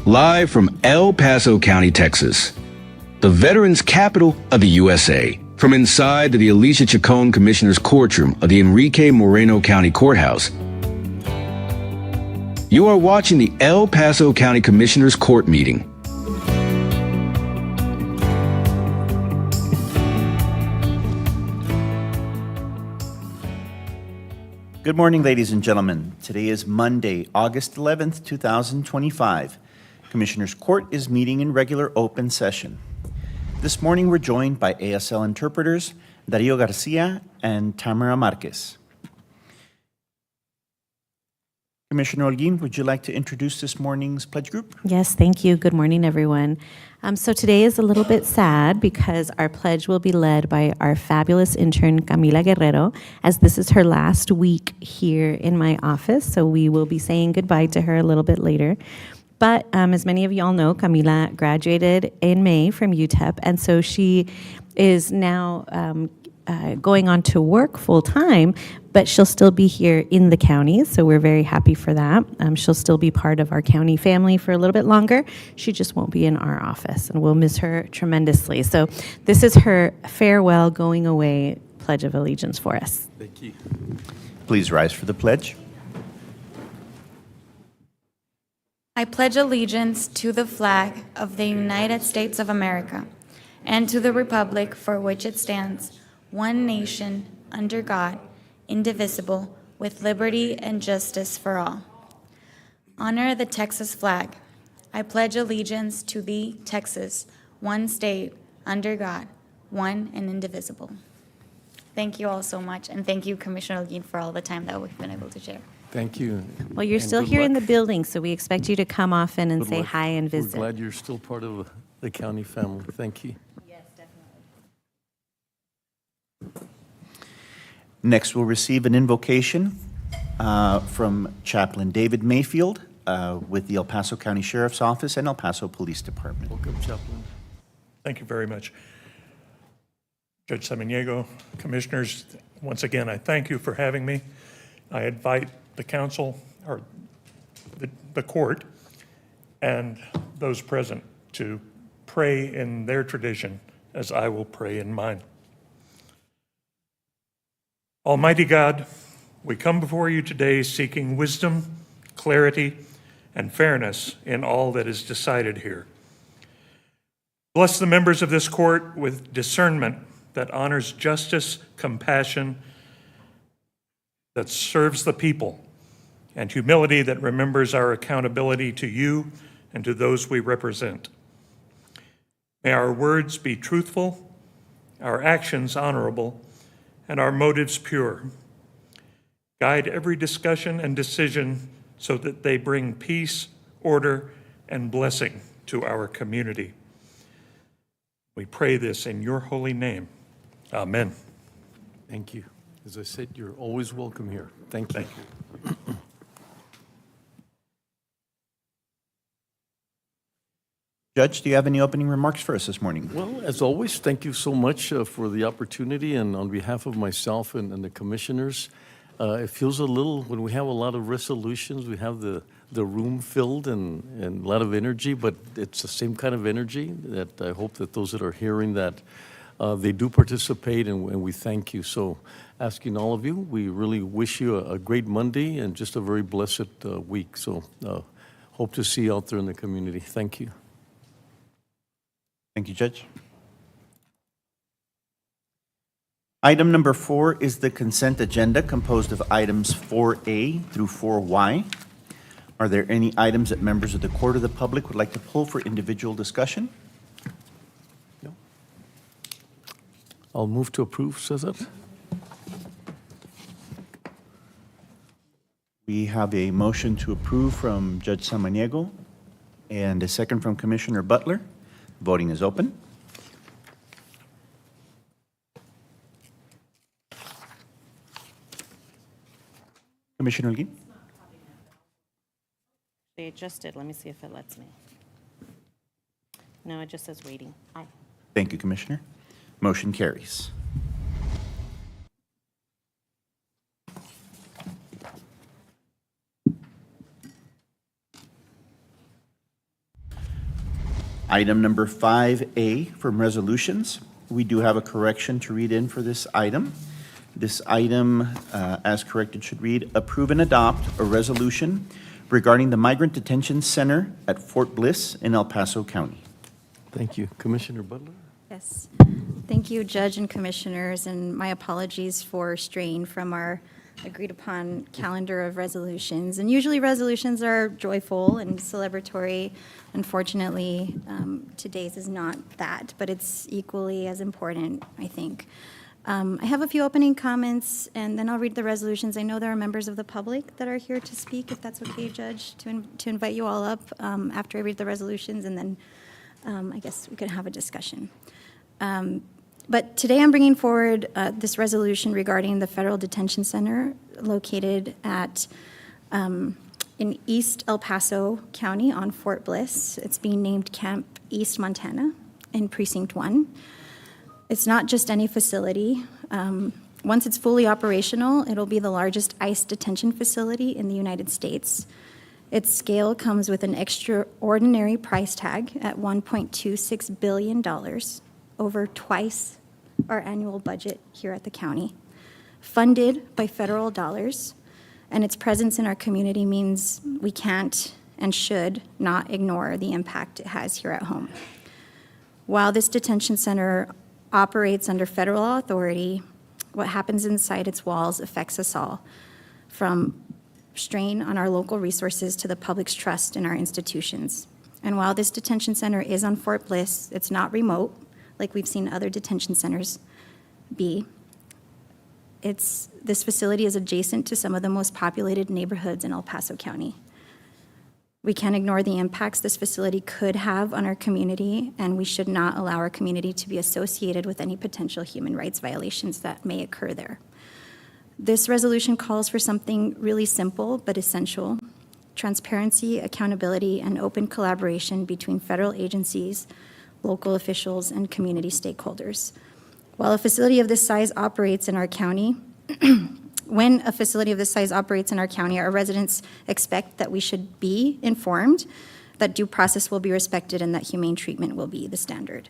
live from El Paso County, Texas, the veterans' capital of the USA. From inside the Alicia Chacon Commissioner's Courtroom of the Enrique Moreno County Courthouse, you are watching the El Paso County Commissioner's Court meeting. Good morning, ladies and gentlemen. Today is Monday, August 11th, 2025. Commissioner's Court is meeting in regular open session. This morning, we're joined by ASL interpreters Dario Garcia and Tamara Marquez. Commissioner Holguin, would you like to introduce this morning's pledge group? Yes, thank you. Good morning, everyone. So today is a little bit sad because our pledge will be led by our fabulous intern, Camila Guerrero, as this is her last week here in my office. So we will be saying goodbye to her a little bit later. But as many of y'all know, Camila graduated in May from UTEP, and so she is now going on to work full-time, but she'll still be here in the county, so we're very happy for that. She'll still be part of our county family for a little bit longer. She just won't be in our office, and we'll miss her tremendously. So this is her farewell, going away Pledge of Allegiance for us. Thank you. Please rise for the pledge. I pledge allegiance to the flag of the United States of America and to the republic for which it stands, one nation, under God, indivisible, with liberty and justice for all. Honor the Texas flag. I pledge allegiance to thee, Texas, one state, under God, one and indivisible. Thank you all so much, and thank you, Commissioner Holguin, for all the time that we've been able to share. Thank you. Well, you're And still good here in the luck. building, so we expect you to come often and Good say luck. hi and visit. We're glad you're still part of the county family. Thank you. Yes, definitely. Next, we'll receive an invocation from Chaplain David Mayfield with the El Paso County Sheriff's Office and El Paso Police Department. Welcome, Chaplain. Thank you very much. Judge Samaniego, Commissioners, once again, I thank you for having me. I invite the council, or the court, and those present to pray in their tradition as I will pray in mine. Almighty God, we come before you today seeking wisdom, clarity, and fairness in all that is decided here. Bless the members of this court with discernment that honors justice, compassion, that serves the people, and humility that remembers our accountability to you and to those we represent. May our words be truthful, our actions honorable, and our motives pure. Guide every discussion and decision so that they bring peace, order, and blessing to our community. We pray this in your holy name. Amen. Thank you. As I said, you're always welcome here. Thank you. Thank you. Judge, do you have any opening remarks for us this morning? Well, as always, thank you so much for the opportunity, and on behalf of myself and the commissioners, it feels a little, when we have a lot of resolutions, we have the room filled and a lot of energy, but it's the same kind of energy that I hope that those that are hearing that they do participate, and we thank you. So asking all of you, we really wish you a great Monday and just a very blessed week. So hope to see you out there in the community. Thank you. Thank you, Judge. Item number 4 is the consent agenda composed of items 4A through 4Y. Are there any items that members of the court or the public would like to pull for individual discussion? No. I'll move to approve, Cesar. We have a motion to approve from Judge Samaniego and a second from Commissioner Butler. Voting is open. Commissioner Holguin? They adjusted. Let me see if it lets me. No, it just says waiting. Aye. Thank you, Commissioner. Motion carries. Item number 5A from resolutions. We do have a correction to read in for this item. This item, as corrected, should read, approve and adopt a resolution regarding the Migrant Detention Center at Fort Bliss in El Paso County. Thank you. Commissioner Butler? Yes. Thank you, Judge and Commissioners, and my apologies for straying from our agreed-upon calendar of resolutions. And usually resolutions are joyful and celebratory. Unfortunately, today's is not that, but it's equally as important, I think. I have a few opening comments, and then I'll read the resolutions. I know there are members of the public that are here to speak, if that's okay, Judge, to invite you all up after I read the resolutions, and then I guess we could have a discussion. But today I'm bringing forward this resolution regarding the Federal Detention Center located in East El Paso County on Fort Bliss. It's being named Camp East Montana in Precinct 1. It's not just any facility. Once it's fully operational, it'll be the largest ICE detention facility in the United States. Its scale comes with an extraordinary price tag at $1.26 billion, over twice our annual budget here at the county, funded by federal dollars, and its presence in our community means we can't and should not ignore the impact it has here at home. While this detention center operates under federal authority, what happens inside its walls affects us all, from strain on our local resources to the public's trust in our institutions. And while this detention center is on Fort Bliss, it's not remote, like we've seen other detention centers be. This facility is adjacent to some of the most populated neighborhoods in El Paso County. We can't ignore the impacts this facility could have on our community, and we should not allow our community to be associated with any potential human rights violations that may occur there. This resolution calls for something really simple but essential: transparency, accountability, and open collaboration between federal agencies, local officials, and community stakeholders. While a facility of this size operates in our county, when a facility of this size operates in our county, our residents expect that we should be informed, that due process will be respected, and that humane treatment will be the standard.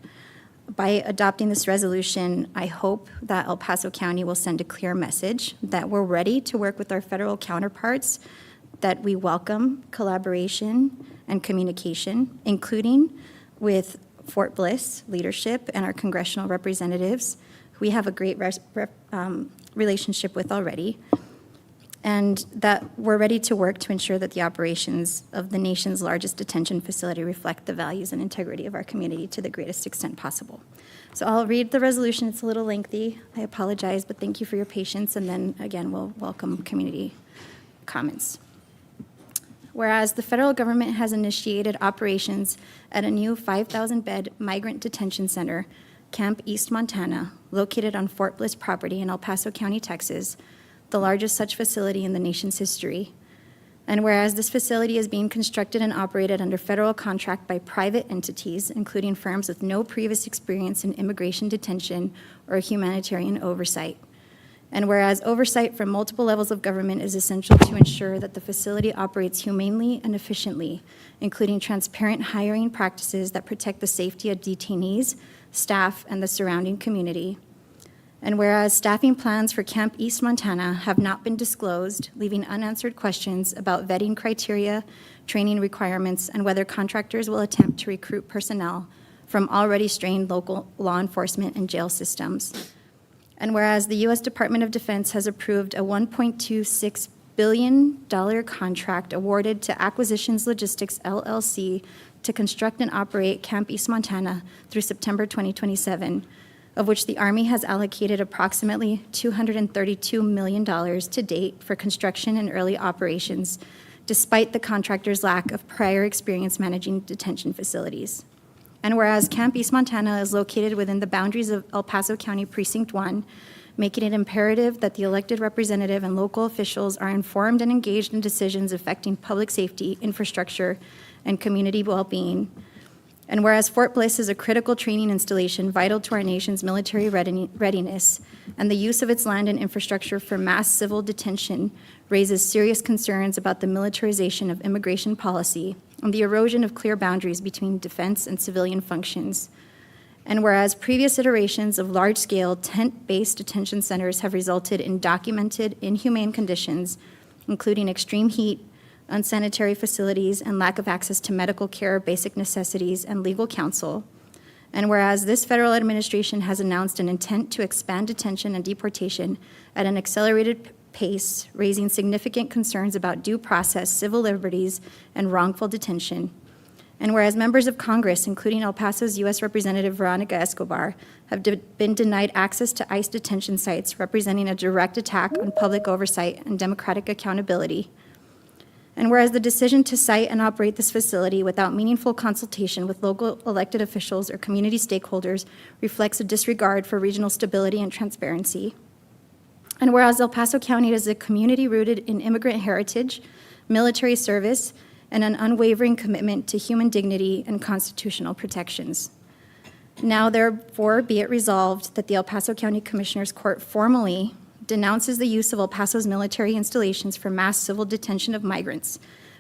By adopting this resolution, I hope that El Paso County will send a clear message that we're ready to work with our federal counterparts, that we welcome collaboration and communication, including with Fort Bliss leadership and our congressional representatives, who we have a great relationship with already, and that we're ready to work to ensure that the operations of the nation's largest detention facility reflect the values and integrity of our community to the greatest extent possible. So I'll read the resolution. It's a little lengthy. I apologize, but thank you for your patience, and then again, we'll welcome community comments. Whereas the federal government has initiated operations at a new 5,000-bed migrant detention center, Camp East Montana, located on Fort Bliss property in El Paso County, Texas, the largest such facility in the nation's history. And whereas this facility is being constructed and operated under federal contract by private entities, including firms with no previous experience in immigration detention or humanitarian oversight. And whereas oversight from multiple levels of government is essential to ensure that the facility operates humanely and efficiently, including transparent hiring practices that protect the safety of detainees, staff, and the surrounding community. And whereas staffing plans for Camp East Montana have not been disclosed, leaving unanswered questions about vetting criteria, training requirements, and whether contractors will attempt to recruit personnel from already strained local law enforcement and jail systems. And whereas the U.S. Department of Defense has approved a $1.26 billion contract awarded to Acquisitions Logistics, LLC, to construct and operate Camp East Montana through September 2027, of which the Army has allocated approximately $232 million to date for construction and early operations, despite the contractor's lack of prior experience managing detention facilities. And whereas Camp East Montana is located within the boundaries of El Paso County Precinct 1, making it imperative that the elected representative and local officials are informed and engaged in decisions affecting public safety, infrastructure, and community well-being. And whereas Fort Bliss is a critical training installation vital to our nation's military readiness, and the use of its land and infrastructure for mass civil detention raises serious concerns about the militarization of immigration policy and the erosion of clear boundaries between defense and civilian functions. And whereas previous iterations of large-scale tent-based detention centers have resulted in documented inhumane conditions, including extreme heat, unsanitary facilities, and lack of access to medical care, basic necessities, and legal counsel. And whereas this federal administration has announced an intent to expand detention and deportation at an accelerated pace, raising significant concerns about due process, civil liberties, and wrongful detention. And whereas members of Congress, including El Paso's U.S. Representative Veronica Escobar, have been denied access to ICE detention sites, representing a direct attack on public oversight and democratic accountability. And whereas the decision to site and operate this facility without meaningful consultation with local elected officials or community stakeholders reflects a disregard for regional stability and transparency. And whereas El Paso County is a community rooted in immigrant heritage, military service, and an unwavering commitment to human dignity and constitutional protections. Now, therefore, be it resolved that the El Paso County Commissioners Court formally denounces the use of El Paso's military installations for mass civil detention of migrants,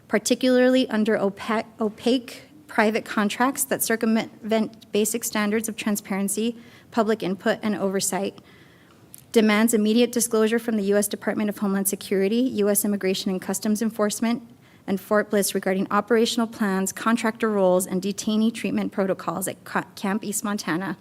particularly under opaque private contracts that circumvent basic standards of transparency, public input, and oversight, demands immediate disclosure from the U.S. Department of Homeland Security, U.S. Immigration and Customs Enforcement, and Fort Bliss regarding operational plans, contractor roles, and detainee treatment protocols at Camp East Montana.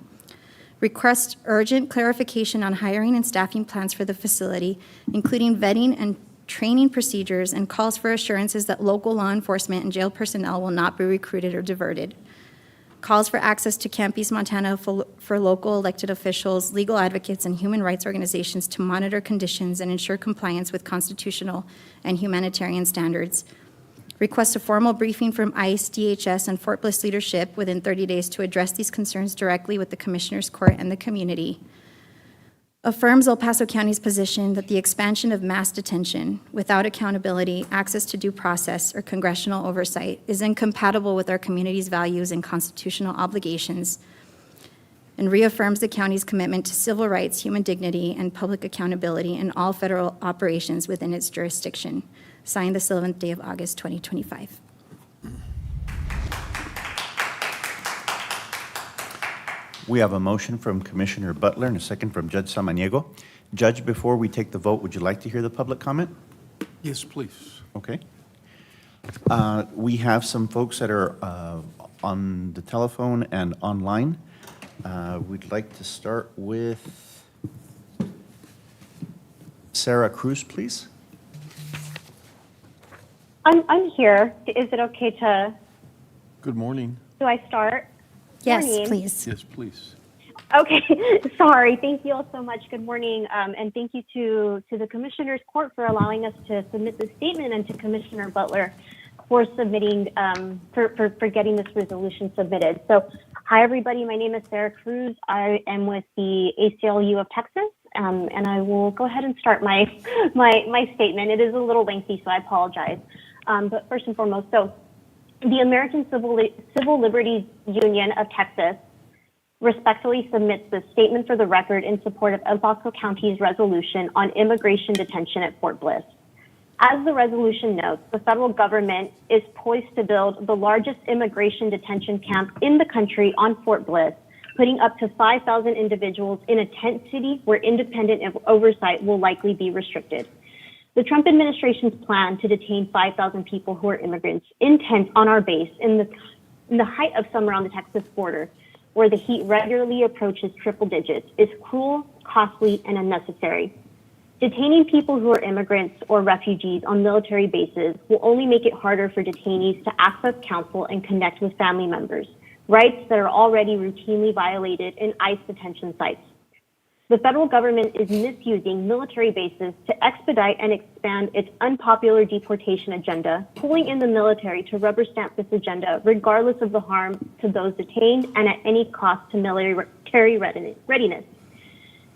Request urgent clarification on hiring and staffing plans for the facility, including vetting and training procedures, and calls for assurances that local law enforcement and jail personnel will not be recruited or diverted. Calls for access to Camp East Montana for local elected officials, legal advocates, and human rights organizations to monitor conditions and ensure compliance with constitutional and humanitarian standards. Request a formal briefing from ICE, DHS, and Fort Bliss leadership within 30 days to address these concerns directly with the Commissioners Court and the community. Affirms El Paso County's position that the expansion of mass detention without accountability, access to due process, or congressional oversight is incompatible with our community's values and constitutional obligations, and reaffirms the county's commitment to civil rights, human dignity, and public accountability in all federal operations within its jurisdiction. Signed the 7th day of August, 2025. We have a motion from Commissioner Butler and a second from Judge Samaniego. Judge, before we take the vote, would you like to hear the public comment? Yes, please. Okay. We have some folks that are on the telephone and online. We'd like to start with Sarah Cruz, please. I'm here. Is it okay to, Good morning. do I start? Yes, Morning. please. Yes, please. Okay, sorry. Thank you all so much. Good morning. And thank you to the Commissioners Court for allowing us to submit this statement, and to Commissioner Butler for submitting, for getting this resolution submitted. So, hi everybody. My name is Sarah Cruz. I am with the ACLU of Texas. And I will go ahead and start my statement. It is a little lengthy, so I apologize. But first and foremost, so the American Civil Liberties Union of Texas respectfully submits this statement for the record in support of El Paso County's resolution on immigration detention at Fort Bliss. As the resolution notes, the federal government is poised to build the largest immigration detention camp in the country on Fort Bliss, putting up to 5,000 individuals in a tent city where independent oversight will likely be restricted. The Trump administration's plan to detain 5,000 people who are immigrants in tents on our base in the height of summer on the Texas border, where the heat regularly approaches triple digits, is cruel, costly, and unnecessary. Detaining people who are immigrants or refugees on military bases will only make it harder for detainees to access counsel and connect with family members, rights that are already routinely violated in ICE detention sites. The federal government is misusing military bases to expedite and expand its unpopular deportation agenda, pulling in the military to rubber stamp this agenda, regardless of the harm to those detained and at any cost to military readiness.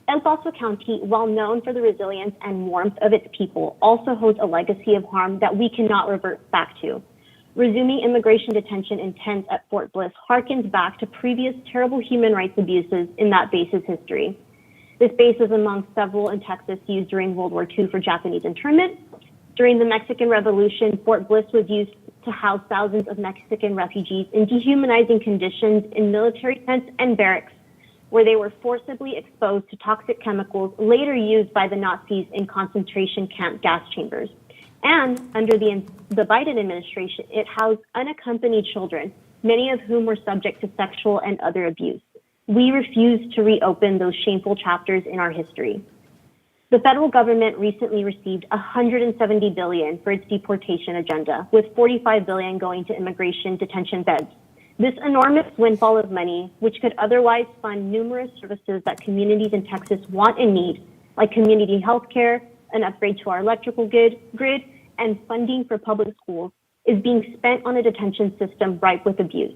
El Paso County, while known for the resilience and warmth of its people, also holds a legacy of harm that we cannot revert back to. Resuming immigration detention in tents at Fort Bliss harkens back to previous terrible human rights abuses in that base's history. This base is among several in Texas used during World War II for Japanese internment. During the Mexican Revolution, Fort Bliss was used to house thousands of Mexican refugees in dehumanizing conditions in military tents and barracks, where they were forcibly exposed to toxic chemicals later used by the Nazis in concentration camp gas chambers. And under the Biden administration, it housed unaccompanied children, many of whom were subject to sexual and other abuse. We refuse to reopen those shameful chapters in our history. The federal government recently received $170 billion for its deportation agenda, with $45 billion going to immigration detention beds. This enormous windfall of money, which could otherwise fund numerous services that communities in Texas want and need, like community health care, an upgrade to our electrical grid, and funding for public schools, is being spent on a detention system ripe with abuse.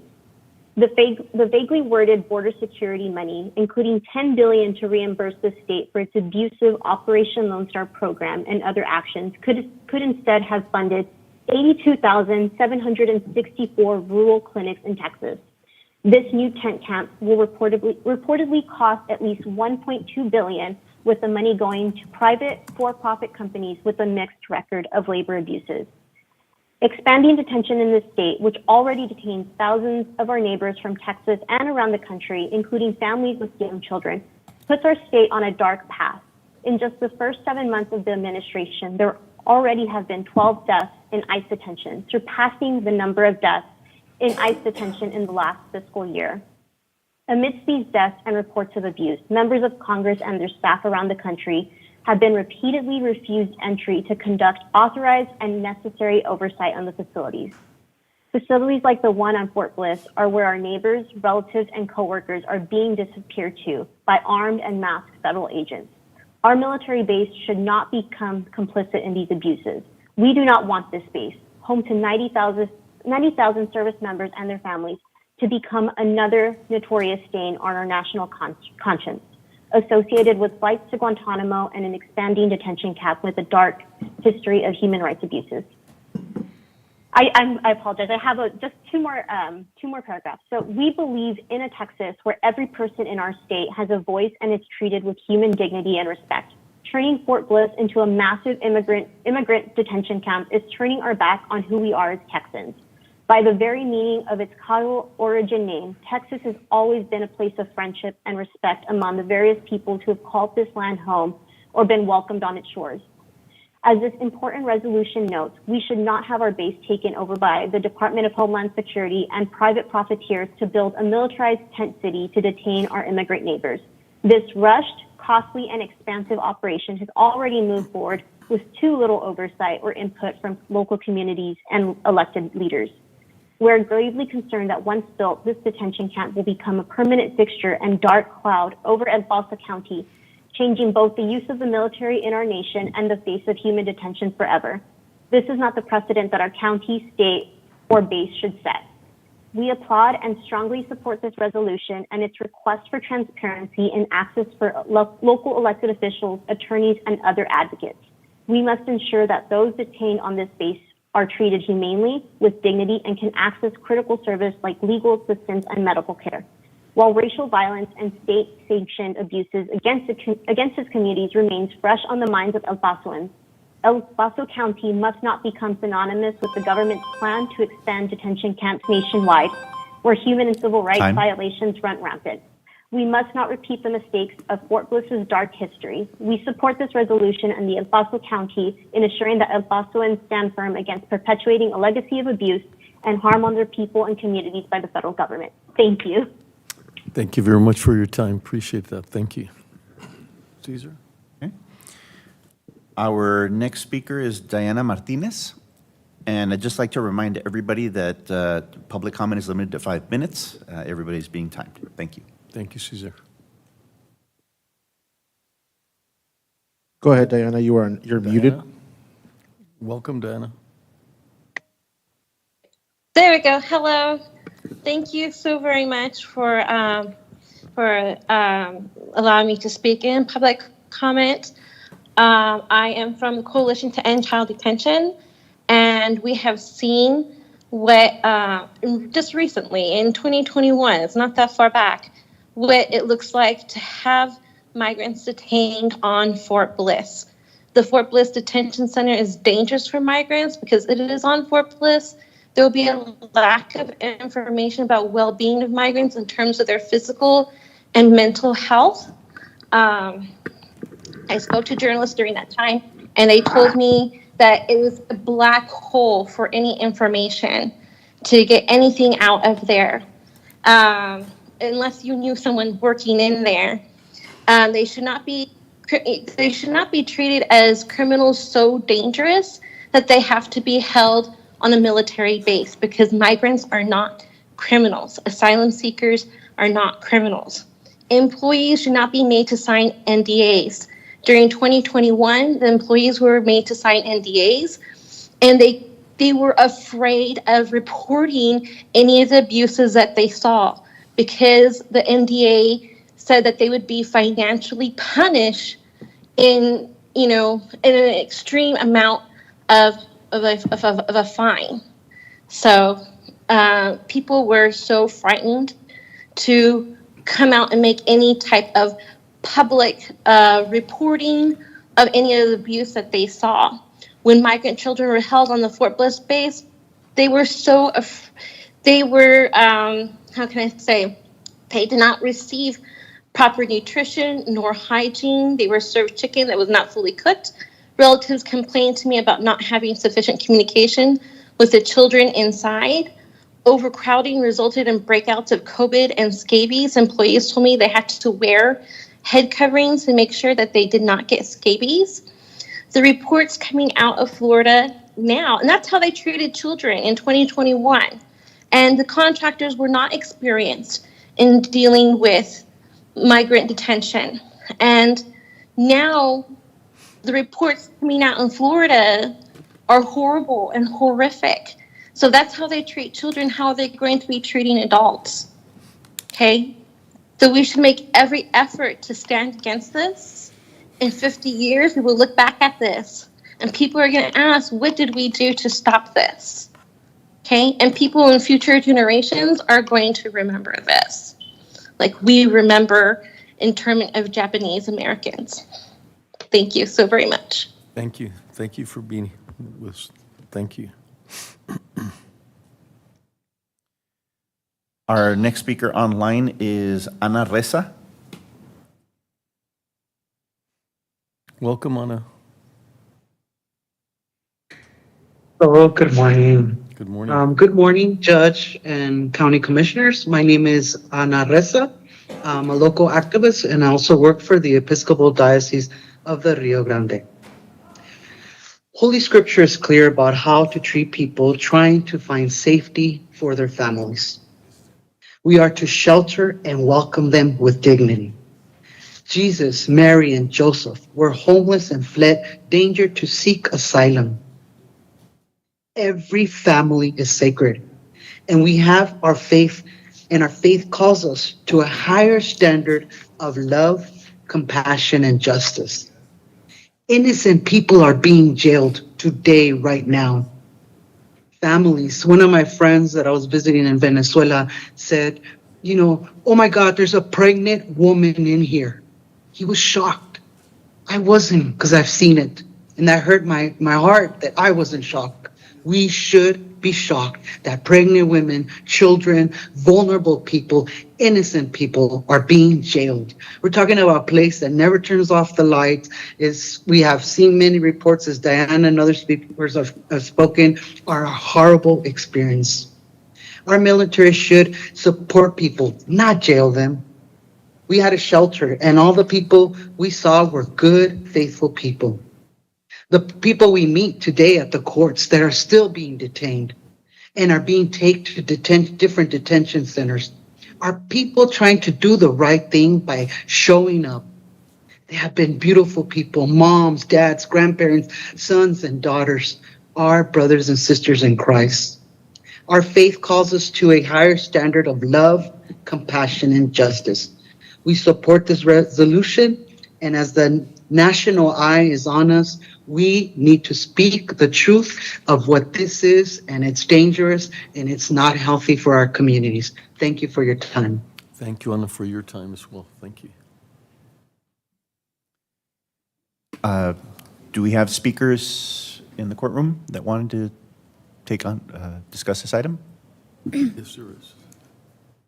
The vaguely worded border security money, including $10 billion to reimburse the state for its abusive Operation Lone Star program and other actions, could instead have funded 82,764 rural clinics in Texas. This new tent camp will reportedly cost at least $1.2 billion, with the money going to private for-profit companies with a mixed record of labor abuses. Expanding detention in the state, which already detains thousands of our neighbors from Texas and around the country, including families with young children, puts our state on a dark path. In just the first 7 months of the administration, there already have been 12 deaths in ICE detention, surpassing the number of deaths in ICE detention in the last fiscal year. Amidst these deaths and reports of abuse, members of Congress and their staff around the country have been repeatedly refused entry to conduct authorized and necessary oversight on the facilities. Facilities like the one on Fort Bliss are where our neighbors, relatives, and coworkers are being disappeared to by armed and masked federal agents. Our military base should not become complicit in these abuses. We do not want this base, home to 90,000 service members and their families, to become another notorious stain on our national conscience, associated with flights to Guantanamo and an expanding detention camp with a dark history of human rights abuses. I apologize. I have just two more paragraphs. So we believe in a Texas where every person in our state has a voice and is treated with human dignity and respect. Turning Fort Bliss into a massive immigrant detention camp is turning our back on who we are as Texans. By the very meaning of its colonial origin name, Texas has always been a place of friendship and respect among the various peoples who have called this land home or been welcomed on its shores. As this important resolution notes, we should not have our base taken over by the Department of Homeland Security and private profiteers to build a militarized tent city to detain our immigrant neighbors. This rushed, costly, and expansive operation has already moved forward with too little oversight or input from local communities and elected leaders. We're gravely concerned that once built, this detention camp will become a permanent fixture and dark cloud over El Paso County, changing both the use of the military in our nation and the face of human detention forever. This is not the precedent that our county, state, or base should set. We applaud and strongly support this resolution and its request for transparency and access for local elected officials, attorneys, and other advocates. We must ensure that those detained on this base are treated humanely, with dignity, and can access critical service like legal assistance and medical care. While racial violence and state-sanctioned abuses against its communities remains fresh on the minds of El Pasoans, El Paso County must not become synonymous with the government's plan to expand detention camps nationwide, where human and civil rights violations run rampant. We must not repeat the mistakes of Fort Bliss's dark history. We support this resolution and the El Paso County in assuring that El Pasoans stand firm against perpetuating a legacy of abuse and harm on their people and communities by the federal government. Thank you. Thank you very much for your time. Appreciate that. Thank you. Caesar? Okay. Our next speaker is Diana Martinez. And I'd just like to remind everybody that public comment is limited to 5 minutes. Everybody's being timed. Thank you. Thank you, Caesar. Go ahead, Diana. You're muted. Welcome, Diana. There we go. Hello. Thank you so very much for allowing me to speak in public comment. I am from the Coalition to End Child Detention, and we have seen what just recently in 2021, it's not that far back, what it looks like to have migrants detained on Fort Bliss. The Fort Bliss Detention Center is dangerous for migrants because it is on Fort Bliss, there will be a lack of information about well-being of migrants in terms of their physical and mental health. I spoke to journalists during that time, and they told me that it was a black hole for any information to get anything out of there, unless you knew someone working in there. They should not be treated as criminals so dangerous that they have to be held on a military base, because migrants are not criminals. Asylum seekers are not criminals. Employees should not be made to sign NDAs. During 2021, the employees were made to sign NDAs, and they were afraid of reporting any of the abuses that they saw, because the NDA said that they would be financially punished in an extreme amount of a fine. So people were so frightened to come out and make any type of public reporting of any of the abuse that they saw. When migrant children were held on the Fort Bliss base, they were how can I say, they did not receive proper nutrition nor hygiene. They were served chicken that was not fully cooked. Relatives complained to me about not having sufficient communication with the children inside. Overcrowding resulted in breakouts of COVID and scabies. Employees told me they had to wear head coverings to make sure that they did not get scabies. The reports coming out of Florida now, and that's how they treated children in 2021. And the contractors were not experienced in dealing with migrant detention. And now the reports coming out in Florida are horrible and horrific. So that's how they treat children. How are they going to be treating adults? Okay? So we should make every effort to stand against this. In 50 years, we will look back at this, and people are going to ask, what did we do to stop this? Okay? And people in future generations are going to remember this, like we remember internment of Japanese Americans. Thank you so very much. Thank you. Thank you for being with us. Thank you. Our next speaker online is Ana Reza. Welcome, Ana. Hello, good morning. Good morning. Good morning, Judge and County Commissioners. My name is Ana Reza. I'm a local activist, and I also work for the Episcopal Diocese of the Rio Grande. Holy Scripture is clear about how to treat people trying to find safety for their families. We are to shelter and welcome them with dignity. Jesus, Mary, and Joseph were homeless and fled danger to seek asylum. Every family is sacred, and we have our faith, and our faith calls us to a higher standard of love, compassion, and justice. Innocent people are being jailed today, right now. Families, one of my friends that I was visiting in Venezuela said, oh my God, there's a pregnant woman in here. He was shocked. I wasn't, because I've seen it. And that hurt my heart that I wasn't shocked. We should be shocked that pregnant women, children, vulnerable people, innocent people are being jailed. We're talking about a place that never turns off the lights. We have seen many reports, as Diana and other speakers have spoken, are a horrible experience. Our military should support people, not jail them. We had a shelter, and all the people we saw were good, faithful people. The people we meet today at the courts that are still being detained and are being taken to different detention centers are people trying to do the right thing by showing up. They have been beautiful people, moms, dads, grandparents, sons, and daughters, our brothers and sisters in Christ. Our faith calls us to a higher standard of love, compassion, and justice. We support this resolution, and as the national eye is on us, we need to speak the truth of what this is, and it's dangerous, and it's not healthy for our communities. Thank you for your time. Thank you, Ana, for your time as well. Thank you. Do we have speakers in the courtroom that wanted to discuss this item? Yes, there is.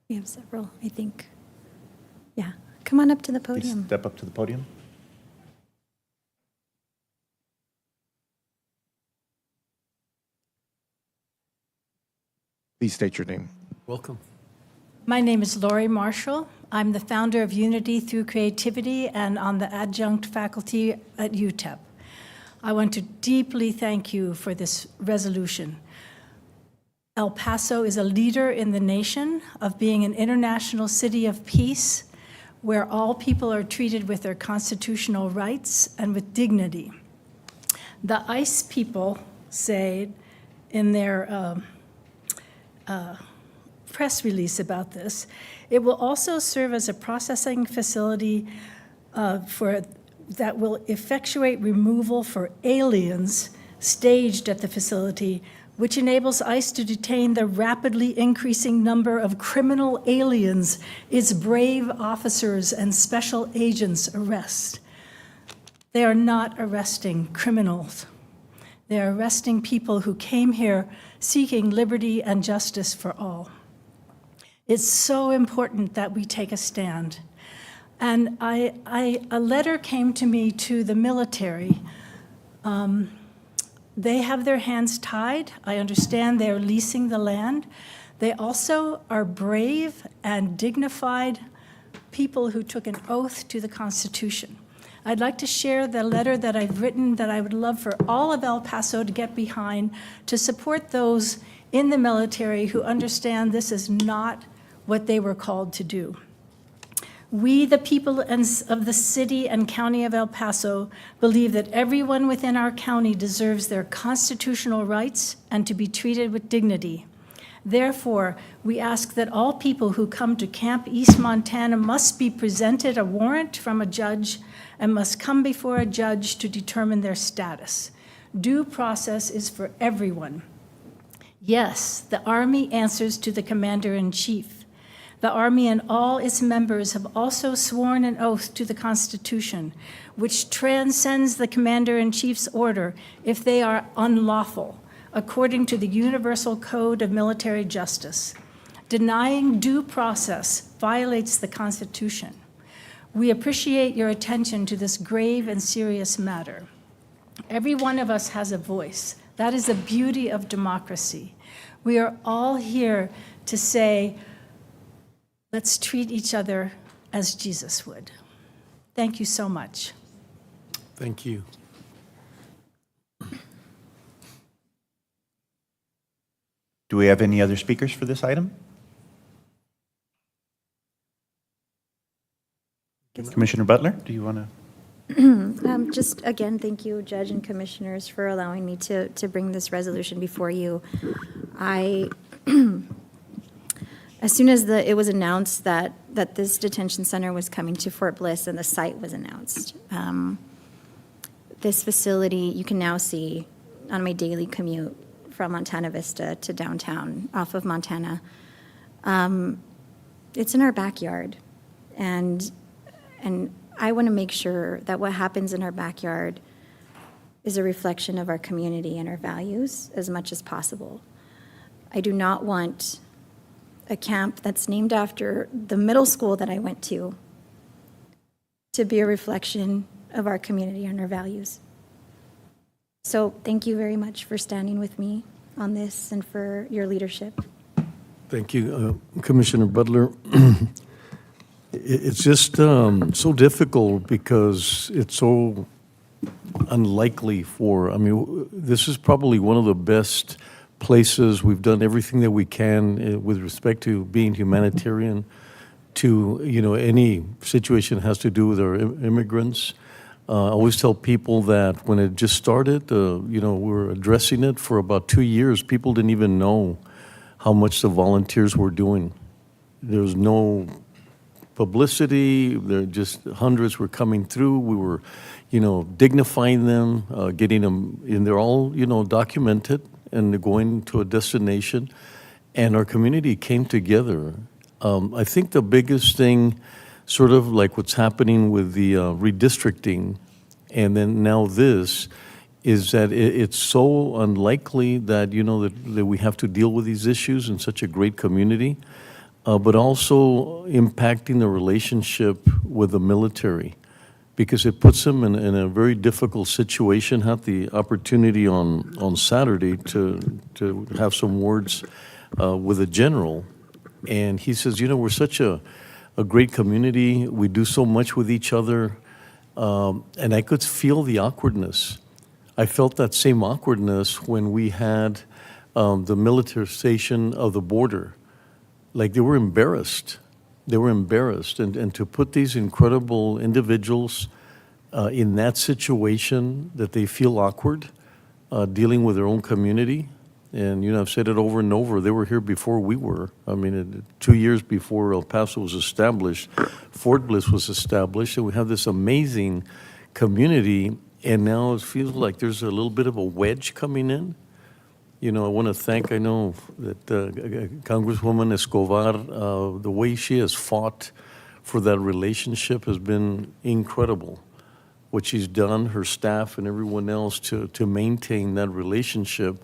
We have several, I think. Yeah, come on up to the Please podium. step up to the podium. Please state your name. Welcome. My name is Lori Marshall. I'm the founder of Unity Through Creativity and on the adjunct faculty at UTEP. I want to deeply thank you for this resolution. El Paso is a leader in the nation of being an international city of peace where all people are treated with their constitutional rights and with dignity. The ICE people say in their press release about this, it will also serve as a processing facility that will effectuate removal for aliens staged at the facility, which enables ICE to detain the rapidly increasing number of criminal aliens its brave officers and special agents arrest. They are not arresting criminals. They are arresting people who came here seeking liberty and justice for all. It's so important that we take a stand. And a letter came to me to the military. They have their hands tied. I understand they're leasing the land. They also are brave and dignified people who took an oath to the Constitution. I'd like to share the letter that I've written that I would love for all of El Paso to get behind to support those in the military who understand this is not what they were called to do. We, the people of the city and county of El Paso, believe that everyone within our county deserves their constitutional rights and to be treated with dignity. Therefore, we ask that all people who come to Camp East Montana must be presented a warrant from a judge and must come before a judge to determine their status. Due process is for everyone. Yes, the Army answers to the Commander-in-Chief. The Army and all its members have also sworn an oath to the Constitution, which transcends the Commander-in-Chief's order if they are unlawful, according to the Universal Code of Military Justice. Denying due process violates the Constitution. We appreciate your attention to this grave and serious matter. Every one of us has a voice. That is the beauty of democracy. We are all here to say, let's treat each other as Jesus would. Thank you so much. Thank you. Do we have any other speakers for this item? Commissioner Butler, do you want to? Just again, thank you, Judge and Commissioners, for allowing me to bring this resolution before you. As soon as it was announced that this detention center was coming to Fort Bliss and the site was announced, this facility you can now see on my daily commute from Montana Vista to downtown off of Montana. It's in our backyard, and I want to make sure that what happens in our backyard is a reflection of our community and our values as much as possible. I do not want a camp that's named after the middle school that I went to be a reflection of our community and our values. So thank you very much for standing with me on this and for your leadership. Thank you, Commissioner Butler. It's just so difficult because it's so unlikely this is probably one of the best places. We've done everything that we can with respect to being humanitarian to, any situation that has to do with our immigrants. I always tell people that when it just started, we're addressing it for about 2 years. People didn't even know how much the volunteers were doing. There was no publicity. There just hundreds were coming through. We were, dignifying them, getting them, and they're all, documented, and they're going to a destination. And our community came together. I think the biggest thing, sort of like what's happening with the redistricting, and then now this, is that it's so unlikely that, that we have to deal with these issues in such a great community, but also impacting the relationship with the military, because it puts them in a very difficult situation. Had the opportunity on Saturday to have some words with a general, and he says, we're such a great community. We do so much with each other, and I could feel the awkwardness. I felt that same awkwardness when we had the militarization of the border. Like, they were embarrassed. They were embarrassed. And to put these incredible individuals in that situation, that they feel awkward dealing with their own community. And, I've said it over and over. They were here before we were. I mean, 2 years before El Paso was established, Fort Bliss was established. And we have this amazing community. And now it feels like there's a little bit of a wedge coming in. I want to thank, I know that Congresswoman Escobar, the way she has fought for that relationship has been incredible. What she's done, her staff and everyone else to maintain that relationship.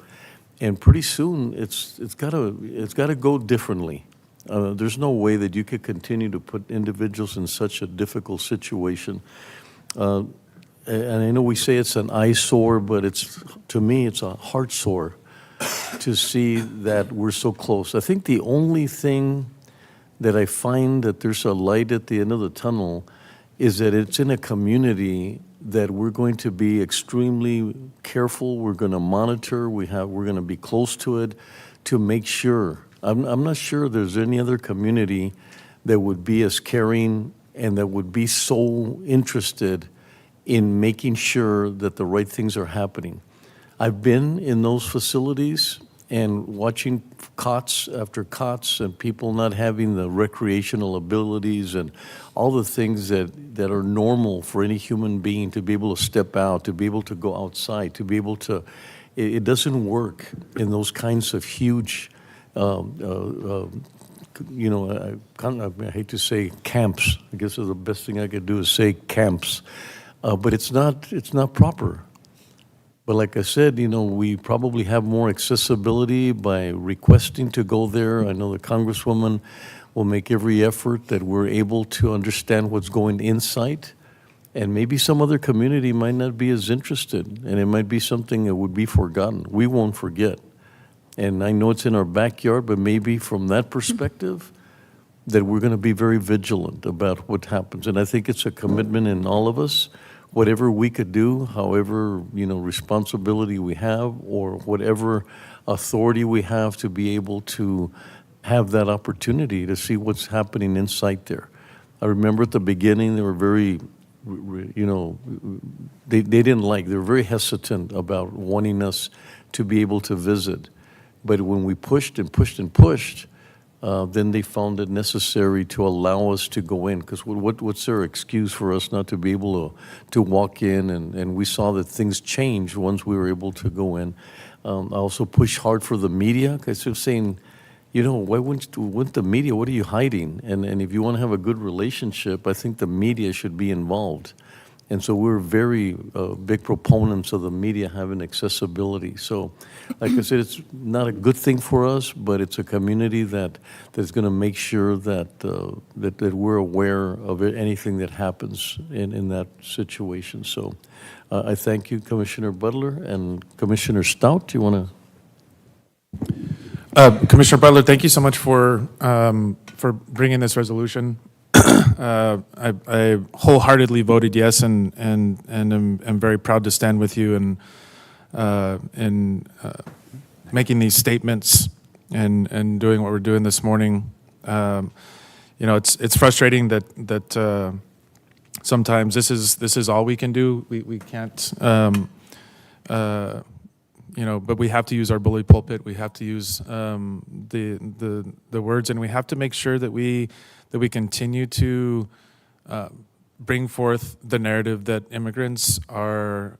And pretty soon it's got to go differently. There's no way that you could continue to put individuals in such a difficult situation. And I know we say it's an eyesore, but to me, it's a heart sore to see that we're so close. I think the only thing that I find that there's a light at the end of the tunnel is that it's in a community that we're going to be extremely careful. We're going to monitor. We're going to be close to it to make sure. I'm not sure there's any other community that would be as caring and that would be so interested in making sure that the right things are happening. I've been in those facilities and watching cots after cots and people not having the recreational abilities and all the things that are normal for any human being to be able to step out, to be able to go outside, to be able to, it doesn't work in those kinds of huge, I hate to say camps. I guess the best thing I could do is say camps. But it's not proper. But like I said, we probably have more accessibility by requesting to go there. I know the Congresswoman will make every effort that we're able to understand what's going inside. And maybe some other community might not be as interested, and it might be something that would be forgotten. We won't forget. And I know it's in our backyard, but maybe from that perspective, that we're going to be very vigilant about what happens. And I think it's a commitment in all of us. Whatever we could do, however, responsibility we have, or whatever authority we have to be able to have that opportunity to see what's happening inside there. I remember at the beginning, they were very, they didn't like, they were very hesitant about wanting us to be able to visit. But when we pushed and pushed and pushed, then they found it necessary to allow us to go in, because what's their excuse for us not to be able to walk in? And we saw that things changed once we were able to go in. I also pushed hard for the media, because they're saying, why wouldn't the media, what are you hiding? And if you want to have a good relationship, I think the media should be involved. And so we're very big proponents of the media having accessibility. So, like I said, it's not a good thing for us, but it's a community that's going to make sure that that we're aware of anything that happens in that situation. So, I thank you, Commissioner Butler, and Commissioner Stout. Do you want to? Commissioner Butler, thank you so much for bringing this resolution. I wholeheartedly voted yes, and am very proud to stand with you in making these statements and doing what we're doing this morning. It's frustrating that sometimes this is all we can do. We can't. But we have to use our bully pulpit. We have to use the words, and we have to make sure that we continue to bring forth the narrative that immigrants are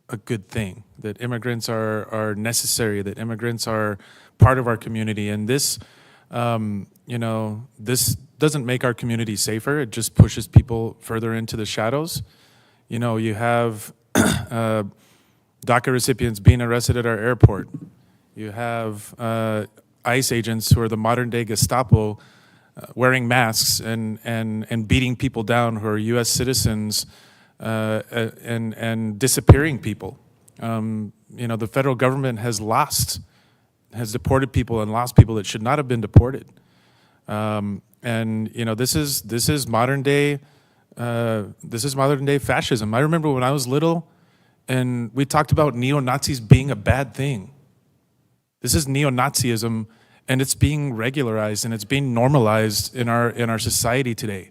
a good thing, that immigrants are necessary, that immigrants are part of our community. And this, this doesn't make our community safer. It just pushes people further into the shadows. You have DACA recipients being arrested at our airport. You have ICE agents who are the modern day Gestapo wearing masks and beating people down who are US citizens and disappearing people. The federal government has deported people and lost people that should not have been deported. This is modern day fascism. I remember when I was little and we talked about neo-Nazis being a bad thing. This is neo-Nazism, and it's being regularized and it's being normalized in our society today.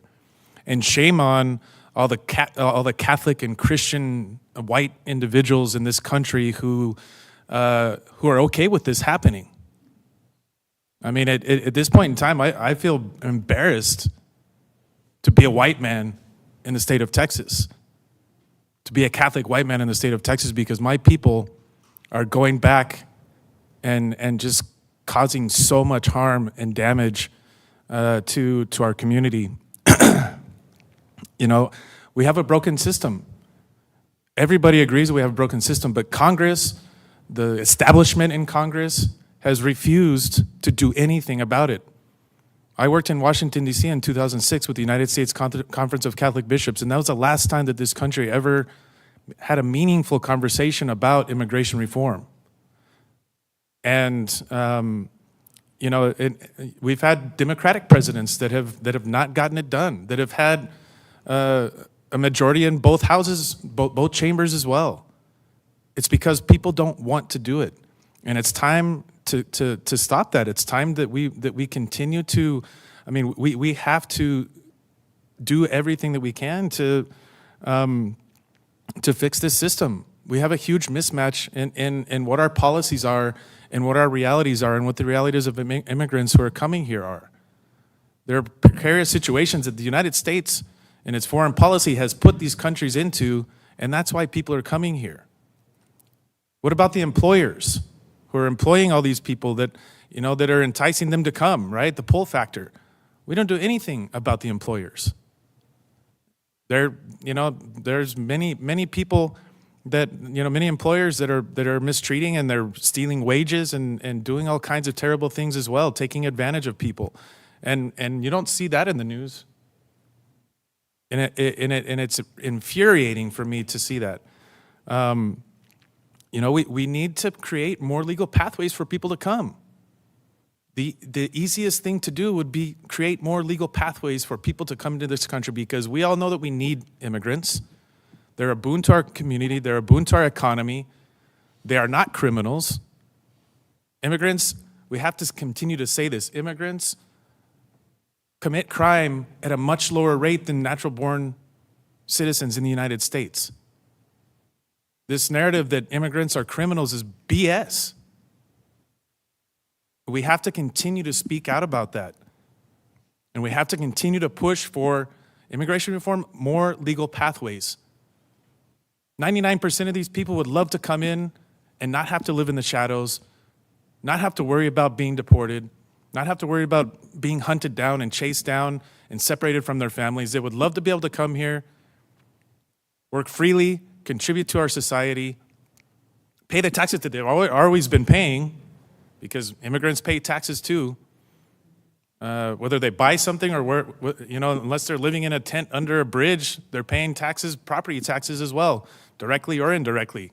And shame on all the Catholic and Christian white individuals in this country who are okay with this happening. I mean, at this point in time, I feel embarrassed to be a white man in the state of Texas, to be a Catholic white man in the state of Texas, because my people are going back and just causing so much harm and damage to our community. We have a broken system. Everybody agrees we have a broken system, but Congress, the establishment in Congress, has refused to do anything about it. I worked in Washington, D.C. in 2006 with the United States Conference of Catholic Bishops, and that was the last time that this country ever had a meaningful conversation about immigration reform. And we've had Democratic presidents that have not gotten it done, that have had a majority in both houses, both chambers as well. It's because people don't want to do it, and it's time to stop that. It's time that we continue to. I mean, we have to do everything that we can to fix this system. We have a huge mismatch in what our policies are and what our realities are and what the realities of immigrants who are coming here are. There are precarious situations that the United States and its foreign policy has put these countries into, and that's why people are coming here. What about the employers who are employing all these people that are enticing them to come, right? The pull factor. We don't do anything about the employers. There's many people that, many employers that are mistreating, and they're stealing wages and doing all kinds of terrible things as well, taking advantage of people. And you don't see that in the news. And it's infuriating for me to see that. We need to create more legal pathways for people to come. The easiest thing to do would be create more legal pathways for people to come into this country, because we all know that we need immigrants. They're a boon to our community. They're a boon to our economy. They are not criminals. Immigrants, we have to continue to say this, immigrants commit crime at a much lower rate than natural-born citizens in the United States. This narrative that immigrants are criminals is BS. We have to continue to speak out about that. And we have to continue to push for immigration reform, more legal pathways. 99% of these people would love to come in and not have to live in the shadows, not have to worry about being deported, not have to worry about being hunted down and chased down and separated from their families. They would love to be able to come here, work freely, contribute to our society, pay the taxes that they've always been paying, because immigrants pay taxes too. Whether they buy something or unless they're living in a tent under a bridge, they're paying taxes, property taxes as well, directly or indirectly,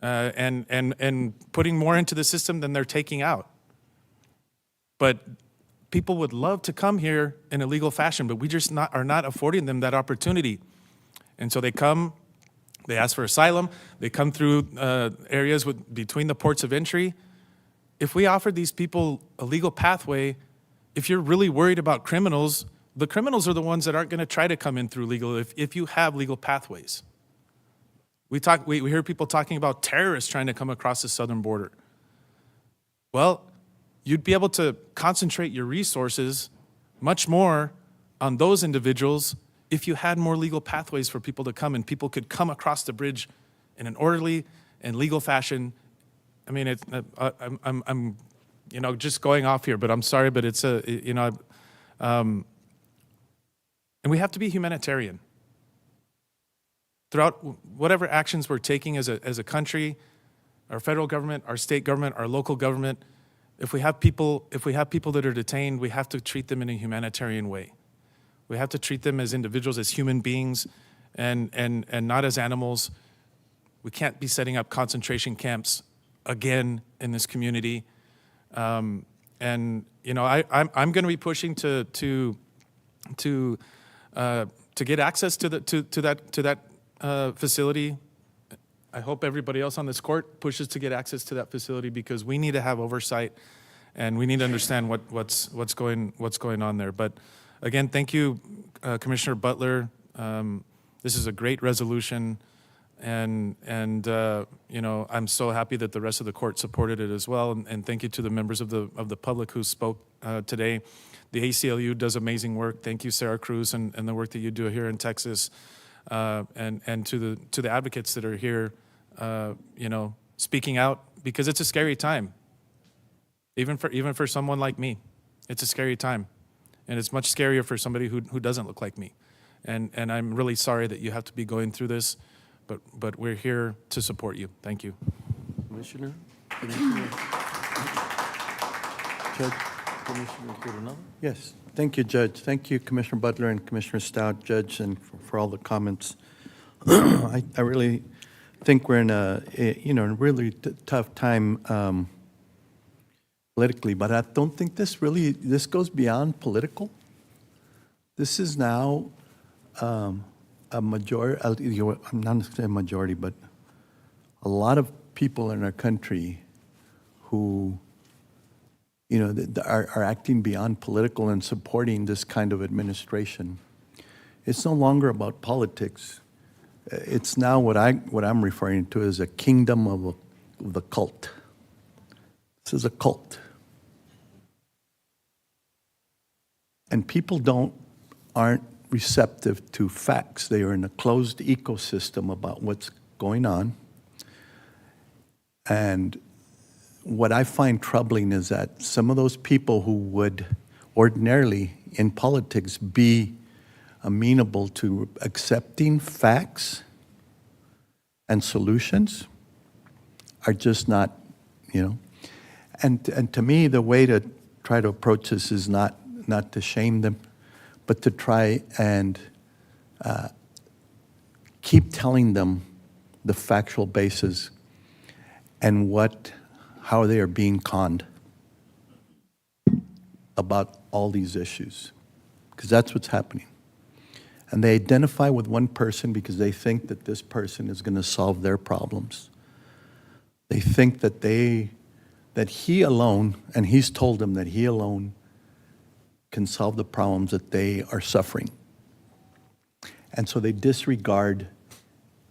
and putting more into the system than they're taking out. But people would love to come here in a legal fashion, but we just are not affording them that opportunity. And so they come, they ask for asylum, they come through areas between the ports of entry. If we offered these people a legal pathway, if you're really worried about criminals, the criminals are the ones that aren't going to try to come in through legal if you have legal pathways. We hear people talking about terrorists trying to come across the southern border. Well, you'd be able to concentrate your resources much more on those individuals if you had more legal pathways for people to come, and people could come across the bridge in an orderly and legal fashion. I mean, I'm just going off here, but I'm sorry, but it's and we have to be humanitarian. throughout whatever actions we're taking as a country, our federal government, our state government, our local government, if we have people that are detained, we have to treat them in a humanitarian way. We have to treat them as individuals, as human beings, and not as animals. We can't be setting up concentration camps again in this community. And you know, I'm going to be pushing to get access to that facility. I hope everybody else on this court pushes to get access to that facility, because we need to have oversight and we need to understand what's going on there. But again, thank you, Commissioner Butler. This is a great resolution, and you know, I'm so happy that the rest of the court supported it as well. And thank you to the members of the public who spoke today. The ACLU does amazing work. Thank you, Sarah Cruz, and the work that you do here in Texas, and to the advocates that are here, you know, speaking out, because it's a scary time. Even for someone like me, it's a scary time, and it's much scarier for somebody who doesn't look like me. And I'm really sorry that you have to be going through this, but we're here to support you. Thank you. Commissioner? Judge, Commissioner Coronado? Yes, thank you, Judge. Thank you, Commissioner Butler and Commissioner Stout, Judge, and for all the comments. I really think we're in a really tough time politically, but I don't think this goes beyond political. This is now a majority, I'm not going to say a majority, but a lot of people in our country who, you know, are acting beyond political and supporting this kind of administration. It's no longer about politics. It's now what I'm referring to as a kingdom of the cult. This is a cult. And people aren't receptive to facts. They are in a closed ecosystem about what's going on. And what I find troubling is that some of those people who would ordinarily in politics be amenable to accepting facts and solutions are just not, you know. And to me, the way to try to approach this is not to shame them, but to try and keep telling them the factual basis and how they are being conned about all these issues, because that's what's happening. And they identify with one person because they think that this person is going to solve their problems. They think that he alone, and he's told them that he alone can solve the problems that they are suffering. And so they disregard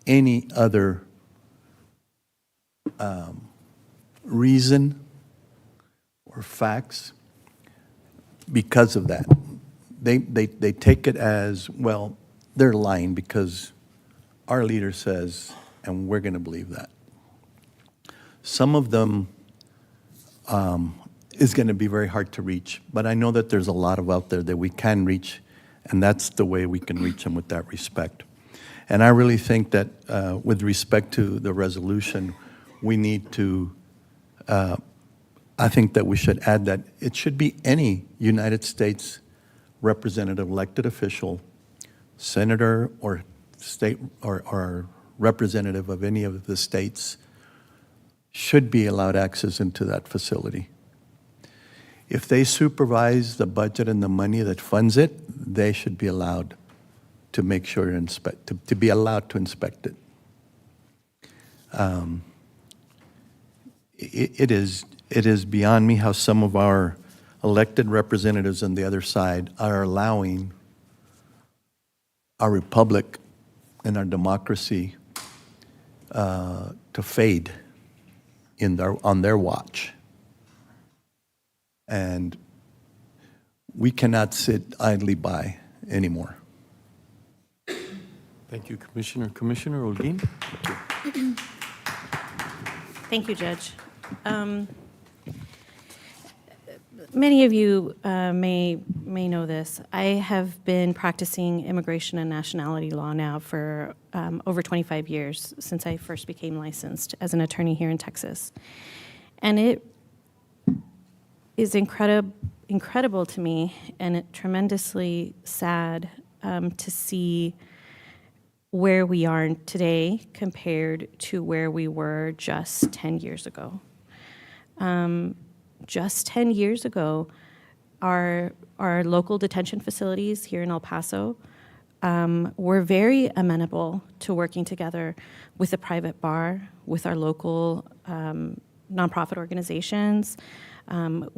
any other reason or facts because of that. They take it as, well, they're lying because our leader says, and we're going to believe that. Some of them is going to be very hard to reach, but I know that there's a lot of out there that we can reach, and that's the way we can reach them, with that respect. And I really think that with respect to the resolution, we need to, I think that we should add that it should be any United States representative, elected official, senator, or state or representative of any of the states should be allowed access into that facility. If they supervise the budget and the money that funds it, they should be allowed to make sure to be allowed to inspect it. It is beyond me how some of our elected representatives on the other side are allowing our republic and our democracy to fade on their watch. And we cannot sit idly by anymore. Thank you, Commissioner. Commissioner Holguin? Thank you, Judge. many of you may know this. I have been practicing immigration and nationality law now for over 25 years, since I first became licensed as an attorney here in Texas. And it is incredible to me and tremendously sad to see where we are today compared to where we were just 10 years ago. Just 10 years ago, our local detention facilities here in El Paso were very amenable to working together with the private bar, with our local nonprofit organizations. And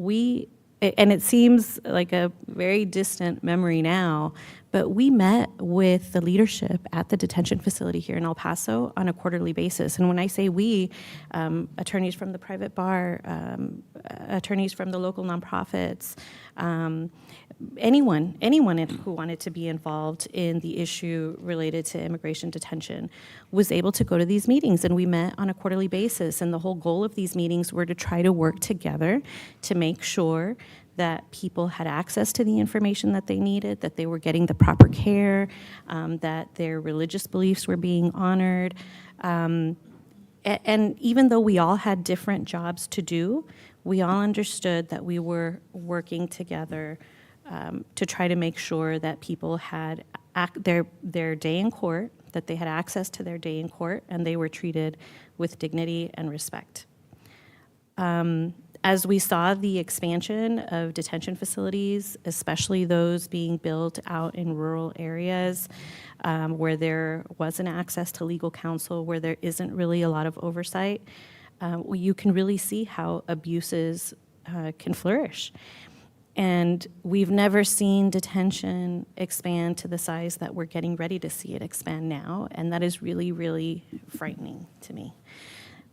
it seems like a very distant memory now, but we met with the leadership at the detention facility here in El Paso on a quarterly basis. And when I say we, attorneys from the private bar, attorneys from the local nonprofits, anyone who wanted to be involved in the issue related to immigration detention was able to go to these meetings, and we met on a quarterly basis. And the whole goal of these meetings were to try to work together to make sure that people had access to the information that they needed, that they were getting the proper care, that their religious beliefs were being honored. And even though we all had different jobs to do, we all understood that we were working together to try to make sure that people had their day in court, that they had access to their day in court, and they were treated with dignity and respect. As we saw the expansion of detention facilities, especially those being built out in rural areas where there wasn't access to legal counsel, where there isn't really a lot of oversight, you can really see how abuses can flourish. And we've never seen detention expand to the size that we're getting ready to see it expand now, and that is really, really frightening to me.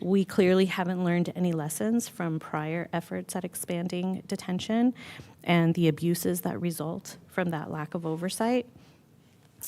We clearly haven't learned any lessons from prior efforts at expanding detention and the abuses that result from that lack of oversight.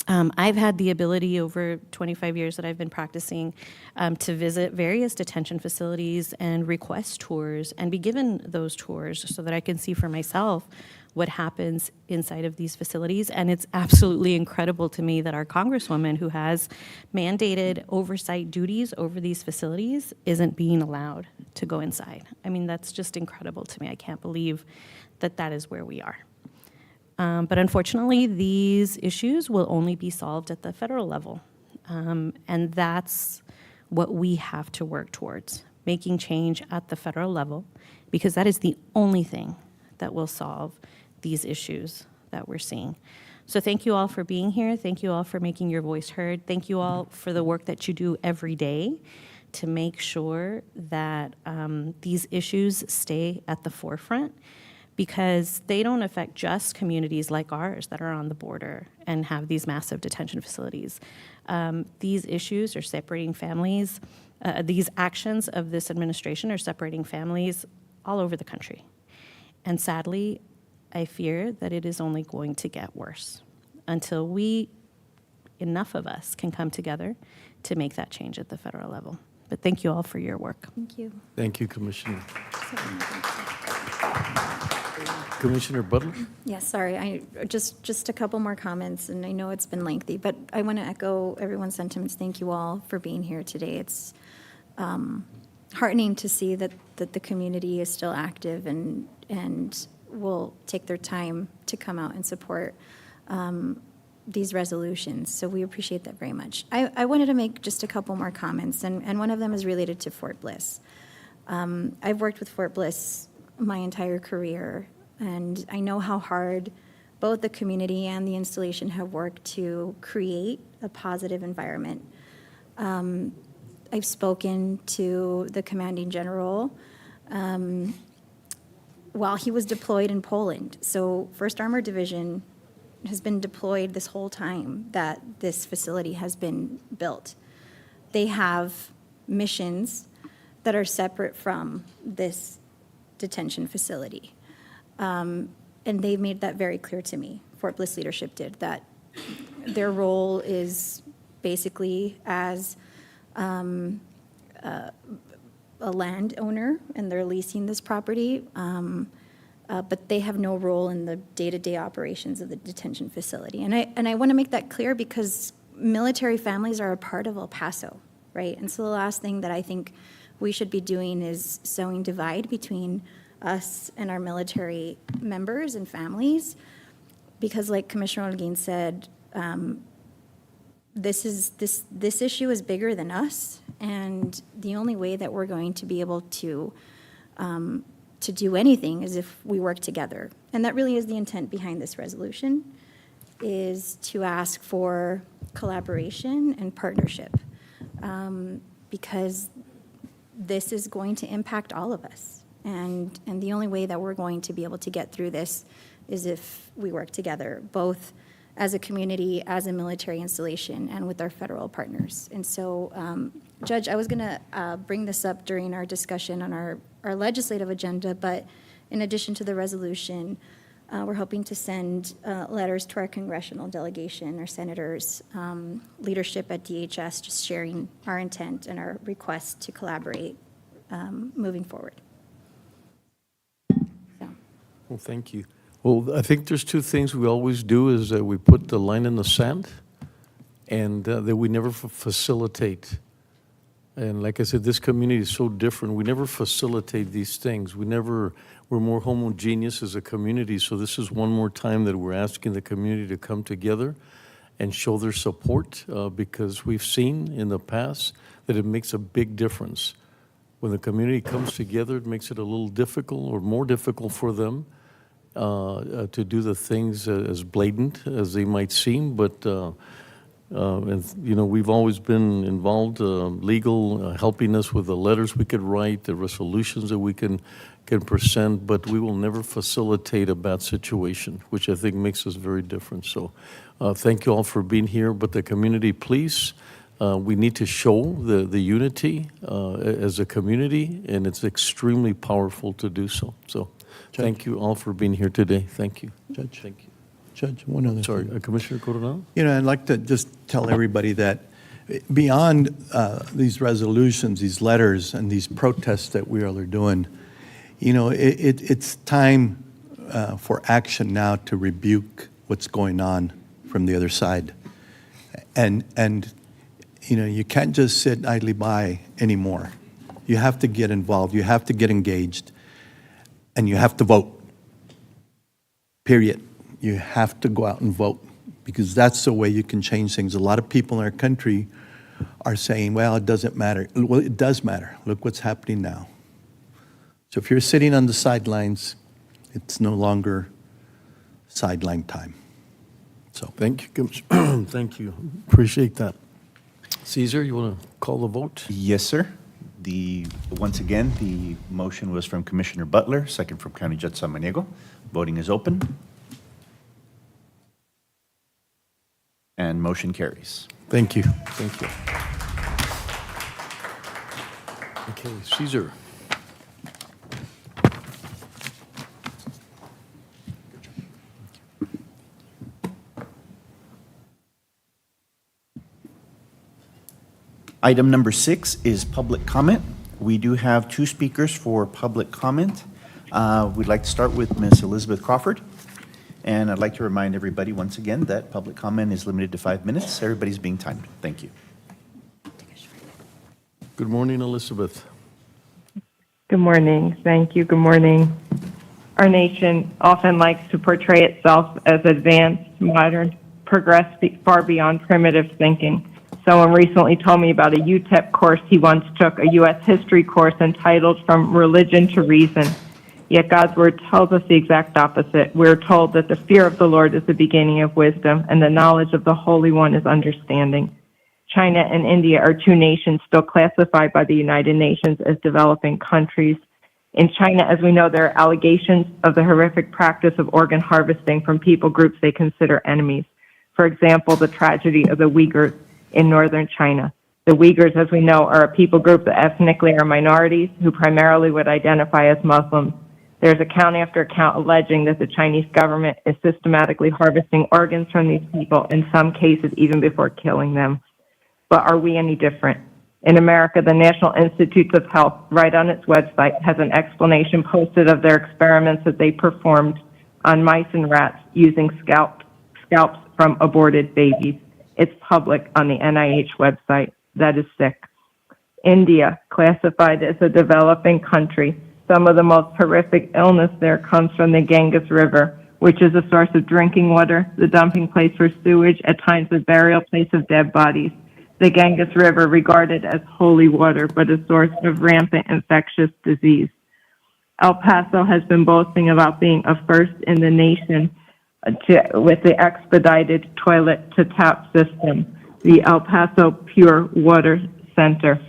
I've had the ability over 25 years that I've been practicing to visit various detention facilities and request tours and be given those tours so that I can see for myself what happens inside of these facilities. And it's absolutely incredible to me that our Congresswoman, who has mandated oversight duties over these facilities, isn't being allowed to go inside. I mean, that's just incredible to me. I can't believe that that is where we are. But unfortunately, these issues will only be solved at the federal level. And that's what we have to work towards, making change at the federal level, because that is the only thing that will solve these issues that we're seeing. So thank you all for being here. Thank you all for making your voice heard. Thank you all for the work that you do every day to make sure that these issues stay at the forefront, because they don't affect just communities like ours that are on the border and have these massive detention facilities. These issues are separating families. These actions of this administration are separating families all over the country. And sadly, I fear that it is only going to get worse until enough of us can come together to make that change at the federal level. But thank you all for your work. Thank you. Thank you, Commissioner. Commissioner Butler? Yes, sorry, just a couple more comments, and I know it's been lengthy, but I want to echo everyone's sentiments. Thank you all for being here today. It's heartening to see that the community is still active and will take their time to come out and support these resolutions. So we appreciate that very much. I wanted to make just a couple more comments, and one of them is related to Fort Bliss. I've worked with Fort Bliss my entire career, and I know how hard both the community and the installation have worked to create a positive environment. I've spoken to the commanding general while he was deployed in Poland. So 1st Armored Division has been deployed this whole time that this facility has been built. They have missions that are separate from this detention facility. And they've made that very clear to me. Fort Bliss leadership did, that their role is basically as a landowner, and they're leasing this property, but they have no role in the day-to-day operations of the detention facility. And I want to make that clear because military families are a part of El Paso, right? And so the last thing that I think we should be doing is sowing divide between us and our military members and families, because like Commissioner Holguín said, this issue is bigger than us, and the only way that we're going to be able to do anything is if we work together. And that really is the intent behind this resolution, is to ask for collaboration and partnership, because this is going to impact all of us. And the only way that we're going to be able to get through this is if we work together, both as a community, as a military installation, and with our federal partners. And so, Judge, I was going to bring this up during our discussion on our legislative agenda, but in addition to the resolution, we're hoping to send letters to our congressional delegation, our senators, leadership at DHS, just sharing our intent and our request to collaborate moving forward. Well, thank you. Well, I think there's two things we always do is that we put the line in the sand and that we never facilitate. And like I said, this community is so different. We never facilitate these things. we're more homogeneous as a community. So this is one more time that we're asking the community to come together and show their support because we've seen in the past that it makes a big difference. When the community comes together, it makes it a little difficult or more difficult for them to do the things as blatant as they might seem, but and you know, we've always been involved, legal, helping us with the letters we could write, the resolutions that we can present, but we will never facilitate a bad situation, which I think makes us very different. So thank you all for being here, but the community, please, we need to show the unity as a community, and it's extremely powerful to do so. So Judge, thank you all for being here today. Thank you. Judge. Thank you. Judge, one other Sorry, thing. Commissioner Coronado? You know, I'd like to just tell everybody that beyond these resolutions, these letters, and these protests that we are doing, you know, it's time for action now to rebuke what's going on from the other side. And you know, you can't just sit idly by anymore. You have to get involved. You have to get engaged. And you have to vote. Period. You have to go out and vote because that's the way you can change things. A lot of people in our country are saying, well, it doesn't matter. Well, it does matter. Look what's happening now. So if you're sitting on the sidelines, it's no longer sideline time. So thank you. Thank you. Appreciate that. Caesar, you want to call the vote? Yes, sir. Once again, the motion was from Commissioner Butler, second from County Judge Samaniego. Voting is open. And motion carries. Thank you. Thank you. Okay, Caesar. Item number 6 is public comment. We do have 2 speakers for public comment. We'd like to start with Ms. Elizabeth Crawford. And I'd like to remind everybody once again that public comment is limited to 5 minutes. Everybody's being timed. Thank you. Good morning, Elizabeth. Good morning. Thank you. Good morning. Our nation often likes to portray itself as advanced, modern, progressed far beyond primitive thinking. Someone recently told me about a UTEP course he once took, a U.S. history course entitled From Religion to Reason. Yet God's word tells us the exact opposite. We're told that the fear of the Lord is the beginning of wisdom, and the knowledge of the Holy One is understanding. China and India are 2 nations still classified by the United Nations as developing countries. In China, as we know, there are allegations of the horrific practice of organ harvesting from people groups they consider enemies. For example, the tragedy of the Uyghurs in northern China. The Uyghurs, as we know, are a people group that ethnically are minorities who primarily would identify as Muslims. There's account after account alleging that the Chinese government is systematically harvesting organs from these people, in some cases even before killing them. But are we any different? In America, the National Institutes of Health, right on its website, has an explanation posted of their experiments that they performed on mice and rats using scalps from aborted babies. It's public on the NIH website. That is sick. India, classified as a developing country, some of the most horrific illness there comes from the Ganges River, which is a source of drinking water, the dumping place for sewage, at times the burial place of dead bodies. The Ganges River regarded as holy water, but a source of rampant infectious disease. El Paso has been boasting about being a first in the nation with the expedited toilet-to-tap system, the El Paso Pure Water Center.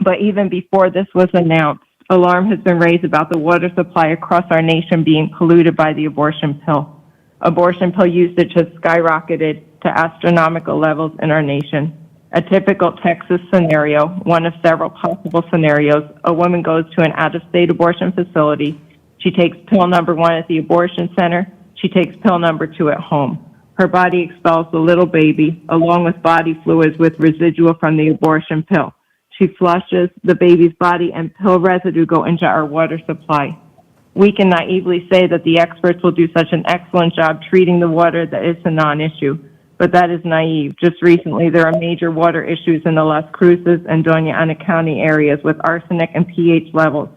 But even before this was announced, alarm has been raised about the water supply across our nation being polluted by the abortion pill. Abortion pill usage has skyrocketed to astronomical levels in our nation. A typical Texas scenario, one of several possible scenarios, a woman goes to an out-of-state abortion facility. She takes pill number 1 at the abortion center. She takes pill number 2 at home. Her body expels the little baby, along with body fluids with residual from the abortion pill. She flushes the baby's body, and pill residue go into our water supply. We can naively say that the experts will do such an excellent job treating the water that it's a non-issue. But that is naive. Just recently, there are major water issues in the Las Cruces and Doña Ana County areas with arsenic and pH levels.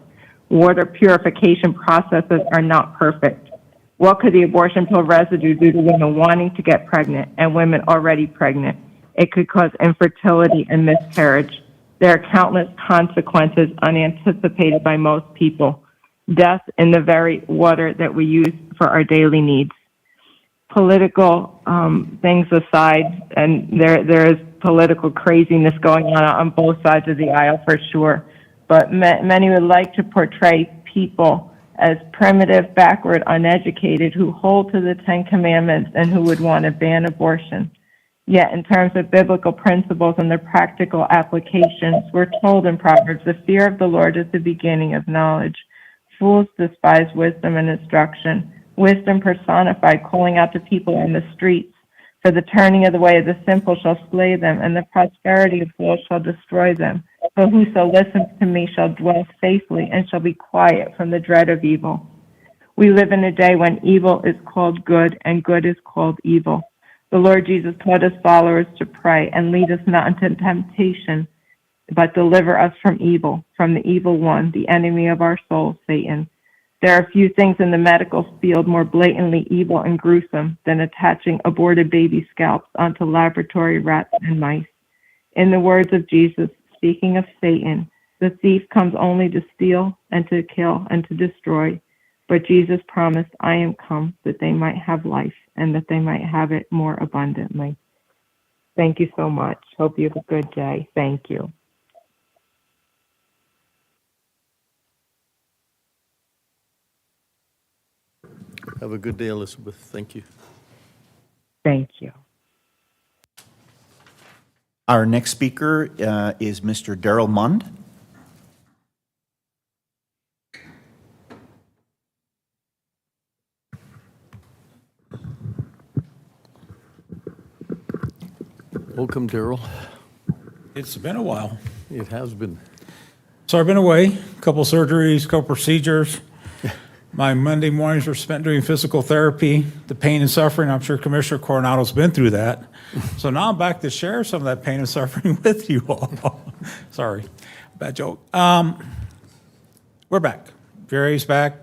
Water purification processes are not perfect. What could the abortion pill residue do to women wanting to get pregnant and women already pregnant? It could cause infertility and miscarriage. There are countless consequences unanticipated by most people. Death in the very water that we use for our daily needs. Political things aside, and there is political craziness going on both sides of the aisle for sure, but many would like to portray people as primitive, backward, uneducated, who hold to the Ten Commandments and who would want to ban abortion. Yet in terms of biblical principles and their practical applications, we're told in Proverbs, the fear of the Lord is the beginning of knowledge. Fools despise wisdom and instruction. Wisdom personified, calling out to people in the streets. For the turning of the way of the simple shall slay them, and the prosperity of fools shall destroy them. For whoso listens to me shall dwell safely, and shall be quiet from the dread of evil. We live in a day when evil is called good, and good is called evil. The Lord Jesus taught his followers to pray, and lead us not into temptation, but deliver us from evil, from the evil one, the enemy of our souls, Satan. There are few things in the medical field more blatantly evil and gruesome than attaching aborted baby scalps onto laboratory rats and mice. In the words of Jesus, speaking of Satan, the thief comes only to steal and to kill and to destroy. But Jesus promised, I am come that they might have life and that they might have it more abundantly. Thank you so much. Hope you have a good day. Thank you. Have a good day, Elizabeth. Thank you. Thank you. Our next speaker is Mr. Darrell Mund. Welcome, Darrell. It's been a while. It has been. So I've been away, a couple surgeries, a couple procedures. My Monday mornings were spent doing physical therapy, the pain and suffering. I'm sure Commissioner Coronado's been through that. So now I'm back to share some of that pain and suffering with you all. Sorry, bad joke. We're back. Jerry's back.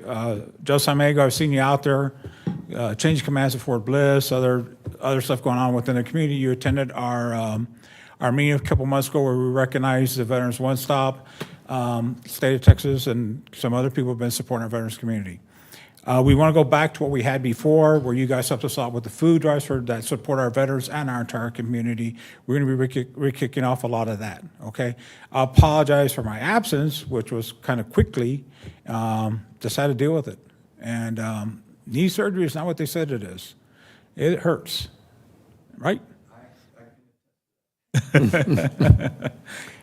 Joe Samego, I've seen you out there. Change commands at Fort Bliss, other stuff going on within the community. You attended our meeting a couple months ago where we recognized the Veterans One Stop. State of Texas and some other people have been supporting our veterans community. We want to go back to what we had before, where you guys helped us out with the food drives that support our veterans and our entire community. We're going to be re-kicking off a lot of that, okay? I apologize for my absence, which was kind of quickly. Just had to deal with it. And knee surgery is not what they said it is. It hurts, right?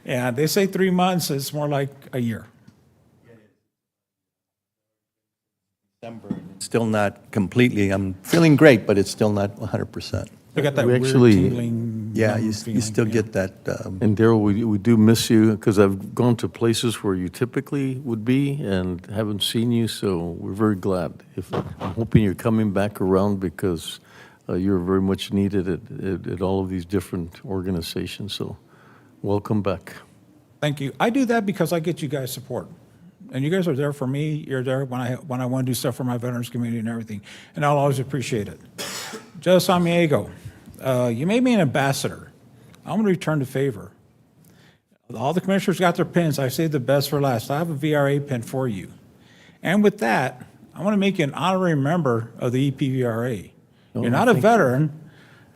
Yeah, they say 3 months. It's more like a year. Still not completely. I'm feeling great, but it's still not 100%. I got that We weird actually, tingling Yeah, number you feeling, still yeah. get that, And Daryl, we do miss you because I've gone to places where you typically would be and haven't seen you, so we're very glad. I'm hoping you're coming back around because you're very much needed at all of these different organizations, so welcome back. Thank you. I do that because I get you guys support. And you guys are there for me. You're there when I want to do stuff for my veterans community and everything. And I'll always appreciate it. Judge Samiego, you made me an ambassador. I'm going to return the favor. All the commissioners got their pins. I saved the best for last. I have a VRA pin for you. And with that, I want to make you an honorary member of the EPVRA. You're not a veteran.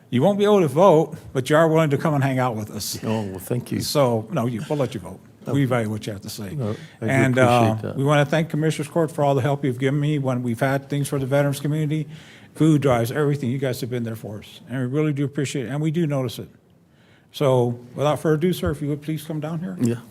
You won't be able to vote, but you are willing to come and hang out with us. Oh, well, thank you. So, no, we'll let you vote. We value what you have to say. No, I do And appreciate that. we want to thank Commissioners Court for all the help you've given me when we've had things for the veterans community, food drives, everything. You guys have been there for us. And we really do appreciate it, and we do notice it. So without further ado, sir, if you would please come down here. Yeah.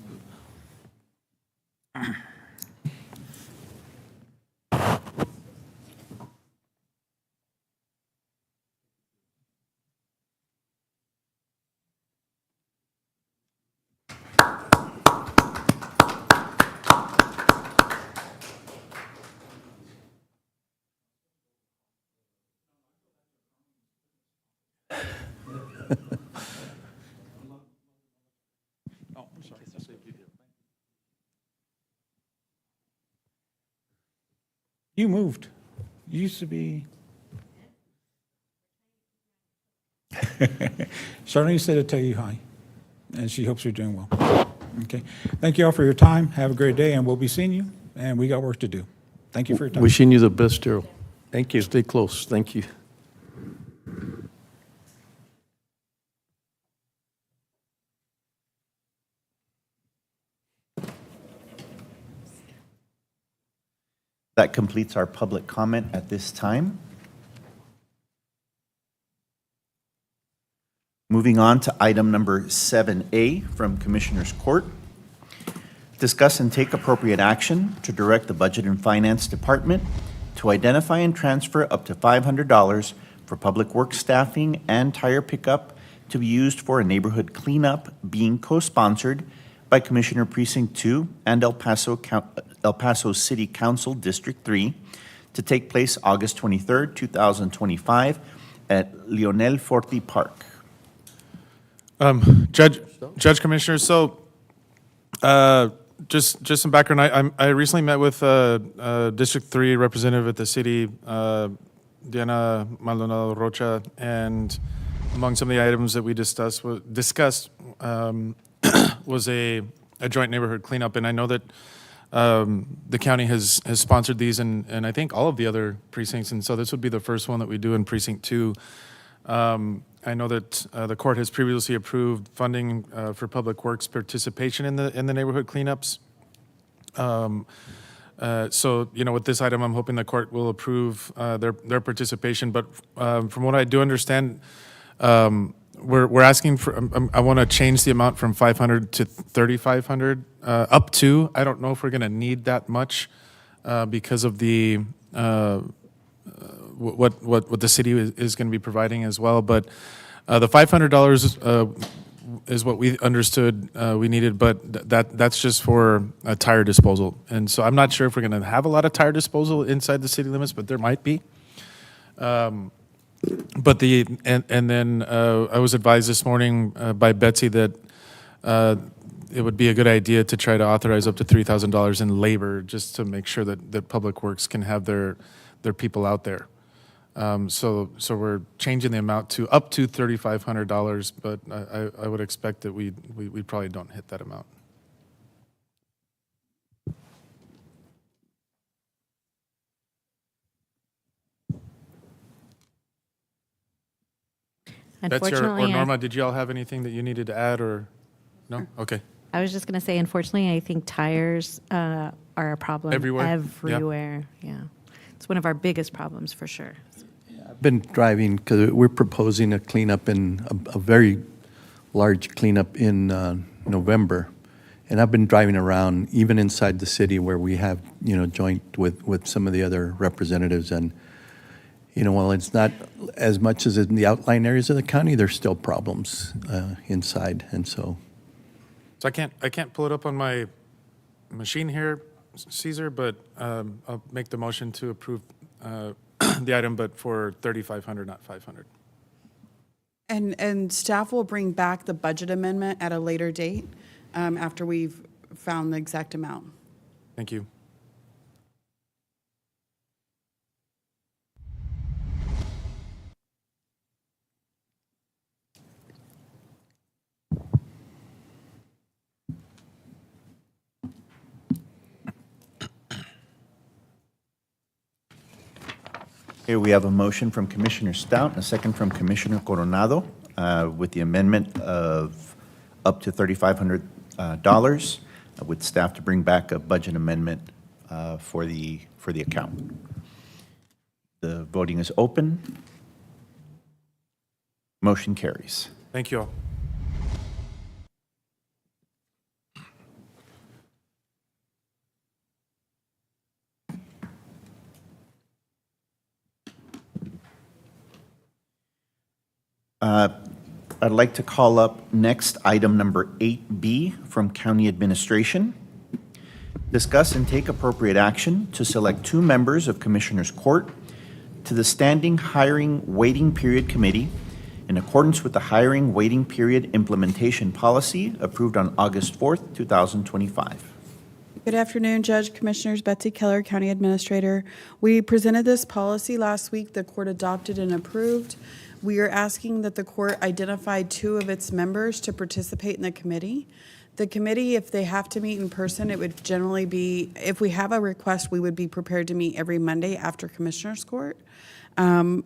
You moved. You used to be. Charlene said to tell you hi, and she hopes you're doing well. Okay. Thank you all for your time. Have a great day, and we'll be seeing you, and we got work to do. Thank you for your time. Wishing you the best, Daryl. Thank you. Stay close. Thank you. That completes our public comment at this time. Moving on to item number 7A from Commissioners Court. Discuss and take appropriate action to direct the Budget and Finance Department to identify and transfer up to $500 for public works staffing and tire pickup to be used for a neighborhood cleanup being co-sponsored by Commissioner Precinct 2 and El Paso City Council District 3 to take place August 23rd, 2025 at Lionel Forti Park. Judge Commissioner, so just some background. I recently met with District 3 representative at the city, Diana Maldonado Rocha, and among some of the items that we discussed was a joint neighborhood cleanup. And I know that the county has sponsored these and I think all of the other precincts. And so this would be the first one that we do in Precinct 2. I know that the court has previously approved funding for public works participation in the neighborhood cleanups. So, with this item, I'm hoping the court will approve their participation. But from what I do understand, we're asking for. I want to change the amount from 500 to 3,500 up to. I don't know if we're going to need that much because of the what the city is going to be providing as well. But the $500 is what we understood we needed, but that's just for tire disposal. And so I'm not sure if we're going to have a lot of tire disposal inside the city limits, but there might be. But then I was advised this morning by Betsy that it would be a good idea to try to authorize up to $3,000 in labor just to make sure that Public Works can have their people out there. So we're changing the amount to up to $3,500, but I would expect that we probably don't hit that amount. Betsy or Norma, did you all have anything that you needed to add or no? Okay. I was just going to say, unfortunately, I think tires are a problem everywhere. Yeah. It's one of our biggest problems for sure. I've been driving because we're proposing a cleanup in a very large cleanup in November. And I've been driving around even inside the city where we have, joint with some of the other representatives. And, while it's not as much as in the outlying areas of the county, there's still problems inside, and so. So I can't pull it up on my machine here, Caesar, but I'll make the motion to approve the item, but for 3,500, not 500. And staff will bring back the budget amendment at a later date after we've found the exact amount. Thank you. Here we have a motion from Commissioner Stout and a second from Commissioner Coronado with the amendment of up to $3,500 with staff to bring back a budget amendment for the account. The voting is open. Motion carries. Thank you all. I'd like to call up next item number 8B from County Administration. Discuss and take appropriate action to select 2 members of Commissioners Court to the Standing Hiring Waiting Period Committee in accordance with the Hiring Waiting Period Implementation Policy approved on August 4th, 2025. Good afternoon, Judge, Commissioners. Betsy Keller, County Administrator. We presented this policy last week. The court adopted and approved. We are asking that the court identify 2 of its members to participate in the committee. The committee, if they have to meet in person, it would generally be, if we have a request, we would be prepared to meet every Monday after Commissioners Court. And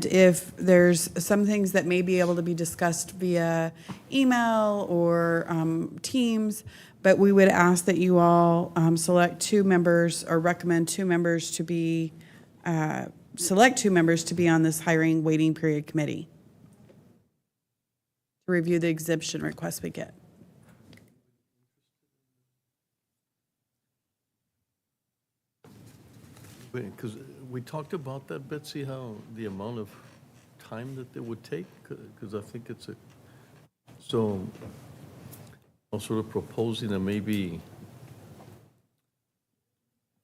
if there's some things that may be able to be discussed via email or Teams, but we would ask that you all select 2 members or recommend 2 members to be select 2 members to be on this hiring waiting period committee to review the exemption requests we get. Because we talked about that, Betsy, how the amount of time that it would take, because I think it's so I'm sort of proposing that maybe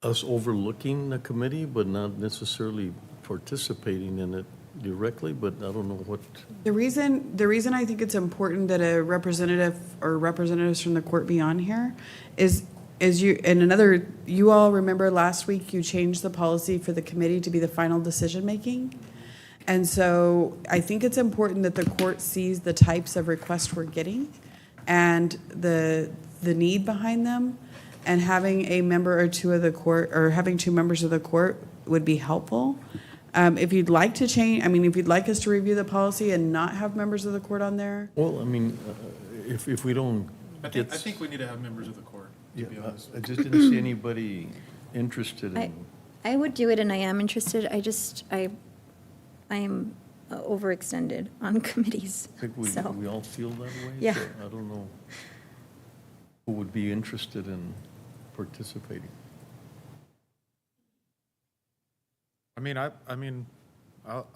us overlooking the committee, but not necessarily participating in it directly, but I don't know what. The reason I think it's important that a representative or representatives from the court be on here is you all remember last week you changed the policy for the committee to be the final decision making. And so I think it's important that the court sees the types of requests we're getting and the need behind them. And having a member or 2 of the court, or having 2 members of the court would be helpful. If you'd like to change, if you'd like us to review the policy and not have members of the court on there. Well, if we don't I think we need to have members of the court, to be honest. I just didn't see anybody interested in. I would do it, and I am interested. I am overextended on committees. I think we all feel that way. Yeah. So I don't know who would be interested in participating.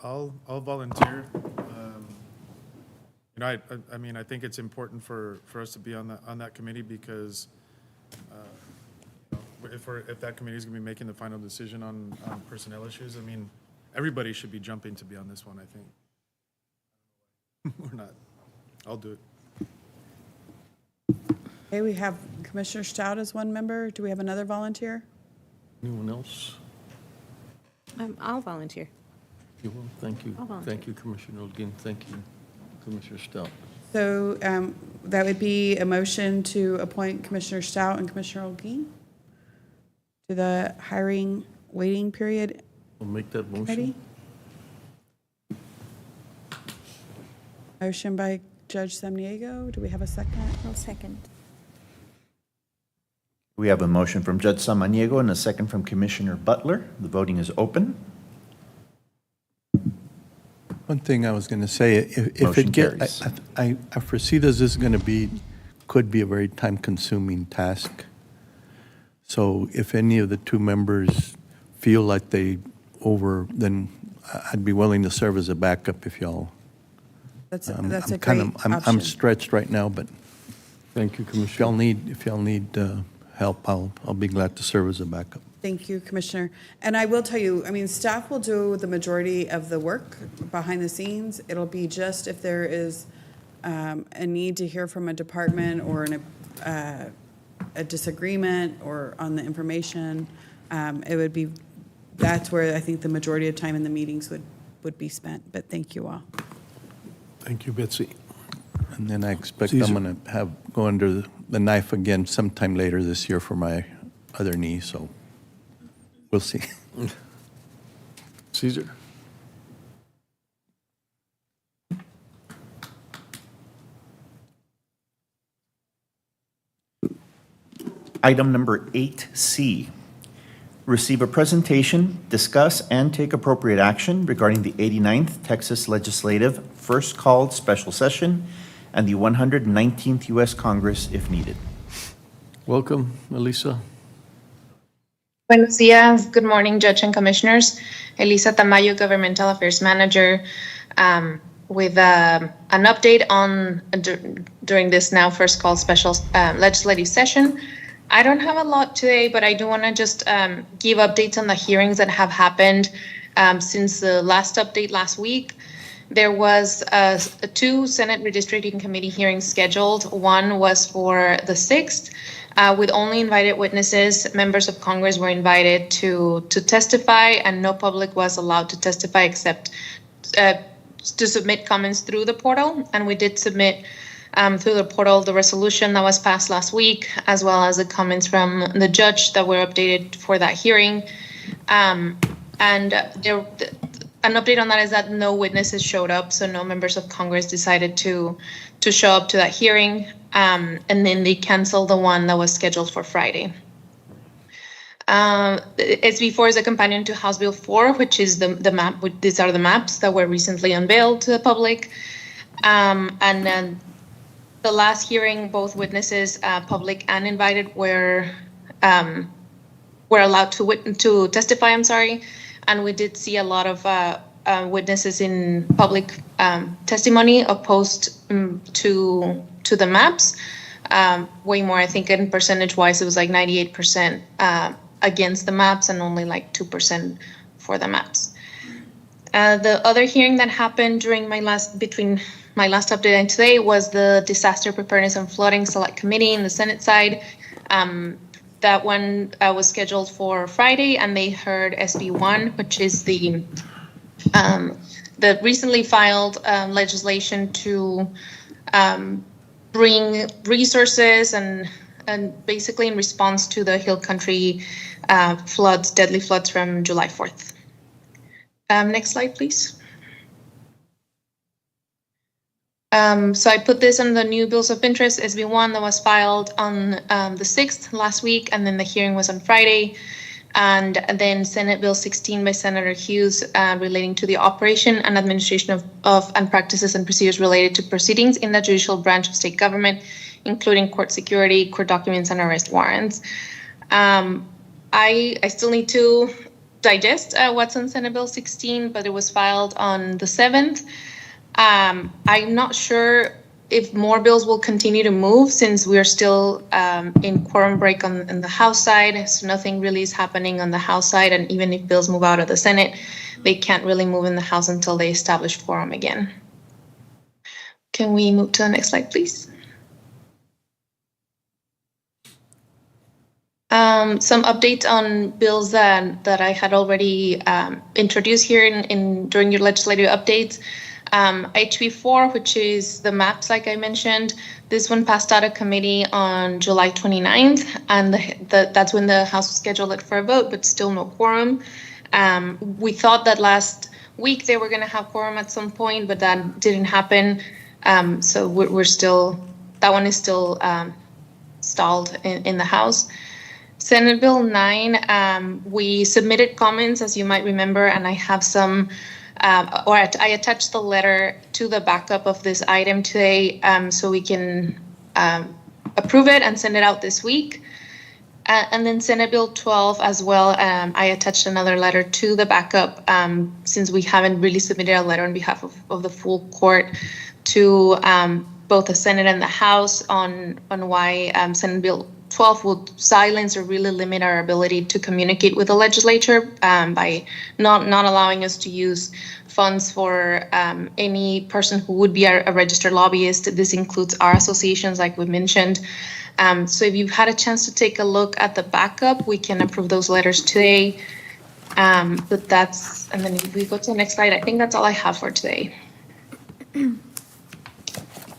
I'll volunteer. I think it's important for us to be on that committee because if that committee is going to be making the final decision on personnel issues, everybody should be jumping to be on this one, I think. We're not. I'll do it. Okay, we have Commissioner Stout as one member. Do we have another volunteer? Anyone else? I'll volunteer. You will? Thank you. I'll volunteer. Thank you, Commissioner Holguin. Thank you, Commissioner Stout. So that would be a motion to appoint Commissioner Stout and Commissioner Holguin to the hiring waiting period. I'll make that motion. Ready? Motion by Judge Samaniego. Do we have a second? I'll second. We have a motion from Judge Samaniego and a second from Commissioner Butler. The voting is open. One thing I was going to say, if Motion it gets, carries. I foresee this is going to could be a very time-consuming task. So if any of the 2 members feel like they over, then I'd be willing to serve as a backup if y'all. That's a I'm great kind of, I'm option. stretched right now, but Thank you, if Commissioner. y'all need help, I'll be glad to serve as a backup. Thank you, Commissioner. And I will tell you, I mean, staff will do the majority of the work behind the scenes. It'll be just if there is a need to hear from a department or a disagreement or on the information, it would be, that's where I think the majority of time in the meetings would be spent. But thank you all. Thank you, Betsy. And then I expect Caesar. I'm going to go under the knife again sometime later this year for my other knee, so we'll see. Caesar. Item number 8C, receive a presentation, discuss, and take appropriate action regarding the 89th Texas Legislative First Called Special Session and the 119th U.S. Congress if needed. Welcome, Alicia. Buenos dias. Good morning, Judge and Commissioners. Elisa Tamayo, Governmental Affairs Manager, with an update on during this now first call special legislative session. I don't have a lot today, but I do want to just give updates on the hearings that have happened since the last update last week. There was 2 Senate Redistricting Committee hearings scheduled. One was for the 6th, with only invited witnesses. Members of Congress were invited to testify, and no public was allowed to testify except to submit comments through the portal. And we did submit through the portal the resolution that was passed last week, as well as the comments from the judge that were updated for that hearing. An update on that is that no witnesses showed up, so no members of Congress decided to show up to that hearing, and then they canceled the one that was scheduled for Friday. SB4 is a companion to House Bill 4, which is the map. These are the maps that were recently unveiled to the public, and then the last hearing, both witnesses, public and invited, were allowed to testify. I'm sorry. And we did see a lot of witnesses in public testimony opposed to the maps. Way more, I think, in percentage-wise, it was like 98% against the maps and only like 2% for the maps. The other hearing that happened between my last update and today was the Disaster Preparedness and Flooding Select Committee in the Senate side. That one was scheduled for Friday, and they heard SB1, which is the recently filed legislation to bring resources and basically in response to the Hill Country deadly floods from July 4th. Next slide, please. So I put this on the new bills of interest, SB1, that was filed on the 6th last week, and then the hearing was on Friday. And then Senate Bill 16 by Senator Hughes relating to the operation and administration of and practices and procedures related to proceedings in the judicial branch of state government, including court security, court documents, and arrest warrants. I still need to digest what's on Senate Bill 16, but it was filed on the 7th. I'm not sure if more bills will continue to move since we're still in quorum break on the House side, so nothing really is happening on the House side, and even if bills move out of the Senate, they can't really move in the House until they establish quorum again. Can we move to the next slide, please? Some updates on bills that I had already introduced here during your legislative updates. HB4, which is the maps, like I mentioned, this one passed out of committee on July 29th, and that's when the House scheduled it for a vote, but still no quorum. We thought that last week they were going to have quorum at some point, but that didn't happen. So that one is still stalled in the House. Senate Bill 9, we submitted comments, as you might remember, and I have some I attached the letter to the backup of this item today so we can approve it and send it out this week. And then Senate Bill 12 as well. I attached another letter to the backup since we haven't really submitted a letter on behalf of the full court to both the Senate and the House on why Senate Bill 12 would silence or really limit our ability to communicate with the legislature by not allowing us to use funds for any person who would be a registered lobbyist. This includes our associations, like we mentioned. So if you've had a chance to take a look at the backup, we can approve those letters today. But that's, and then if we go to the next slide, I think that's all I have for today. Yes,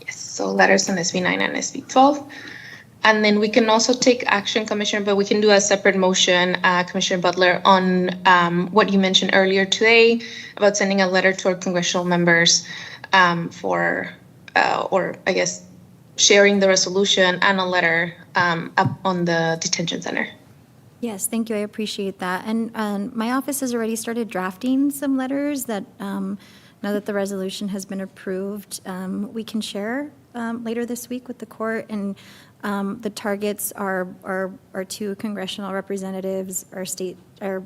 so letters on SB 9 and SB 12. And then we can also take action, Commissioner, but we can do a separate motion, Commissioner Butler, on what you mentioned earlier today about sending a letter to our congressional members or I guess, sharing the resolution and a letter up on the detention center. Yes, thank you. I appreciate that. And my office has already started drafting some letters that, now that the resolution has been approved, we can share later this week with the court. And the targets are our two congressional representatives, our state, our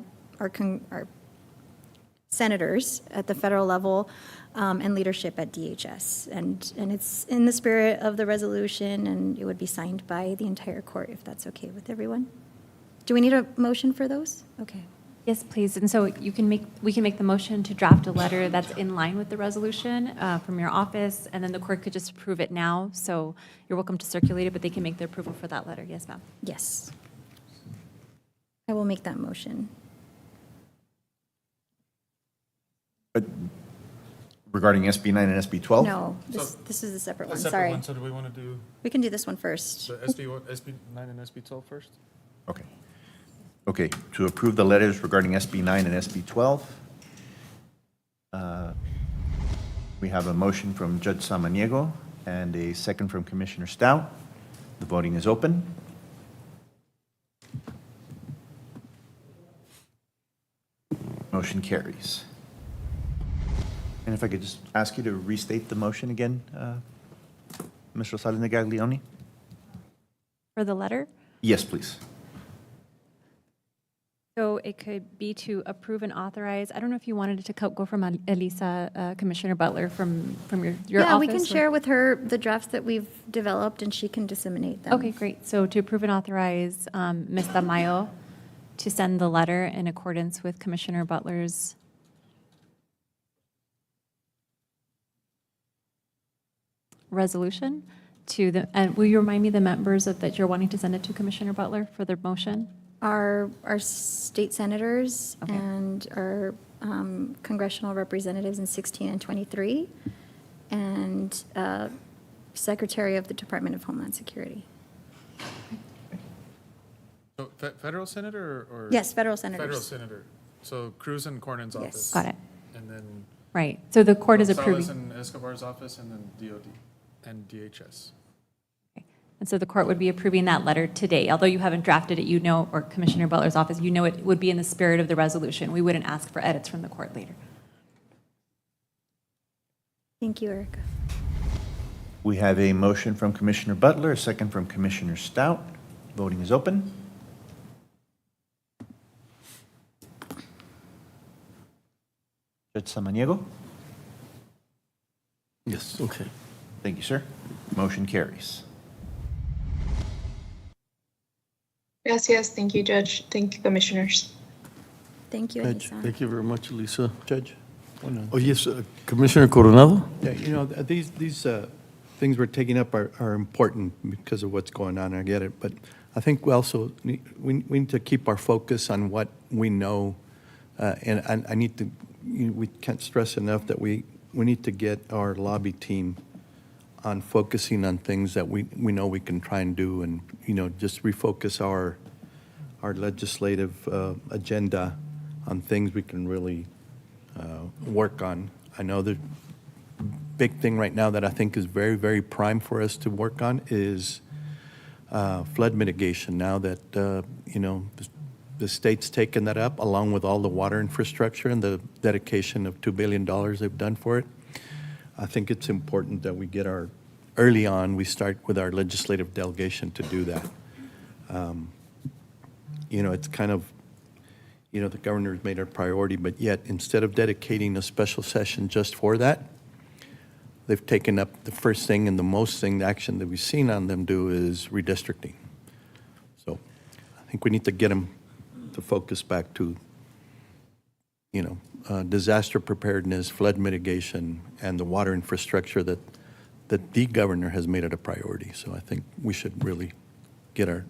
senators at the federal level, and leadership at DHS. And it's in the spirit of the resolution, and it would be signed by the entire court, if that's okay with everyone. Do we need a motion for those? Okay. Yes, please. And so we can make the motion to draft a letter that's in line with the resolution from your office, and then the court could just approve it now. So you're welcome to circulate it, but they can make the approval for that letter. Yes, ma'am. Yes. I will make that motion. Regarding SB 9 and SB 12? No, this is a separate one. separate Sorry. one, so do we want to do We can do this one first. the SB 9 and SB 12 first? Okay. Okay, to approve the letters regarding SB 9 and SB 12, we have a motion from Judge Samaniego and a second from Commissioner Stout. The voting is open. Motion carries. And if I could just ask you to restate the motion again, Ms. Rosales Negaglione? For the letter? Yes, please. So it could be to approve and authorize. I don't know if you wanted it to go from Alicia, Commissioner Butler, from your office. Yeah, we can share with her the drafts that we've developed, and she can disseminate them. Okay, great. So to approve and authorize Ms. Tamayo to send the letter in accordance with Commissioner Butler's resolution to the, and will you remind me the members that you're wanting to send it to, Commissioner Butler, for their motion? Our state senators and our congressional representatives in 16 and 23, and Secretary of the Department of Homeland Security. So federal senator or? Yes, federal senators. Federal senator. So Cruz and Cornyn's Yes. office. Got it. And then. Right. So the court is Gonzalez approving. and Escobar's office, and then DOD and DHS. And so the court would be approving that letter today. Although you haven't drafted it, you know, or Commissioner Butler's office, you know it would be in the spirit of the resolution. We wouldn't ask for edits from the court later. Thank you, Erica. We have a motion from Commissioner Butler, a second from Commissioner Stout. Voting is open. Judge Samaniego? Yes, okay. Thank you, sir. Motion carries. Yes, thank you, Judge. Thank you, Commissioners. Thank you, Judge, Elisa. Thank you very much, Elisa. Judge? Oh, yes, Commissioner Coronado? Yeah, you know, these things we're taking up are important because of what's going on, I get it, but I think we also we need to keep our focus on what we know, and I need to, we can't stress enough that we need to get our lobby team on focusing on things that we know we can try and do, and, you know, just refocus our legislative agenda on things we can really work on. I know the big thing right now that I think is very, very prime for us to work on is flood mitigation. Now that, you know, the state's taken that up along with all the water infrastructure and the dedication of $2 billion they've done for it. I think it's important that we get early on, we start with our legislative delegation to do that. it's kind of, the governor's made it a priority, but yet instead of dedicating a special session just for that, they've taken up the first thing and the most thing, the action that we've seen on them do is redistricting. So I think we need to get them to focus back to, disaster preparedness, flood mitigation, and the water infrastructure that the governor has made it a priority. So I think we should really get our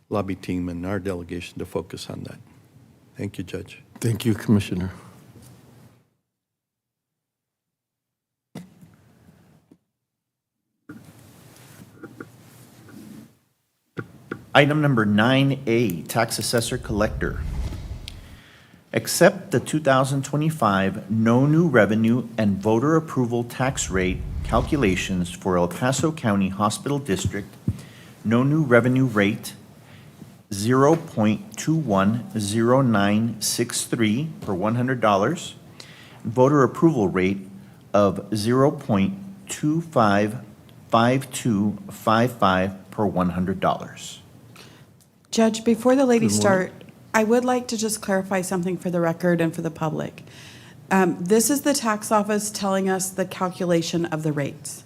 lobby team and our delegation to focus on that. Thank you, Judge. Thank you, Commissioner. Item number 9A, Tax Assessor Collector. Accept the 2025 no new revenue and voter approval tax rate calculations for El Paso County Hospital District. No new revenue rate 0.210963 per $100. Voter approval rate of 0.255255 per $100. Judge, before the ladies Good morning. start, I would like to just clarify something for the record and for the public. This is the tax office telling us the calculation of the rates.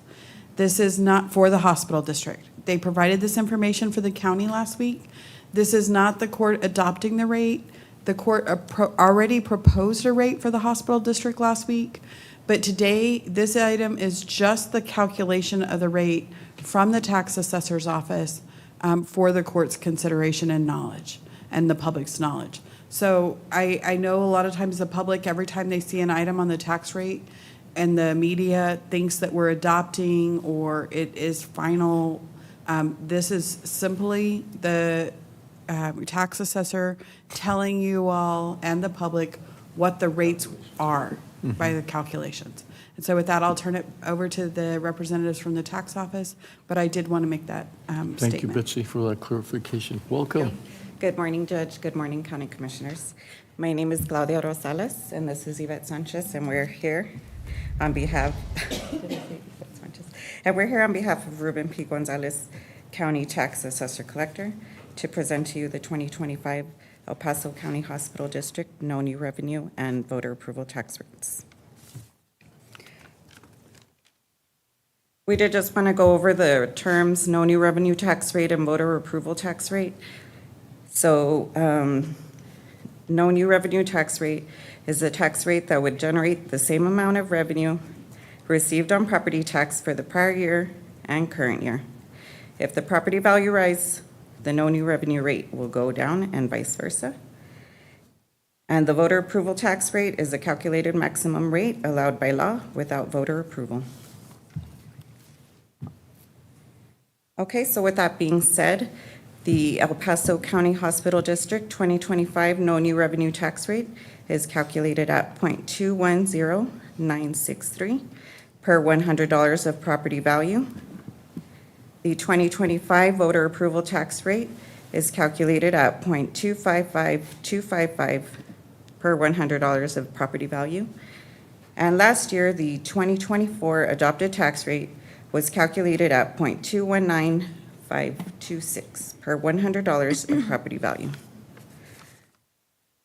This is not for the hospital district. They provided this information for the county last week. This is not the court adopting the rate. The court already proposed a rate for the hospital district last week. But today, this item is just the calculation of the rate from the tax assessor's office for the court's consideration and knowledge, and the public's knowledge. So I know a lot of times the public, every time they see an item on the tax rate and the media thinks that we're adopting or it is final, this is simply the tax assessor telling you all and the public what the rates are by the calculations. And so with that, I'll turn it over to the representatives from the tax office, but I did want to make that statement. Thank you, Betsy, for that clarification. Welcome. Good morning, Judge. Good morning, County Commissioners. My name is Claudia Rosales, and this is Yvette Sanchez, and we're here on behalf of Ruben P. Gonzalez, County Tax Assessor Collector, to present to you the 2025 El Paso County Hospital District no new revenue and voter approval tax rates. We did just want to go over the terms, no new revenue tax rate and voter approval tax rate. So no new revenue tax rate is a tax rate that would generate the same amount of revenue received on property tax for the prior year and current year. If the property value rises, the no new revenue rate will go down and vice versa. And the voter approval tax rate is a calculated maximum rate allowed by law without voter approval. Okay, so with that being said, the El Paso County Hospital District 2025 no new revenue tax rate is calculated at 0.210963 per $100 of property value. The 2025 voter approval tax rate is calculated at 0.255255 per $100 of property value. And last year, the 2024 adopted tax rate was calculated at 0.219526 per $100 of property value.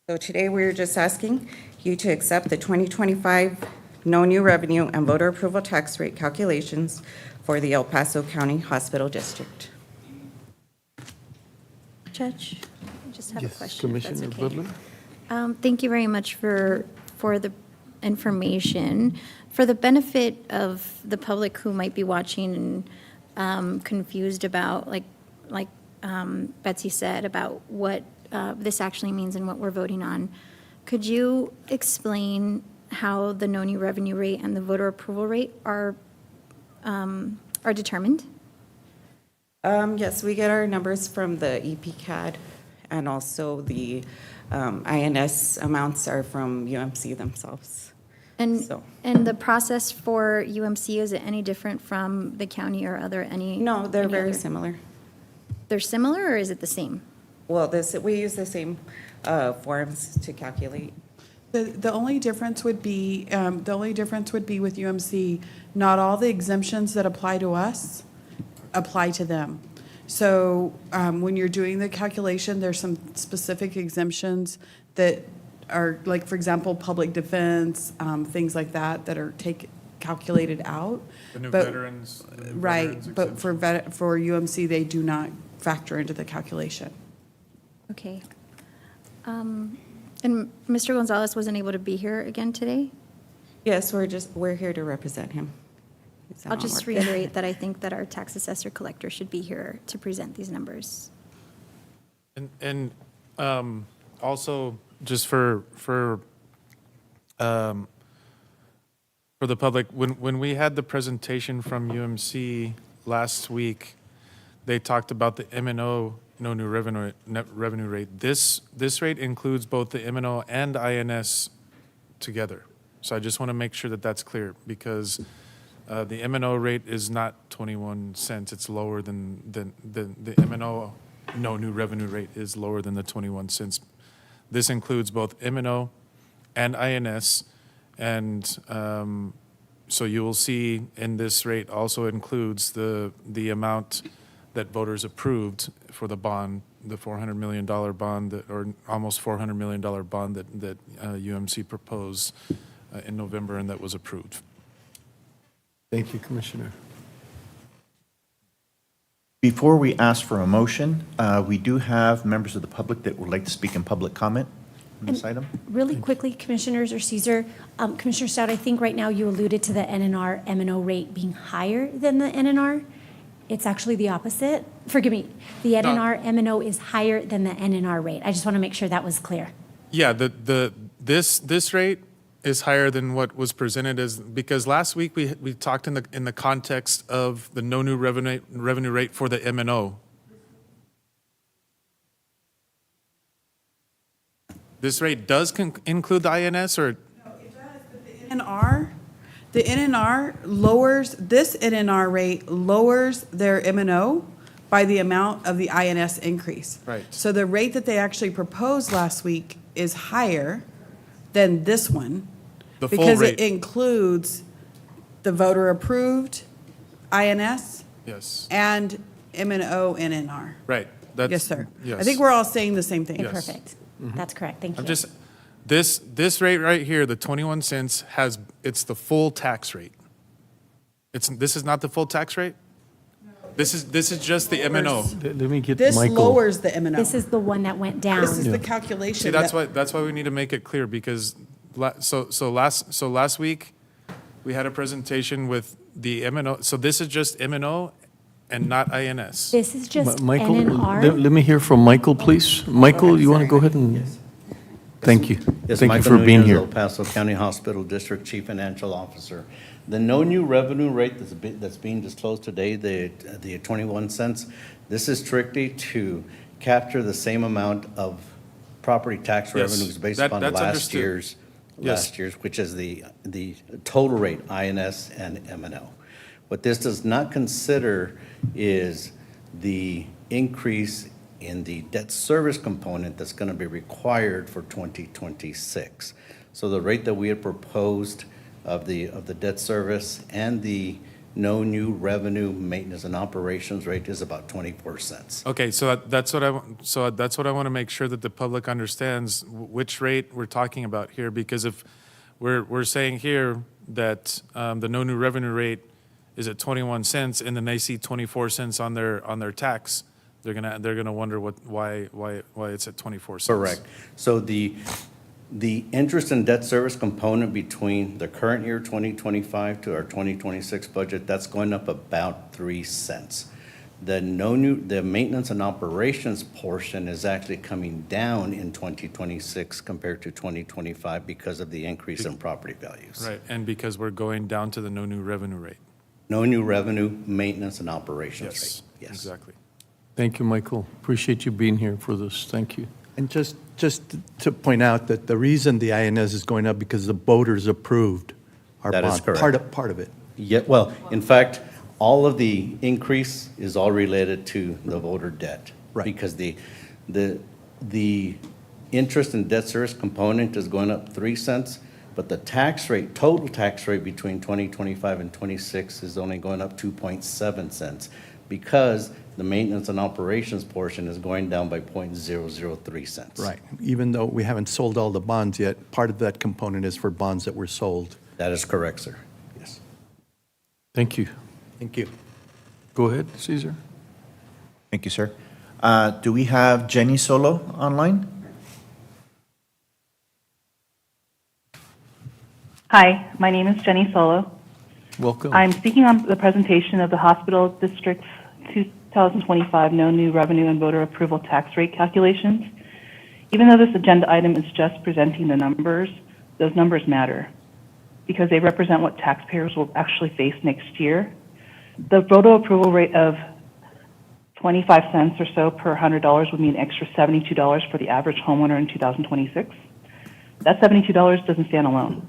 So today we're just asking you to accept the 2025 no new revenue and voter approval tax rate calculations for the El Paso County Hospital District. Judge, I just have a question. if that's Commissioner okay. Butler? Thank you very much for the information. For the benefit of the public who might be watching and confused about, like Betsy said, about what this actually means and what we're voting on, could you explain how the no new revenue rate and the voter approval rate are determined? Yes, we get our numbers from the EPCAD, and also the INS amounts are from UMC themselves. And the process for UMC, is it any different from the county or any? No, they're any very other? similar. They're similar, or is it the same? Well, we use the same forms to calculate. The only difference would be with UMC, not all the exemptions that apply to us apply to them. So when you're doing the calculation, there's some specific exemptions that are, like, for example, public defense, things like that, that are calculated out. The new But- veterans. the new Right, veterans but exemption. for UMC, they do not factor into the calculation. Okay. And Mr. Gonzalez wasn't able to be here again today? Yes, we're here to represent him. He's I'll on just work. reiterate that I think that our tax assessor collector should be here to present these numbers. And also, just for the public, when we had the presentation from UMC last week, they talked about the M&O, no new revenue, net revenue rate. This rate includes both the M&O and INS together. So I just want to make sure that that's clear, because the M&O rate is not 21 cents. It's lower than the M&O, no new revenue rate is lower than the 21 cents. This includes both M&O and INS, and so you will see in this rate also includes the amount that voters approved for the bond, the $400 million bond, or almost $400 million bond that UMC proposed in November and that was approved. Thank you, Commissioner. Before we ask for a motion, we do have members of the public that would like to speak in public comment on this item. Really quickly, Commissioners or Caesar, Commissioner Stout, I think right now you alluded to the NNR M&O rate being higher than the NNR. It's actually the opposite. Forgive me. The NNR M&O is higher than the NNR rate. I just want to make sure that was clear. Yeah, this rate is higher than what was presented as, because last week we talked in the context of the no new revenue rate for the M&O. This rate does include the INS, or? The NNR lowers, this NNR rate lowers their M&O by the amount of the INS increase. Right. So the rate that they actually proposed last week is higher than this one. The full Because rate. it includes the voter-approved INS Yes. and M&O NNR. Right. Yes, sir. Yes. I think we're all saying the same thing. Yes. Perfect. That's correct. Thank you. I'm just, this rate right here, the 21 cents it's the full tax rate. This is not the full tax rate? This is just the M&O. Let me get This Michael. lowers the M&O. This is the one that went down. This is the calculation. See, that's why we need to make it clear, because last week we had a presentation with the M&O. So this is just M&O and not INS. This is just Michael, NNR. let me hear from Michael, please. Michael, you want to go ahead and? Thank you. Yes, Thank you Michael for being Nunez, here. El Paso County Hospital District Chief Financial Officer. The no new revenue rate that's being disclosed today, the 21 cents, this is strictly to capture the same amount of property tax Yes, revenues based that's upon last understood. year's, which is the total rate, INS and M&O. What this does not consider is the increase in the debt service component that's going to be required for 2026. So the rate that we had proposed of the debt service and the no new revenue maintenance and operations rate is about 24 cents. Okay, so that's what I want to make sure that the public understands which rate we're talking about here, because if we're saying here that the no new revenue rate is at 21 cents and then they see 24 cents on their tax, they're gonna wonder why it's at 24 cents. Correct. So the interest and debt service component between the current year 2025 to our 2026 budget, that's going up about 3 cents. The maintenance and operations portion is actually coming down in 2026 compared to 2025 because of the increase in property values. Right, and because we're going down to the no new revenue rate. No new revenue, maintenance and operations Yes, rate. Yes. exactly. Thank you, Michael. Appreciate you being here for this. Thank you. And just to point out that the reason the INS is going up because the voters approved our That bond. is correct. Part of it. Yeah, well, in fact, all of the increase is all related to the voter debt. Right. Because the interest and debt service component is going up 3 cents, but the tax rate, total tax rate between 2025 and 26 is only going up 2.7 cents. because the maintenance and operations portion is going down by 0.003 cents. Right. Even though we haven't sold all the bonds yet, part of that component is for bonds that were sold. That is correct, sir. Yes. Thank you. Thank you. Go ahead, Caesar. Thank you, sir. Do we have Jenny Solo online? Hi, my name is Jenny Solo. Welcome. I'm speaking on the presentation of the Hospital District's 2025 no new revenue and voter approval tax rate calculations. Even though this agenda item is just presenting the numbers, those numbers matter because they represent what taxpayers will actually face next year. The voter approval rate of 25 cents or so per $100 would mean an extra $72 for the average homeowner in 2026. That $72 doesn't stand alone.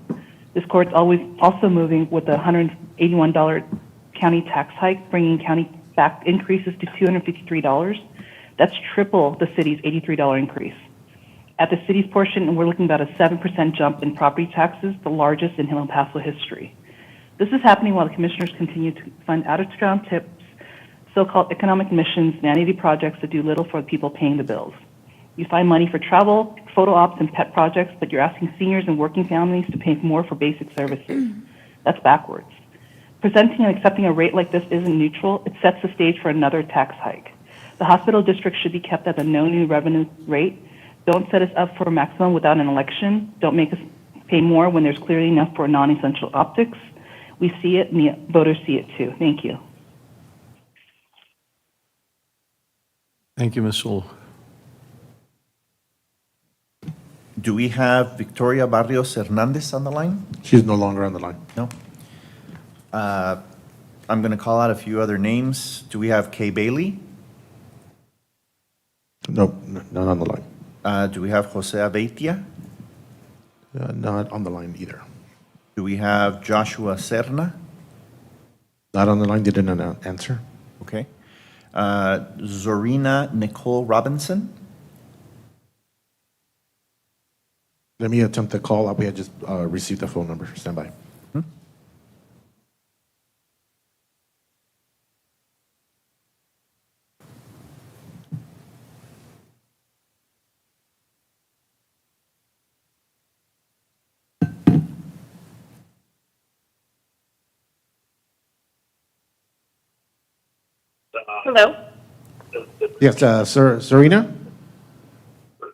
This court's always also moving with a $181 county tax hike, bringing county back increases to $253. That's triple the city's $83 increase. At the city's portion, we're looking at a 7% jump in property taxes, the largest in El Paso history. This is happening while the commissioners continue to fund out-of-town tips, so-called economic missions, vanity projects that do little for the people paying the bills. You find money for travel, photo ops, and pet projects, but you're asking seniors and working families to pay more for basic services. That's backwards. Presenting and accepting a rate like this isn't neutral. It sets the stage for another tax hike. The hospital district should be kept at the no new revenue rate. Don't set us up for a maximum without an election. Don't make us pay more when there's clearly enough for non-essential optics. We see it, and the voters see it too. Thank you. Thank you, Ms. Solo. Do we have Victoria Barrios Hernandez on the line? She's no longer on the line. No. I'm going to call out a few other names. Do we have Kay Bailey? No, not on the line. Do we have Jose Abeitia? Not on the line either. Do we have Joshua Serna? Not on the line, didn't answer. Okay. Zorina Nicole Robinson? Let me attempt the call. We had just received the phone number. Stand by. Hello? Yes, Serena?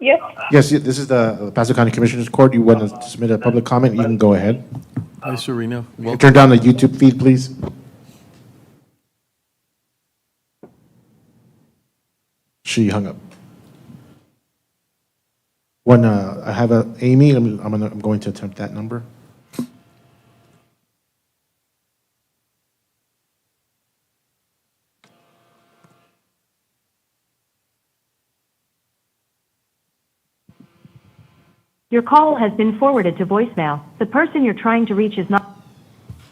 Yes. Yes, this is the Paso County Commissioners Court. You want to submit a public comment? You can go ahead. Hi, Serena. Turn down the YouTube feed, please. She hung up. I have Amy. I'm going to attempt that number. Your call has been forwarded to voicemail. The person you're trying to reach is not.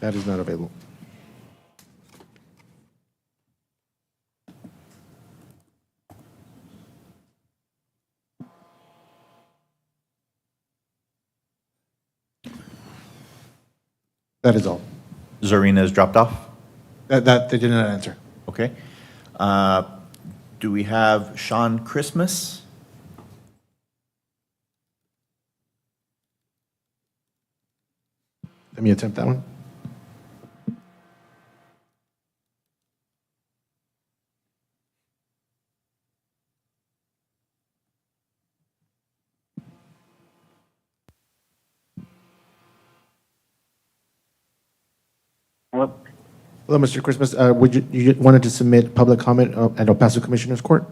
That is not available. That is all. Zorina has dropped off? That they did not answer. Okay. Do we have Sean Christmas? Let me attempt that one. Hello? Hello, Mr. Christmas. You wanted to submit public comment at El Paso Commissioners Court?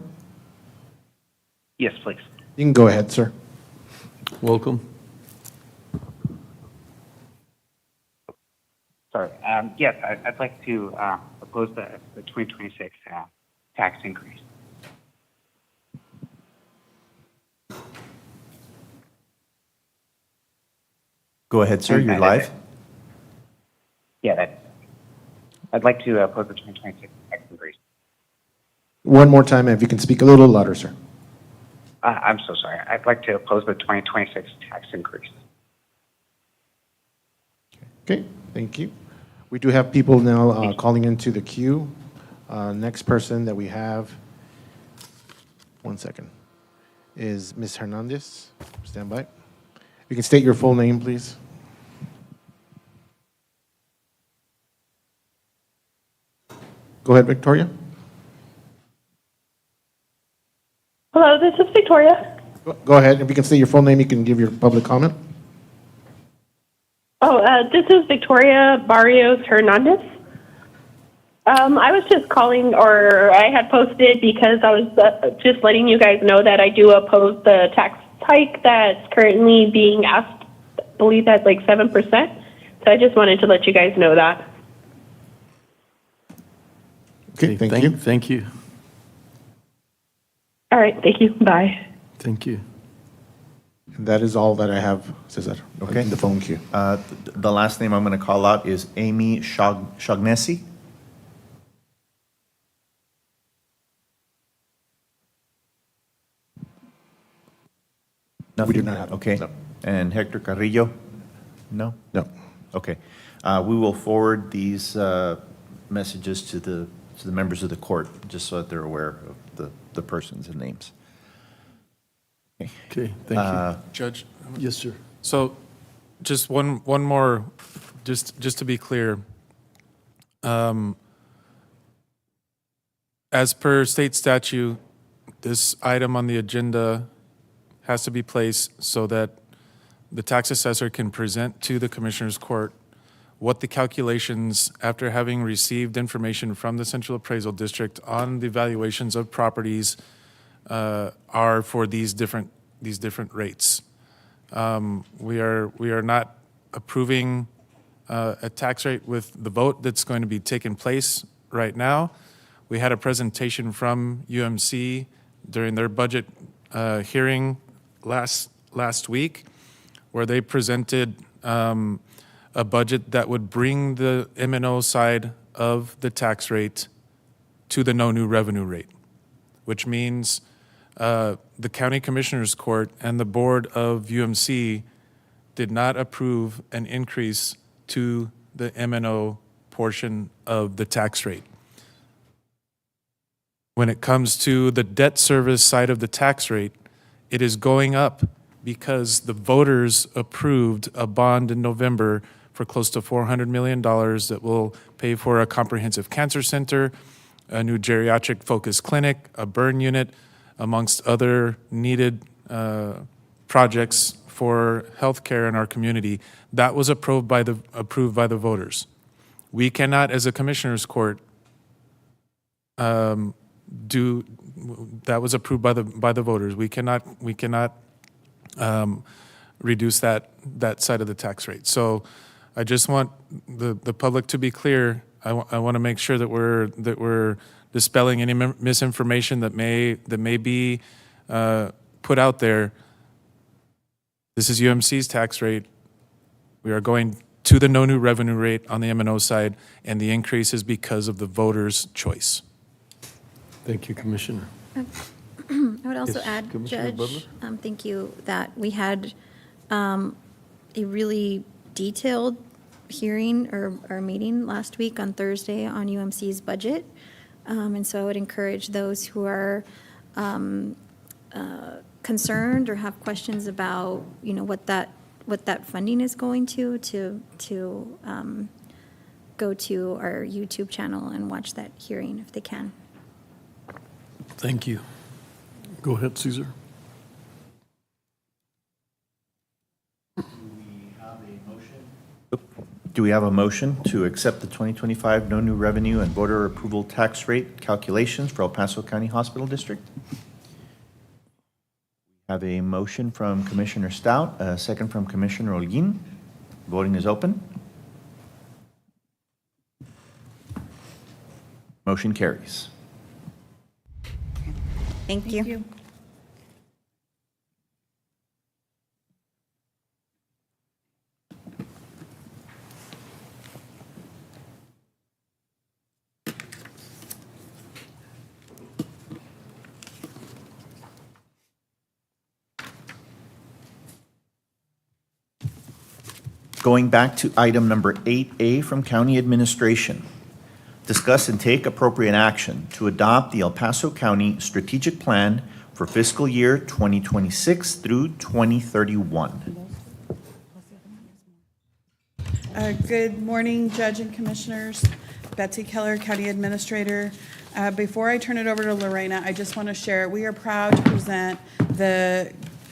Yes, please. You can go ahead, sir. Welcome. Sorry. Yes, I'd like to oppose the 2026 tax increase. Go ahead, sir. You're live. Yeah, I'd like to oppose the 2026 tax increase. One more time, if you can speak a little louder, sir. I'm so sorry. I'd like to oppose the 2026 tax increase. Okay, thank you. We do have people now calling into the queue. Next person that we have, one second, is Ms. Hernandez. Stand by. You can state your full name, please. Go ahead, Victoria. Hello, this is Victoria. Go ahead. If you can state your full name, you can give your public comment. This is Victoria Barrios Hernandez. I was just calling, or I had posted because I was just letting you guys know that I do oppose the tax hike that's currently being asked. I believe that's like 7%. So I just wanted to let you guys know that. Okay, thank you. Thank you. All right, thank you. Bye. Thank you. And that is all that I have, Cesar, Okay. in the phone queue. The last name I'm going to call out is Amy Shaughnessy. We do not have. Okay. No. And Hector Carrillo? No? No. Okay. We will forward these messages to the members of the court, just so that they're aware of the persons and names. Okay, thank you. Judge? Yes, sir. So just one more, just to be clear. As per state statute, this item on the agenda has to be placed so that the tax assessor can present to the Commissioner's Court what the calculations, after having received information from the Central Appraisal District on the valuations of properties, are for these different rates. We are not approving a tax rate with the vote that's going to be taking place right now. We had a presentation from UMC during their budget hearing last week, where they presented a budget that would bring the M&O side of the tax rate to the no new revenue rate, which means the County Commissioners Court and the Board of UMC did not approve an increase to the M&O portion of the tax rate. When it comes to the debt service side of the tax rate, it is going up because the voters approved a bond in November for close to $400 million that will pay for a comprehensive cancer center, a new geriatric focused clinic, a burn unit, amongst other needed projects for healthcare in our community. That was approved by the voters. We cannot, as a Commissioner's Court, that was approved by the voters. We cannot reduce that side of the tax rate. So I just want the public to be clear. I want to make sure that we're dispelling any misinformation that may be put out there. This is UMC's tax rate. We are going to the no new revenue rate on the M&O side, and the increase is because of the voters' choice. Thank you, Commissioner. I would also Yes, add, Commissioner Judge, thank you, that we had a really detailed hearing or meeting last week on Thursday on UMC's budget. And so I would encourage those who are concerned or have questions about, what that funding is going to go to our YouTube channel and watch that hearing if they can. Thank you. Go ahead, Cesar. Do we have a motion to accept the 2025 no new revenue and voter approval tax rate calculations for El Paso County Hospital District? We have a motion from Commissioner Stout, a second from Commissioner Holguin. Voting is open. Motion carries. Thank you. Going back to item number 8A from County Administration. discuss and take appropriate action to adopt the El Paso County Strategic Plan for fiscal year 2026 through 2031. Good morning, Judge and Commissioners. Betsy Keller, County Administrator. Before I turn it over to Lorena, I just want to share, we are proud to present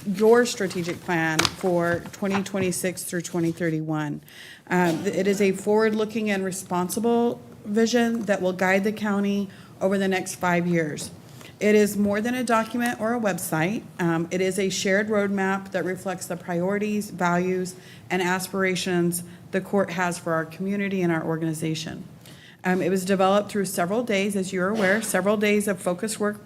your strategic plan for 2026 through 2031. It is a forward-looking and responsible vision that will guide the county over the next 5 years. It is more than a document or a website. It is a shared roadmap that reflects the priorities, values, and aspirations the court has for our community and our organization. It was developed through several days, as you're aware, several days of focused work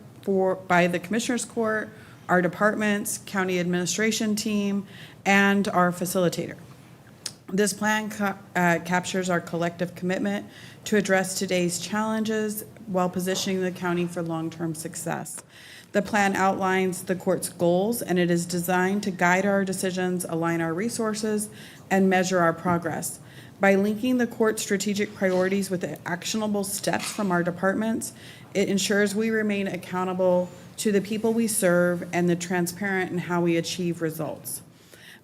by the Commissioners Court, our departments, county administration team, and our facilitator. This plan captures our collective commitment to address today's challenges while positioning the county for long-term success. The plan outlines the court's goals, and it is designed to guide our decisions, align our resources, and measure our progress. By linking the court's strategic priorities with the actionable steps from our departments, it ensures we remain accountable to the people we serve and the transparent in how we achieve results.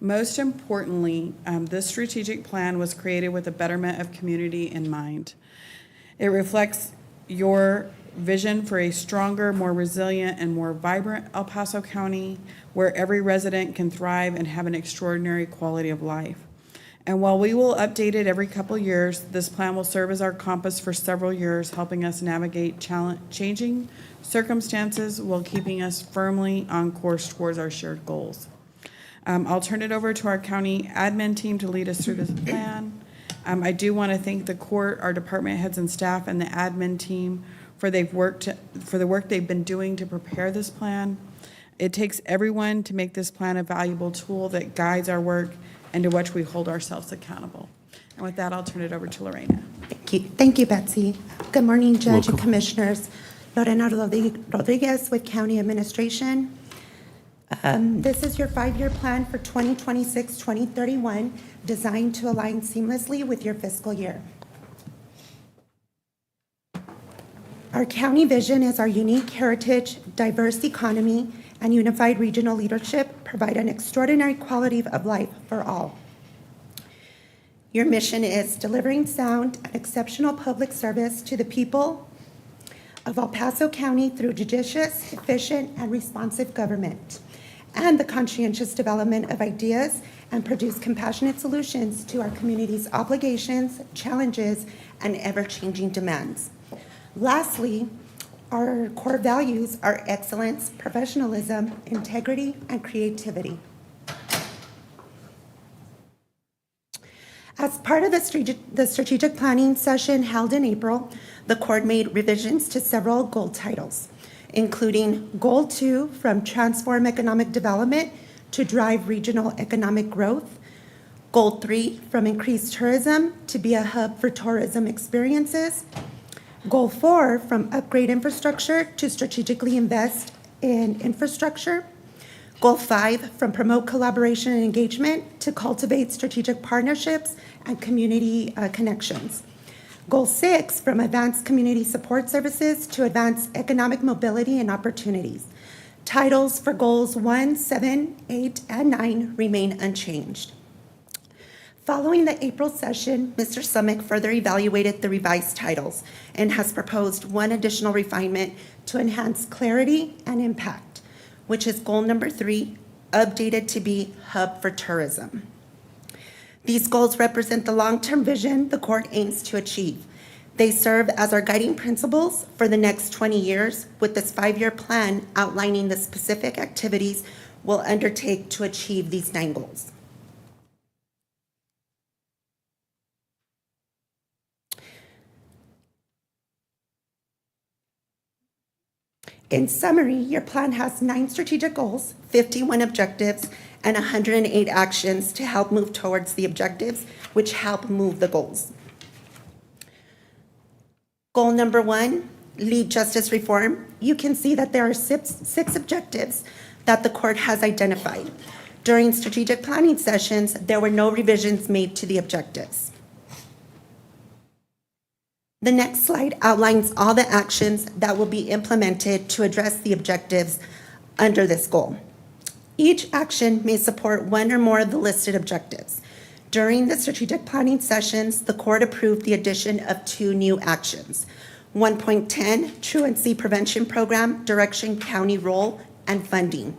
Most importantly, this strategic plan was created with the betterment of community in mind. It reflects your vision for a stronger, more resilient, and more vibrant El Paso County, where every resident can thrive and have an extraordinary quality of life. And while we will update it every couple years, this plan will serve as our compass for several years, helping us navigate changing circumstances while keeping us firmly on course towards our shared goals. I'll turn it over to our county admin team to lead us through this plan. I do want to thank the court, our department heads and staff, and the admin team for the work they've been doing to prepare this plan. It takes everyone to make this plan a valuable tool that guides our work and to which we hold ourselves accountable. And with that, I'll turn it over to Lorena. Thank you, Betsy. Good morning, Judge and Commissioners. Lorena Rodriguez with County Administration. This is your 5-year plan for 2026-2031, designed to align seamlessly with your fiscal year. Our county vision is our unique heritage, diverse economy, and unified regional leadership provide an extraordinary quality of life for all. Your mission is delivering sound and exceptional public service to the people of El Paso County through judicious, efficient, and responsive government, and the conscientious development of ideas and produce compassionate solutions to our community's obligations, challenges, and ever-changing demands. Lastly, our core values are excellence, professionalism, integrity, and creativity. As part of the strategic planning session held in April, the court made revisions to several goal titles, including Goal 2, from transform economic development to drive regional economic growth, Goal 3, from increase tourism to be a hub for tourism experiences, Goal 4, from upgrade infrastructure to strategically invest in infrastructure, Goal 5, from promote collaboration and engagement to cultivate strategic partnerships and community connections. Goal 6, from advance community support services to advance economic mobility and opportunities. Titles for Goals 1, 7, 8, and 9 remain unchanged. Following the April session, Mr. Summick further evaluated the revised titles and has proposed one additional refinement to enhance clarity and impact, which is Goal number 3, updated to be Hub for Tourism. These goals represent the long-term vision the court aims to achieve. They serve as our guiding principles for the next 20 years, with this 5-year plan outlining the specific activities we'll undertake to achieve these 9 goals. In summary, your plan has 9 strategic goals, 51 objectives, and 108 actions to help move towards the objectives, which help move the goals. Goal number 1, lead justice reform. You can see that there are 6 objectives that the court has identified. During strategic planning sessions, there were no revisions made to the objectives. The next slide outlines all the actions that will be implemented to address the objectives under this goal. Each action may support one or more of the listed objectives. During the strategic planning sessions, the court approved the addition of 2 new actions. 1.10, Truancy Prevention Program, Direction, County Role, and Funding.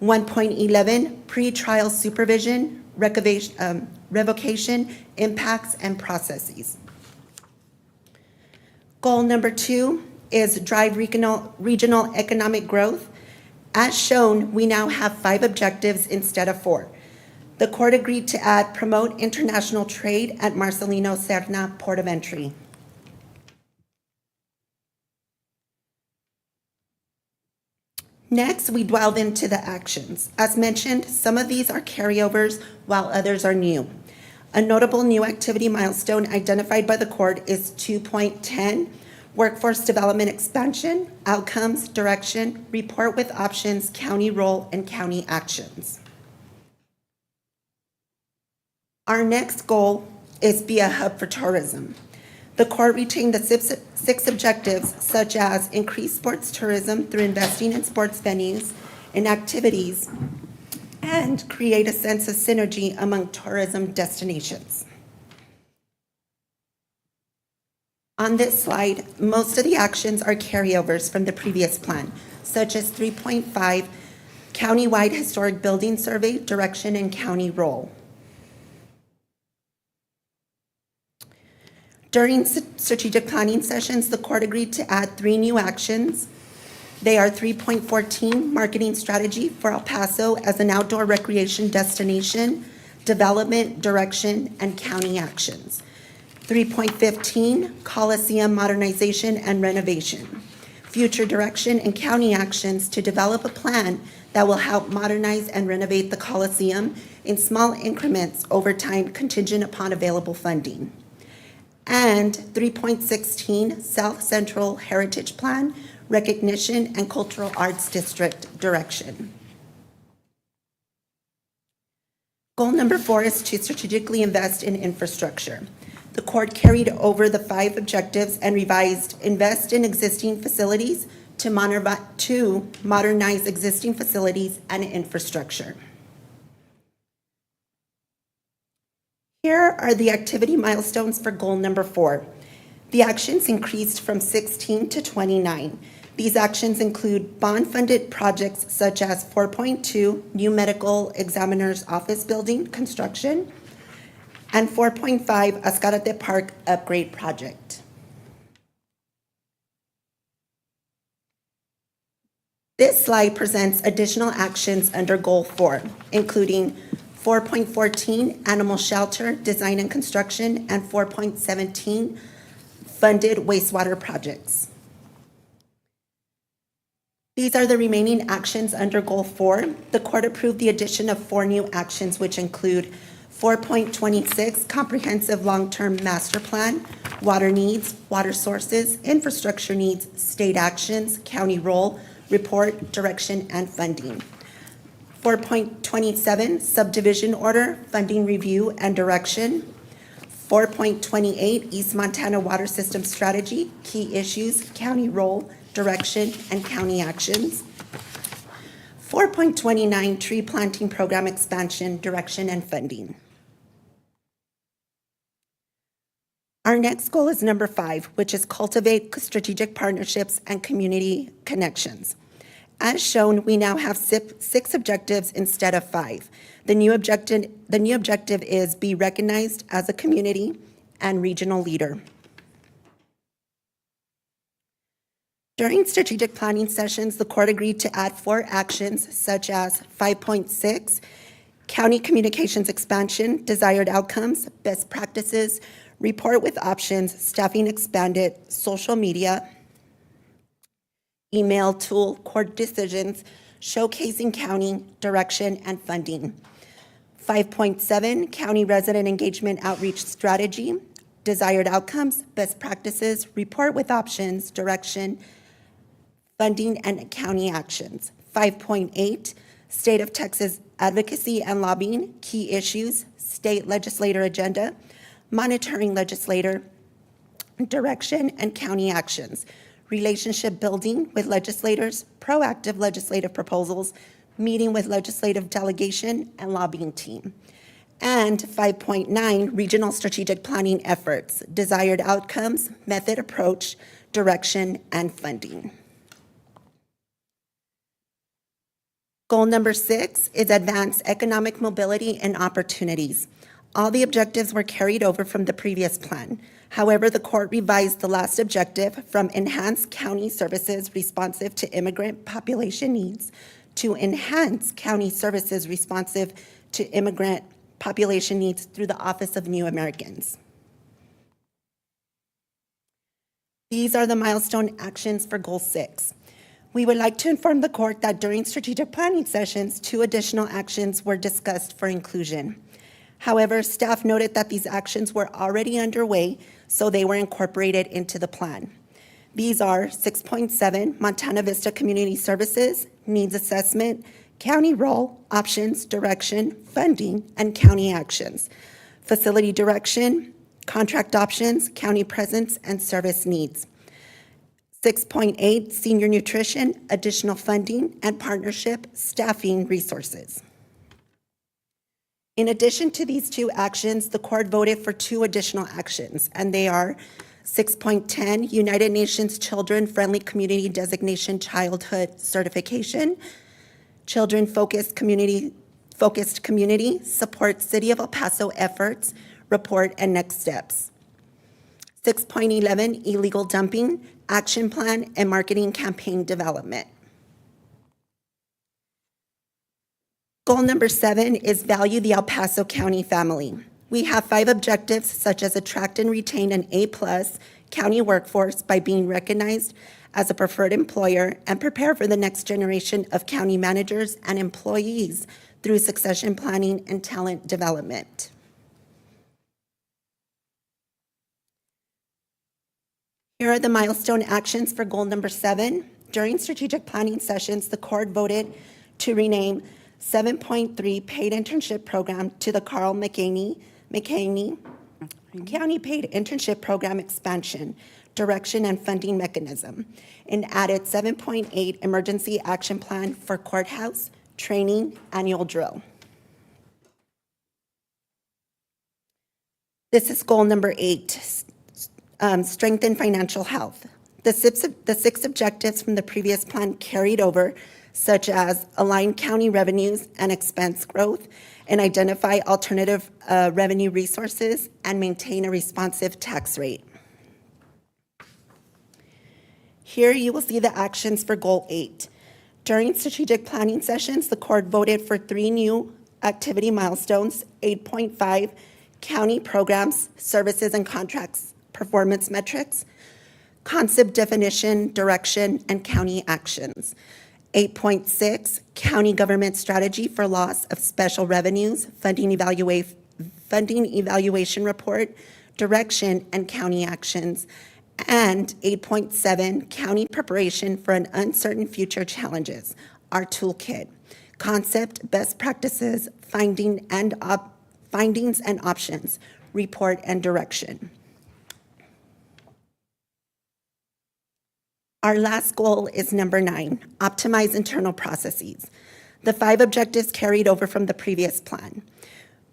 1.11, Pretrial Supervision, Revocation, Impacts, and Processes. Goal number 2 is drive regional economic growth. As shown, we now have 5 objectives instead of 4. The court agreed to add promote international trade at Marcelino Serna Port of Entry. Next, we delve into the actions. As mentioned, some of these are carryovers while others are new. A notable new activity milestone identified by the court is 2.10, Workforce Development Expansion, Outcomes, Direction, Report with Options, County Role, and County Actions. Our next goal is be a hub for tourism. The court retained the 6 objectives, such as increase sports tourism through investing in sports venues and activities, and create a sense of synergy among tourism destinations. On this slide, most of the actions are carryovers from the previous plan, such as 3.5, Countywide Historic Building Survey, Direction, and County Role. During strategic planning sessions, the court agreed to add 3 new actions. They are 3.14, Marketing Strategy for El Paso as an outdoor recreation destination, Development, Direction, and County Actions. 3.15, Coliseum Modernization and Renovation, Future Direction and County Actions to develop a plan that will help modernize and renovate the Coliseum in small increments over time contingent upon available funding. And 3.16, South Central Heritage Plan, Recognition and Cultural Arts District Direction. Goal number 4 is to strategically invest in infrastructure. The court carried over the 5 objectives and revised invest in existing facilities to modernize existing facilities and infrastructure. Here are the activity milestones for goal number 4. The actions increased from 16 to 29. These actions include bond-funded projects such as 4.2, new medical examiner's office building construction, and 4.5, Ascarate Park upgrade project. This slide presents additional actions under goal 4, including 4.14, Animal Shelter, Design and Construction, and 4.17, Funded Wastewater Projects. These are the remaining actions under Goal 4. The court approved the addition of 4 new actions, which include 4.26, Comprehensive Long-Term Master Plan, Water Needs, Water Sources, Infrastructure Needs, State Actions, County Role, Report, Direction, and Funding. 4.27, Subdivision Order, Funding Review and Direction. 4.28, East Montana Water System Strategy, Key Issues, County Role, Direction, and County Actions. 4.29, Tree Planting Program Expansion, Direction, and Funding. Our next goal is number 5, which is cultivate strategic partnerships and community connections. As shown, we now have 6 objectives instead of 5. The new objective is be recognized as a community and regional leader. During strategic planning sessions, the court agreed to add 4 actions such as 5.6, county communications expansion, desired outcomes, best practices, report with options, staffing expanded, social media, email tool, court decisions, showcasing county, direction, and funding. 5.7, county resident engagement outreach strategy, desired outcomes, best practices, report with options, direction, funding, and county actions. 5.8, State of Texas advocacy and lobbying, key issues, state legislator agenda, monitoring legislator, direction, and county actions, relationship building with legislators, proactive legislative proposals, meeting with legislative delegation and lobbying team. And 5.9, regional strategic planning efforts, desired outcomes, method approach, direction, and funding. Goal number 6 is advance economic mobility and opportunities. All the objectives were carried over from the previous plan. However, the court revised the last objective from enhanced county services responsive to immigrant population needs to enhance county services responsive to immigrant population needs through the Office of New Americans. These are the milestone actions for Goal 6. We would like to inform the court that during strategic planning sessions, 2 additional actions were discussed for inclusion. However, staff noted that these actions were already underway, so they were incorporated into the plan. These are 6.7, Montana Vista Community Services, Needs Assessment, County Role, Options, Direction, Funding, and County Actions, Facility Direction, Contract Options, County Presence, and Service Needs. 6.8, Senior Nutrition, Additional Funding and Partnership, Staffing Resources. In addition to these 2 actions, the court voted for 2 additional actions, and they are 6.10, United Nations Children Friendly Community Designation Childhood Certification, Children Focused Community Support City of El Paso Efforts, Report and Next Steps. 6.11, Illegal Dumping, Action Plan and Marketing Campaign Development. Goal number 7 is value the El Paso County family. We have 5 objectives such as attract and retain an A+ county workforce by being recognized as a preferred employer and prepare for the next generation of county managers and employees through succession planning and talent development. Here are the milestone actions for goal number 7. During strategic planning sessions, the court voted to rename 7.3 paid internship program to the Carl McCaney County Paid Internship Program Expansion, Direction and Funding Mechanism, and added 7.8 Emergency Action Plan for Courthouse Training Annual Drill. This is goal number 8, strengthen financial health. The 6 objectives from the previous plan carried over, such as align county revenues and expense growth, and identify alternative revenue resources, and maintain a responsive tax rate. Here you will see the actions for goal 8. During strategic planning sessions, the court voted for 3 new activity milestones: 8.5, county programs, services and contracts, performance metrics, concept definition, direction, and county actions. 8.6, county government strategy for loss of special revenues, funding evaluation report, direction, and county actions. And 8.7, county preparation for an uncertain future challenges, our toolkit, concept, best practices, findings and options, report and direction. Our last goal is number 9, optimize internal processes. The 5 objectives carried over from the previous plan.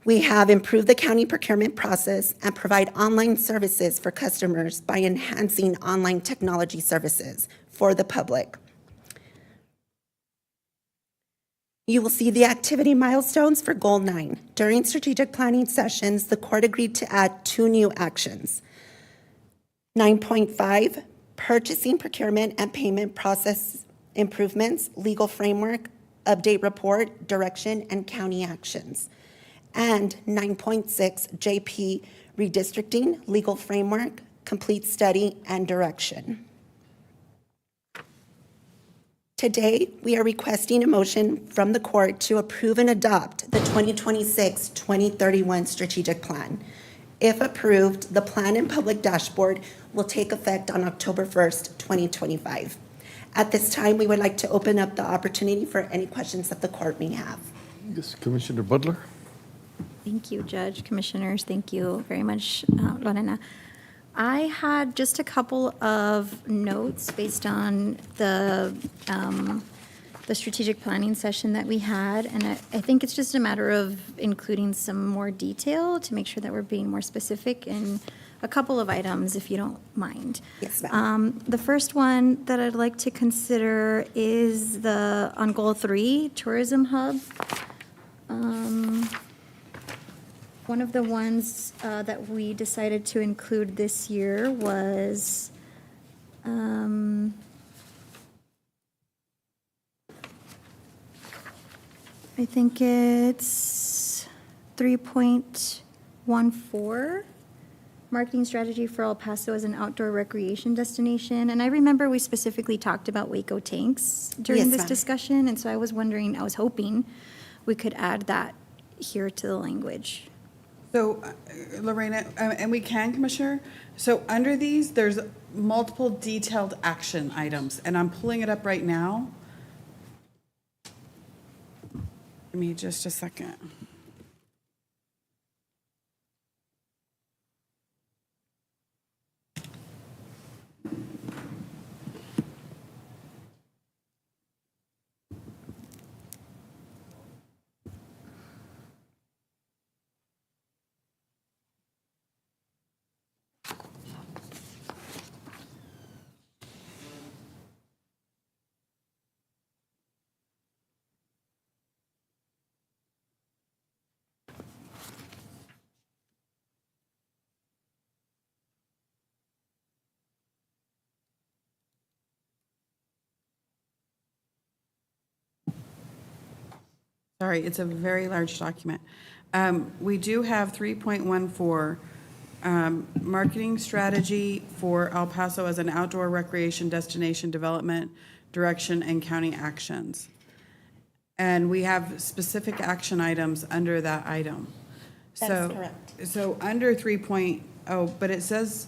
We have improved the county procurement process and provide online services for customers by enhancing online technology services for the public. You will see the activity milestones for goal 9. During strategic planning sessions, the court agreed to add 2 new actions. 9.5, purchasing, procurement, and payment process improvements, legal framework, update report, direction, and county actions. And 9.6, JP, redistricting, legal framework, complete study, and direction. Today, we are requesting a motion from the court to approve and adopt the 2026-2031 strategic plan. If approved, the plan and public dashboard will take effect on October 1st, 2025. At this time, we would like to open up the opportunity for any questions that the court may have. Yes, Commissioner Butler. Thank you, Judge, Commissioners. Thank you very much, Lorena. I had just a couple of notes based on the strategic planning session that we had, and I think it's just a matter of including some more detail to make sure that we're being more specific in a couple of items, if you don't mind. Yes, ma'am. The first one that I'd like to consider is on Goal 3, Tourism Hub. One of the ones that we decided to include this year was I think it's 3.14, marketing strategy for El Paso as an outdoor recreation destination. And I remember we specifically talked about Waco tanks during Yes, this ma'am. discussion, and so I was hoping we could add that here to the language. So, Lorena, and we can, Commissioner, so under these, there's multiple detailed action items, and I'm pulling it up right now. Give me just a second. Sorry, it's a very large document. We do have 3.14, marketing strategy for El Paso as an outdoor recreation destination development, direction, and county actions. And we have specific action items under that item. That is correct. So under 3.0, but it says,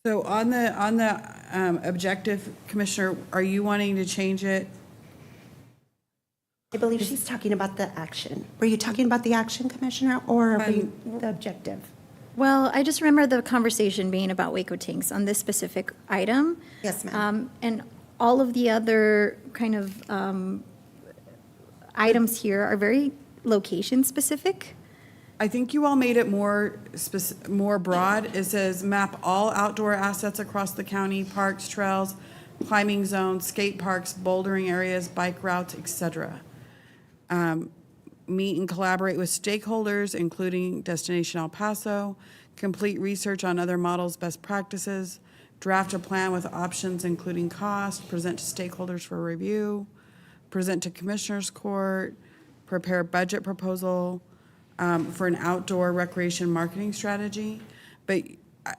so on the objective, Commissioner, are you wanting to change it? I believe she's talking about the action. Were you talking about the action, Commissioner, or the objective? Well, I just remember the conversation being about Waco tanks on this specific item. Yes, ma'am. And all of the other kind of items here are very location-specific. I think you all made it more broad. It says map all outdoor assets across the county, parks, trails, climbing zones, skate parks, bouldering areas, bike routes, etc. Meet and collaborate with stakeholders, including Destination El Paso, complete research on other models' best practices, draft a plan with options including cost, present to stakeholders for review, present to Commissioners Court, prepare budget proposal for an outdoor recreation marketing strategy. But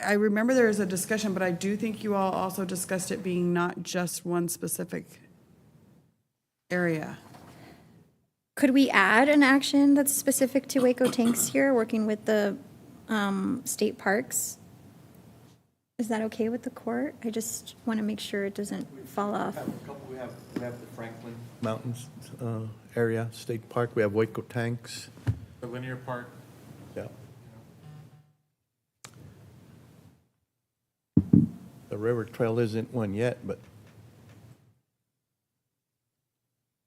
I remember there was a discussion, but I do think you all also discussed it being not just one specific area. Could we add an action that's specific to Waco tanks here, working with the state parks? Is that okay with the court? I just want to make sure it doesn't fall off. We have the Franklin Mountains area, state park. We have Waco tanks. The linear park. Yeah. The river trail isn't one yet, but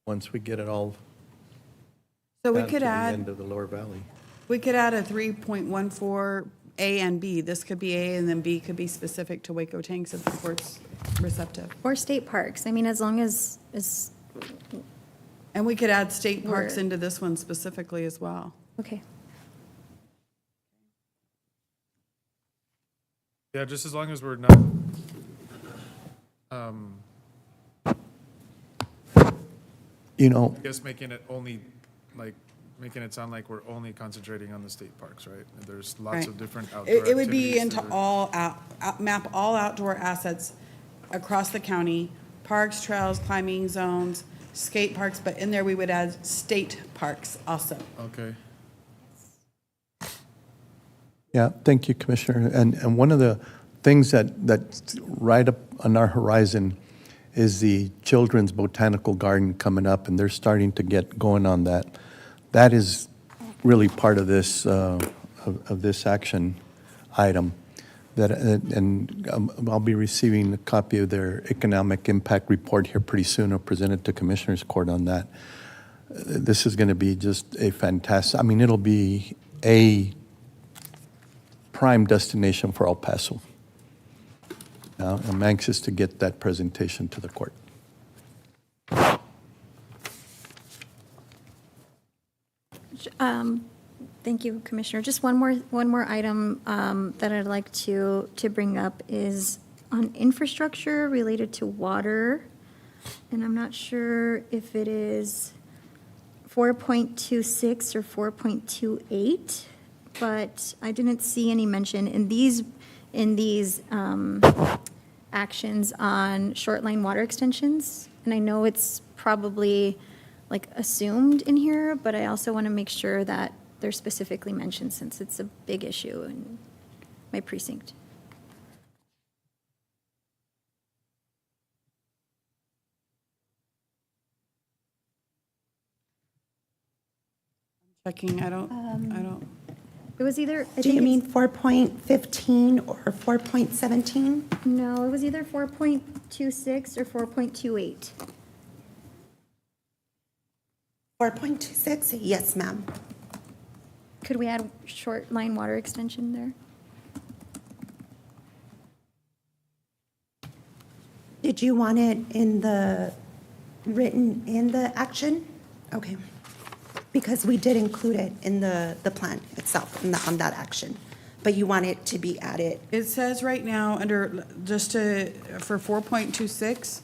once we get it all So we down to could the add, end of the lower valley. we could add a 3.14 A and B. This could be A and then B could be specific to Waco tanks if the court's receptive. Or state parks. I mean, as long as And we could add state parks We're- into this one specifically as well. okay. Yeah, just as long as we're not, You know, I guess making it only, like, making it sound like we're only concentrating on the state parks, right? And there's lots Right. of different outdoor It would be activities into that are- all, map all outdoor assets across the county, parks, trails, climbing zones, skate parks, but in there we would add state parks also. Okay. yeah, thank you, Commissioner. And one of the things that's right up on our horizon is the Children's Botanical Garden coming up, and they're starting to get going on that. That is really part of this action item. I'll be receiving a copy of their economic impact report here pretty soon. I'll present it to Commissioners Court on that. This is going to be just a fantastic, I mean, it'll be a prime destination for El Paso. I'm anxious to get that presentation to the court. Thank you, Commissioner. Just one more item that I'd like to bring up is on infrastructure related to water. And I'm not sure if it is 4.26 or 4.28, but I didn't see any mention in these actions on short line water extensions. And I know it's probably like assumed in here, but I also want to make sure that they're specifically mentioned since it's a big issue in my precinct. Checking, I don't. It was either. Do you mean 4.15 or 4.17? No, it was either 4.26 or 4.28. 4.26, yes, ma'am. Could we add short line water extension there? Did you want it in the, written in the action? Okay. Because we did include it in the plan itself, on that action. But you want it to be added. It says right now under, for 4.26,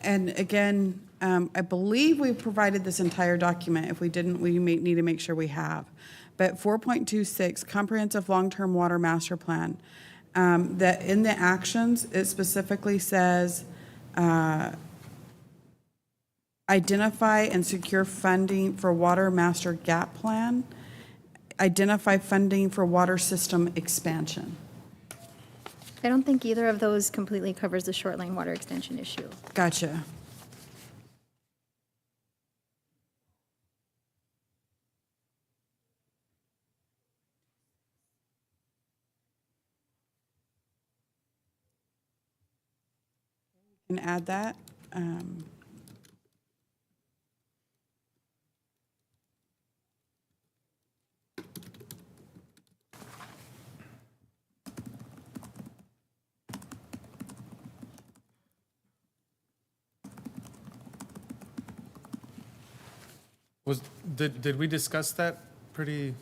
and again, I believe we provided this entire document. If we didn't, we may need to make sure we have. But 4.26, Comprehensive Long-Term Water Master Plan, that in the actions, it specifically says, identify and secure funding for Water Master Gap Plan, identify funding for water system expansion. I don't think either of those completely covers the short line water extension issue. Gotcha. Can add that. Did we discuss that pretty?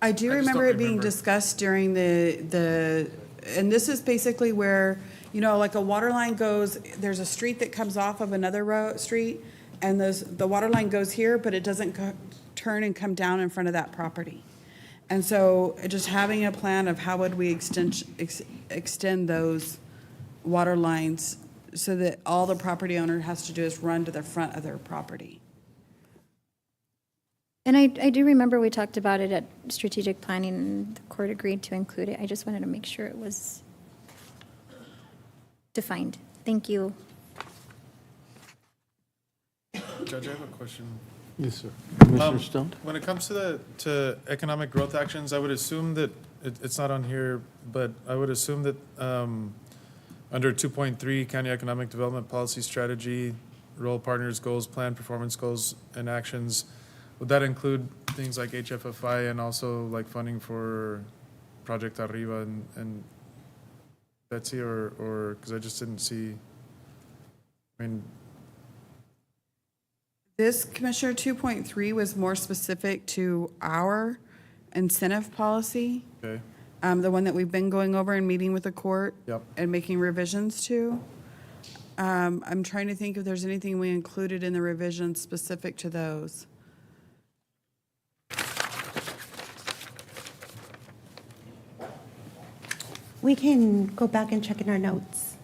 I do just remember don't it being discussed during the, and this is basically where, you know, like a water line goes, there's a street that comes off of another street, and the water line goes here, but it doesn't turn and come down in front of that property. And so just having a plan of how would we extend those water lines so that all the property owner has to do is run to the front of their property. And I do remember we talked about it at strategic planning and the court agreed to include it. I just wanted to make sure it was defined. Thank you. Judge, I have a question. Yes, sir. Commissioner Stone? When it comes to economic growth actions, I would assume that, it's not on here, but I would assume that under 2.3, County Economic Development Policy Strategy, Role Partners Goals, Plan Performance Goals, and Actions, would that include things like HFFI and also like funding for Project Arriba and Betsy, or because I just didn't see, I mean. This Commissioner 2.3 was more specific to our incentive policy. Okay. The one that we've been going over and meeting with the court. Yep. And making revisions to. I'm trying to think if there's anything we included in the revisions specific to those. We can go back and check in our notes.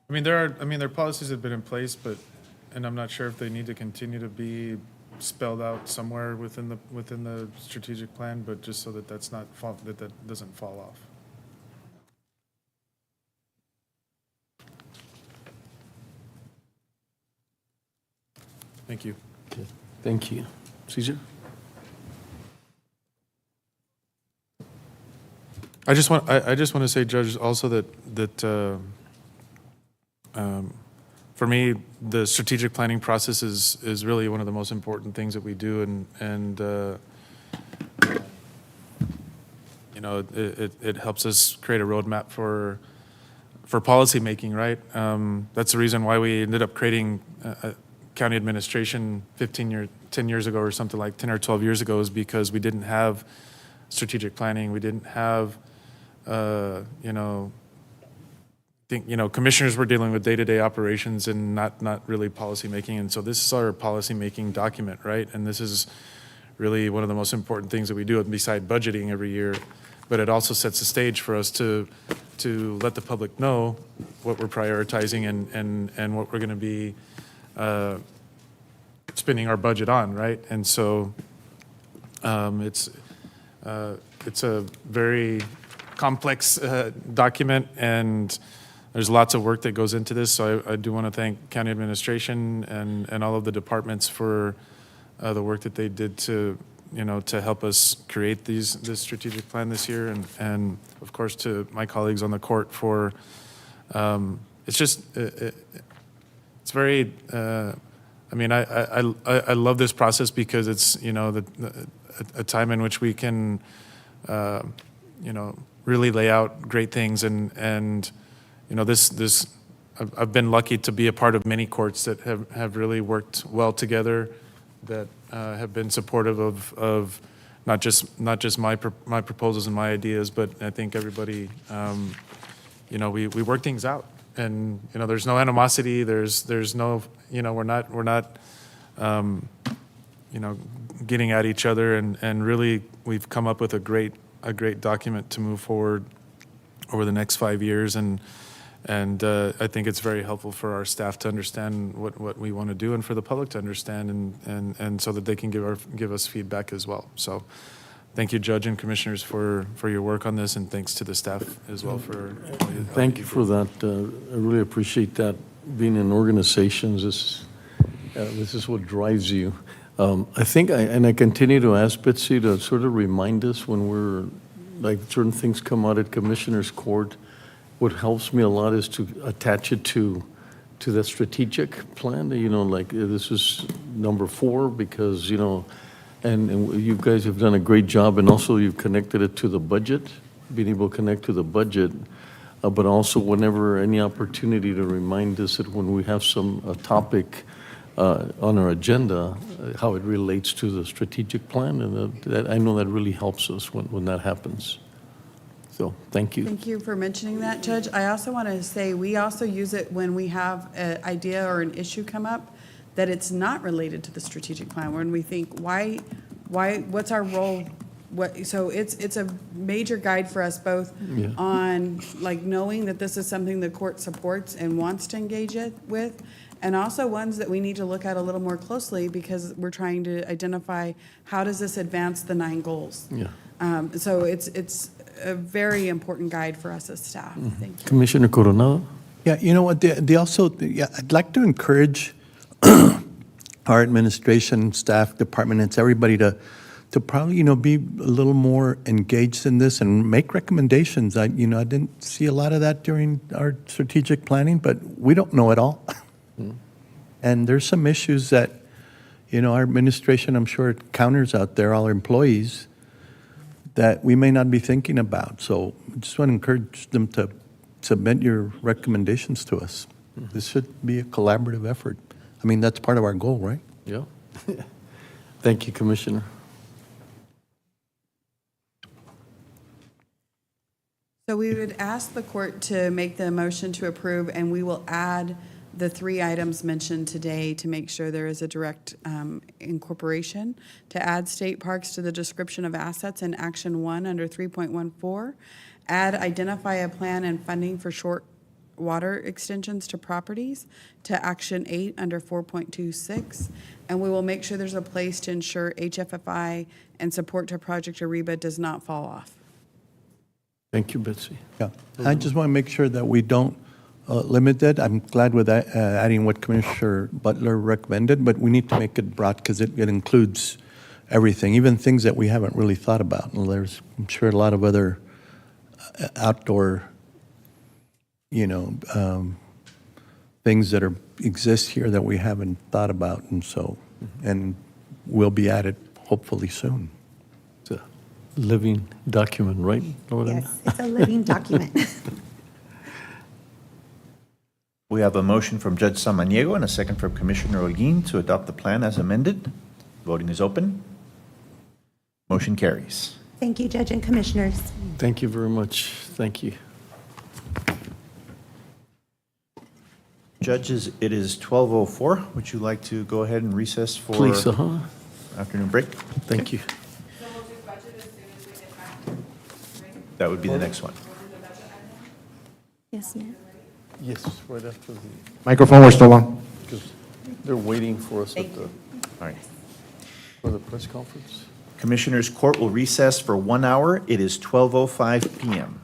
I mean, there are policies that have been in place, but, and I'm not sure if they need to continue to be spelled out somewhere within the strategic plan, but just so that that doesn't fall off. Thank you. Okay. Thank you. Caesar? I just want to say, Judge, also that for me, the strategic planning process is really one of the most important things that we do, and you know, it helps us create a roadmap for policy making, right? That's the reason why we ended up creating county administration 10 years ago or something, like 10 or 12 years ago, is because we didn't have strategic planning. We didn't have, commissioners were dealing with day-to-day operations and not really policy making. And so this is our policy making document, right? And this is really one of the most important things that we do, beside budgeting every year. But it also sets the stage for us to let the public know what we're prioritizing and what we're going to be spending our budget on, right? And so it's a very complex document, and there's lots of work that goes into this. So I do want to thank county administration and all of the departments for the work that they did to help us create this strategic plan this year, and of course to my colleagues on the court for it's very I love this process because it's a time in which we can really lay out great things, and this I've been lucky to be a part of many courts that have really worked well together, that have been supportive of not just my proposals and my ideas, but I think everybody, we work things out, and there's no animosity. There's no, we're not getting at each other, and really we've come up with a great document to move forward over the next 5 years, and I think it's very helpful for our staff to understand what we want to do, and for the public to understand, and so that they can give us feedback as well. So thank you, Judge and Commissioners, for your work on this, and thanks to the staff as well for Thank you for that. I really appreciate that. Being in organizations, this is what drives you. I think, I continue to ask Betsy to sort of remind us when we're, like, certain things come out at Commissioners Court. What helps me a lot is to attach it to the strategic plan, like this is number 4, because, and you guys have done a great job, and also you've connected it to the budget, being able to connect to the budget, but also whenever any opportunity to remind us that when we have some topic on our agenda, how it relates to the strategic plan, and that I know that really helps us when that happens. So thank you. Thank you for mentioning that, Judge. I also want to say we also use it when we have an idea or an issue come up that it's not related to the strategic plan, when we think, what's our role? So it's a major guide for us both on, like, knowing that this is something the court supports and wants to engage it with, and also ones that we need to look at a little more closely because we're trying to identify how does this advance the 9 goals. Yeah. So it's a very important guide for us as staff. Thank you. Commissioner Coronado? Yeah, you know what, they also, I'd like to encourage our administration, staff, department heads, everybody to probably, be a little more engaged in this and make recommendations. I didn't see a lot of that during our strategic planning, but we don't know it all. And there's some issues that, our administration, I'm sure it counters out there, all our employees, that we may not be thinking about. So I just want to encourage them to submit your recommendations to us. This should be a collaborative effort. I mean, that's part of our goal, right? Yeah. Thank you, Commissioner. So we would ask the court to make the motion to approve, and we will add the 3 items mentioned today to make sure there is a direct incorporation, to add state parks to the description of assets in Action 1 under 3.14, add identify a plan and funding for short water extensions to properties to Action 8 under 4.26, and we will make sure there's a place to ensure HFFI and support to Project Ariba does not fall off. Thank you, Betsy. Yeah, I just want to make sure that we don't limited. I'm glad with that, adding what Commissioner Butler recommended, but we need to make it broad because it includes everything, even things that we haven't really thought about. And there's, I'm sure, a lot of other outdoor, things that exist here that we haven't thought about, and will be added hopefully soon. It's a living document, right, Lorena? Yes, it's a living document. We have a motion from Judge Samaniego and a second from Commissioner Holguin to adopt the plan as amended. Voting is open. Motion carries. Thank you, Judge and Commissioners. Thank you very much. Thank you. Judges, it is 12:04. Would you like to go ahead and recess for Please, afternoon break? Thank you. That would be the next one. Yes, ma'am. Yes, right after the, Microphone, we're still on. because they're waiting for us at the, All right. for the press conference. Commissioners, court will recess for 1 hour. It is 12:05 p.m.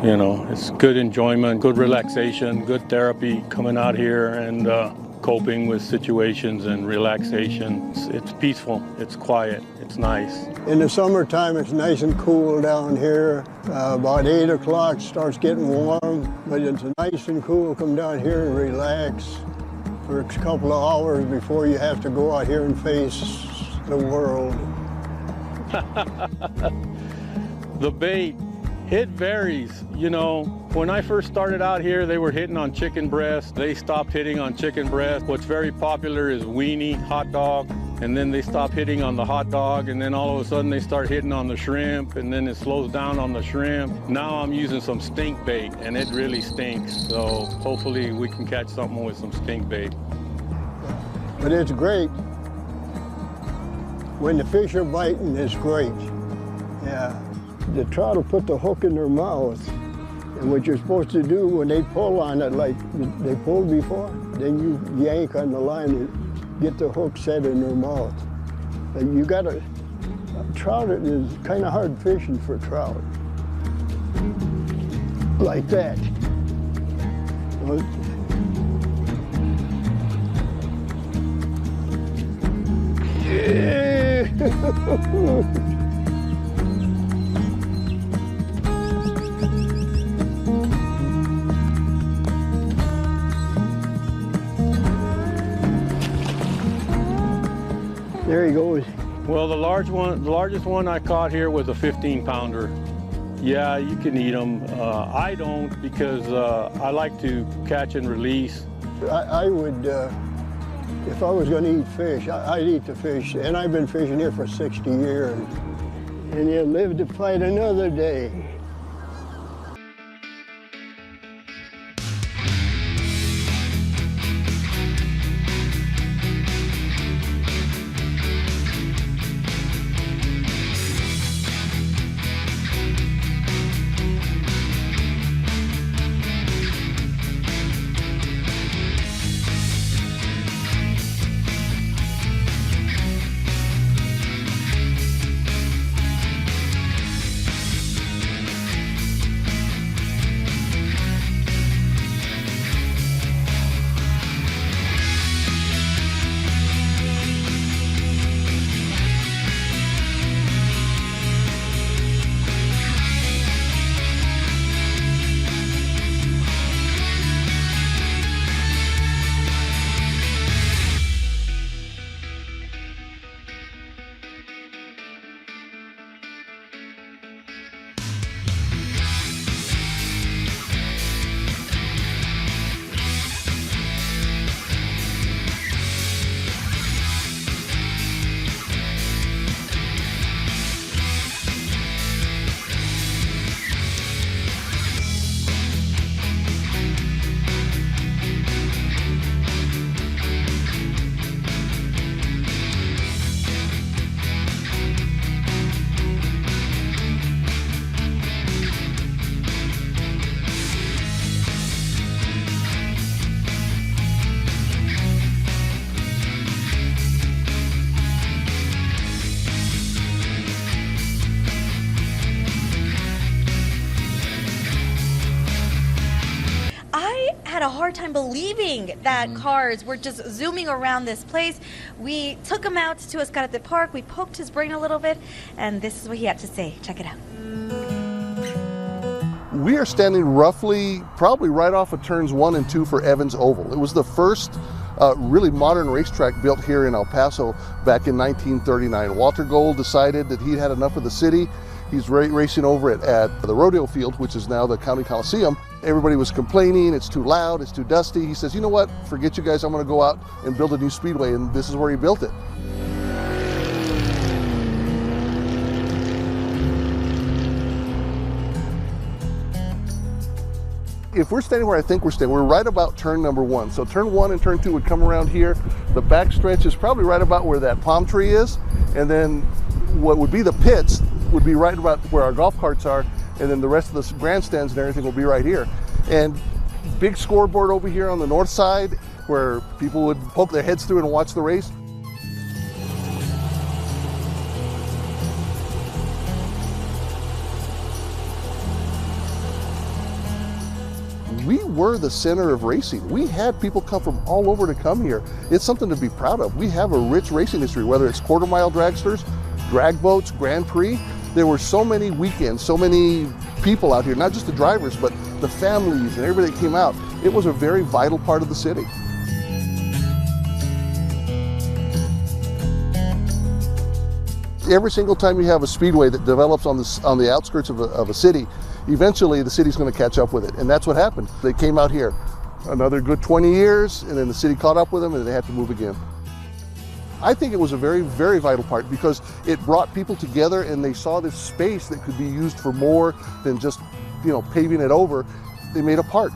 You know, it's good enjoyment, good relaxation, good therapy coming out here and coping with situations and relaxation. It's peaceful, it's quiet, it's nice. In the summertime, it's nice and cool down here. About 8 o'clock starts getting warm, but it's nice and cool. Come down here and relax for a couple of hours before you have to go out here and face the world. The bait, it varies. You know, when I first started out here, they were hitting on chicken breast. They stopped hitting on chicken breast. What's very popular is weenie, hot dog, and then they stop hitting on the hot dog, and then all of a sudden they start hitting on the shrimp, and then it slows down on the shrimp. Now I'm using some stink bait, and it really stinks. So hopefully we can catch something with some stink bait. But it's great. When the fish are biting, it's great. Yeah. The trout will put the hook in their mouth, and what you're supposed to do when they pull on it like they pulled before, then you yank on the line and get the hook set in their mouth. You gotta, trout is kind of hard fishing for trout. Like that. There he goes. Well, the largest one I caught here was a 15-pounder. Yeah, you can eat them. I don't because I like to catch and release. I would, if I was going to eat fish, I'd eat the fish. And I've been fishing here for 60 years. And you live to fight another day. A hard time believing that cars were just zooming around this place. We took him out to Escalante Park. We poked his brain a little bit, and this is what he had to say. Check it out. We are standing roughly, probably right off of turns 1 and 2 for Evans Oval. It was the first really modern racetrack built here in El Paso back in 1939. Walter Gold decided that he'd had enough of the city. He's racing over at the rodeo field, which is now the County Coliseum. Everybody was complaining, it's too loud, it's too dusty. He says, you know what, forget you guys, I'm gonna go out and build a new speedway, and this is where he built it. If we're standing where I think we're standing, we're right about turn number 1. So turn 1 and turn 2 would come around here. The back stretch is probably right about where that palm tree is. And then what would be the pits would be right about where our golf carts are. And then the rest of the grandstands and everything will be right here. And big scoreboard over here on the north side where people would poke their heads through and watch the race. were the center of racing. We had people come from all over to come here. It's something to be proud of. We have a rich racing history, whether it's quarter-mile dragsters, drag boats, Grand Prix. There were so many weekends, so many people out here, not just the drivers, but the families and everybody that came out. It was a very vital part of the city. Every single time you have a speedway that develops on the outskirts of a city, eventually the city's going to catch up with it, and that's what happened. They came out here another good 20 years, and then the city caught up with them, and they had to move again. I think it was a very, very vital part because it brought people together, and they saw this space that could be used for more than just, paving it over. They made a park.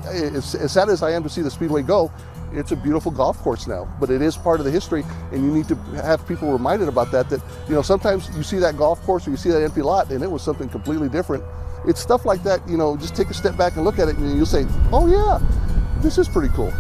As sad as I am to see the speedway go, it's a beautiful golf course now, but it is part of the history, and you need to have people reminded about that, sometimes you see that golf course or you see that empty lot and it was something completely different. It's stuff like that, just take a step back and look at it and you'll say, oh yeah, this is pretty cool.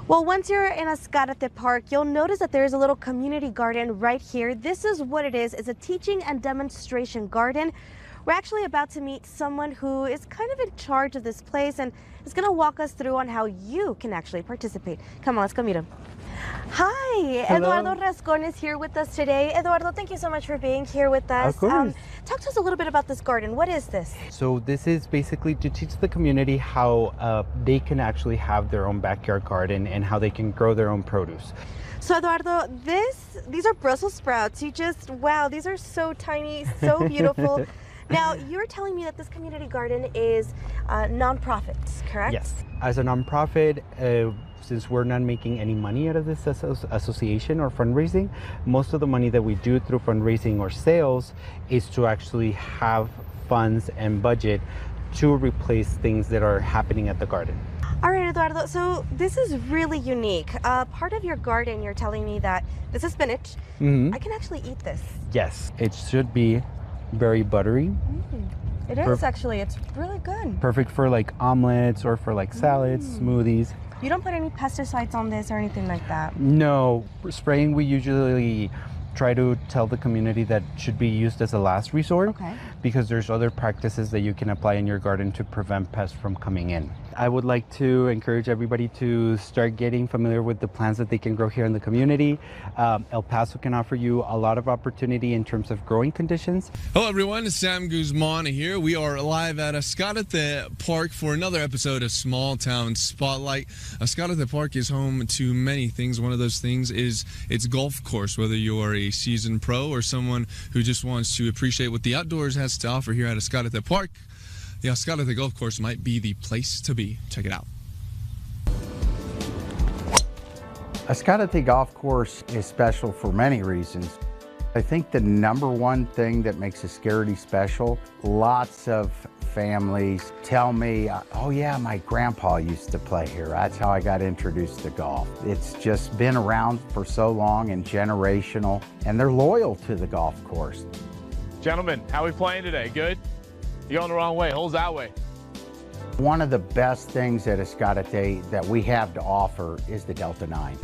Well, once you're in Azcárate Park, you'll notice that there is a little community garden right here. This is what it is. It's a teaching and demonstration garden. We're actually about to meet someone who is kind of in charge of this place and is going to walk us through on how you can actually participate. Come on, let's go meet him. Hi, Hello. Eduardo Rascon is here with us today. Eduardo, thank you so much for being here with us. Of course. Talk to us a little bit about this garden. What is this? So this is basically to teach the community how they can actually have their own backyard garden and how they can grow their own produce. So Eduardo, these are Brussels sprouts. Wow, these are so tiny, so beautiful. Now, you're telling me that this community garden is nonprofit, correct? Yes. As a nonprofit, since we're not making any money out of this association or fundraising, most of the money that we do through fundraising or sales is to actually have funds and budget to replace things that are happening at the garden. All right, Eduardo, so this is really unique. Part of your garden, you're telling me that this is spinach. Mm-hmm. I can actually eat this. Yes, it should be very buttery. It is actually, it's really good. Perfect for like omelets or for like salads, smoothies. You don't put any pesticides on this or anything like that? No, spraying we usually try to tell the community that should be used as a last resort, because there's other practices that you can apply in your garden to prevent pests from coming in. I would like to encourage everybody to start getting familiar with the plants that they can grow here in the community. El Paso can offer you a lot of opportunity in terms of growing conditions. Hello everyone, it's Sam Guzman here. We are live at Azcárate Park for another episode of Small Town Spotlight. Azcárate Park is home to many things. One of those things is its golf course, whether you are a seasoned pro or someone who just wants to appreciate what the outdoors has to offer here at Azcárate Park. The Azcárate Golf Course might be the place to be. Check it out. Azcárate Golf Course is special for many reasons. I think the number one thing that makes Ascarity special, lots of families tell me, oh yeah, my grandpa used to play here. That's how I got introduced to golf. It's just been around for so long and generational, and they're loyal to the golf course. Gentlemen, how are we playing today? Good? You're going the wrong way. Holes that way. One of the best things at Escalante that we have to offer is the Delta 9.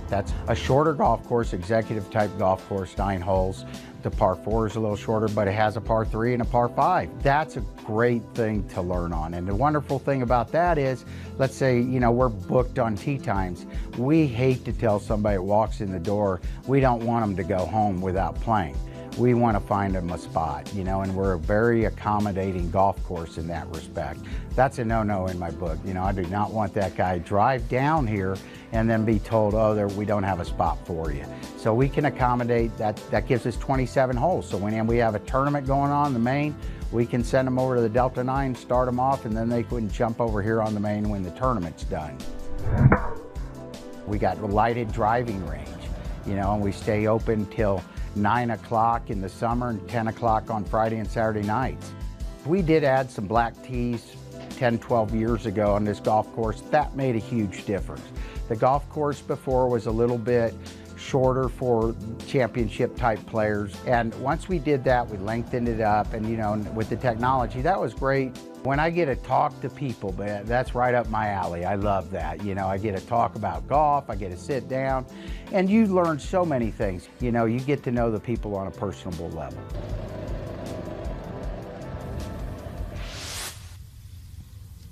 That's a shorter golf course, executive type golf course, 9 holes. The par 4 is a little shorter, but it has a par 3 and a par 5. That's a great thing to learn on. And the wonderful thing about that is, let's say, we're booked on tee times. We hate to tell somebody that walks in the door, we don't want them to go home without playing. We want to find them a spot, and we're a very accommodating golf course in that respect. That's a no-no in my book. I do not want that guy drive down here and then be told, oh, we don't have a spot for you. So we can accommodate that. That gives us 27 holes. So when we have a tournament going on the main, we can send them over to the Delta 9, start them off, and then they can jump over here on the main when the tournament's done. We got a lighted driving range, and we stay open till 9 o'clock in the summer and 10 o'clock on Friday and Saturday nights. We did add some black tees 10, 12 years ago on this golf course. That made a huge difference. The golf course before was a little bit shorter for championship type players. And once we did that, we lengthened it up, and with the technology, that was great. When I get to talk to people, that's right up my alley. I love that. I get to talk about golf, I get to sit down, and you learn so many things. You get to know the people on a personable level.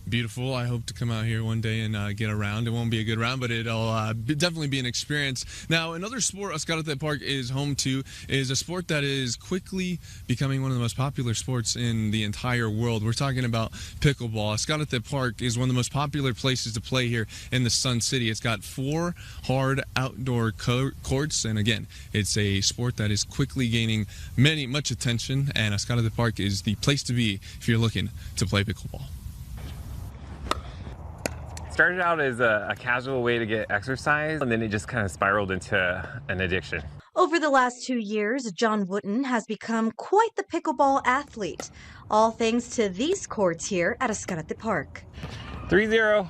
Beautiful. I hope to come out here one day and get a round. It won't be a good round, but it'll definitely be an experience. Now, another sport Escalante Park is home to is a sport that is quickly becoming one of the most popular sports in the entire world. We're talking about pickleball. Escalante Park is one of the most popular places to play here in the Sun City. It's got 4 hard outdoor courts, and again, it's a sport that is quickly gaining much attention, and Escalante Park is the place to be if you're looking to play pickleball. Started out as a casual way to get exercise, and then it just kind of spiraled into an addiction. Over the last 2 years, John Wooten has become quite the pickleball athlete, all thanks to these courts here at Escalante Park. 3-0.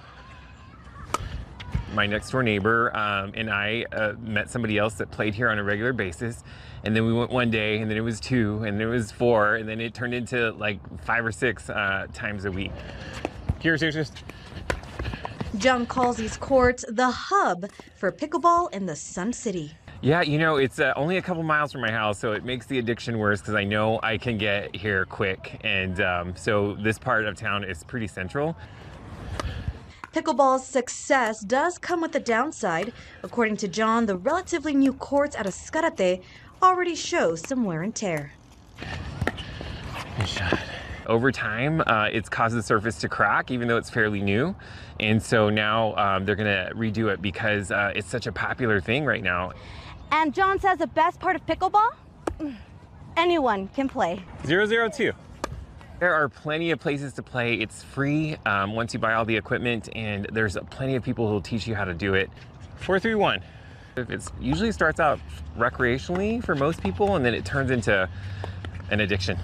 My next door neighbor and I met somebody else that played here on a regular basis, and then we went one day, and then it was 2, and then it was 4, and then it turned into like 5 or 6 times a week. Here's just. John calls these courts the hub for pickleball in the Sun City. Yeah, it's only a couple miles from my house, so it makes the addiction worse because I know I can get here quick. And so this part of town is pretty central. Pickleball's success does come with a downside. According to John, the relatively new courts at Escalante already show some wear and tear. Good shot. Over time, it's caused the surface to crack, even though it's fairly new. And so now they're going to redo it because it's such a popular thing right now. And John says the best part of pickleball? Anyone can play. 002. There are plenty of places to play. It's free once you buy all the equipment, and there's plenty of people who will teach you how to do it. 431. It usually starts out recreationally for most people, and then it turns into an addiction.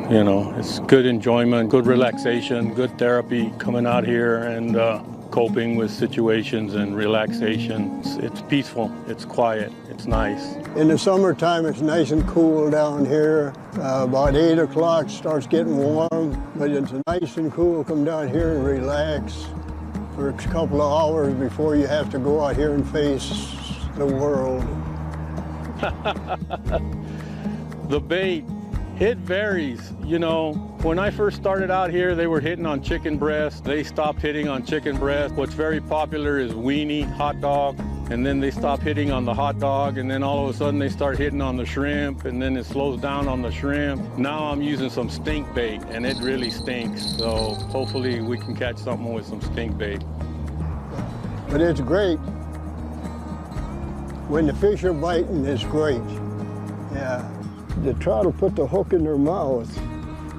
You know, it's good enjoyment, good relaxation, good therapy coming out here and coping with situations and relaxation. It's peaceful, it's quiet, it's nice. In the summertime, it's nice and cool down here. About 8 o'clock, starts getting warm, but it's nice and cool. Come down here and relax for a couple of hours before you have to go out here and face the world. The bait, it varies. You know, when I first started out here, they were hitting on chicken breast. They stopped hitting on chicken breast. What's very popular is weenie, hot dog, and then they stop hitting on the hot dog, and then all of a sudden they start hitting on the shrimp, and then it slows down on the shrimp. Now I'm using some stink bait, and it really stinks. So hopefully we can catch something with some stink bait. But it's great. When the fish are biting, it's great. Yeah. The trout will put the hook in their mouth.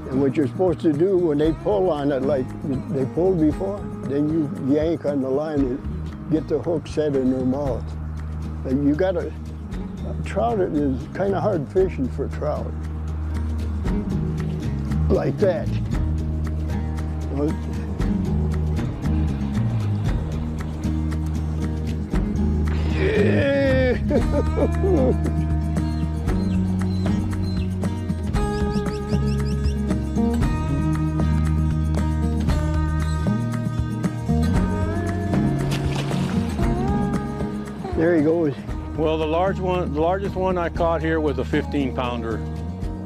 And what you're supposed to do when they pull on it, like they pulled before, then you yank on the line and get the hook set in their mouth. And you gotta, trout is kind of hard fishing for trout. Like that. Well, there he goes. Well, the largest one I caught here was a 15-pounder.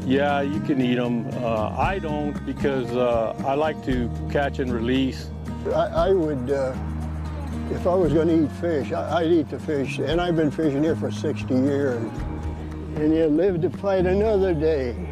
Yeah, you can eat them. I don't because I like to catch and release. I would, if I was going to eat fish, I'd eat the fish. And I've been fishing here for 60 years. And you live to fight another day.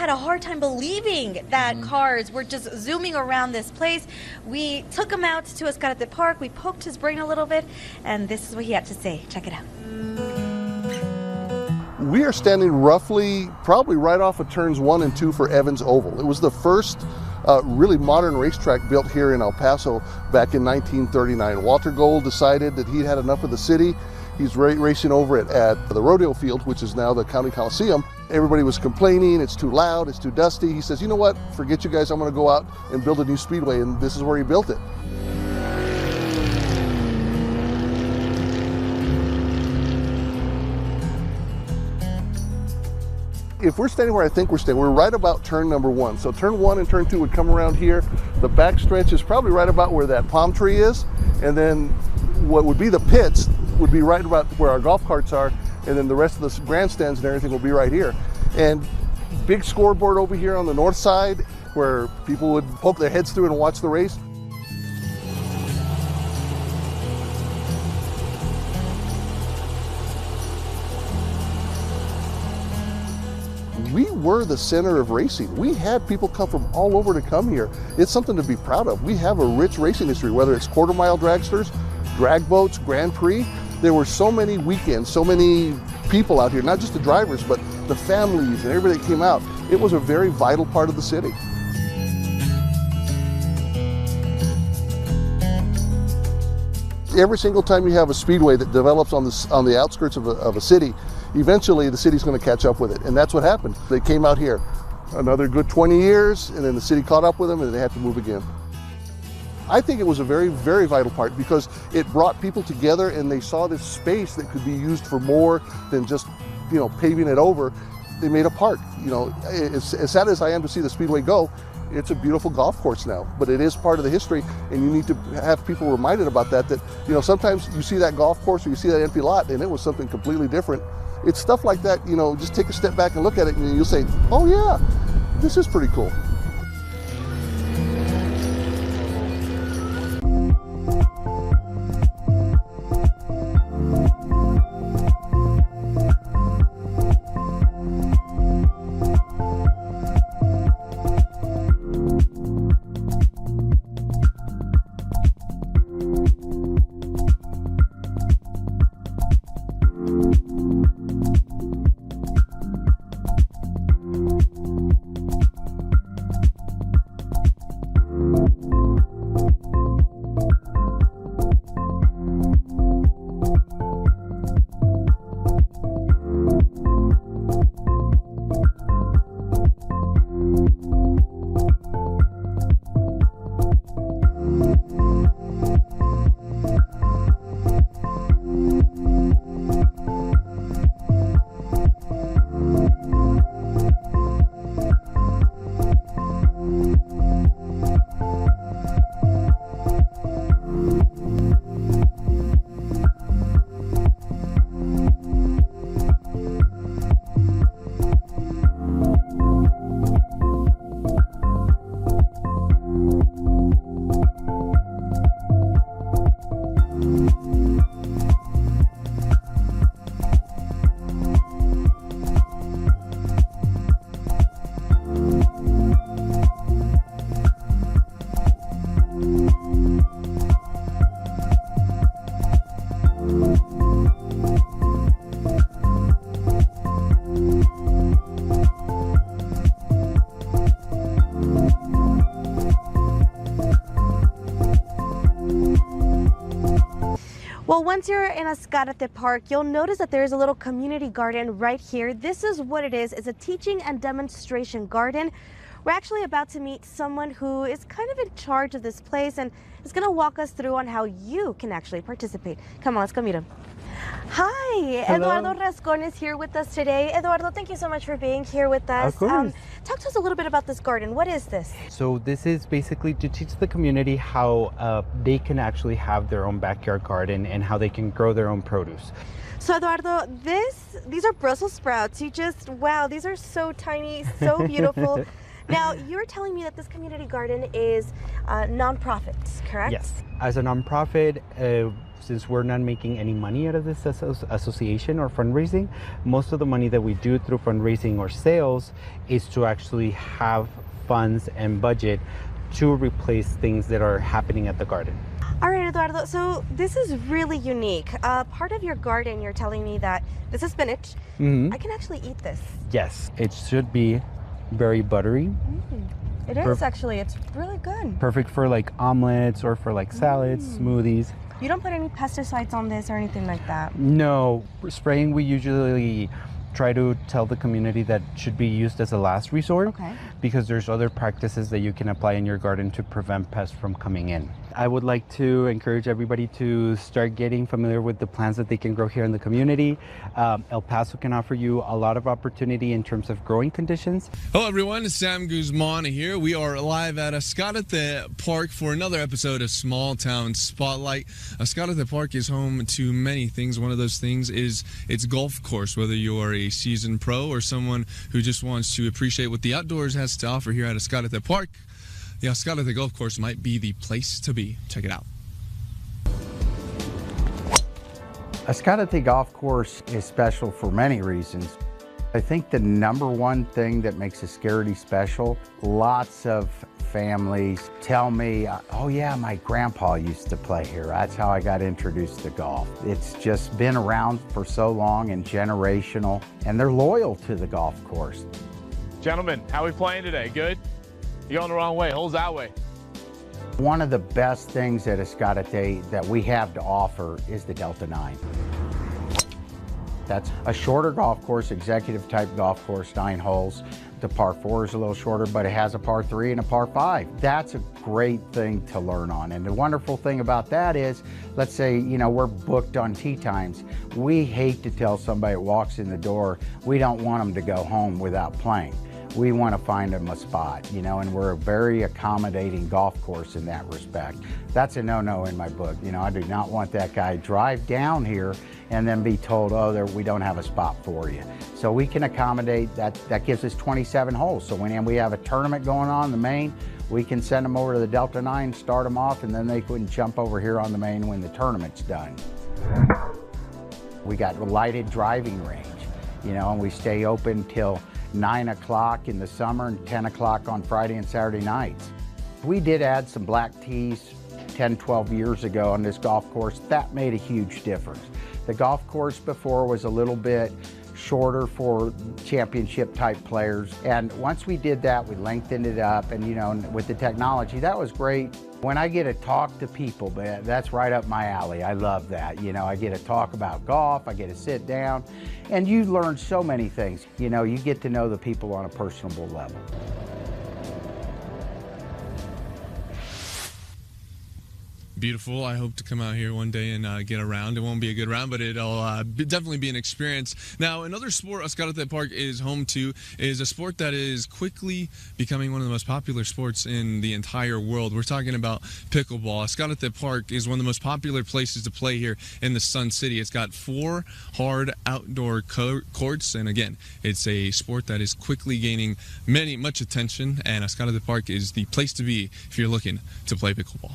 had a hard time believing that cars were just zooming around this place. We took him out to Escarate Park. We poked his brain a little bit, and this is what he had to say. Check it out. We are standing roughly, probably right off of turns 1 and 2 for Evans Oval. It was the first really modern racetrack built here in El Paso back in 1939. Walter Gold decided that he'd had enough of the city. He's racing over at the rodeo field, which is now the County Coliseum. Everybody was complaining, it's too loud, it's too dusty. He says, you know what, forget you guys, I'm gonna go out and build a new speedway, and this is where he built it. If we're standing where I think we're standing, we're right about turn number 1. So turn 1 and turn 2 would come around here. The back stretch is probably right about where that palm tree is. And then what would be the pits would be right about where our golf carts are. And then the rest of the grandstands and everything will be right here. And big scoreboard over here on the north side where people would poke their heads through and watch the race. We were the center of racing. We had people come from all over to come here. It's something to be proud of. We have a rich racing history, whether it's quarter-mile dragsters, drag boats, Grand Prix. There were so many weekends, so many people out here, not just the drivers, but the families and everybody that came out. It was a very vital part of the city. Every single time you have a speedway that develops on the outskirts of a city, eventually the city's going to catch up with it, and that's what happened. They came out here another good 20 years, and then the city caught up with them, and they had to move again. I think it was a very, very vital part because it brought people together, and they saw this space that could be used for more than just, you know, paving it over. They made a park. You know, as sad as I am to see the speedway go, it's a beautiful golf course now, but it is part of the history, and you need to have people reminded about that, you know, sometimes you see that golf course or you see that empty lot and it was something completely different. It's stuff like that, you know, just take a step back and look at it and you'll say, oh yeah, this is pretty cool. Well, once you're in Escarate Park, you'll notice that there's a little community garden right here. This is what it is. It's a teaching and demonstration garden. We're actually about to meet someone who is kind of in charge of this place and is going to walk us through on how you can actually participate. Come on, let's go meet him. Hi, Hello. Eduardo Rascon is here with us today. Eduardo, thank you so much for being here with us. Of course. Talk to us a little bit about this garden. What is this? So this is basically to teach the community how they can actually have their own backyard garden and how they can grow their own produce. So Eduardo, these are Brussels sprouts. Wow, these are so tiny, so beautiful. Now, you're telling me that this community garden is nonprofit, correct? Yes. As a nonprofit, since we're not making any money out of this association or fundraising, most of the money that we do through fundraising or sales is to actually have funds and budget to replace things that are happening at the garden. All right, Eduardo, so this is really unique. Part of your garden, you're telling me that this is spinach. I can actually eat this. Yes, it should be very buttery. It is actually, it's really good. Perfect for like omelets or for like salads, smoothies. You don't put any pesticides on this or anything like that? No, spraying we usually try to tell the community that should be used as a last resort because there's other practices that you can apply in your garden to prevent pests from coming in. I would like to encourage everybody to start getting familiar with the plants that they can grow here in the community. El Paso can offer you a lot of opportunity in terms of growing conditions. Hello everyone, it's Sam Guzman here. We are live at Ascarate Park for another episode of Small Town Spotlight. Ascarate Park is home to many things. One of those things is its golf course, whether you are a seasoned pro or someone who just wants to appreciate what the outdoors has to offer here at Ascarate Park. The Ascarate Golf Course might be the place to be. Check it out. Ascarate Golf Course is special for many reasons. I think the number one thing that makes Ascarate special, lots of families tell me, oh yeah, my grandpa used to play here. That's how I got introduced to golf. It's just been around for so long and generational, and they're loyal to the golf course. Gentlemen, how are we playing today? Good? You're going the wrong way. Holes that way. One of the best things at Ascarate that we have to offer is the Delta 9. That's a shorter golf course, executive type golf course, 9 holes. The par 4 is a little shorter, but it has a par 3 and a par 5. That's a great thing to learn on. And the wonderful thing about that is, let's say, you know, we're booked on tee times. We hate to tell somebody that walks in the door, we don't want them to go home without playing. We want to find them a spot, you know, and we're a very accommodating golf course in that respect. That's a no-no in my book. You know, I do not want that guy drive down here and then be told, oh, we don't have a spot for you. So we can accommodate that. That gives us 27 holes. So when we have a tournament going on the main, we can send them over to the Delta 9, start them off, and then they can jump over here on the main when the tournament's done. We got a lighted driving range, you know, and we stay open till 9 o'clock in the summer and 10 o'clock on Friday and Saturday nights. We did add some black tees 10, 12 years ago on this golf course. That made a huge difference. The golf course before was a little bit shorter for championship type players. And once we did that, we lengthened it up, and you know, with the technology, that was great. When I get to talk to people, that's right up my alley. I love that. You know, I get to talk about golf, I get to sit down, and you learn so many things. You know, you get to know the people on a personable level. Beautiful. I hope to come out here one day and get a round. It won't be a good round, but it'll definitely be an experience. Now, another sport Ascarate Park is home to is a sport that is quickly becoming one of the most popular sports in the entire world. We're talking about pickleball. Ascarate Park is one of the most popular places to play here in the Sun City. It's got 4 hard outdoor courts, and again, it's a sport that is quickly gaining much attention, and Ascarate Park is the place to be if you're looking to play pickleball.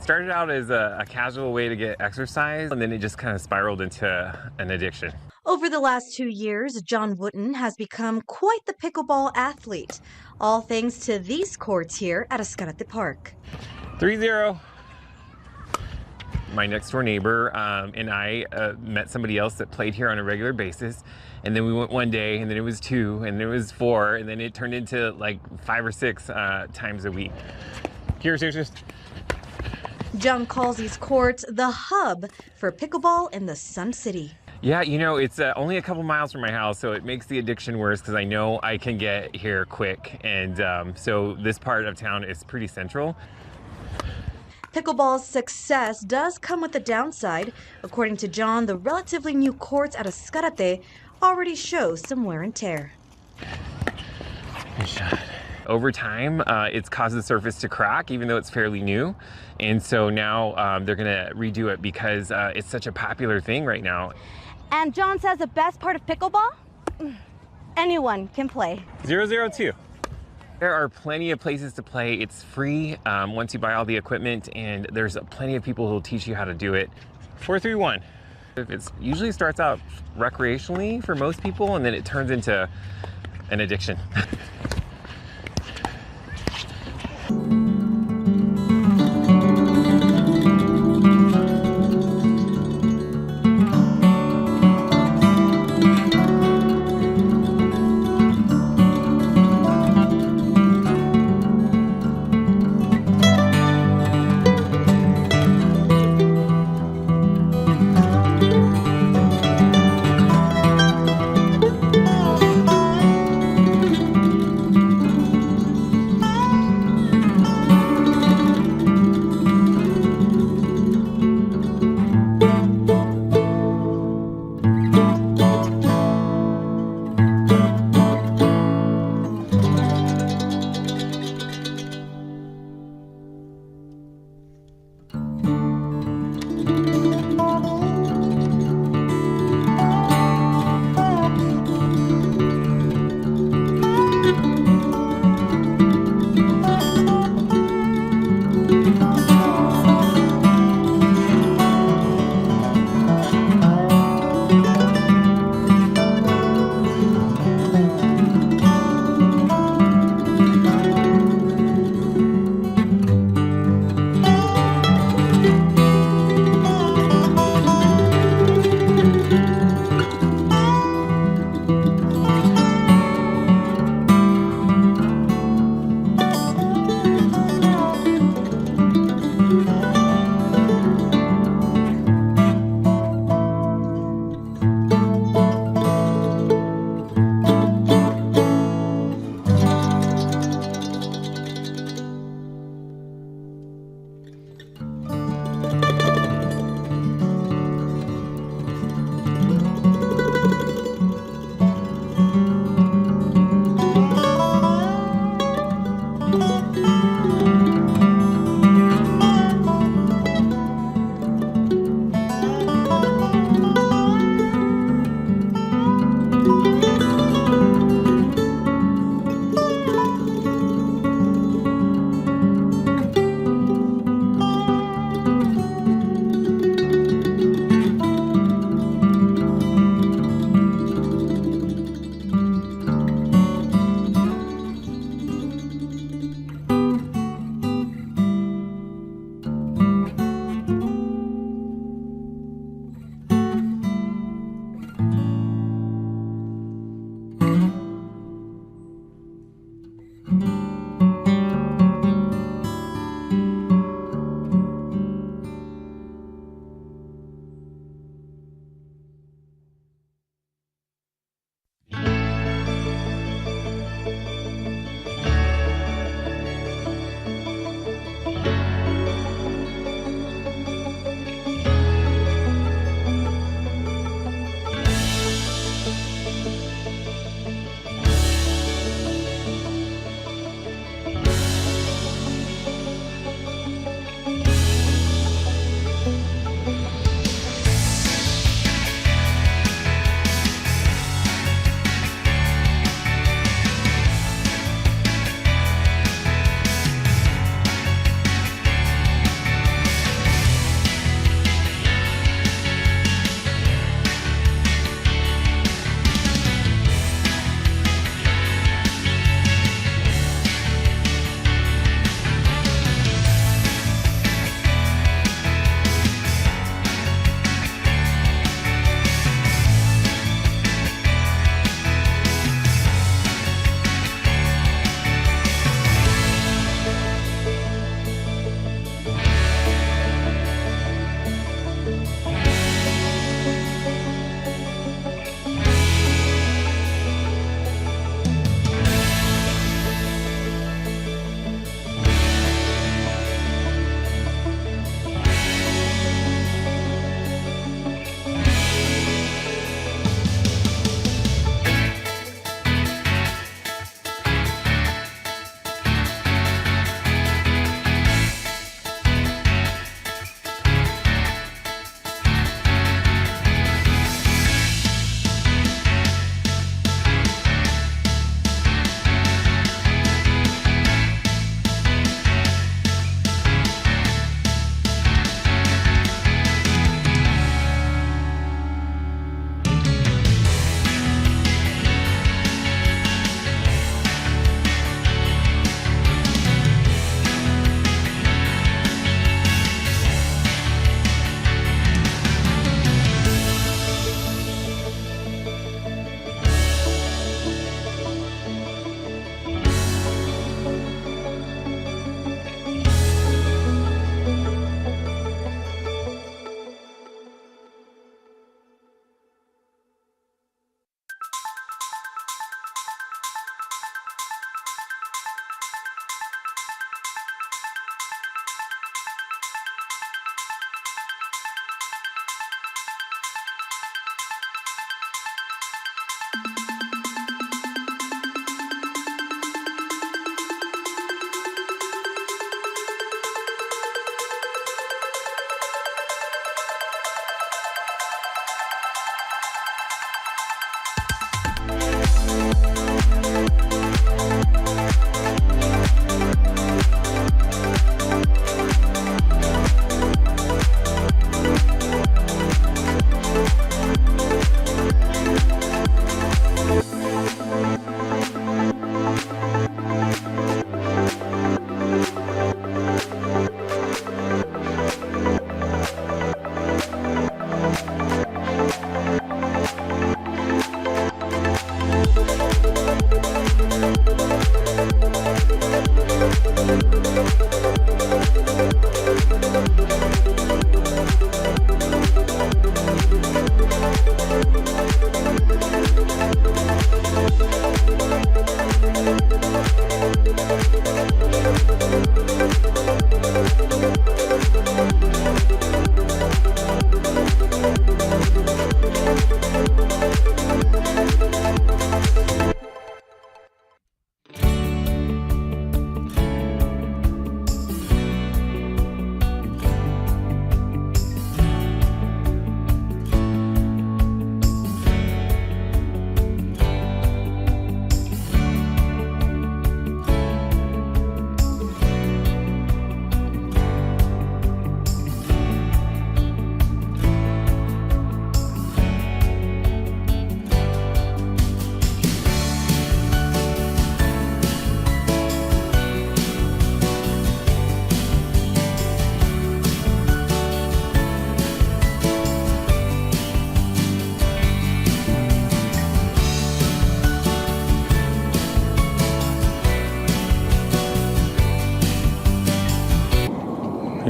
Started out as a casual way to get exercise, and then it just kind of spiraled into an addiction. Over the last 2 years, John Wooten has become quite the pickleball athlete, all thanks to these courts here at Ascarate Park. 3-0. My next door neighbor and I met somebody else that played here on a regular basis, and then we went one day, and then it was 2, and then it was 4, and then it turned into like 5 or 6 times a week. Here's just... John calls these courts the hub for pickleball in the Sun City. Yeah, you know, it's only a couple miles from my house, so it makes the addiction worse because I know I can get here quick. And so this part of town is pretty central. Pickleball's success does come with a downside. According to John, the relatively new courts at Ascarate already show some wear and tear. Good shot. Over time, it's caused the surface to crack, even though it's fairly new. And so now they're going to redo it because it's such a popular thing right now. And John says the best part of pickleball? Anyone can play. 0-0-2. There are plenty of places to play. It's free once you buy all the equipment, and there's plenty of people who will teach you how to do it. 431. It usually starts out recreationally for most people, and then it turns into an addiction.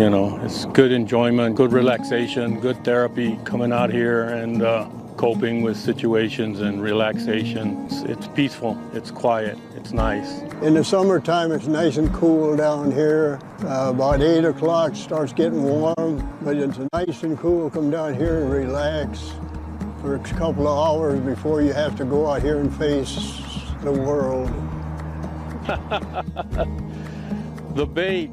You know, it's good enjoyment, good relaxation, good therapy coming out here and coping with situations and relaxation. It's peaceful, it's quiet, it's nice. In the summertime, it's nice and cool down here. About 8 o'clock, starts getting warm, but it's nice and cool. Come down here and relax for a couple of hours before you have to go out here and face the world. The bait,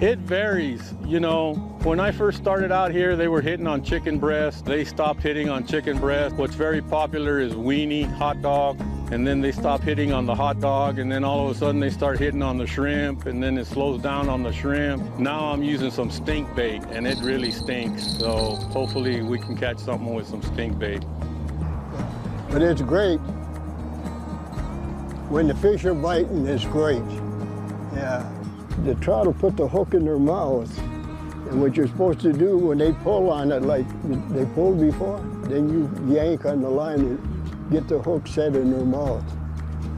it varies. You know, when I first started out here, they were hitting on chicken breast. They stopped hitting on chicken breast. What's very popular is weenie, hot dog, and then they stop hitting on the hot dog, and then all of a sudden they start hitting on the shrimp, and then it slows down on the shrimp. Now I'm using some stink bait, and it really stinks. So hopefully we can catch something with some stink bait. But it's great. When the fish are biting, it's great. Yeah. The trout will put the hook in their mouth. And what you're supposed to do when they pull on it like they pulled before, then you yank on the line and get the hook set in their mouth.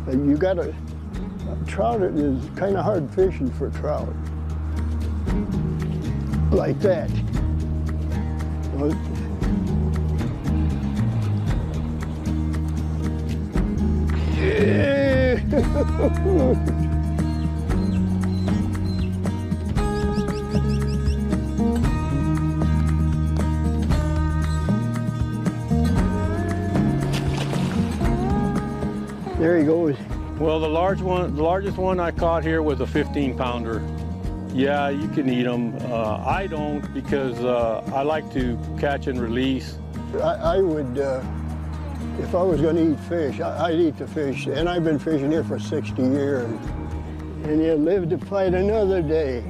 And you gotta, trout is kind of hard fishing for trout. Like that. There he goes. Well, the largest one I caught here was a 15-pounder. Yeah, you can eat them. I don't because I like to catch and release. I would, if I was going to eat fish, I'd eat the fish. And I've been fishing here for 60 years. And you live to fight another day.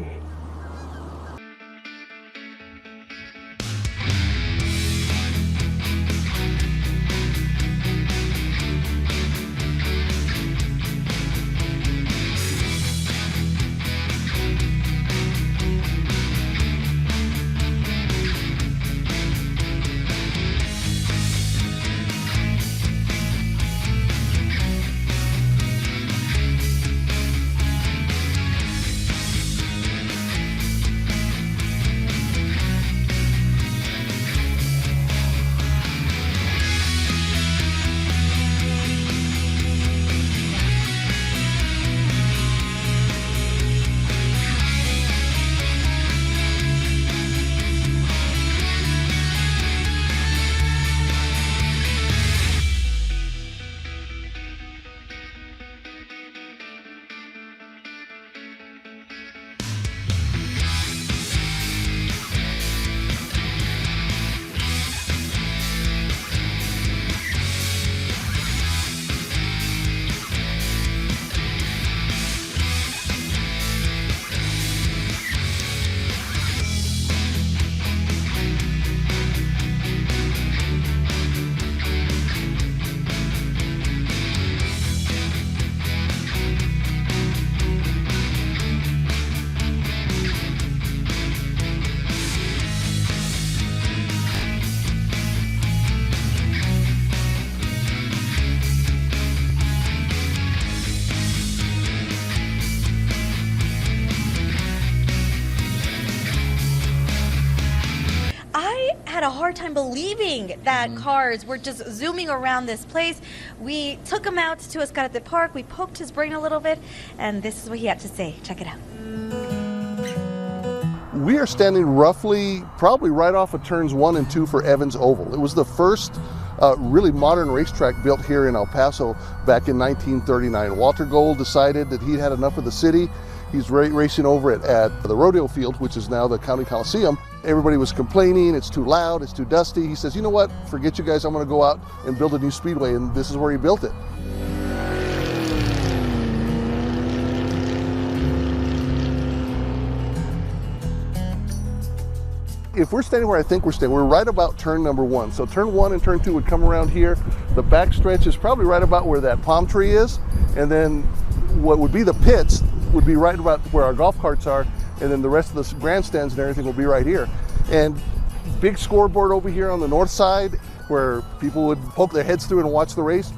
Had a hard time believing that cars were just zooming around this place. We took him out to Escalante Park. We poked his brain a little bit, and this is what he had to say. Check it out. We are standing roughly, probably right off of turns 1 and 2 for Evans Oval. It was the first really modern racetrack built here in El Paso back in 1939. Walter Gold decided that he'd had enough of the city. He's racing over at the rodeo field, which is now the County Coliseum. Everybody was complaining, it's too loud, it's too dusty. He says, you know what, forget you guys, I'm gonna go out and build a new speedway, and this is where he built it. If we're standing where I think we're standing, we're right about turn number 1. So turn 1 and turn 2 would come around here. The back stretch is probably right about where that palm tree is. And then what would be the pits would be right about where our golf carts are. And then the rest of the grandstands and everything will be right here. And big scoreboard over here on the north side where people would poke their heads through and watch the race.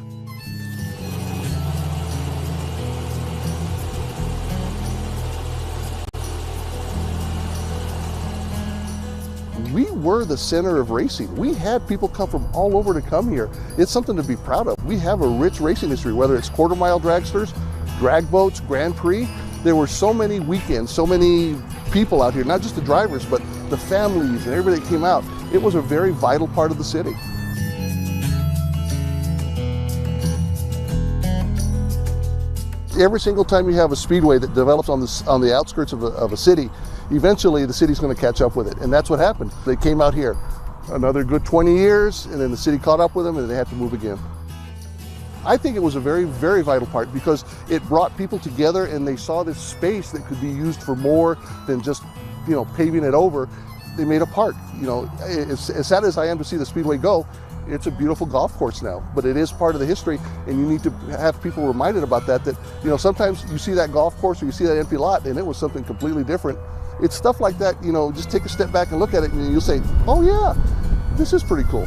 were the center of racing. We had people come from all over to come here. It's something to be proud of. We have a rich racing history, whether it's quarter-mile dragsters, drag boats, Grand Prix. There were so many weekends, so many people out here, not just the drivers, but the families and everybody that came out. It was a very vital part of the city. Every single time you have a speedway that develops on the outskirts of a city, eventually the city's going to catch up with it. And that's what happened. They came out here another good 20 years, and then the city caught up with them and they had to move again. I think it was a very, very vital part because it brought people together and they saw this space that could be used for more than just, paving it over. They made a park. As sad as I am to see the speedway go, it's a beautiful golf course now, but it is part of the history, and you need to have people reminded about that, sometimes you see that golf course or you see that empty lot and it was something completely different. It's stuff like that, just take a step back and look at it and you'll say, oh yeah, this is pretty cool.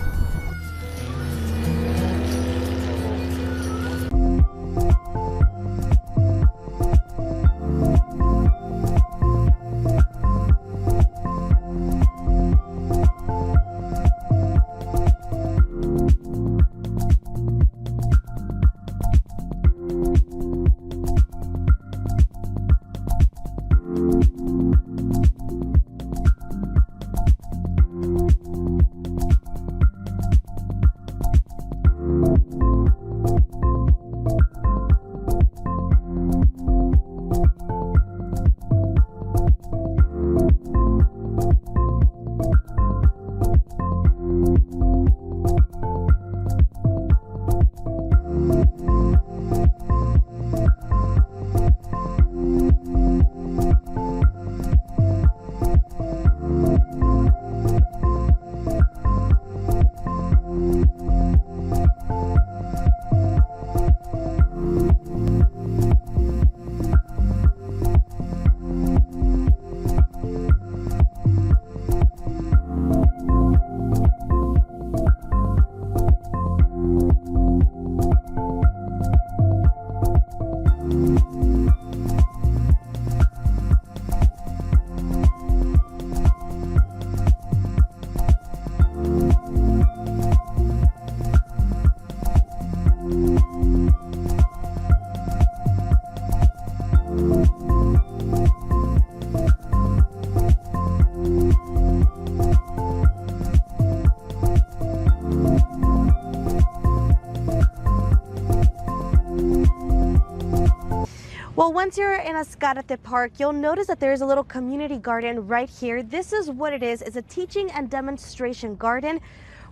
Well, once you're in Azcárate Park, you'll notice that there is a little community garden right here. This is what it is. It's a teaching and demonstration garden.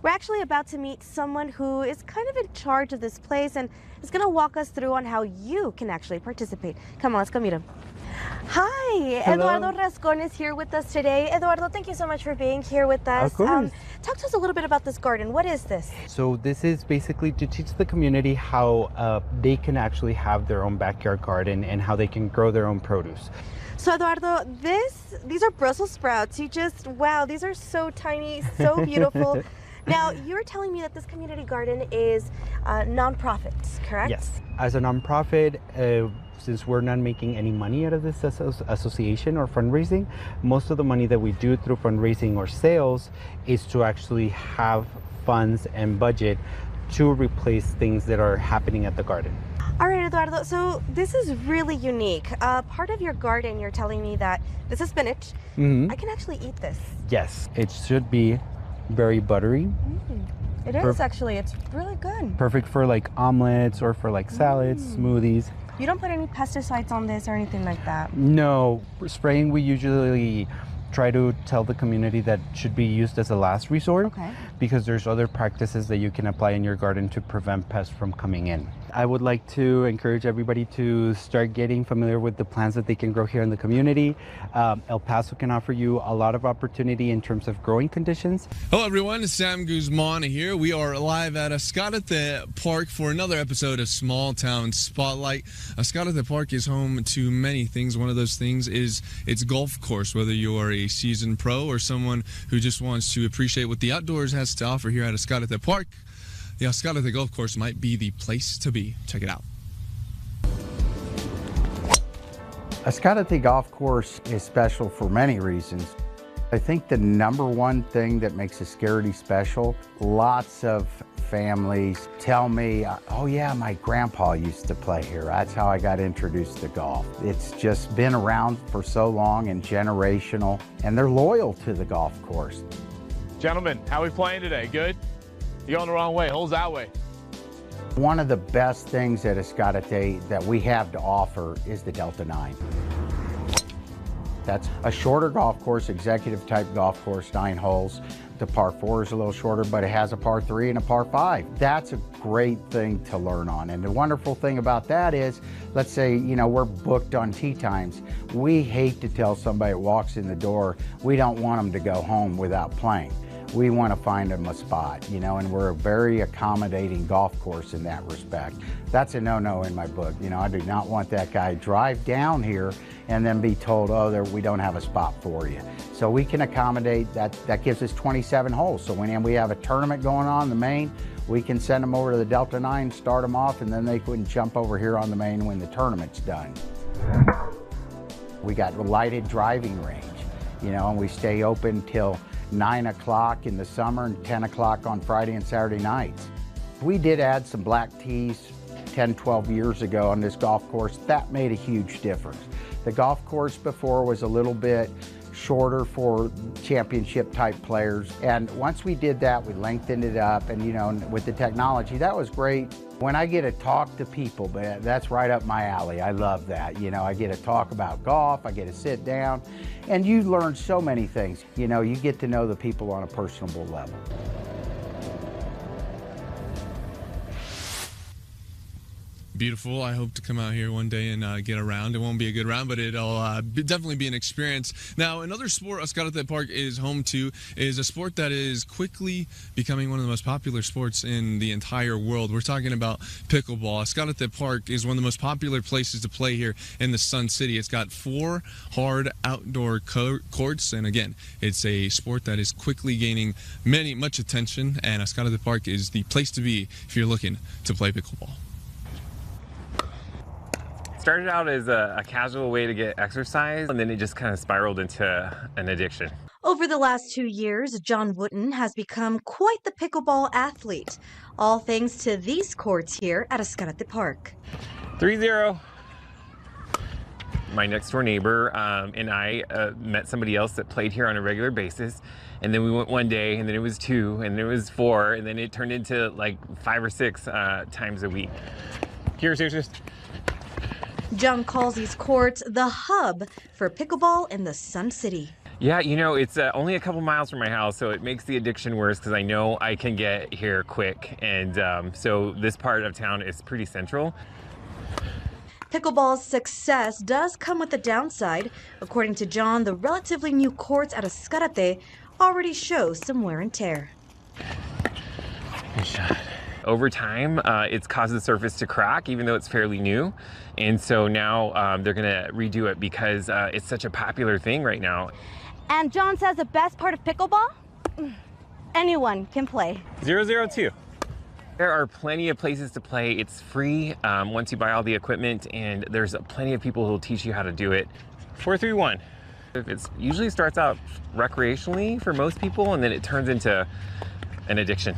We're actually about to meet someone who is kind of in charge of this place and is going to walk us through on how you can actually participate. Come on, let's go meet him. Hi, Hello. Eduardo Rascon is here with us today. Eduardo, thank you so much for being here with us. Of course. Talk to us a little bit about this garden. What is this? So this is basically to teach the community how they can actually have their own backyard garden and how they can grow their own produce. So Eduardo, these are Brussels sprouts. Wow, these are so tiny, so beautiful. Now, you're telling me that this community garden is nonprofit, correct? Yes. As a nonprofit, since we're not making any money out of this association or fundraising, most of the money that we do through fundraising or sales is to actually have funds and budget to replace things that are happening at the garden. All right, Eduardo, so this is really unique. Part of your garden, you're telling me that this is spinach. Mm-hmm. I can actually eat this. Yes, it should be very buttery. It is actually, it's really good. Perfect for like omelets or for like salads, smoothies. You don't put any pesticides on this or anything like that? No, spraying we usually try to tell the community that should be used as a last resort, because there's other practices that you can apply in your garden to prevent pests from coming in. I would like to encourage everybody to start getting familiar with the plants that they can grow here in the community. El Paso can offer you a lot of opportunity in terms of growing conditions. Hello everyone, Sam Guzman here. We are live at Azcárate Park for another episode of Small Town Spotlight. Azcárate Park is home to many things. One of those things is its golf course, whether you are a seasoned pro or someone who just wants to appreciate what the outdoors has to offer here at Azcárate Park. The Azcárate Golf Course might be the place to be. Check it out. Azcárate Golf Course is special for many reasons. I think the number one thing that makes Ascarity special, lots of families tell me, oh yeah, my grandpa used to play here. That's how I got introduced to golf. It's just been around for so long and generational, and they're loyal to the golf course. Gentlemen, how are we playing today? Good? You're going the wrong way. Holes that way. One of the best things at Ascarity that we have to offer is the Delta 9. That's a shorter golf course, executive type golf course, 9 holes. The par 4 is a little shorter, but it has a par 3 and a par 5. That's a great thing to learn on. And the wonderful thing about that is, let's say, we're booked on tee times. We hate to tell somebody that walks in the door, we don't want them to go home without playing. We want to find them a spot, and we're a very accommodating golf course in that respect. That's a no-no in my book. I do not want that guy drive down here and then be told, oh, we don't have a spot for you. So we can accommodate that. That gives us 27 holes. So when we have a tournament going on the main, we can send them over to the Delta 9, start them off, and then they can jump over here on the main when the tournament's done. We got a lighted driving range, and we stay open till 9 o'clock in the summer and 10 o'clock on Friday and Saturday nights. We did add some black tees 10, 12 years ago on this golf course. That made a huge difference. The golf course before was a little bit shorter for championship type players. And once we did that, we lengthened it up, and with the technology, that was great. When I get to talk to people, that's right up my alley. I love that. I get to talk about golf, I get to sit down, and you learn so many things. You get to know the people on a personable level. Beautiful. I hope to come out here one day and get a round. It won't be a good round, but it'll definitely be an experience. Now, another sport Ascarate Park is home to is a sport that is quickly becoming one of the most popular sports in the entire world. We're talking about pickleball. Ascarate Park is one of the most popular places to play here in the Sun City. It's got 4 hard outdoor courts, and again, it's a sport that is quickly gaining much attention, and Ascarate Park is the place to be if you're looking to play pickleball. Started out as a casual way to get exercise, and then it just kind of spiraled into an addiction. Over the last 2 years, John Wooten has become quite the pickleball athlete, all thanks to these courts here at Ascarate Park. 3-0. My next door neighbor and I met somebody else that played here on a regular basis, and then we went one day, and then it was 2, and then it was 4, and then it turned into like 5 or 6 times a week. Here's. John calls these courts the hub for pickleball in the Sun City. Yeah, it's only a couple miles from my house, so it makes the addiction worse because I know I can get here quick. And so this part of town is pretty central. Pickleball's success does come with a downside. According to John, the relatively new courts at Ascarate already show some wear and tear. Good shot. Over time, it's caused the surface to crack, even though it's fairly new. And so now they're going to redo it because it's such a popular thing right now. And John says the best part of pickleball? Anyone can play. 002. There are plenty of places to play. It's free once you buy all the equipment, and there's plenty of people who will teach you how to do it. 431. It usually starts out recreationally for most people, and then it turns into an addiction.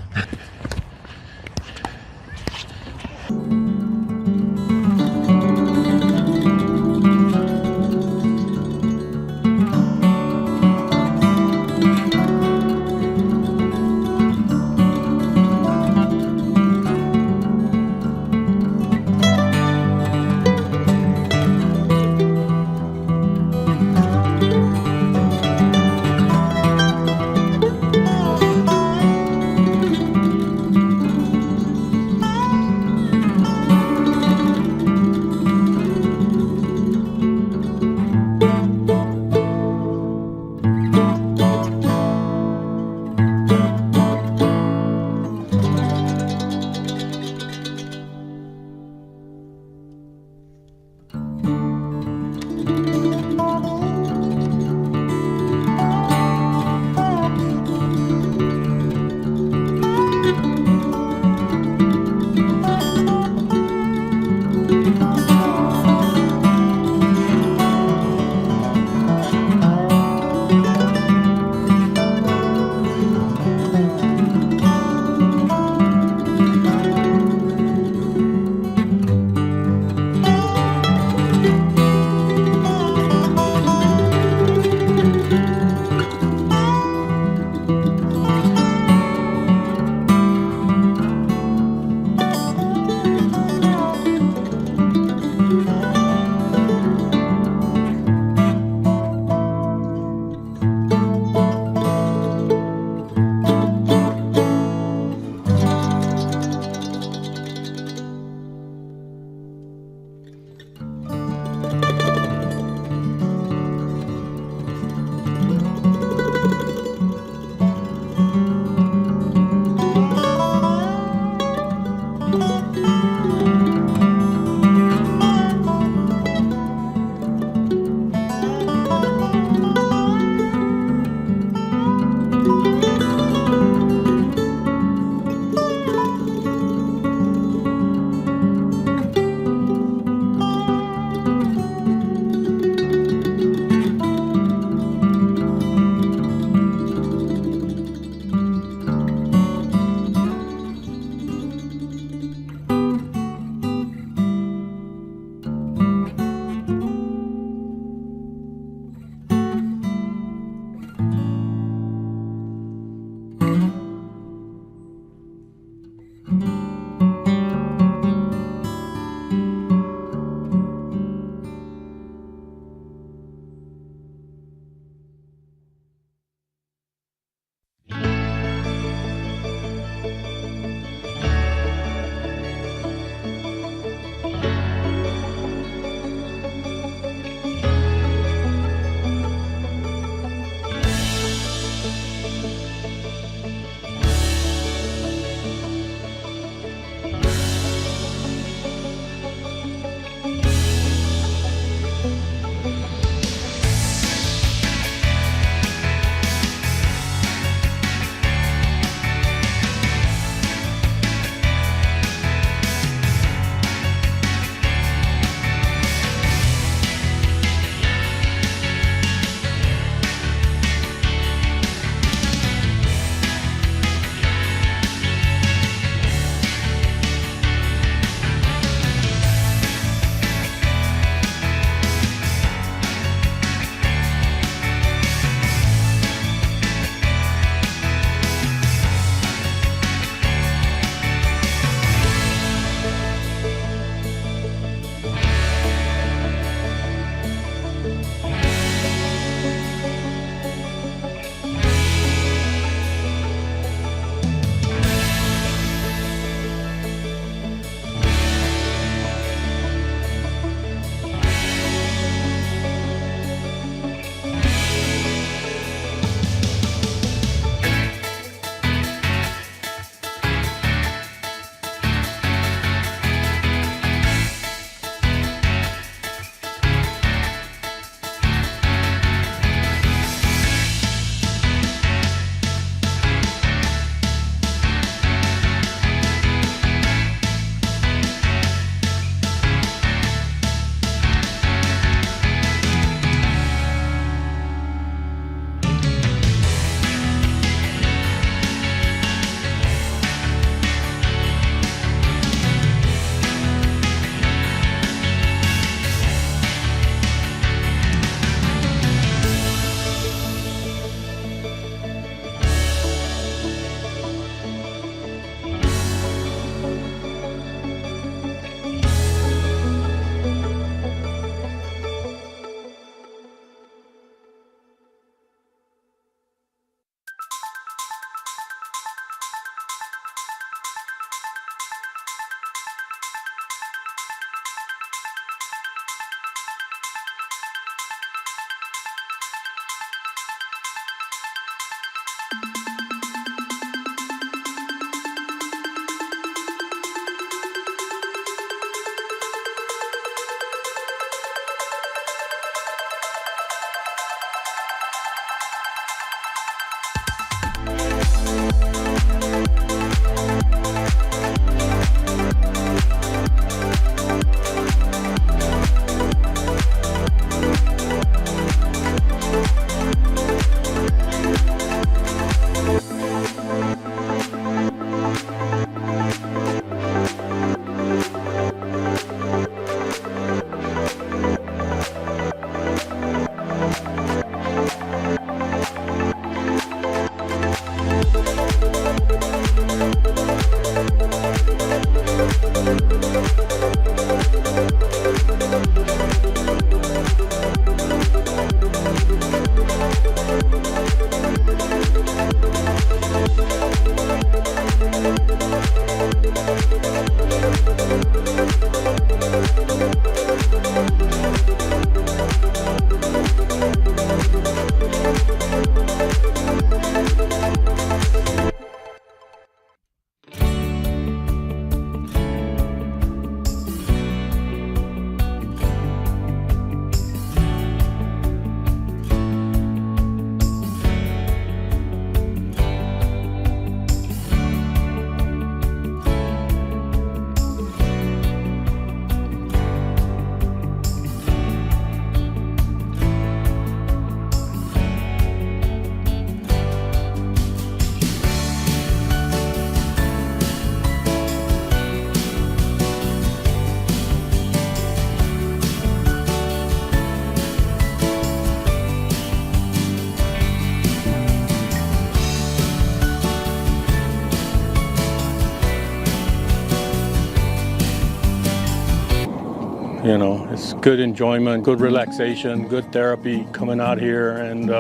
You know, it's good enjoyment, good relaxation, good therapy coming out here and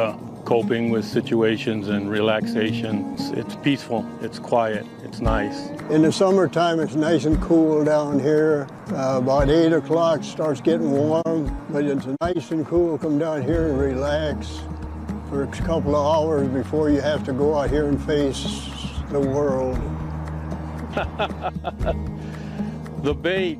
coping with situations and relaxation. It's peaceful, it's quiet, it's nice. In the summertime, it's nice and cool down here. About 8 o'clock starts getting warm, but it's nice and cool. Come down here and relax for a couple of hours before you have to go out here and face the world. The bait,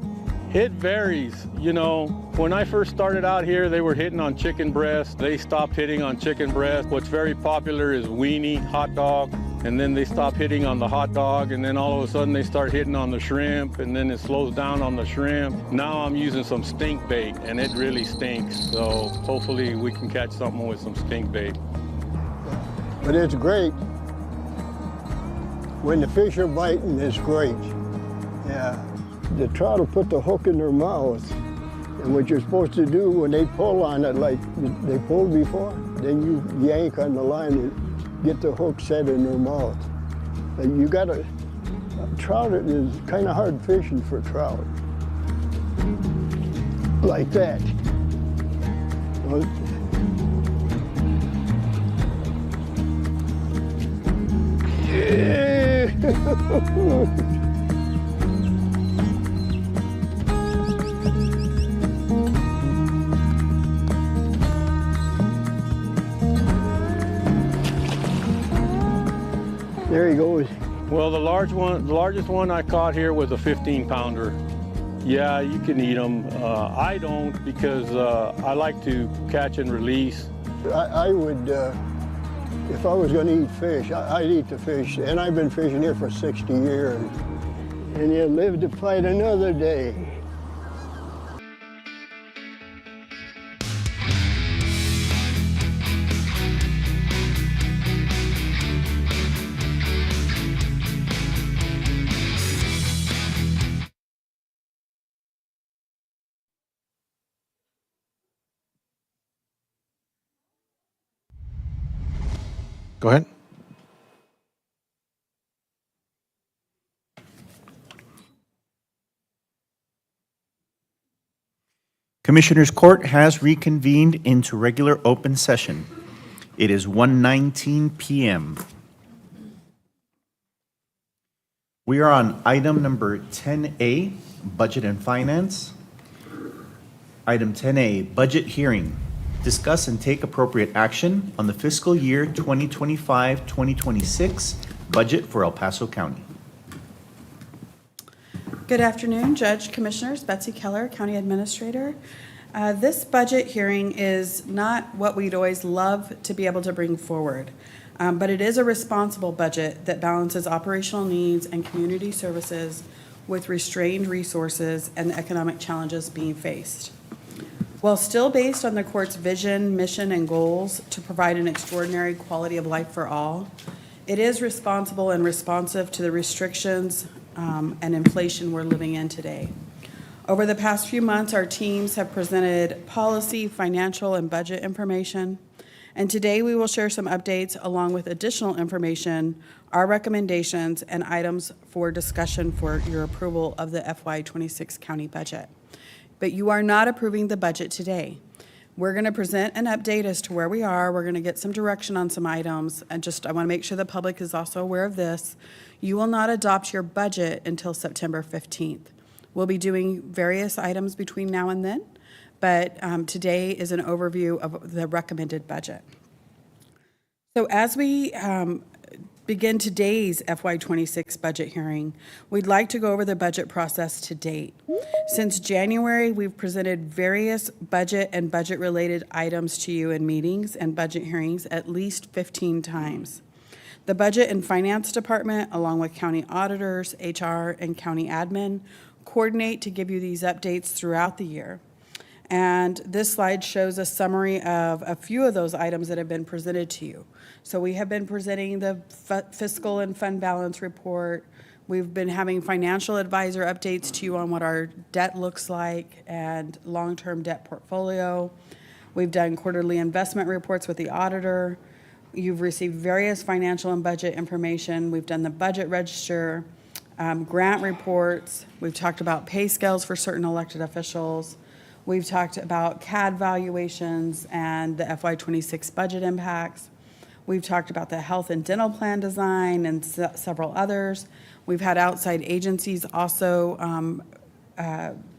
it varies. You know, when I first started out here, they were hitting on chicken breast. They stopped hitting on chicken breast. What's very popular is weenie, hot dog, and then they stop hitting on the hot dog, and then all of a sudden they start hitting on the shrimp, and then it slows down on the shrimp. Now I'm using some stink bait, and it really stinks. So hopefully we can catch something with some stink bait. But it's great. When the fish are biting, it's great. Yeah. The trout will put the hook in their mouth, and what you're supposed to do when they pull on it like they pulled before, then you yank on the line and get the hook set in their mouth. And you gotta, trout is kind of hard fishing for trout. Like that. Well, yeah. There he goes. Well, the largest one I caught here was a 15-pounder. Yeah, you can eat them. I don't because I like to catch and release. I would, if I was going to eat fish, I'd eat the fish. And I've been fishing here for 60 years. And you live to fight another day. Go ahead. Commissioners Court has reconvened into regular open session. It is 1:19 p.m. We are on item number 10A, Budget and Finance. Item 10A, Budget Hearing. Discuss and take appropriate action on the fiscal year 2025-2026 budget for El Paso County. Good afternoon, Judge, Commissioners. Betsy Keller, County Administrator. This budget hearing is not what we'd always love to be able to bring forward, but it is a responsible budget that balances operational needs and community services with restrained resources and the economic challenges being faced. While still based on the court's vision, mission, and goals to provide an extraordinary quality of life for all, it is responsible and responsive to the restrictions and inflation we're living in today. Over the past few months, our teams have presented policy, financial, and budget information, and today we will share some updates along with additional information, our recommendations, and items for discussion for your approval of the FY26 county budget. But you are not approving the budget today. We're going to present an update as to where we are. We're going to get some direction on some items. And I want to make sure the public is also aware of this. You will not adopt your budget until September 15th. We'll be doing various items between now and then, but today is an overview of the recommended budget. So as we begin today's FY26 budget hearing, we'd like to go over the budget process to date. Since January, we've presented various budget and budget-related items to you in meetings and budget hearings at least 15 times. The Budget and Finance Department, along with county auditors, HR, and county admin, coordinate to give you these updates throughout the year. And this slide shows a summary of a few of those items that have been presented to you. So we have been presenting the fiscal and fund balance report. We've been having financial advisor updates to you on what our debt looks like and long-term debt portfolio. We've done quarterly investment reports with the auditor. You've received various financial and budget information. We've done the budget register, grant reports. We've talked about pay scales for certain elected officials. We've talked about CAD valuations and the FY26 budget impacts. We've talked about the health and dental plan design and several others. We've had outside agencies also,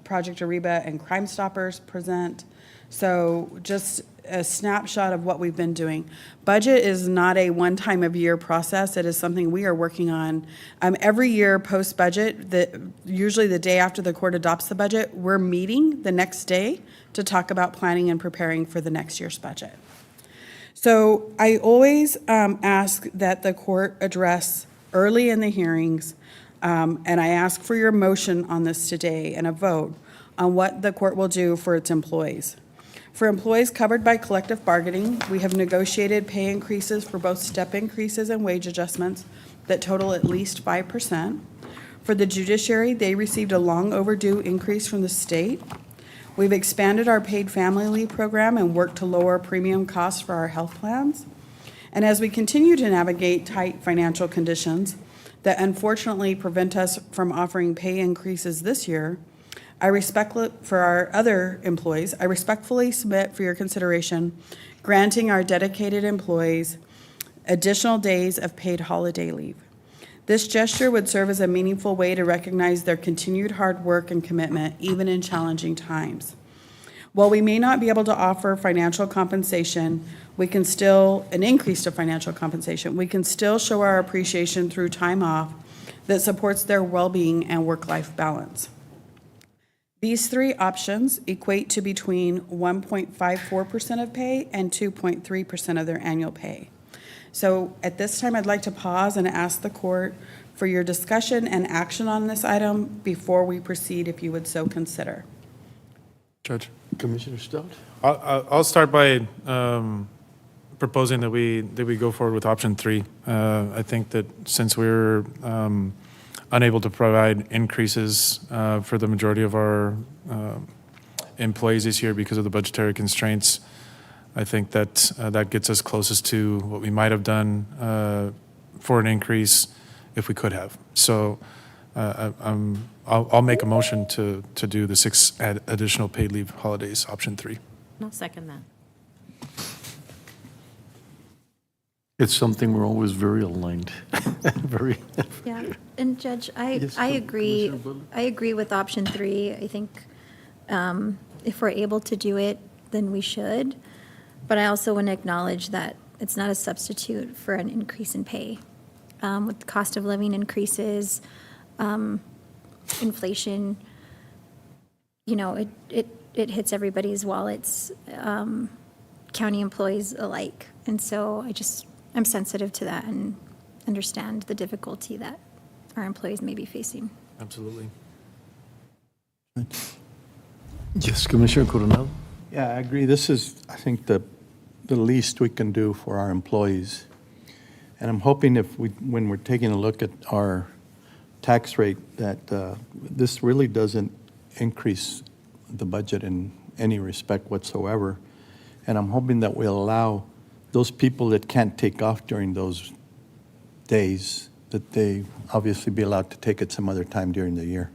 Project Ariba and Crime Stoppers present. So just a snapshot of what we've been doing. Budget is not a one-time of year process. It is something we are working on. Every year post-budget, usually the day after the court adopts the budget, we're meeting the next day to talk about planning and preparing for the next year's budget. So I always ask that the court address early in the hearings, and I ask for your motion on this today and a vote on what the court will do for its employees. For employees covered by collective bargaining, we have negotiated pay increases for both step increases and wage adjustments that total at least 5%. For the judiciary, they received a long overdue increase from the state. We've expanded our paid family leave program and worked to lower premium costs for our health plans. And as we continue to navigate tight financial conditions that unfortunately prevent us from offering pay increases this year, for our other employees, I respectfully submit for your consideration granting our dedicated employees additional days of paid holiday leave. This gesture would serve as a meaningful way to recognize their continued hard work and commitment, even in challenging times. While we may not be able to offer financial compensation, an increase to financial compensation, we can still show our appreciation through time off that supports their well-being and work-life balance. These three options equate to between 1.54% of pay and 2.3% of their annual pay. So at this time, I'd like to pause and ask the court for your discussion and action on this item before we proceed, if you would so consider. Judge. Commissioner Stout? I'll start by proposing that we go forward with option 3. I think that since we're unable to provide increases for the majority of our employees this year because of the budgetary constraints, I think that that gets us closest to what we might have done for an increase if we could have. So I'll make a motion to do the 6 additional paid leave holidays, option 3. I'll second that. It's something we're always very aligned. Very. Yeah, and Judge, Yes, I agree. Commissioner Butler? I agree with option 3. I think if we're able to do it, then we should. But I also want to acknowledge that it's not a substitute for an increase in pay. With the cost of living increases, inflation, it hits everybody's wallets, county employees alike. And so I'm sensitive to that and understand the difficulty that our employees may be facing. Absolutely. Yes, Commissioner Coronado? Yeah, I agree. This is, I think, the least we can do for our employees. And I'm hoping when we're taking a look at our tax rate, that this really doesn't increase the budget in any respect whatsoever. And I'm hoping that we'll allow those people that can't take off during those days, that they obviously be allowed to take it some other time during the year.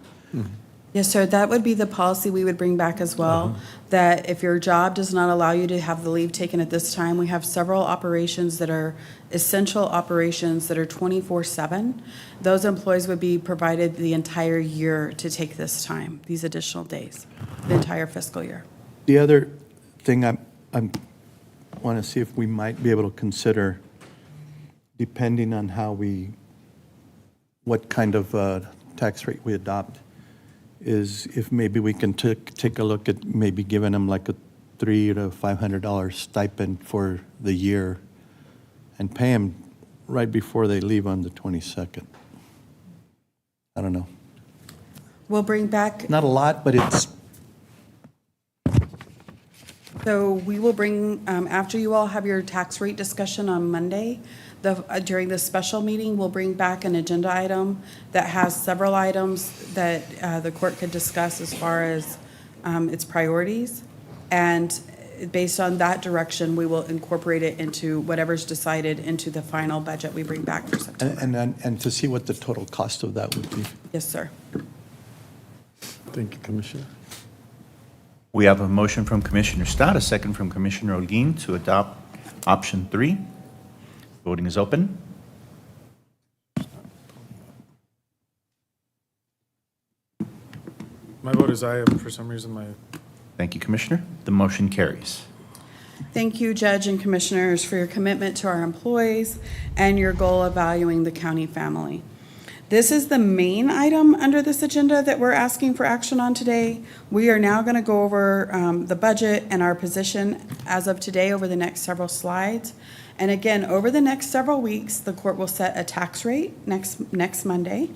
Yes, sir. That would be the policy we would bring back as well, that if your job does not allow you to have the leave taken at this time, we have several operations that are essential operations that are 24/7. Those employees would be provided the entire year to take this time, these additional days, the entire fiscal year. The other thing I want to see if we might be able to consider, depending on what kind of tax rate we adopt, is if maybe we can take a look at maybe giving them like a $300 to $500 stipend for the year and pay them right before they leave on the 22nd. I don't know. We'll bring back, Not a lot, but it's, so we will bring, after you all have your tax rate discussion on Monday, during the special meeting, we'll bring back an agenda item that has several items that the court could discuss as far as its priorities. And based on that direction, we will incorporate it into whatever's decided into the final budget we bring back for September. and to see what the total cost of that would be. Yes, sir. Thank you, Commissioner. We have a motion from Commissioner Stott, a second from Commissioner Holguin to adopt option 3. Voting is open. My vote is aye. For some reason, my Thank you, Commissioner. The motion carries. Thank you, Judge and Commissioners, for your commitment to our employees and your goal of valuing the county family. This is the main item under this agenda that we're asking for action on today. We are now going to go over the budget and our position as of today over the next several slides. And again, over the next several weeks, the court will set a tax rate next Monday,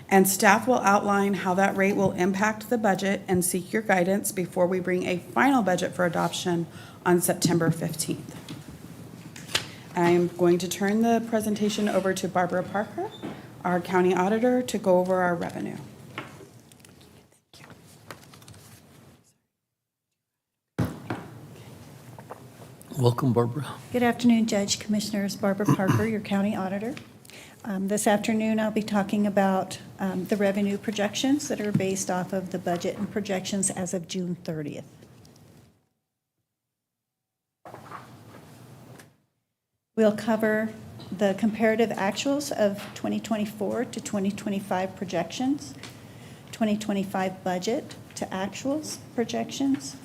and staff will outline how that rate will impact the budget and seek your guidance before we bring a final budget for adoption on September 15th. I'm going to turn the presentation over to Barbara Parker, our county auditor, to go over our revenue. Welcome, Barbara. Good afternoon, Judge, Commissioners. Barbara Parker, your county auditor. This afternoon, I'll be talking about the revenue projections that are based off of the budget and projections as of June 30th. We'll cover the comparative actuals of 2024 to 2025 projections, 2025 budget to actuals projections,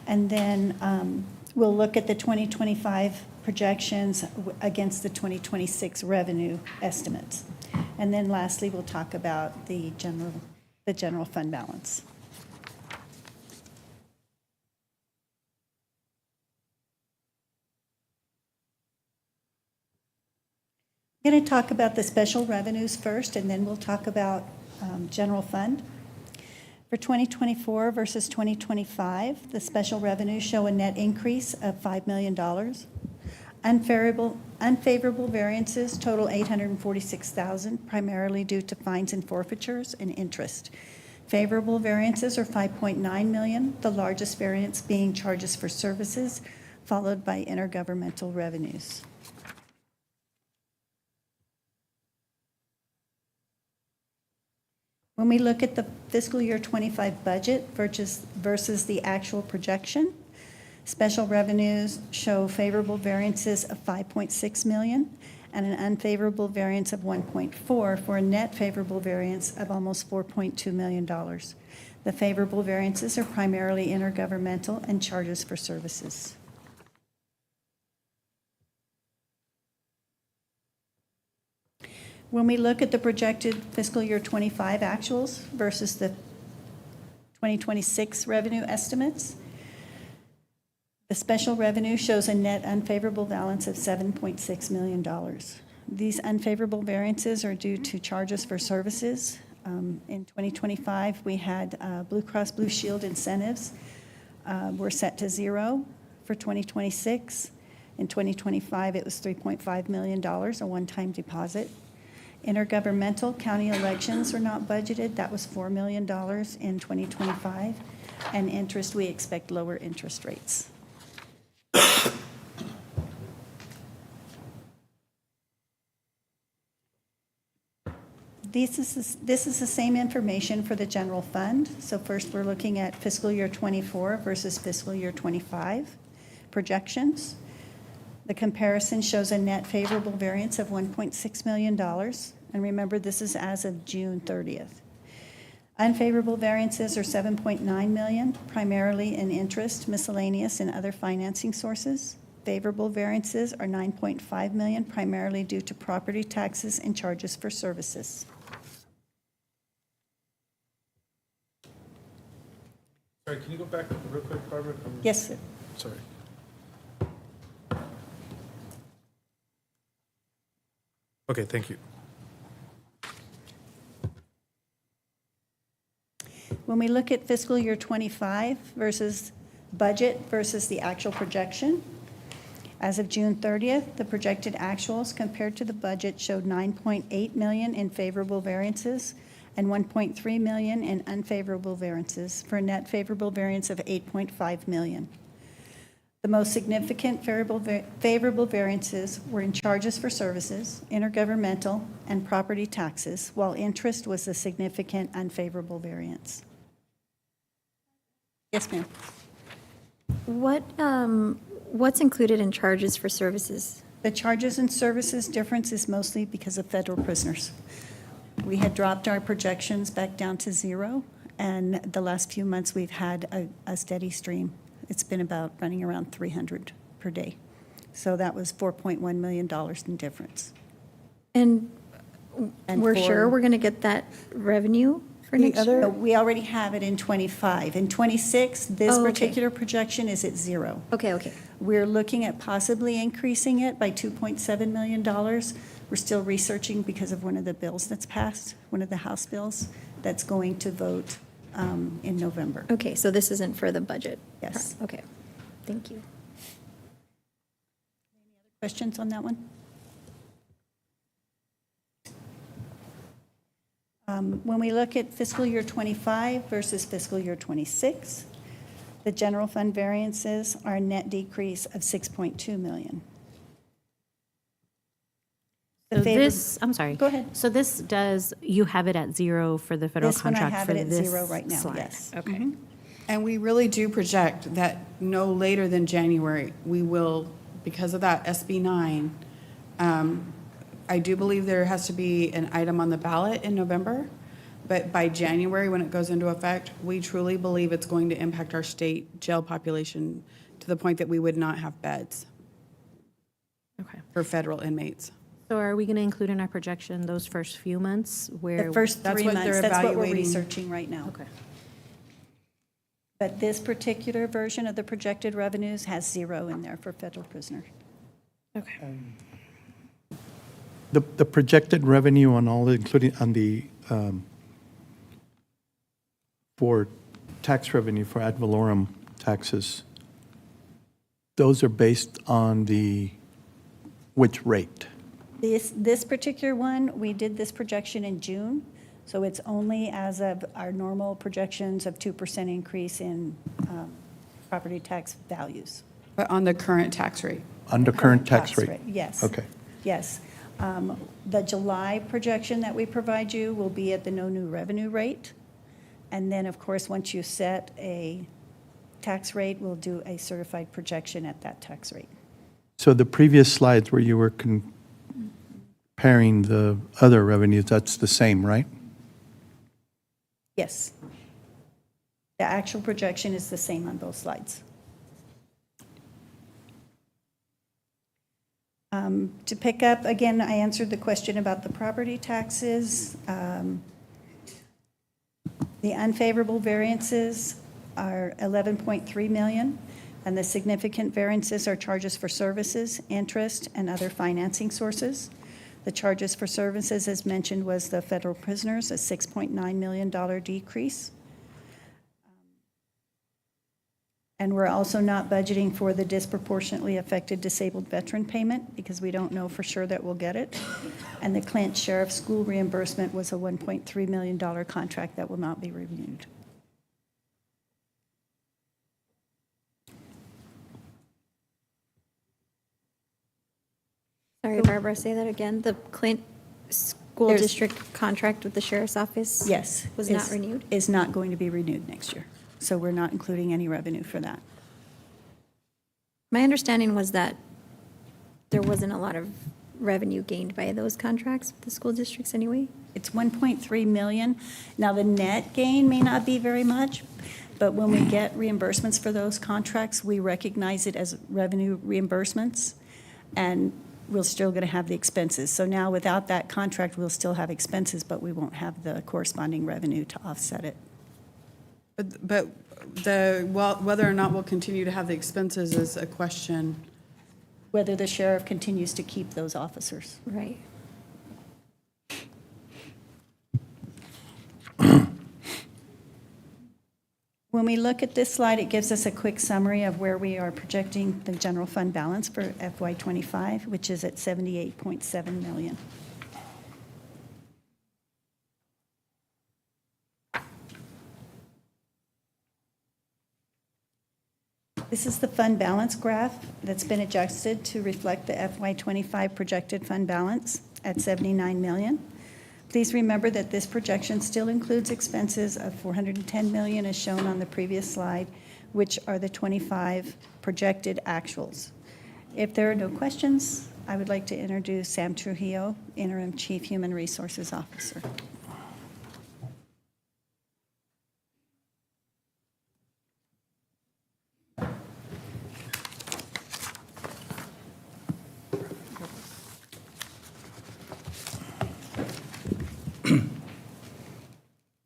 and then we'll look at the 2025 projections against the 2026 revenue estimates. And then lastly, we'll talk about the general fund balance. I'm going to talk about the special revenues first, and then we'll talk about general fund. For 2024 versus 2025, the special revenues show a net increase of $5 million. Unfavorable variances total $846,000, primarily due to fines and forfeitures and interest. Favorable variances are $5.9 million, the largest variance being charges for services, followed by intergovernmental revenues. When we look at the fiscal year 25 budget versus the actual projection, special revenues show favorable variances of $5.6 million and an unfavorable variance of 1.4 for a net favorable variance of almost $4.2 million. The favorable variances are primarily intergovernmental and charges for services. When we look at the projected fiscal year 25 actuals versus the 2026 revenue estimates, the special revenue shows a net unfavorable balance of $7.6 million. These unfavorable variances are due to charges for services. In 2025, we had Blue Cross Blue Shield incentives were set to zero for 2026. In 2025, it was $3.5 million, a one-time deposit. Intergovernmental county elections are not budgeted. That was $4 million in 2025. And interest, we expect lower interest rates. This is the same information for the general fund. So first, we're looking at fiscal year '24 versus fiscal year '25 projections. The comparison shows a net favorable variance of $1.6 million. And remember, this is as of June 30th. Unfavorable variances are $7.9 million, primarily in interest, miscellaneous, and other financing sources. Favorable variances are $9.5 million, primarily due to property taxes and charges for services. Sorry, can you go back real quick, Barbara? Yes, sir. Sorry. Okay, thank you. When we look at fiscal year '25 versus budget versus the actual projection, as of June 30th, the projected actuals compared to the budget showed $9.8 million in favorable variances and $1.3 million in unfavorable variances, for a net favorable variance of $8.5 million. The most significant favorable variances were in charges for services, intergovernmental, and property taxes, while interest was a significant unfavorable variance. Yes, ma'am. What's included in charges for services? The charges and services difference is mostly because of federal prisoners. We had dropped our projections back down to zero, and the last few months we've had a steady stream. It's been about running around 300 per day. So that was $4.1 million in difference. And we're for- sure we're going to get that revenue for next year? No, we already have it in '25. In '26, this Oh, okay. particular projection is at zero. Okay, okay. We're looking at possibly increasing it by $2.7 million. We're still researching because of one of the bills that's passed, one of the House bills that's going to vote in November. Okay, so this isn't for the budget? Yes. Okay, thank you. Questions on that one? When we look at fiscal year '25 versus fiscal year '26, the general fund variances are a net decrease of $6.2 million. So this, I'm sorry. Go ahead. So this does, you have it at zero for the federal This one I contract have for it at this zero right now, slide. yes. Okay. Mhm. And we really do project that no later than January, we will, because of that SB 9, I do believe there has to be an item on the ballot in November, but by January, when it goes into effect, we truly believe it's going to impact our state jail population to the point that we would not have beds. Okay. For federal inmates. So are we going to include in our projection those first few months where? The first That's 3 what months, they're that's what we're evaluating. researching right now. Okay. But this particular version of the projected revenues has zero in there for federal prisoners. Okay. The projected revenue on all, including on the, for tax revenue for ad valorem taxes, those are based on the, which rate? This particular one, we did this projection in June, so it's only as of our normal projections of 2% increase in property tax values. But on the current tax rate. Under current tax rate? Yes. Okay. Yes. The July projection that we provide you will be at the no new revenue rate. And then, of course, once you set a tax rate, we'll do a certified projection at that tax rate. So the previous slides where you were comparing the other revenues, that's the same, right? Yes. The actual projection is the same on both slides. To pick up, again, I answered the question about the property taxes. The unfavorable variances are $11.3 million, and the significant variances are charges for services, interest, and other financing sources. The charges for services, as mentioned, was the federal prisoners, a $6.9 million decrease. And we're also not budgeting for the disproportionately affected disabled veteran payment because we don't know for sure that we'll get it. And the Clint Sheriff School reimbursement was a $1.3 million contract that will not be renewed. Sorry, Barbara, say that again. The Clint school There's- district contract with the sheriff's office? Yes. Was not renewed? Is not going to be renewed next year. So we're not including any revenue for that. My understanding was that there wasn't a lot of revenue gained by those contracts with the school districts anyway. It's 1.3 million. Now, the net gain may not be very much, but when we get reimbursements for those contracts, we recognize it as revenue reimbursements, and we're still going to have the expenses. So now, without that contract, we'll still have expenses, but we won't have the corresponding revenue to offset it. But whether or not we'll continue to have the expenses is a question. Whether the sheriff continues to keep those officers. Right. When we look at this slide, it gives us a quick summary of where we are projecting the general fund balance for FY25, which is at 78.7 million. This is the fund balance graph that's been adjusted to reflect the FY25 projected fund balance at 79 million. Please remember that this projection still includes expenses of 410 million as shown on the previous slide, which are the 25 projected actuals. If there are no questions, I would like to introduce Sam Trujillo, Interim Chief Human Resources Officer.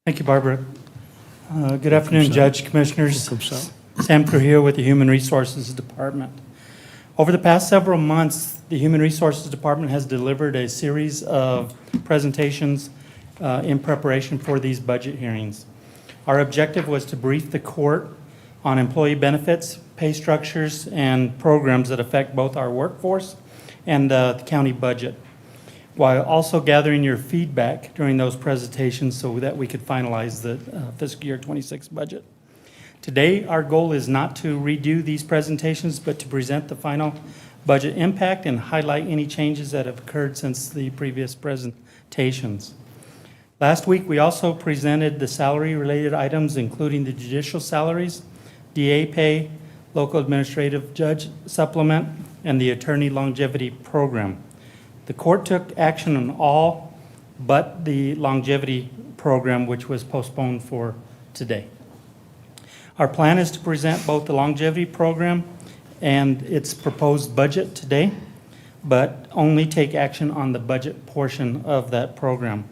Thank you, Barbara. Good afternoon, Judge, Commissioners. Sam Trujillo with the Human Resources Department. Over the past several months, the Human Resources Department has delivered a series of presentations in preparation for these budget hearings. Our objective was to brief the court on employee benefits, pay structures, and programs that affect both our workforce and the county budget, while also gathering your feedback during those presentations so that we could finalize the fiscal year 26 budget. Today, our goal is not to redo these presentations, but to present the final budget impact and highlight any changes that have occurred since the previous presentations. Last week, we also presented the salary-related items, including the judicial salaries, DA pay, local administrative judge supplement, and the attorney longevity program. The court took action on all but the longevity program, which was postponed for today. Our plan is to present both the longevity program and its proposed budget today, but only take action on the budget portion of that program.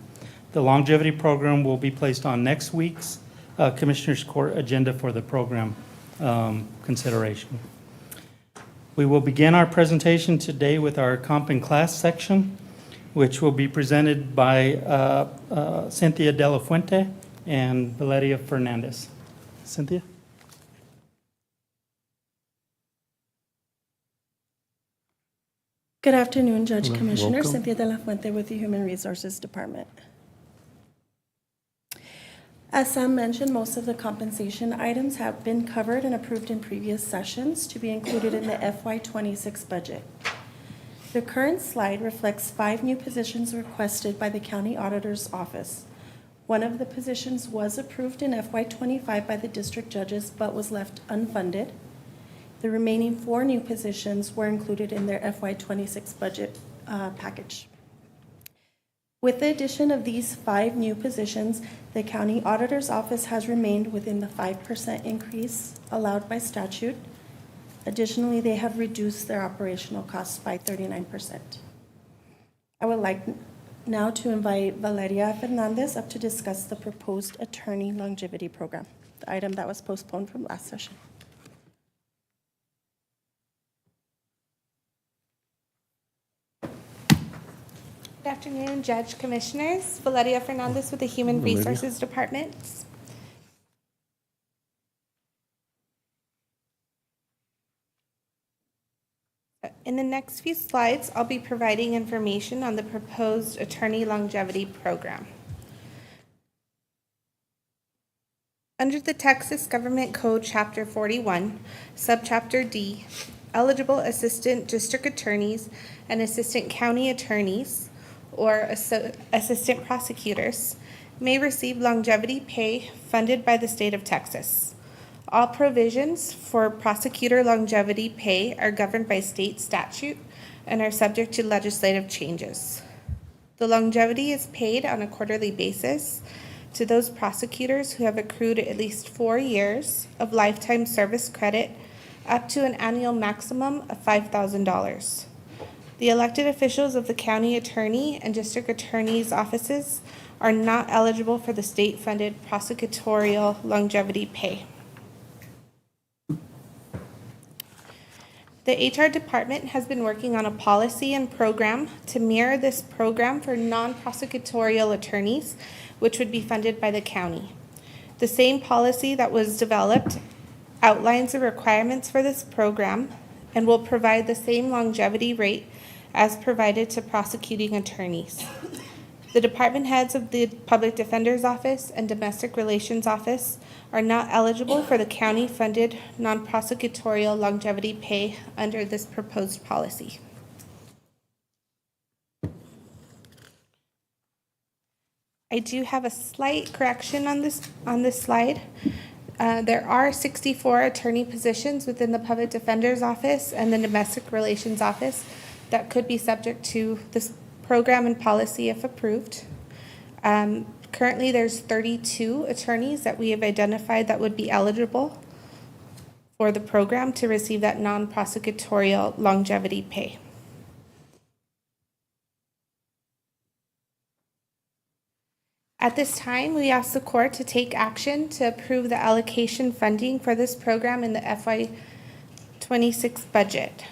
The longevity program will be placed on next week's Commissioners Court agenda for the program consideration. We will begin our presentation today with our comp and class section, which will be presented by Cynthia De La Fuente and Valeria Fernandez. Cynthia? Good afternoon, Judge Commissioner. Welcome. Cynthia De La Fuente with the Human Resources Department. As Sam mentioned, most of the compensation items have been covered and approved in previous sessions to be included in the FY26 budget. The current slide reflects 5 new positions requested by the County Auditor's Office. One of the positions was approved in FY25 by the district judges but was left unfunded. The remaining 4 new positions were included in their FY26 budget package. With the addition of these 5 new positions, the County Auditor's Office has remained within the 5% increase allowed by statute. Additionally, they have reduced their operational costs by 39%. I would like now to invite Valeria Fernandez up to discuss the proposed attorney longevity program, the item that was postponed from last session. Good afternoon, Judge, Commissioners. Valeria Fernandez with the Human Resources Department. In the next few slides, I'll be providing information on the proposed attorney longevity program. Under the Texas Government Code, Chapter 41, Subchapter D, eligible assistant district attorneys and assistant county attorneys or assistant prosecutors may receive longevity pay funded by the state of Texas. All provisions for prosecutor longevity pay are governed by state statute and are subject to legislative changes. The longevity is paid on a quarterly basis to those prosecutors who have accrued at least 4 years of lifetime service credit up to an annual maximum of $5,000. The elected officials of the county attorney and district attorney's offices are not eligible for the state-funded prosecutorial longevity pay. The HR department has been working on a policy and program to mirror this program for non-prosecutorial attorneys, which would be funded by the county. The same policy that was developed outlines the requirements for this program and will provide the same longevity rate as provided to prosecuting attorneys. The department heads of the Public Defender's Office and Domestic Relations Office are not eligible for the county-funded non-prosecutorial longevity pay under this proposed policy. I do have a slight correction on this slide. There are 64 attorney positions within the Public Defender's Office and the Domestic Relations Office that could be subject to this program and policy if approved. Currently, there's 32 attorneys that we have identified that would be eligible for the program to receive that non-prosecutorial longevity pay. At this time, we ask the court to take action to approve the allocation funding for this program in the FY26 budget.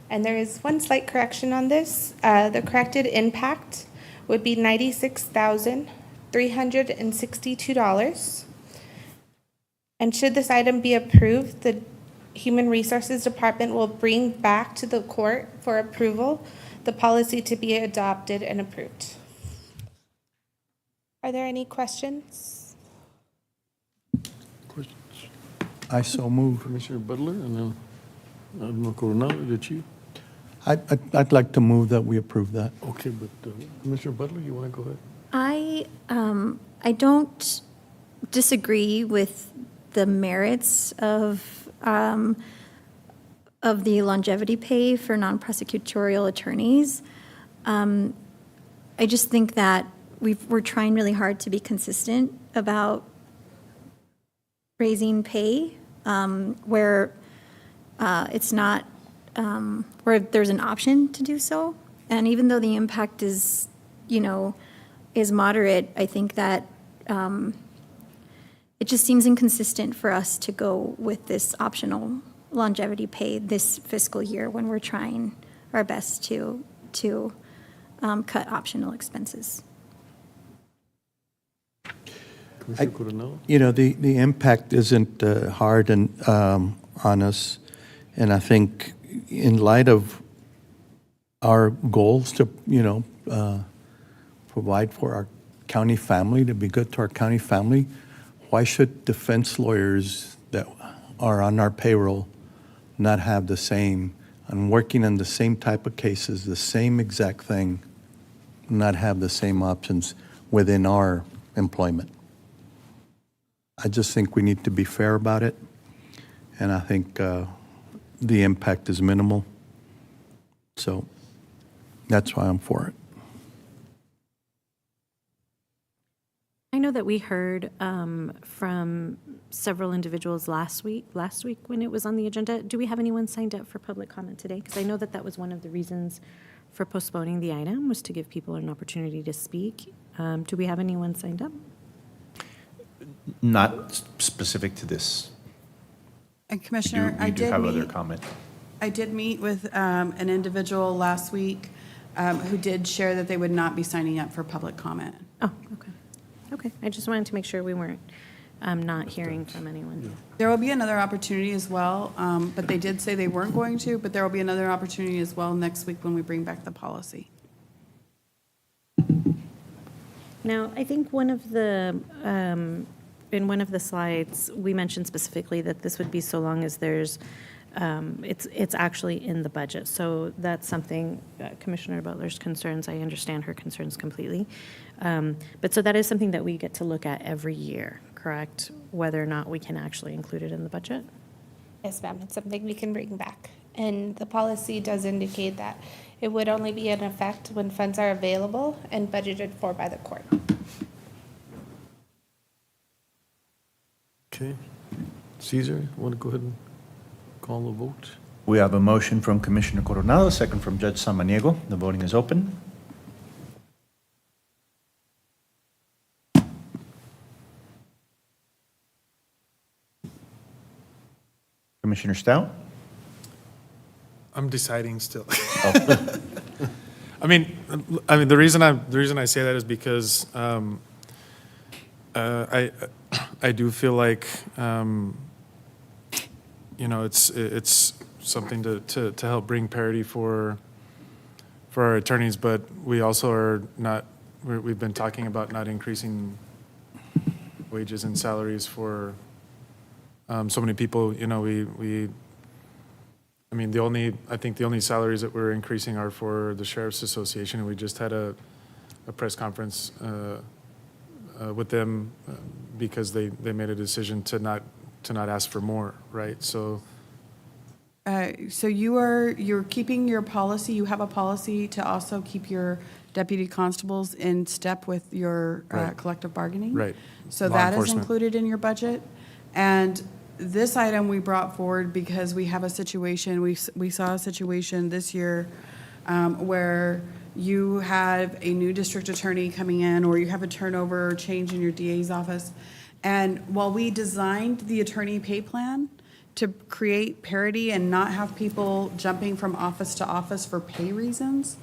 And there is one slight correction on this. The corrected impact would be $96,362. And should this item be approved, the Human Resources Department will bring back to the court for approval the policy to be adopted and approved. Are there any questions? Questions? I so move. Commissioner Butler, and then Admiral Coronel, did you? I'd like to move that we approve that. Okay, but Commissioner Butler, you want to go ahead? I don't disagree with the merits of the longevity pay for non-prosecutorial attorneys. I just think that we're trying really hard to be consistent about raising pay where it's not, where there's an option to do so. And even though the impact is, is moderate, I think that it just seems inconsistent for us to go with this optional longevity pay this fiscal year when we're trying our best to cut optional expenses. The impact isn't hard and on us, and I think in light of our goals to provide for our county family, to be good to our county family, why should defense lawyers that are on our payroll not have the same and working on the same type of cases, the same exact thing, not have the same options within our employment? I just think we need to be fair about it, and I think the impact is minimal. So that's why I'm for it. I know that we heard from several individuals last week when it was on the agenda. Do we have anyone signed up for public comment today? Because I know that that was one of the reasons for postponing the item, was to give people an opportunity to speak. Do we have anyone signed up? Not specific to this. And Commissioner, I did have meet, other comment. I did meet with an individual last week who did share that they would not be signing up for public comment. Oh, okay. Okay, I just wanted to make sure we weren't not hearing from anyone. There will be another opportunity as well, but they did say they weren't going to, but there will be another opportunity as well next week when we bring back the policy. Now, I think one of the, in one of the slides, we mentioned specifically that this would be so long as there's It's actually in the budget. So that's something, Commissioner Butler's concerns, I understand her concerns completely. But so that is something that we get to look at every year, correct? Whether or not we can actually include it in the budget? Yes, ma'am. It's something we can bring back. And the policy does indicate that it would only be in effect when funds are available and budgeted for by the court. Okay. Caesar, want to go ahead and call the vote? We have a motion from Commissioner Coronado, second from Judge Samaniego. The voting is open. Commissioner Stout? I'm deciding still. I mean, the reason I say that is because I do feel like it's something to help bring parity for our attorneys, but we also are not. We've been talking about not increasing wages and salaries for so many people. I think the only salaries that we're increasing are for the Sheriff's Association, and we just had a press conference with them because they made a decision to not ask for more, right? So you're keeping your policy, you have a policy to also keep your deputy constables in step with your Right. collective bargaining? Right. So Law that is enforcement. included in your budget? And this item we brought forward because we have a situation, we saw a situation this year where you have a new district attorney coming in, or you have a turnover or change in your DA's office. And while we designed the attorney pay plan to create parity and not have people jumping from office to office for pay reasons,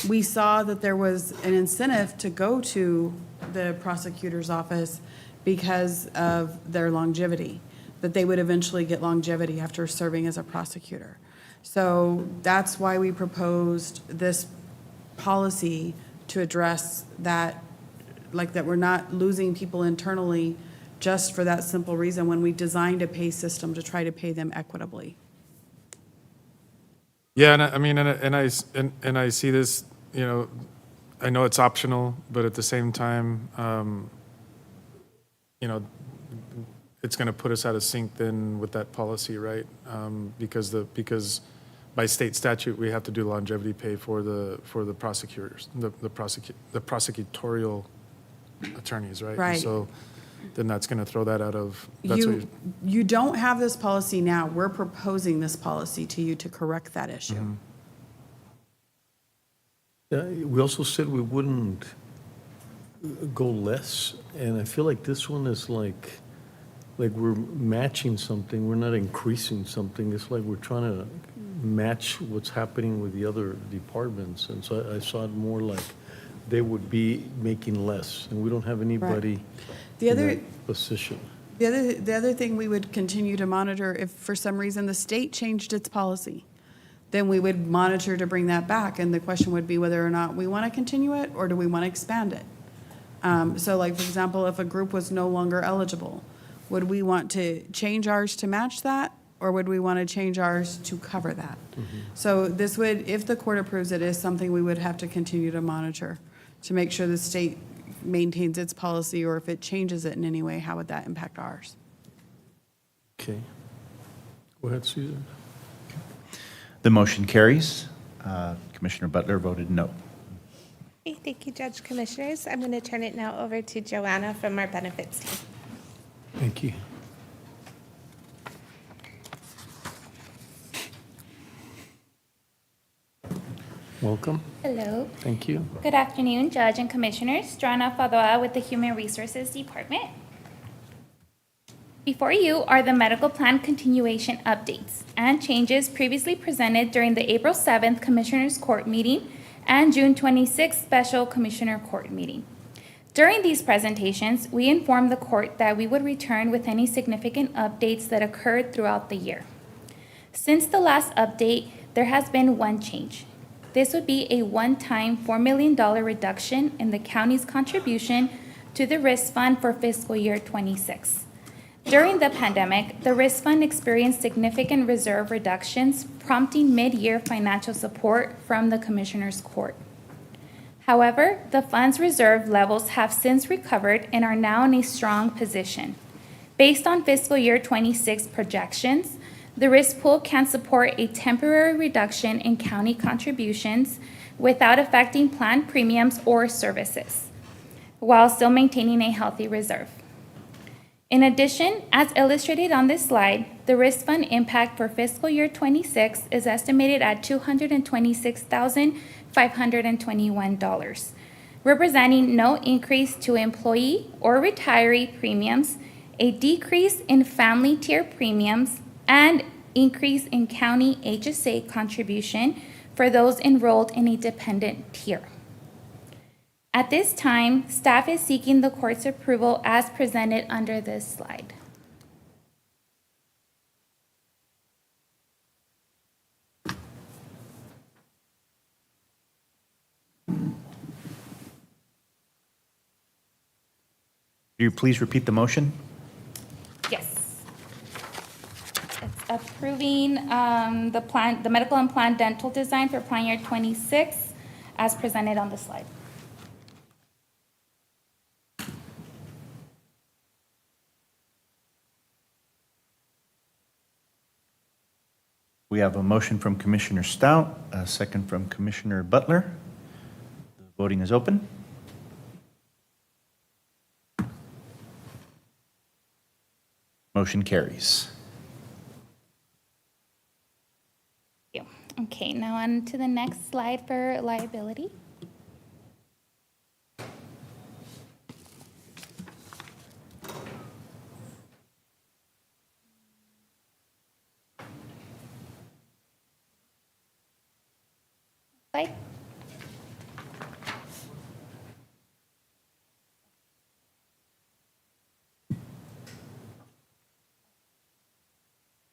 we saw that there was an incentive to go to the prosecutor's office because of their longevity, that they would eventually get longevity after serving as a prosecutor. So that's why we proposed this policy to address that, like that we're not losing people internally just for that simple reason when we designed a pay system to try to pay them equitably. yeah, and I see this. I know it's optional, but at the same time, it's going to put us out of sync then with that policy, right? Because by state statute, we have to do longevity pay for the prosecutors, the prosecutorial attorneys, right? Right. And so then that's going to throw that out of. That's what You don't have this policy now. We're proposing this policy to you to correct that issue. We also said we wouldn't go less, and I feel like this one is like we're matching something, we're not increasing something. It's like we're trying to match what's happening with the other departments. And so I saw it more like they would be making less, and we don't have anybody The in other- that position. The other thing we would continue to monitor, if for some reason the state changed its policy, then we would monitor to bring that back. And the question would be whether or not we want to continue it or do we want to expand it? So like, for example, if a group was no longer eligible, would we want to change ours to match that? Or would we want to change ours to cover that? So this would, if the court approves it, is something we would have to continue to monitor to make sure the state maintains its policy, or if it changes it in any way, how would that impact ours? Okay. Go ahead, Susan. The motion carries. Commissioner Butler voted no. Okay, thank you, Judge Commissioners. I'm going to turn it now over to Joanna from our benefits team. Thank you. Welcome. Hello. Thank you. Good afternoon, Judge and Commissioners. Joanna Fadoa with the Human Resources Department. Before you are the medical plan continuation updates and changes previously presented during the April 7th Commissioners Court meeting and June 26th Special Commissioner Court meeting. During these presentations, we informed the court that we would return with any significant updates that occurred throughout the year. Since the last update, there has been one change. This would be a one-time $4 million reduction in the county's contribution to the risk fund for fiscal year 26. During the pandemic, the Risk Fund experienced significant reserve reductions, prompting mid-year financial support from the Commissioners Court. However, the fund's reserve levels have since recovered and are now in a strong position. Based on fiscal year 26 projections, the risk pool can support a temporary reduction in county contributions without affecting planned premiums or services, while still maintaining a healthy reserve. In addition, as illustrated on this slide, the risk fund impact for fiscal year 26 is estimated at $226,521, representing no increase to employee or retiree premiums, a decrease in family tier premiums, and increase in county HSA contribution for those enrolled in a dependent tier. At this time, staff is seeking the court's approval as presented under this slide. Will you please repeat the motion? Yes. It's approving the medical and planned dental design for plan year 26 as presented on the slide. We have a motion from Commissioner Stout, a second from Commissioner Butler. The voting is open. Motion carries. Thank you. Okay, now on to the next slide for liability. Slide.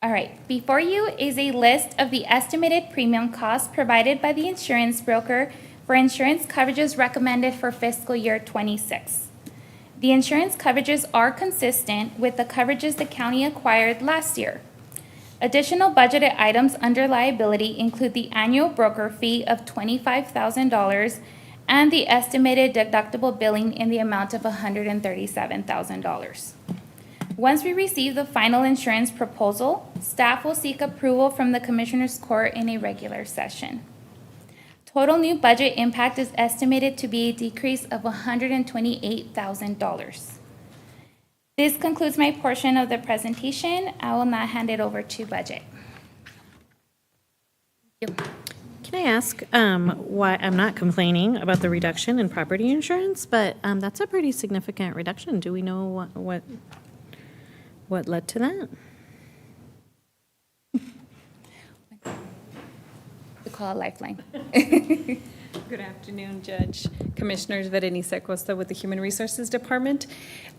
All right, before you is a list of the estimated premium costs provided by the insurance broker for insurance coverages recommended for fiscal year 26. The insurance coverages are consistent with the coverages the county acquired last year. Additional budgeted items under liability include the annual broker fee of $25,000 and the estimated deductible billing in the amount of $137,000. Once we receive the final insurance proposal, staff will seek approval from the Commissioners Court in a regular session. Total new budget impact is estimated to be a decrease of $128,000. This concludes my portion of the presentation. I will now hand it over to budget. Thank you. Can I ask why I'm not complaining about the reduction in property insurance, but that's a pretty significant reduction. Do we know what led to that? We call a lifeline. Good afternoon, Judge. Commissioners, Berenice Acosta with the Human Resources Department.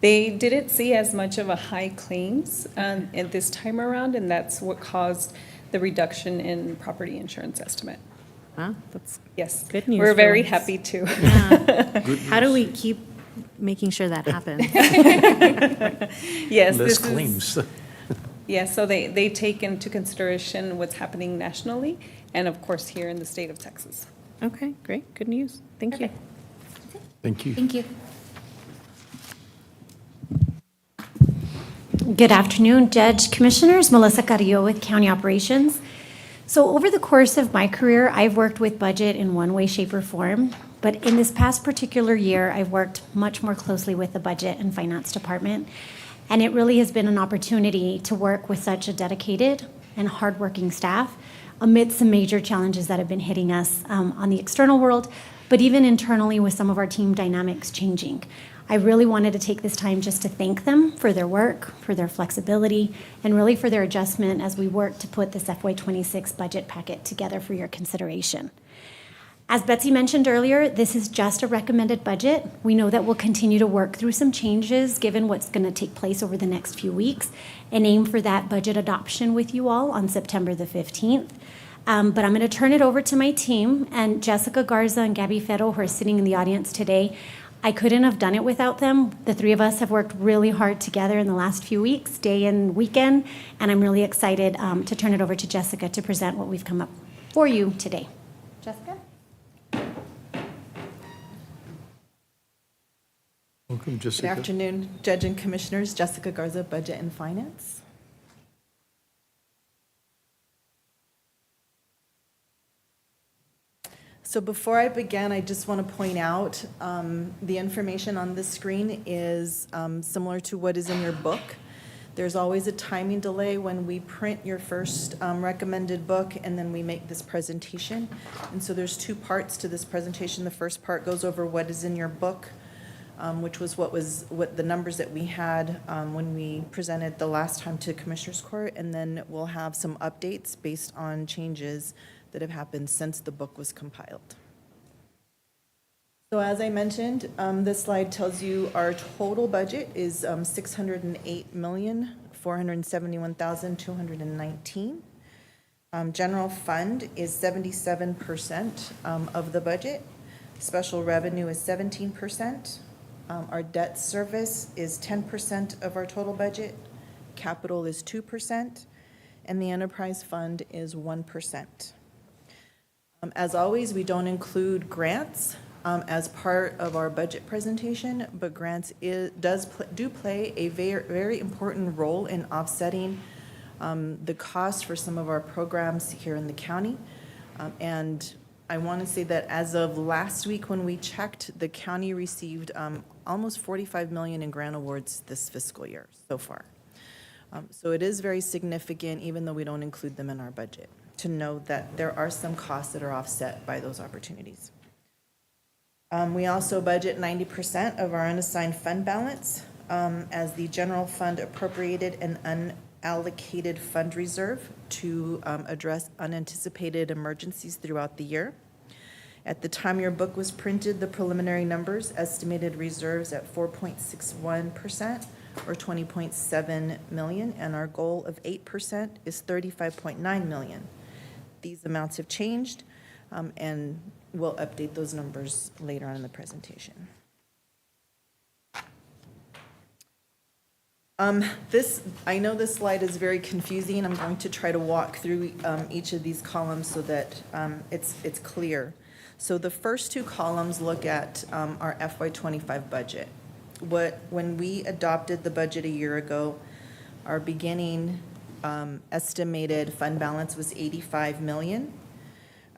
They didn't see as much of a high claims at this time around, and that's what caused the reduction in property insurance estimate. Wow, that's yes, good news. We're very us. happy too. Yeah. How do we keep making sure that happens? Yes, Less claims. Yeah, so they take into consideration what's happening nationally and of course here in the state of Texas. Okay, great. Good news. Thank you. Thank you. Thank you. Good afternoon, Judge, Commissioners. Melissa Carrillo with County Operations. So over the course of my career, I've worked with budget in one way, shape, or form. But in this past particular year, I've worked much more closely with the Budget and Finance Department. And it really has been an opportunity to work with such a dedicated and hardworking staff amidst some major challenges that have been hitting us on the external world, but even internally with some of our team dynamics changing. I really wanted to take this time just to thank them for their work, for their flexibility, and really for their adjustment as we work to put this FY26 budget packet together for your consideration. As Betsy mentioned earlier, this is just a recommended budget. We know that we'll continue to work through some changes given what's going to take place over the next few weeks and aim for that budget adoption with you all on September the 15th. But I'm going to turn it over to my team, and Jessica Garza and Gabby Ferro, who are sitting in the audience today, I couldn't have done it without them. The three of us have worked really hard together in the last few weeks, day and weekend, and I'm really excited to turn it over to Jessica to present what we've come up for you today. Jessica? Welcome, Good Jessica. afternoon, Judge and Commissioners. Jessica Garza, Budget and Finance. So before I begin, I just want to point out the information on this screen is similar to what is in your book. There's always a timing delay when we print your first recommended book and then we make this presentation. And so there's two parts to this presentation. The first part goes over what is in your book, which was what the numbers that we had when we presented the last time to Commissioners Court, and then we'll have some updates based on changes that have happened since the book was compiled. So as I mentioned, this slide tells you our total budget is $608,471,219. General fund is 77% of the budget. Special revenue is 17%. Our debt service is 10% of our total budget. Capital is 2%. And the enterprise fund is 1%. As always, we don't include grants as part of our budget presentation, but grants do play a very important role in offsetting the cost for some of our programs here in the county. And I want to say that as of last week when we checked, the county received almost $45 million in grant awards this fiscal year so far. So it is very significant, even though we don't include them in our budget, to know that there are some costs that are offset by those opportunities. We also budget 90% of our unassigned fund balance as the general fund appropriated an unallocated fund reserve to address unanticipated emergencies throughout the year. At the time your book was printed, the preliminary numbers estimated reserves at 4.61% or $20.7 million, and our goal of 8% is $35.9 million. These amounts have changed, and we'll update those numbers later on in the presentation. I know this slide is very confusing. I'm going to try to walk through each of these columns so that it's clear. So the first two columns look at our FY25 budget. When we adopted the budget a year ago, our beginning estimated fund balance was $85 million,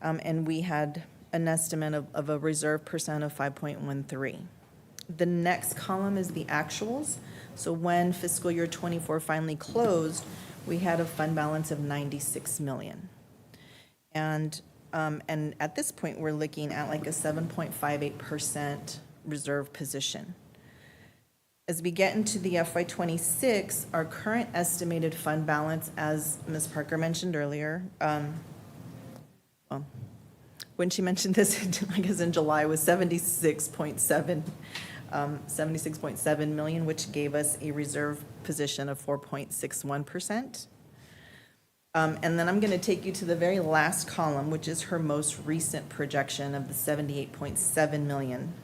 and we had an estimate of a reserve percent of 5.13. The next column is the actuals. So when fiscal year 24 finally closed, we had a fund balance of $96 million. And at this point, we're looking at like a 7.58% reserve position. As we get into the FY26, our current estimated fund balance, as Ms. Parker mentioned earlier, when she mentioned this, I guess in July, was $76.7 million, which gave us a reserve position of 4.61%. And then I'm going to take you to the very last column, which is her most recent projection of the $78.7 million.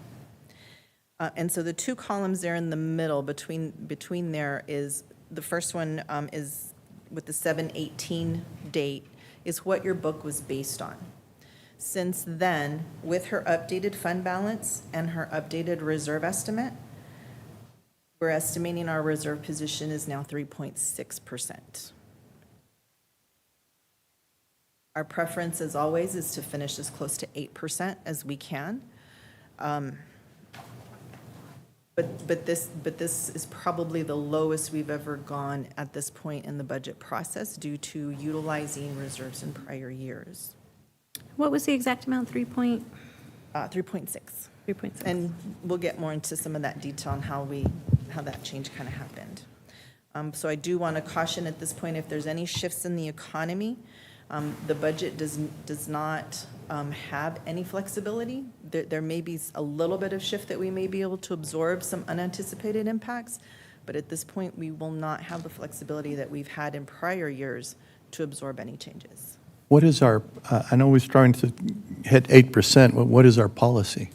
And so the two columns there in the middle between there is, the first one is with the 7/18 date, is what your book was based on. Since then, with her updated fund balance and her updated reserve estimate, we're estimating our reserve position is now 3.6%. Our preference, as always, is to finish as close to 8% as we can. But this is probably the lowest we've ever gone at this point in the budget process due to utilizing reserves in prior years. What was the exact amount? 3.6. 3.6. And we'll get more into some of that detail on how that change kind of happened. So I do want to caution at this point, if there's any shifts in the economy, the budget does not have any flexibility. There may be a little bit of shift that we may be able to absorb some unanticipated impacts, but at this point, we will not have the flexibility that we've had in prior years to absorb any changes. What is our, I know we're starting to hit 8%, but what is our policy?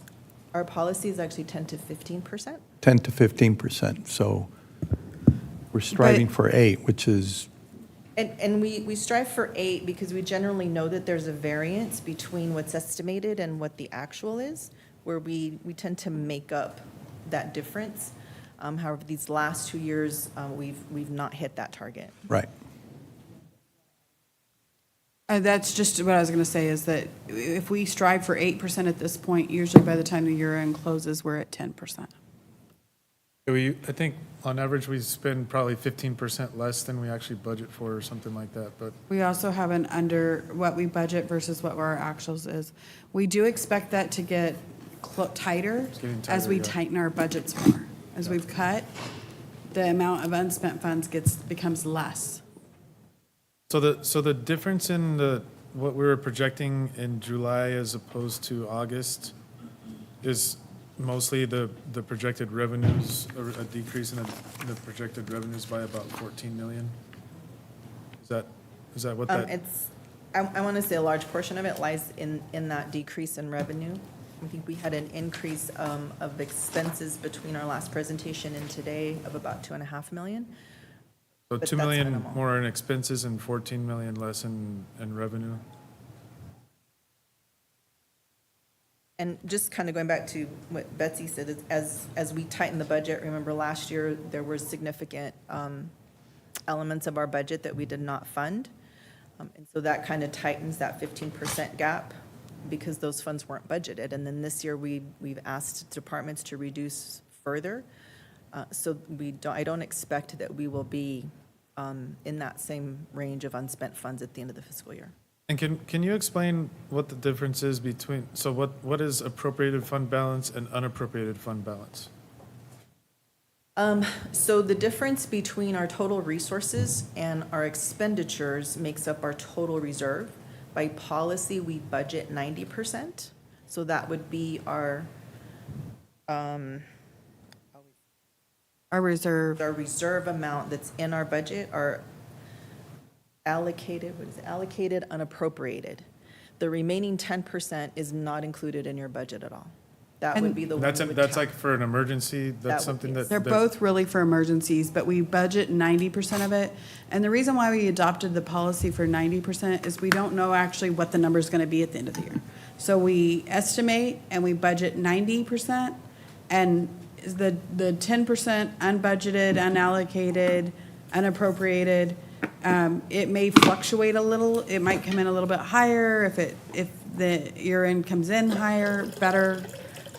Our policy is actually 10 to 15%. 10 to 15%. So we're striving for 8, which is, And we strive for 8 because we generally know that there's a variance between what's estimated and what the actual is, where we tend to make up that difference. However, these last 2 years, we've not hit that target. right. That's just what I was going to say, is that if we strive for 8% at this point, usually by the time the year end closes, we're at 10%. I think on average, we spend probably 15% less than we actually budget for or something like that, but We also have an under what we budget versus what our actuals is. We do expect that to get tighter getting as tighter, we yeah. tighten our budgets more. As we've cut, the amount of unspent funds becomes less. So the difference in what we were projecting in July as opposed to August is mostly the projected revenues, or a decrease in the projected revenues by about 14 million? Is that what that? I want to say a large portion of it lies in that decrease in revenue. I think we had an increase of expenses between our last presentation and today of about 2.5 million. So But 2 that's million minimal. more in expenses and 14 million less in revenue? And just kind of going back to what Betsy said, as we tighten the budget, remember last year, there were significant elements of our budget that we did not fund. And so that kind of tightens that 15% gap because those funds weren't budgeted. And then this year, we've asked departments to reduce further. So I don't expect that we will be in that same range of unspent funds at the end of the fiscal year. And can you explain what the difference is between, so what is appropriated fund balance and unappropriated fund balance? So the difference between our total resources and our expenditures makes up our total reserve. By policy, we budget 90%. So that would be our reserve. Our reserve amount that's in our budget are allocated, unappropriated. The remaining 10% is not included in your budget at all. That would be the one. That's like for an emergency, that's something that. They're both really for emergencies, but we budget 90% of it. And the reason why we adopted the policy for 90% is we don't know actually what the number is going to be at the end of the year. So we estimate and we budget 90%, and the 10% unbudgeted, unallocated, unappropriated, it may fluctuate a little. It might come in a little bit higher if the year-end comes in higher, better.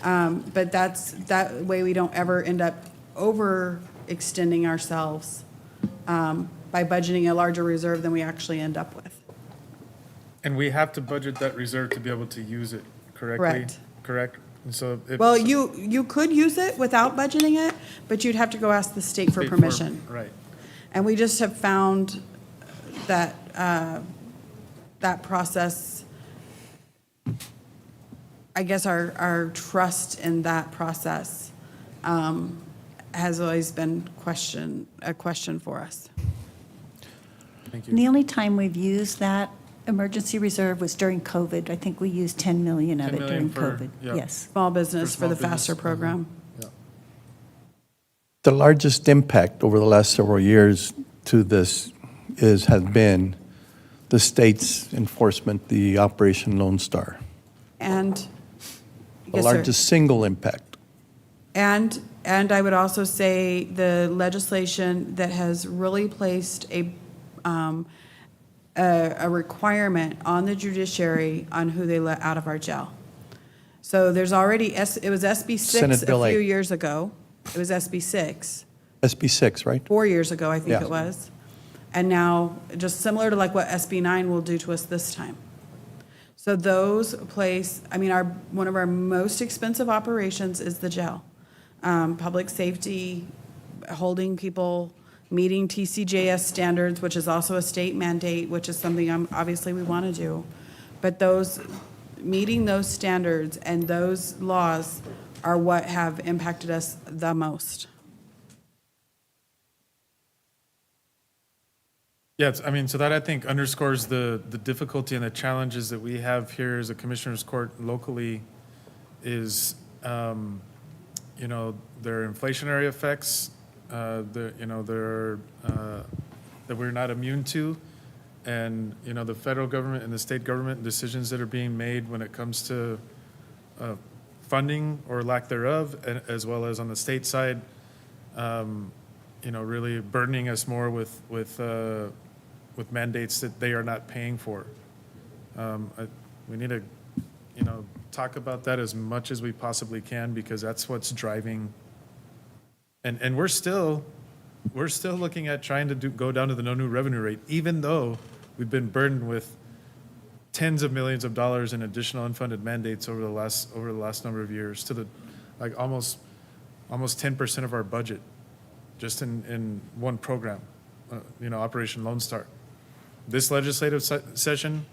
But that way we don't ever end up overextending ourselves by budgeting a larger reserve than we actually end up with. And we have to budget that reserve to be able to use it correctly? Correct? And so if. Well, you could use it without budgeting it, but you'd have to go ask the state for permission. Right. And we just have found that that process, I guess our trust in that process has always been a question for us. Thank you. And the only time we've used that emergency reserve was during COVID. I think we used 10 million of 10 it during million for- COVID. yeah. Yes. Small business for small the business, FASTER program. Yeah. The largest impact over the last several years to this has been the state's enforcement, the Operation Lone Star. And, The yes, sir. largest single impact. And I would also say the legislation that has really placed a requirement on the judiciary on who they let out of our jail. So there's already, it was SB 6 Senate Bill a few 8. years ago. It was SB 6, SB 6, right? 4 years ago, I think Yeah. it was. And now, just similar to like what SB 9 will do to us this time. So those place, I mean, one of our most expensive operations is the jail. Public safety, holding people, meeting TCJS standards, which is also a state mandate, which is something obviously we want to do. But meeting those standards and those laws are what have impacted us the most. Yes, I mean, so that I think underscores the difficulty and the challenges that we have here as a Commissioners Court locally is you know, there are inflationary effects, that we're not immune to. And, you know, the federal government and the state government decisions that are being made when it comes to funding or lack thereof, as well as on the state side, you know, really burdening us more with mandates that they are not paying for. We need to, you know, talk about that as much as we possibly can, because that's what's driving. And we're still looking at trying to go down to the no new revenue rate, even though we've been burdened with tens of millions of dollars in additional unfunded mandates over the last number of years, to the like almost 10% of our budget, just in one program, you know, Operation Lone Star. This legislative session,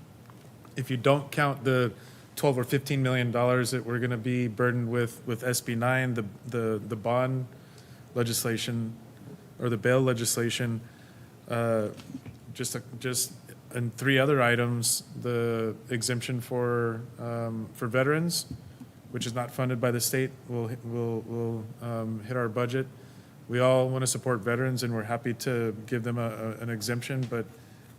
if you don't count the $12 or $15 million that we're going to be burdened with SB 9, the bond legislation or the bail legislation, just and 3 other items, the exemption for veterans, which is not funded by the state, will hit our budget. We all want to support veterans, and we're happy to give them an exemption, but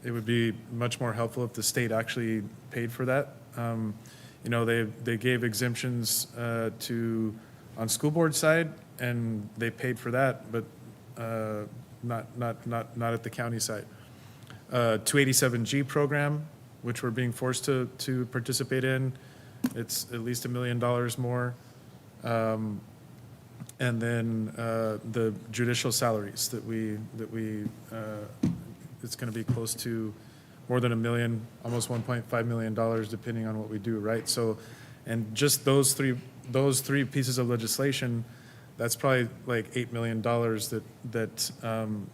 it would be much more helpful if the state actually paid for that. You know, they gave exemptions on school board side, and they paid for that, but not at the county side. 287G program, which we're being forced to participate in, it's at least $1 million more. And then the judicial salaries that we it's going to be close to more than $1 million, almost $1.5 million, depending on what we do, right? So, and just those three pieces of legislation, that's probably like $8 million that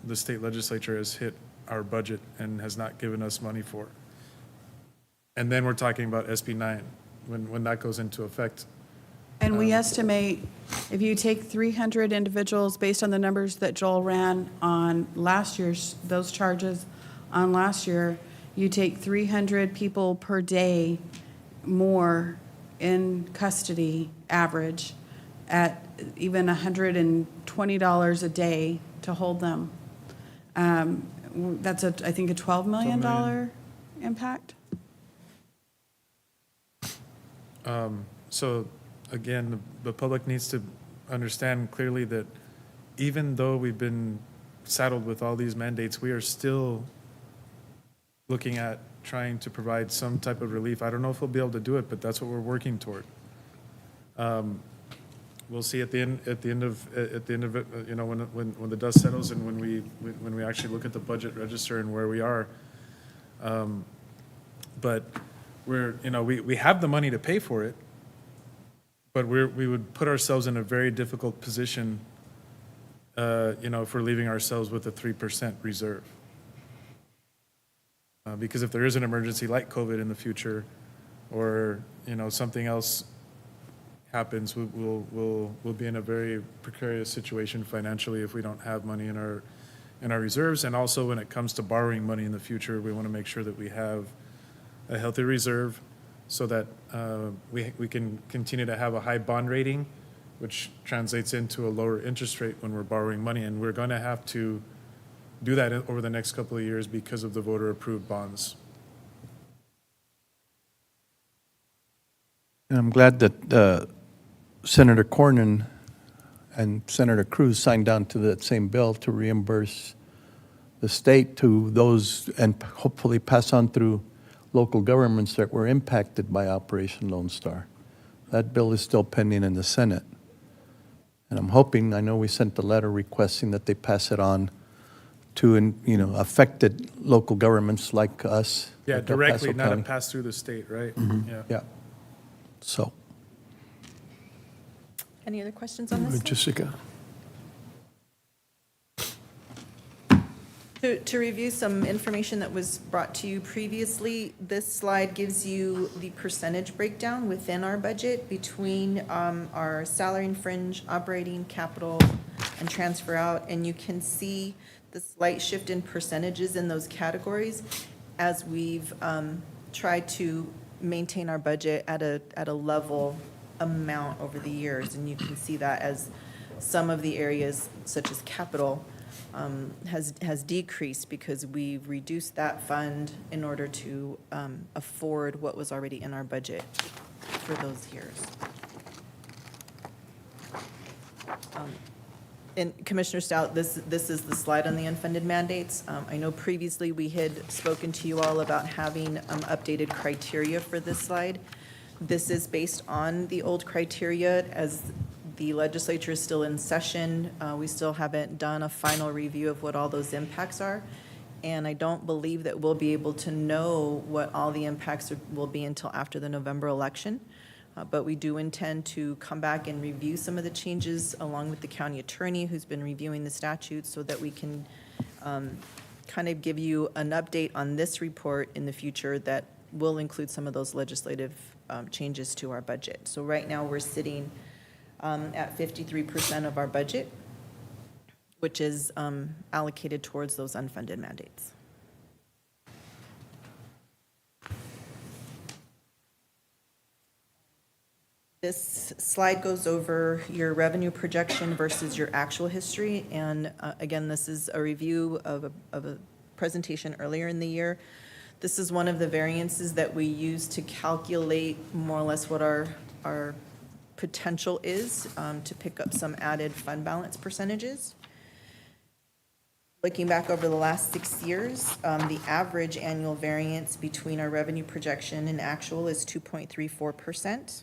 the state legislature has hit our budget and has not given us money for. And then we're talking about SB 9 when that goes into effect. And we estimate if you take 300 individuals based on the numbers that Joel ran on last year's, those charges on last year, you take 300 people per day more in custody average at even $120 a day to hold them. That's I think a $12 million impact. So again, the public needs to understand clearly that even though we've been saddled with all these mandates, we are still looking at trying to provide some type of relief. I don't know if we'll be able to do it, but that's what we're working toward. We'll see at the end of it, you know, when the dust settles and when we actually look at the budget register and where we are. But we're, you know, we have the money to pay for it, but we would put ourselves in a very difficult position, you know, if we're leaving ourselves with a 3% reserve. Because if there is an emergency like COVID in the future, or, you know, something else happens, we'll be in a very precarious situation financially if we don't have money in our reserves. And also when it comes to borrowing money in the future, we want to make sure that we have a healthy reserve so that we can continue to have a high bond rating, which translates into a lower interest rate when we're borrowing money. And we're going to have to do that over the next couple of years because of the voter-approved bonds. And I'm glad that Senator Cornyn and Senator Cruz signed on to that same bill to reimburse the state to those and hopefully pass on through local governments that were impacted by Operation Lone Star. That bill is still pending in the Senate. And I'm hoping, I know we sent a letter requesting that they pass it on to, you know, affected local governments like us. Yeah, like directly, Paso not County. pass through the state, right? Mhm. Yeah. So. Any other questions on this? Jessica. To review some information that was brought to you previously, this slide gives you the percentage breakdown within our budget between our salary and fringe, operating, capital, and transfer out. And you can see the slight shift in percentages in those categories as we've tried to maintain our budget at a level amount over the years, and you can see that as some of the areas, such as capital, has decreased because we've reduced that fund in order to afford what was already in our budget for those years. And Commissioner Stout, this is the slide on the unfunded mandates. I know previously we had spoken to you all about having updated criteria for this slide. This is based on the old criteria. As the legislature is still in session, we still haven't done a final review of what all those impacts are. And I don't believe that we'll be able to know what all the impacts will be until after the November election. But we do intend to come back and review some of the changes along with the county attorney who's been reviewing the statutes so that we can kind of give you an update on this report in the future that will include some of those legislative changes to our budget. So right now we're sitting at 53% of our budget, which is allocated towards those unfunded mandates. This slide goes over your revenue projection versus your actual history. And again, this is a review of a presentation earlier in the year. This is one of the variances that we use to calculate more or less what our potential is to pick up some added fund balance percentages. Looking back over the last 6 years, the average annual variance between our revenue projection and actual is 2.34%.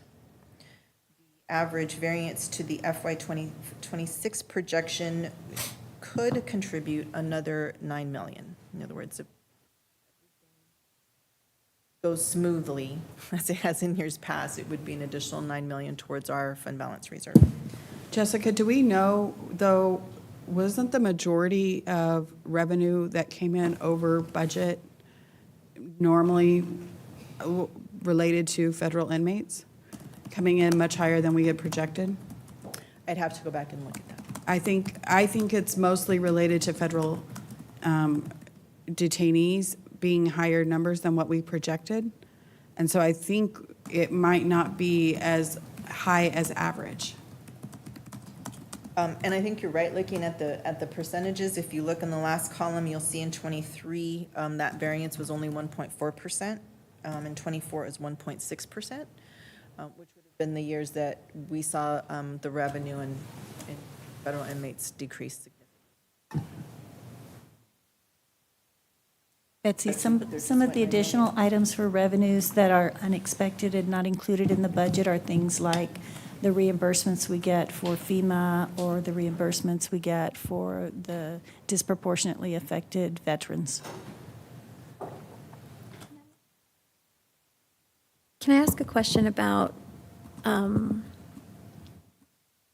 Average variance to the FY 2026 projection could contribute another $9 million. In other words, if it goes smoothly, as it has in years past, it would be an additional $9 million towards our fund balance reserve. Jessica, do we know, though, wasn't the majority of revenue that came in over budget normally related to federal inmates? Coming in much higher than we had projected? I'd have to go back and look at that. I think it's mostly related to federal detainees being higher numbers than what we projected. And so I think it might not be as high as average. And I think you're right, looking at the percentages. If you look in the last column, you'll see in 23, that variance was only 1.4%. In 24 is 1.6%. Which would have been the years that we saw the revenue in federal inmates decrease significantly. Betsy, some of the additional items for revenues that are unexpected and not included in the budget are things like the reimbursements we get for FEMA or the reimbursements we get for the disproportionately affected veterans. Can I ask a question about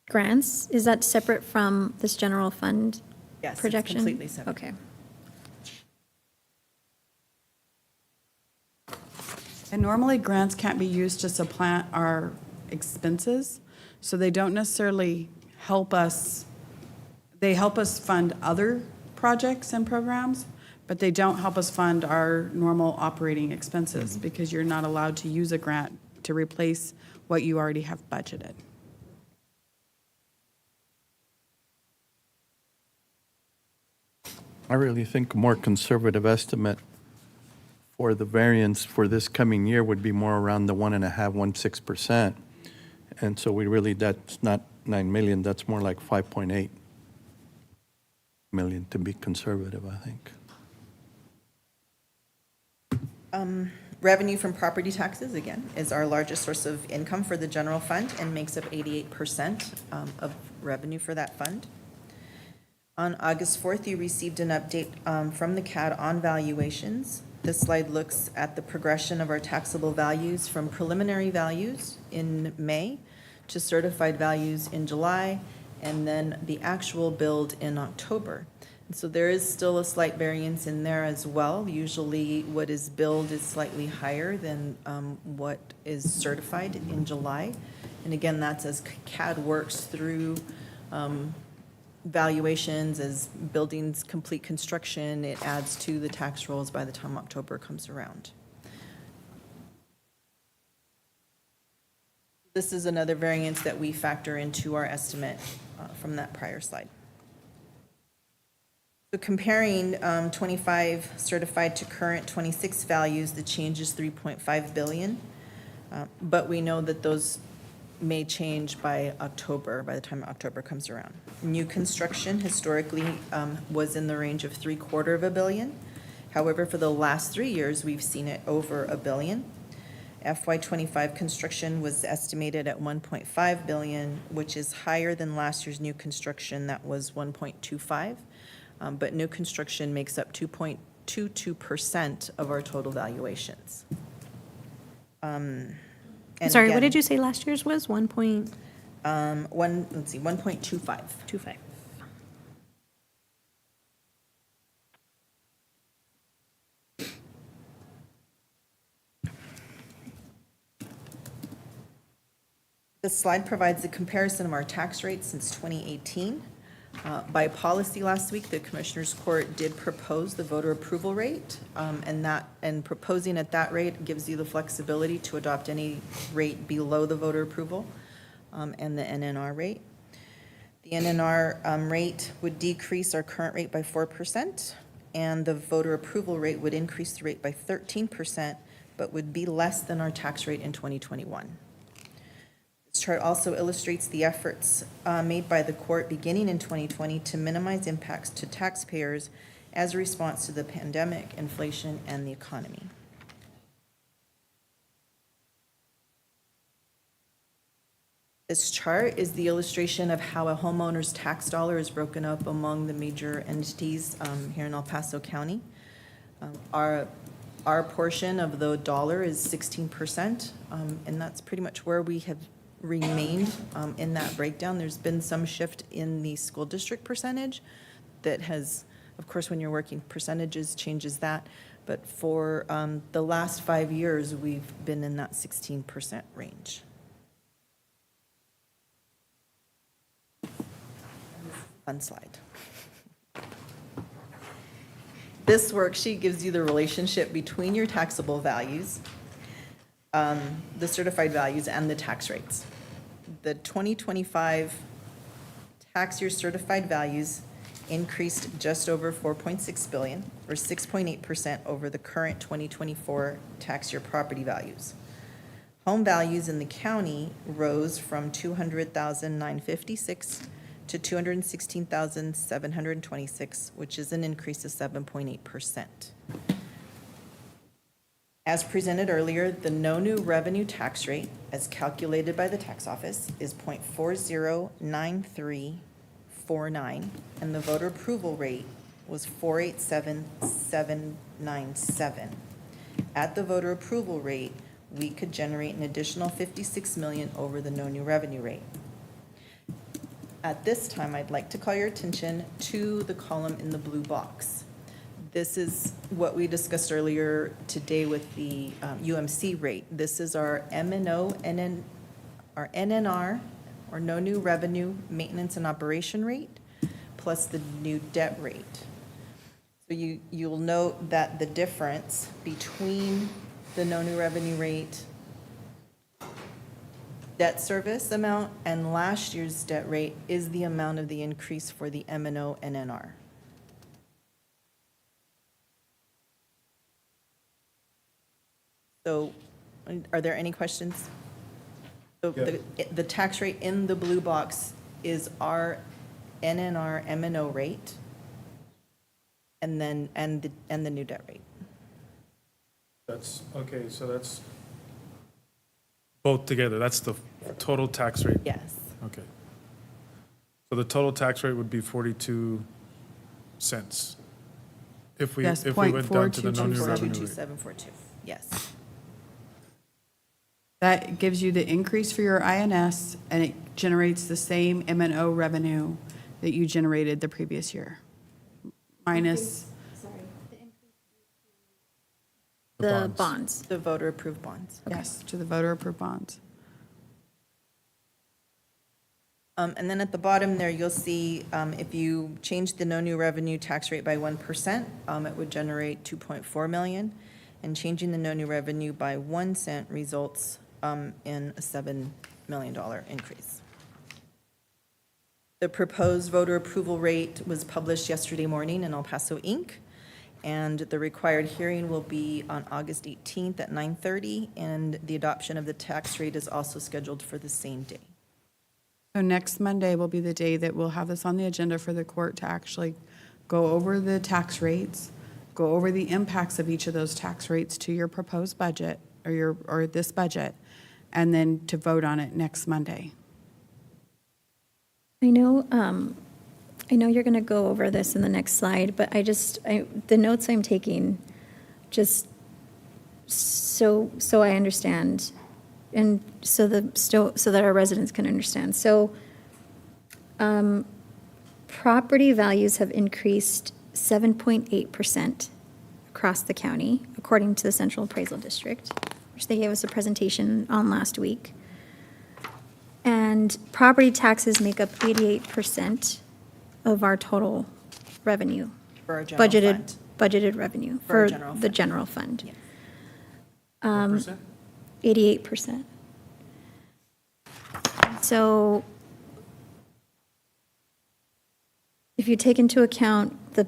grants? Is that separate from this general fund projection? Yes, it's completely separate. Okay. And normally grants can't be used to supplant our expenses, so they don't necessarily help us. They help us fund other projects and programs, but they don't help us fund our normal operating expenses because you're not allowed to use a grant to replace what you already have budgeted. I really think a more conservative estimate for the variance for this coming year would be more around the 1.5–1.6%. And so that's not 9 million, that's more like 5.8 million to be conservative, I think. Revenue from property taxes, again, is our largest source of income for the general fund and makes up 88% of revenue for that fund. On August 4th, you received an update from the CAD on valuations. This slide looks at the progression of our taxable values from preliminary values in May to certified values in July, and then the actual build in October. And so there is still a slight variance in there as well. Usually what is billed is slightly higher than what is certified in July. And again, that's as CAD works through valuations, as buildings complete construction, it adds to the tax rolls by the time October comes around. This is another variance that we factor into our estimate from that prior slide. So comparing 25 certified to current 26 values, the change is 3.5 billion. But we know that those may change by October, by the time October comes around. New construction historically was in the range of $750 million. However, for the last 3 years, we've seen it over $1 billion. FY25 construction was estimated at 1.5 billion, which is higher than last year's new construction that was 1.25. But new construction makes up 2.22% of our total valuations. Sorry, what again, did you say last year's was? 1.25? 1.25. This slide provides a comparison of our tax rates since 2018. By policy last week, the Commissioners Court did propose the voter approval rate, and proposing at that rate gives you the flexibility to adopt any rate below the voter approval and the NNR rate. The NNR rate would decrease our current rate by 4%, and the voter approval rate would increase the rate by 13%, but would be less than our tax rate in 2021. This chart also illustrates the efforts made by the court beginning in 2020 to minimize impacts to taxpayers as a response to the pandemic, inflation, and the economy. This chart is the illustration of how a homeowner's tax dollar is broken up among the major entities here in El Paso County. Our portion of the dollar is 16%, and that's pretty much where we have remained in that breakdown. There's been some shift in the school district percentage that has, of course, when you're working percentages, changes that. But for the last 5 years, we've been in that 16% range. Fun slide. This worksheet gives you the relationship between your taxable values, the certified values, and the tax rates. The 2025 tax year certified values increased just over 4.6 billion, or 6.8% over the current 2024 tax year property values. Home values in the county rose from 200,956 to 216,726, which is an increase of 7.8%. As presented earlier, the no new revenue tax rate, as calculated by the tax office, is 0.409349, and the voter approval rate was 487,797. At the voter approval rate, we could generate an additional 56 million over the no new revenue rate. At this time, I'd like to call your attention to the column in the blue box. This is what we discussed earlier today with the UMC rate. This is our our NNR, or no new revenue maintenance and operation rate, plus the new debt rate. So you'll note that the difference between the no new revenue rate, debt service amount, and last year's debt rate is the amount of the increase for the M&O NNR. So are there any questions? So the tax rate in the blue box is our NNR M&O rate, and then the new debt rate. That's, okay, so that's both together. That's the total tax rate? Yes. Okay. So the total tax rate would be 42 cents if we Yes, if we went down to the no new revenue rate. 0.42742, yes. That gives you the increase for your INS, and it generates the same M&O revenue that you generated the previous year. Minus, The bonds. The voter-approved bonds. yes, to the voter-approved bonds. And then at the bottom there, you'll see if you change the no new revenue tax rate by 1%, it would generate 2.4 million. And changing the no new revenue by 1 cent results in a million increase. The proposed voter approval rate was published yesterday morning in El Paso Inc., and the required hearing will be on August 18th at 9:30, and the adoption of the tax rate is also scheduled for the same day. So next Monday will be the day that we'll have this on the agenda for the court to actually go over the tax rates, go over the impacts of each of those tax rates to your proposed budget or this budget, and then to vote on it next Monday. I know you're going to go over this in the next slide, but the notes I'm taking, just so I understand, and so that our residents can understand. So, property values have increased 7.8% across the county, according to the Central Appraisal District, which they gave us a presentation on last week. And property taxes make up 88% of our total revenue. For our general fund. Budgeted revenue For our for general the fund. general fund. Yes. 88%. So if you take into account the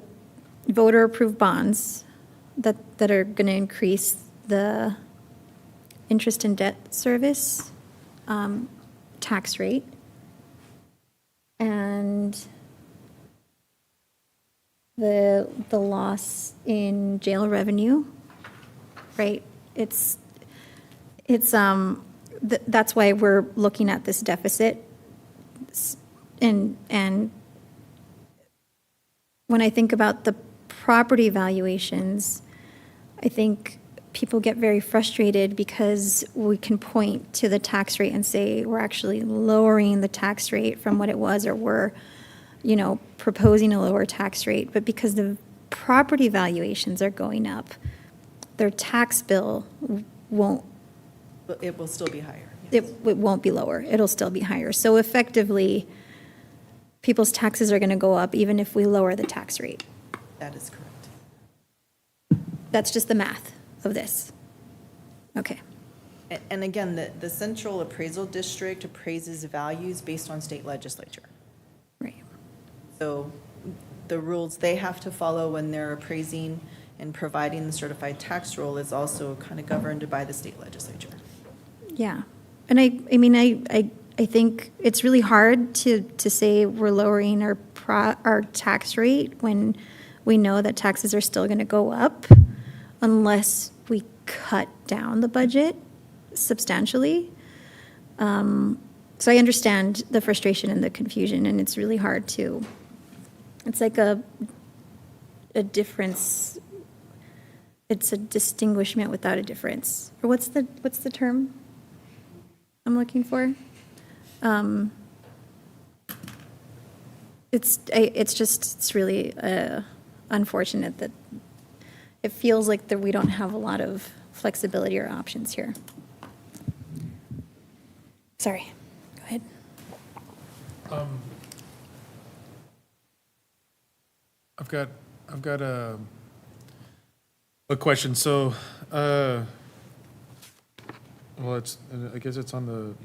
voter-approved bonds that are going to increase the interest and debt service tax rate, and the loss in jail revenue, right? That's why we're looking at this deficit. And when I think about the property valuations, I think people get very frustrated because we can point to the tax rate and say we're actually lowering the tax rate from what it was, or we're, proposing a lower tax rate. But because the property valuations are going up, their tax bill won't. It will still be higher. It won't be lower. It'll still be higher. So effectively, people's taxes are going to go up even if we lower the tax rate. That is correct. That's just the math of this. Okay. And again, the Central Appraisal District appraises values based on state legislature. Right. So the rules they have to follow when they're appraising and providing the certified tax roll is also kind of governed by the state legislature. Yeah. And I think it's really hard to say we're lowering our tax rate when we know that taxes are still going to go up unless we cut down the budget substantially. So I understand the frustration and the confusion, and it's really hard to, it's like a difference. It's a distinguishment without a difference. Or what's the term I'm looking for? It's really unfortunate that it feels like that we don't have a lot of flexibility or options here. Sorry, go ahead. I've got a question. So, I guess it's on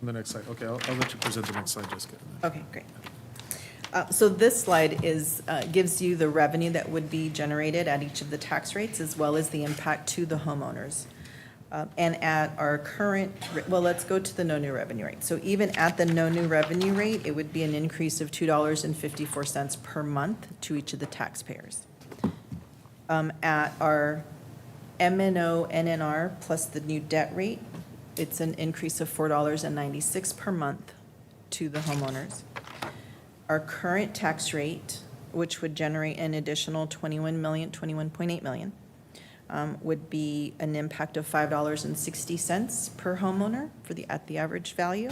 the next slide. Okay, I'll let you present the next slide, Jessica. Okay, great. So this slide gives you the revenue that would be generated at each of the tax rates, as well as the impact to the homeowners. And at our current, let's go to the no new revenue rate. So even at the no new revenue rate, it would be an increase of $2.54 per month to each of the taxpayers. At our MNO NNR plus the new debt rate, it's an increase of $4.96 per month to the homeowners. Our current tax rate, which would generate an additional $21.8 million, would be an impact of $5.60 per homeowner at the average value.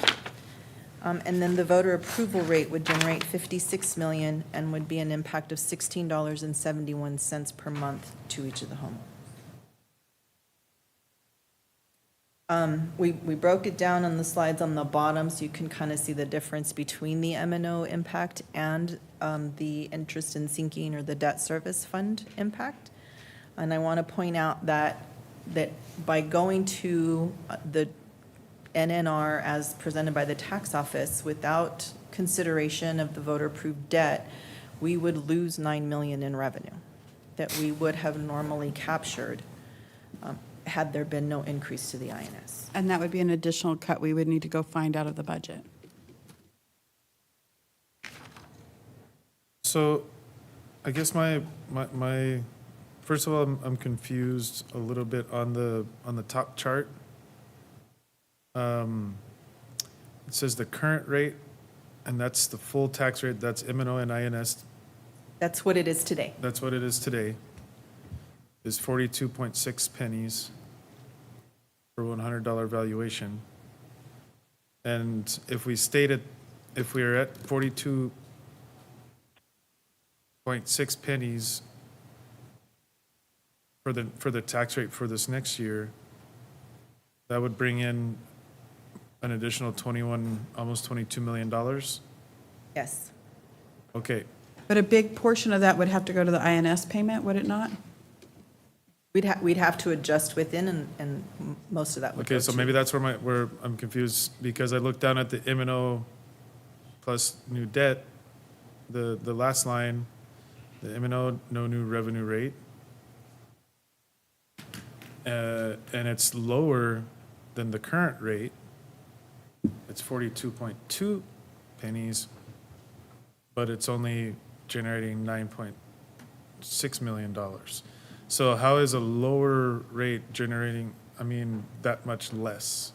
And then the voter approval rate would generate $56 million and would be an impact of $16.71 per month to each of the homeowners. We broke it down on the slides on the bottom so you can kind of see the difference between the M&O impact and the interest in sinking or the debt service fund impact. And I want to point out that by going to the NNR as presented by the tax office, without consideration of the voter-approved debt, we would lose 9 million in revenue that we would have normally captured had there been no increase to the INS. And that would be an additional cut we would need to go find out of the budget. So I guess my first of all, I'm confused a little bit on the top chart. It says the current rate, and that's the full tax rate, that's M&O and INS. That's what it is today. That's what it is today, is 42.6 pennies for $100 valuation. And if we are at 42.6 pennies for the tax rate for this next year, that would bring in an additional almost $22 million? Yes. Okay. But a big portion of that would have to go to the INS payment, would it not? We'd have to adjust within, and most of that would go Okay, so to- maybe that's where I'm confused, because I looked down at the M&O plus new debt, the last line, the M&O, no new revenue rate. And it's lower than the current rate. It's 42.2 pennies, but it's only generating $9.6 million. So how is a lower rate generating, that much less?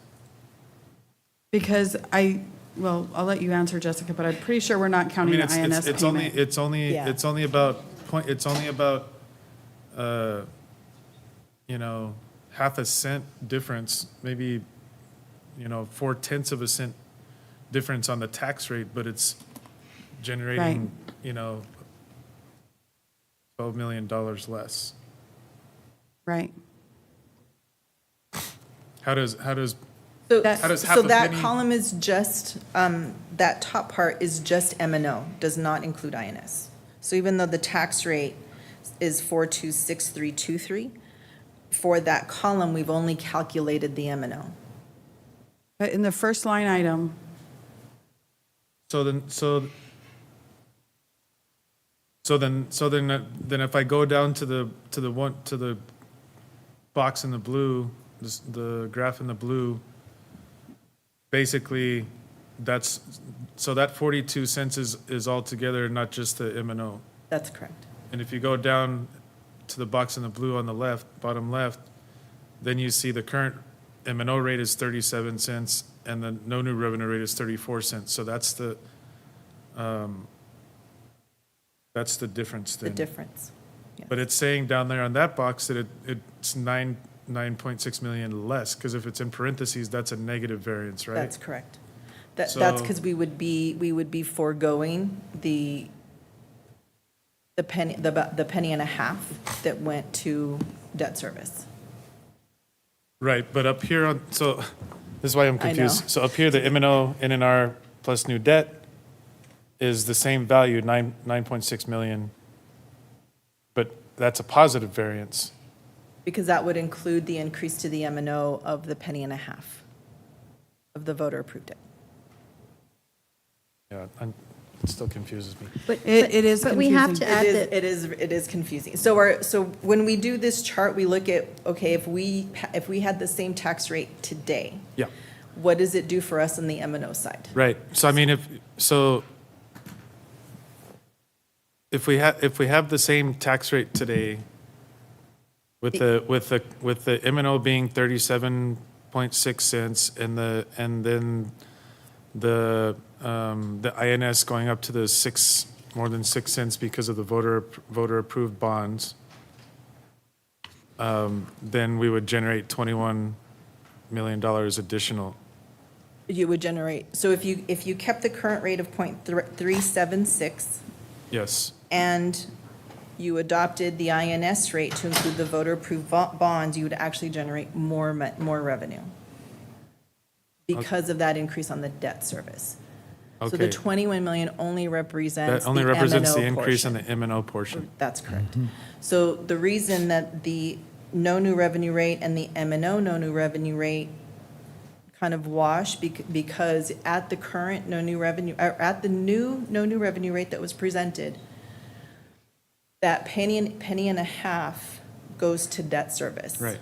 Because well, I'll let you answer, Jessica, but I'm pretty sure we're not counting the INS it's payment. only about half a cent difference, maybe 0.4 of a cent difference on the tax rate, but it's generating $12 million less. Right. How does So, half so a that penny- column is just, that top part is just M&O, does not include INS. So even though the tax rate is 426323, for that column, we've only calculated the M&O. But in the first line item, So then if I go down to the box in the blue, the graph in the blue, basically that 42 cents is altogether, not just the M&O. That's correct. And if you go down to the box in the blue on the left, bottom left, then you see the current M&O rate is 37 cents and the no new revenue rate is 34 cents. So that's the difference then. The difference. But it's saying down there on that box that it's 9.6 million less, because if it's in parentheses, that's a negative variance, right? That's correct. That's So- because we would be foregoing the penny and a half that went to debt service. Right, but up here so this is why I'm I know. confused. So up here, the M&O, NNR plus new debt is the same value, 9.6 million, but that's a positive variance. Because that would include the increase to the M&O of the penny and a half of the voter approved it. Yeah, it still confuses me. it is But we have to add that. It is confusing. So when we do this chart, we look at, okay, if we had the same tax rate today, Yeah. what does it do for us on the M&O side? Right. So if we have the same tax rate today, with the M&O being 37.6 cents and then the INS going up to the more than 6 cents because of the voter approved bonds, then we would generate $21 million additional. You would generate, so if you kept the current rate of 0.376 Yes. and you adopted the INS rate to include the voter-approved bonds, you would actually generate more revenue because of that increase on the debt service. So the Okay. 21 million only represents That only the represents the M&O increase in portion. the M&O portion. That's correct. So the reason that the no new revenue rate and the M&O no new revenue rate kind of wash because at the current no new revenue, or at the new no new revenue rate that was presented, that penny and a half goes to debt service. Right.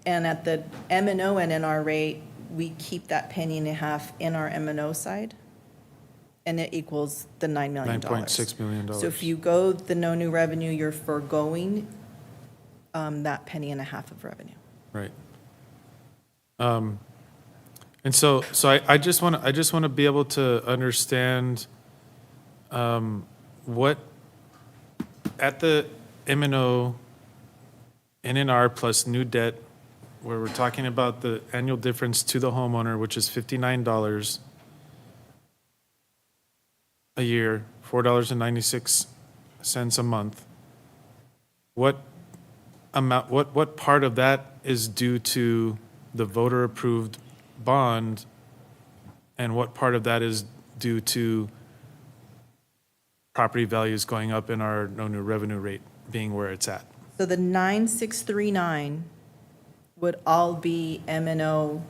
And at the M&O and NR rate, we keep that penny and a half in our M&O side, and it equals the $9 million. $9.6 million. So if you go the no new revenue, you're foregoing that penny and a half of revenue. Right. And so I just want to be able to understand what at the M&O, NNR plus new debt, where we're talking about the annual difference to the homeowner, which is $59 a year, $4.96 a month. What amount? What part of that is due to the voter-approved bond, and what part of that is due to property values going up and our no new revenue rate being where it's at? So the 9639 would all be M&O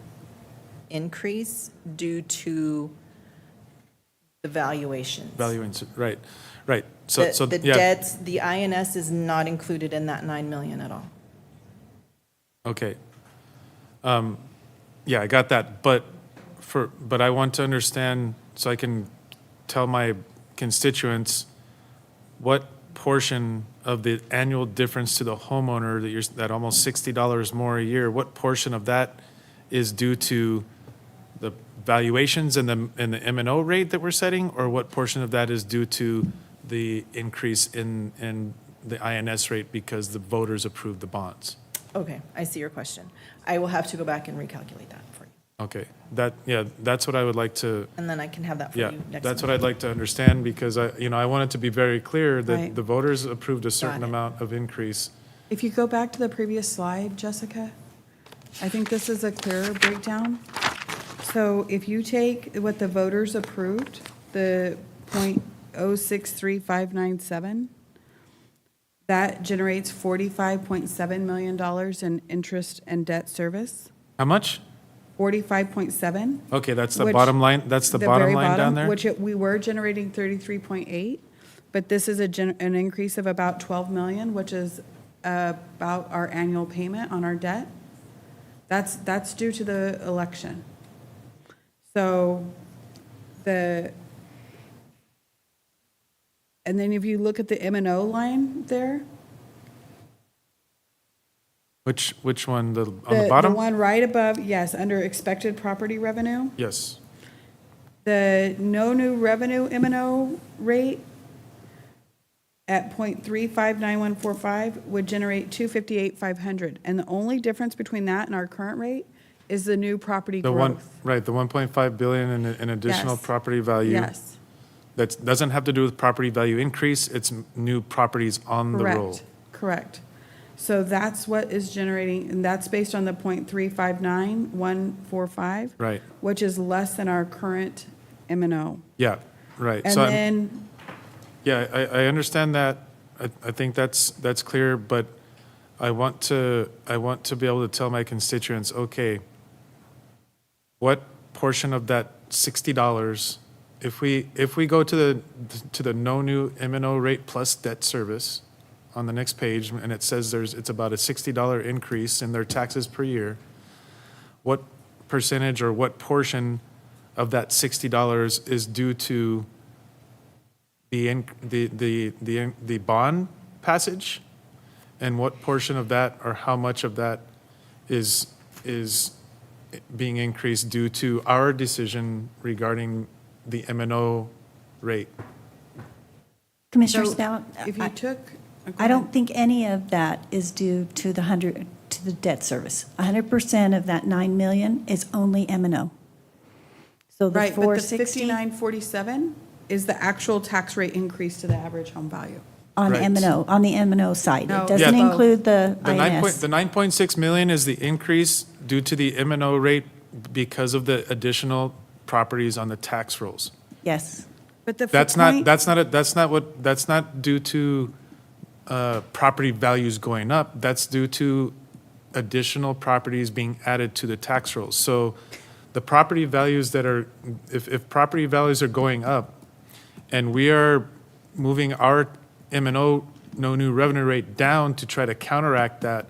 increase due to the valuations. Valuations, right. The yeah. debts, the INS is not included in that 9 million at all. Okay. Yeah, I got that, but I want to understand so I can tell my constituents what portion of the annual difference to the homeowner that almost $60 more a year, what portion of that is due to the valuations and the M&O rate that we're setting, or what portion of that is due to the increase in the INS rate because the voters approved the bonds? Okay, I see your question. I will have to go back and recalculate that for you. Okay, that's what I would like to. And then I can have that for you next month. That's what I'd like to understand, because I want it to be very clear that Right. the voters approved a certain Got it. amount of increase. If you go back to the previous slide, Jessica, I think this is a clearer breakdown. So if you take what the voters approved, the .063597, that generates $45.7 million in interest and debt service. How much? 45.7. Okay, that's the Which- bottom line, that's the bottom very line down there? Which we were generating 33.8, but this is an increase of about 12 million, which is about our annual payment on our debt. That's due to the election. So and then if you look at the M&O line there. Which one, on the bottom? The one right above, yes, under expected property revenue. Yes. The no new revenue M&O rate at .359145 would generate $258,500. And the only difference between that and our current rate is the new property The growth. Right, the 1.5 billion in additional Yes. property value. Yes, That doesn't have to do with property value increase, it's new properties on the roll. correct. So that's what is generating, and that's based on the .359145. Right. Which is less than our current M&O. Yeah, right. And So then, yeah, I understand that. I think that's clear, but I want to be able to tell my constituents, okay, what portion of that $60, if we go to the no new M&O rate plus debt service on the next page, and it says it's about a $60 increase in their taxes per year, what percentage or what portion of that $60 is due to the bond passage, and what portion of that or how much of that is being increased due to our decision regarding the M&O rate? Commissioner So, Stout, if you took. I don't think any of that is due to the debt service. 100% of that 9 million is only M&O. So the Right, but the 460 5947 is the actual tax rate increase to the average home value. on Right. M&O, on the M&O side. No, It doesn't Yeah. include the The INS. 9.6 million is the increase due to the M&O rate because of the additional properties on the tax rolls. Yes. But the That's point- not due to property values going up. That's due to additional properties being added to the tax rolls. So the property values that are, if property values are going up and we are moving our M&O, no new revenue rate down to try to counteract that,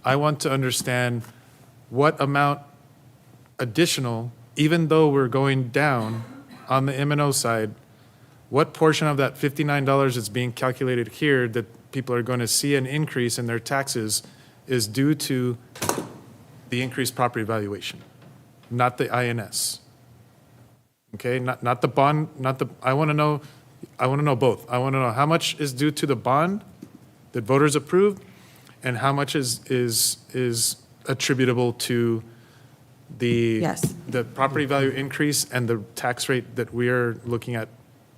I want to understand what amount additional, even though we're going down on the M&O side, what portion of that $59 that's being calculated here that people are going to see an increase in their taxes is due to the increased property valuation, not the INS. Okay, not the bond, I want to know both. I want to know how much is due to the bond that voters approved and how much is attributable to the Yes. the property value increase and the tax rate that we are looking at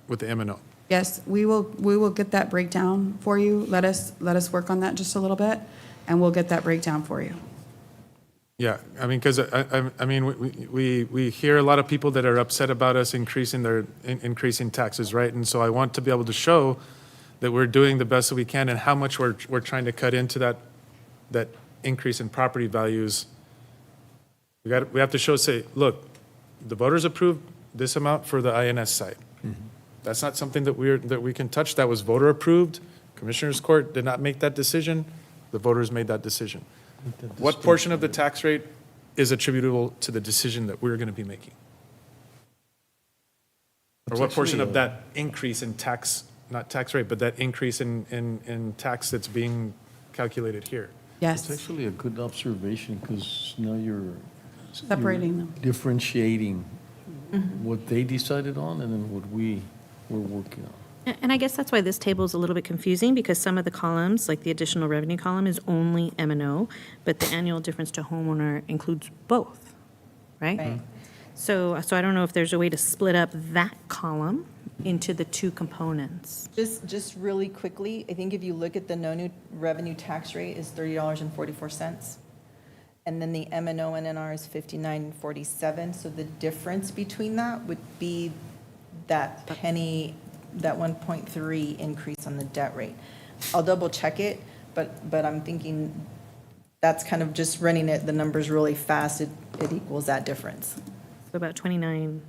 with the M&O. Yes, we will get that breakdown for you. Let us work on that just a little bit, and we'll get that breakdown for you. Yeah, I mean, because I mean, we hear a lot of people that are upset about us increasing taxes, right? And so I want to be able to show that we're doing the best that we can and how much we're trying to cut into that increase in property values. We have to show, say, look, the voters approved this amount for the INS side. That's not something that we can touch. That was voter approved. Commissioners Court did not make that decision. The voters made that decision. What portion of the tax rate is attributable to the decision that we're going to be making? Or what portion of that increase in tax, not tax rate, but that increase in tax that's being calculated here? Yes. It's actually a good observation because now you're Separating them. differentiating what they decided on and then what we were working on. And I guess that's why this table is a little bit confusing, because some of the columns, like the additional revenue column, is only M&O, but the annual difference to homeowner includes both, right? Right. So I don't know if there's a way to split up that column into the two components. Just really quickly, I think if you look at the no new revenue tax rate is $30.44. And then the M&O and NR is $59.47. So the difference between that would be that penny, that 1.3 increase on the debt rate. I'll double check it, but I'm thinking that's kind of just running it, the numbers really fast, it equals that difference. So about 29.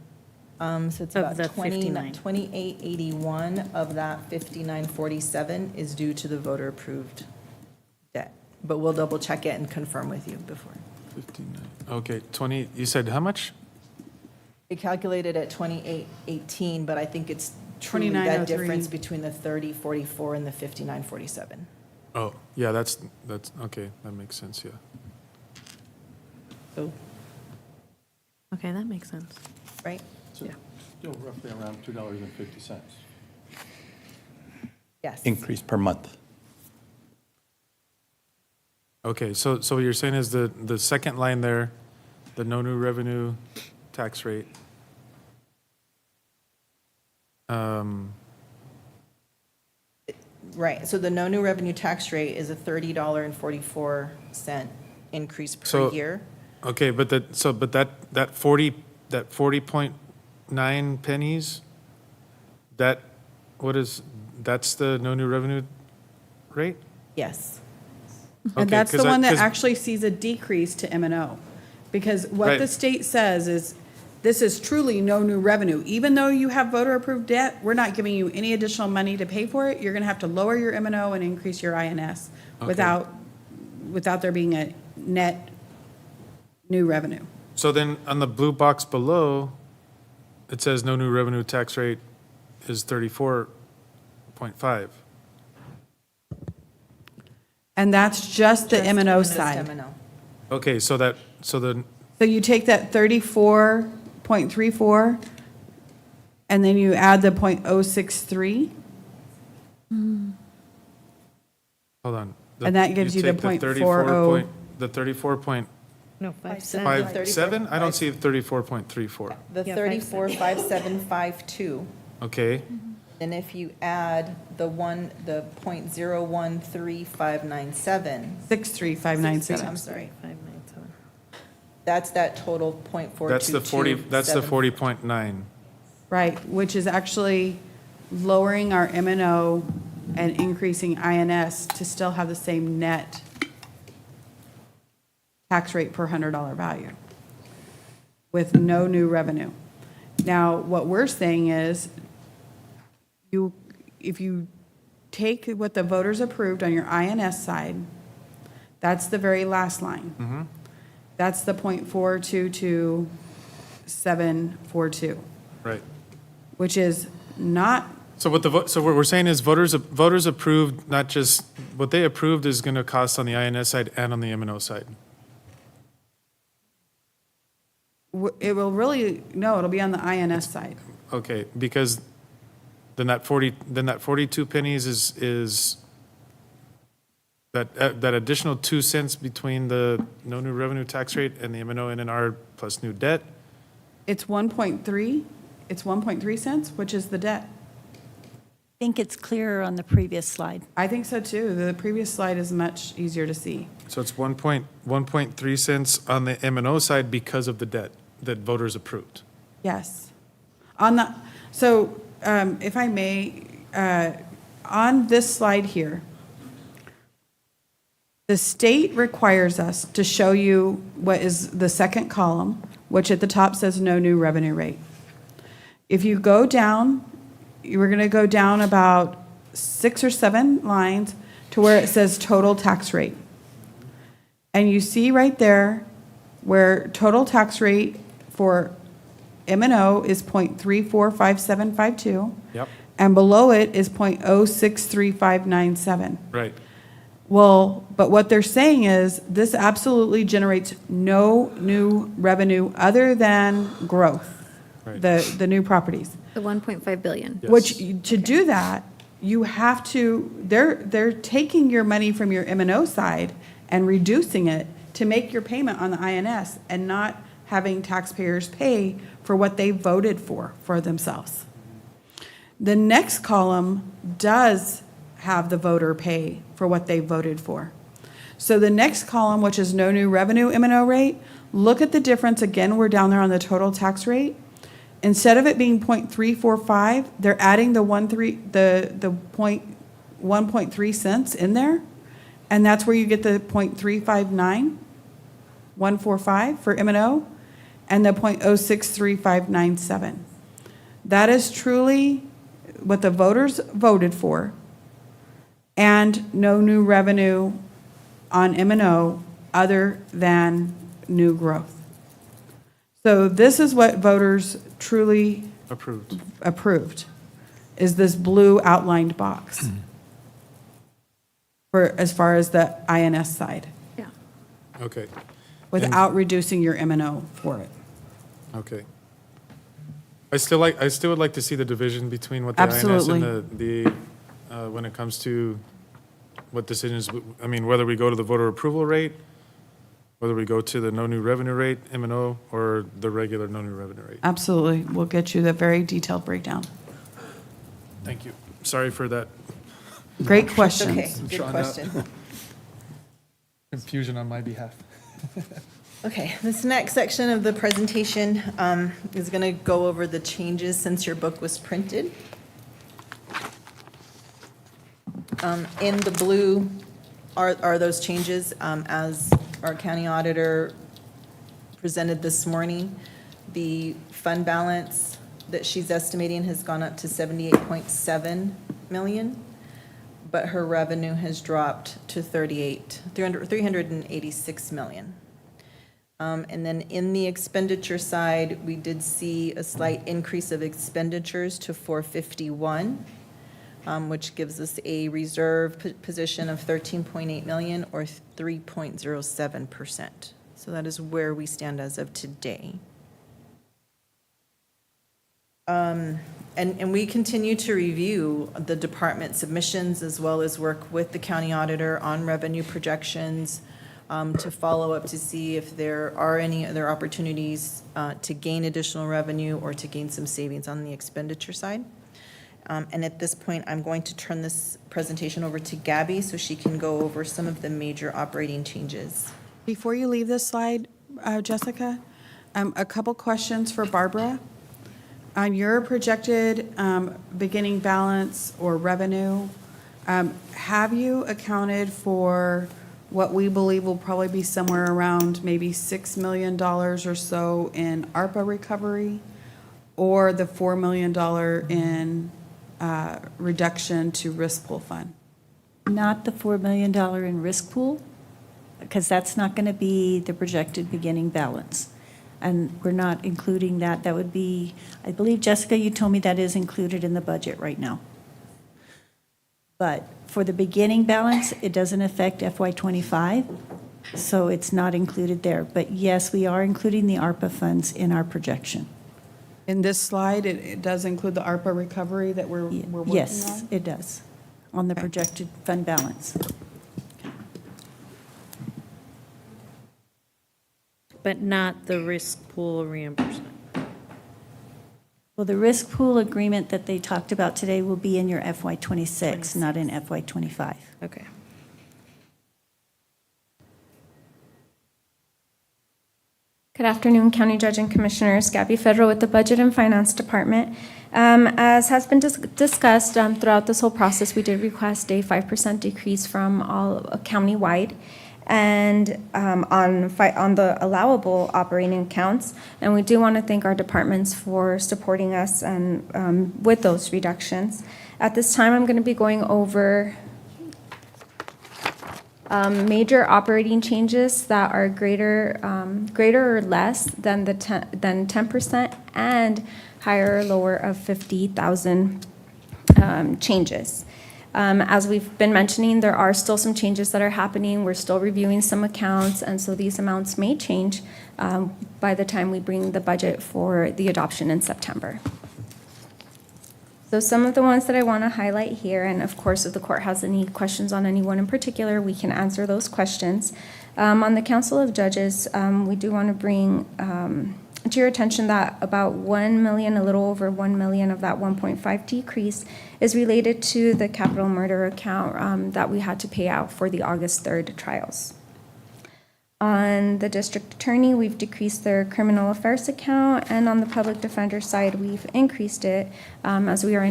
So it's Of about the 29, 59. 2881 of that 5947 is due to the voter approved debt. But we'll double check it and confirm with you before. 59. Okay, 20, you said how much? It calculated at 2818, but I think it's truly that 2903. difference between the 3044 and the 5947. Oh, yeah, that's, okay, that makes sense, yeah. So, Okay, that makes sense. right? So still roughly around $2.50. Yes. Increase per month. Okay, so what you're saying is the second line there, the no new revenue tax rate. Right, so the no new revenue tax rate is a $30.44 increase per So- year. Okay, but that 40.9 pennies, that's the no new revenue rate? Yes. Okay, And that's the 'cause one that 'cause- actually sees a decrease to M&O. Because what Right. the state says is, this is truly no new revenue. Even though you have voter-approved debt, we're not giving you any additional money to pay for it. You're going to have to lower your M&O and increase your INS Okay. without there being a net new revenue. So then on the blue box below, it says no new revenue tax rate is 34.5. And that's just the Just M&O just side. M&O. Okay, so You take that 34.34, and then you add the .063, hold on. And that gives you the take .40. 34.57? No, 5.7. I don't see 34.34. The 345752. Okay, And if you add the .013597. 63597. I'm sorry. That's that total .422. that's the 40.9. Right, which is actually lowering our M&O and increasing INS to still have the same net tax rate per $100 value with no new revenue. Now, what we're saying is, if you take what the voters approved on your INS side, that's the very last line. That's the .422742. Right. Which is not. So what we're saying is voters approved, not just, what they approved is going to cost on the INS side and on the M&O side. It will really, no, it'll be on the INS side. Okay, because then that 42 pennies is that additional 2 cents between the no new revenue tax rate and the M&O NNR plus new debt. It's 1.3, it's 1.3 cents, which is the debt. I think it's clearer on the previous slide. I think so too. The previous slide is much easier to see. So it's 1.3 cents on the M&O side because of the debt that voters approved. Yes. So if I may, on this slide here, the state requires us to show you what is the second column, which at the top says no new revenue rate. If you go down, you were going to go down about 6 or 7 lines to where it says total tax rate. And you see right there where total tax rate for M&O is .345752. Yep. And below it is .063597. Right. Well, but what they're saying is this absolutely generates no new revenue other than growth, Right. the new properties. The 1.5 billion. Yes. Which, to do that, you have to, they're taking your money from your M&O side and reducing it to make your payment on the INS and not having taxpayers pay for what they voted for themselves. The next column does have the voter pay for what they voted for. So the next column, which is no new revenue M&O rate, look at the difference. Again, we're down there on the total tax rate. Instead of it being .345, they're adding the 1.3 cents in there, and that's where you get the .359145 for M&O and the .063597. That is truly what the voters voted for, and no new revenue on M&O other than new growth. So this is what voters truly approved, is this blue outlined box for as far as the INS side, Okay. without reducing your M&O for it. Okay. I still would like to see the division between what the Absolutely. INS and the when it comes to what decisions, I mean, whether we go to the voter approval rate, whether we go to the no new revenue rate, M&O, or the regular no new revenue rate. Absolutely. We'll get you the very detailed breakdown. Thank you. Sorry for that. Great questions. Okay, good question. Confusion on my behalf. Okay, this next section of the presentation is going to go over the changes since your book was printed. In the blue are those changes as our county auditor presented this morning. The fund balance that she's estimating has gone up to 78.7 million, but her revenue has dropped to 386 million. And then in the expenditure side, we did see a slight increase of expenditures to 451, which gives us a reserve position of 13.8 million or 3.07%. So that is where we stand as of today. And we continue to review the department submissions as well as work with the county auditor on revenue projections to follow up to see if there are any other opportunities to gain additional revenue or to gain some savings on the expenditure side. And at this point, I'm going to turn this presentation over to Gabby so she can go over some of the major operating changes. Before you leave this slide, Jessica, a couple questions for Barbara. On your projected beginning balance or revenue, have you accounted for what we believe will probably be somewhere around maybe $6 million or so in ARPA recovery, or the $4 million in reduction to risk pool fund. Not the $4 million in risk pool, because that's not going to be the projected beginning balance. And we're not including that. That would be, I believe, Jessica, you told me that is included in the budget right now. But for the beginning balance, it doesn't affect FY25, so it's not included there. But yes, we are including the ARPA funds in our projection. In this slide, it does include the ARPA recovery that we're working on? Yes, it does, on the projected fund balance. But not the risk pool reimbursement. Well, the risk pool agreement that they talked about today will be in your FY26, not in FY25. Okay. Good afternoon, County Judge and Commissioners. Gabby Federal with the Budget and Finance Department. As has been discussed throughout this whole process, we did request a 5% decrease from all countywide and on the allowable operating accounts. And we do want to thank our departments for supporting us and with those reductions. At this time, I'm going to be going over major operating changes that are greater or less than 10% and higher or lower of 50,000 changes. As we've been mentioning, there are still some changes that are happening. We're still reviewing some accounts, and so these amounts may change by the time we bring the budget for the adoption in September. So some of the ones that I want to highlight here, and of course, if the court has any questions on any one in particular, we can answer those questions. On the Council of Judges, we do want to bring to your attention that about 1 million, a little over 1 million of that 1.5 decrease is related to the capital murder account that we had to pay out for the August 3rd trials. On the district attorney, we've decreased their criminal affairs account, and on the public defender side, we've increased it as they are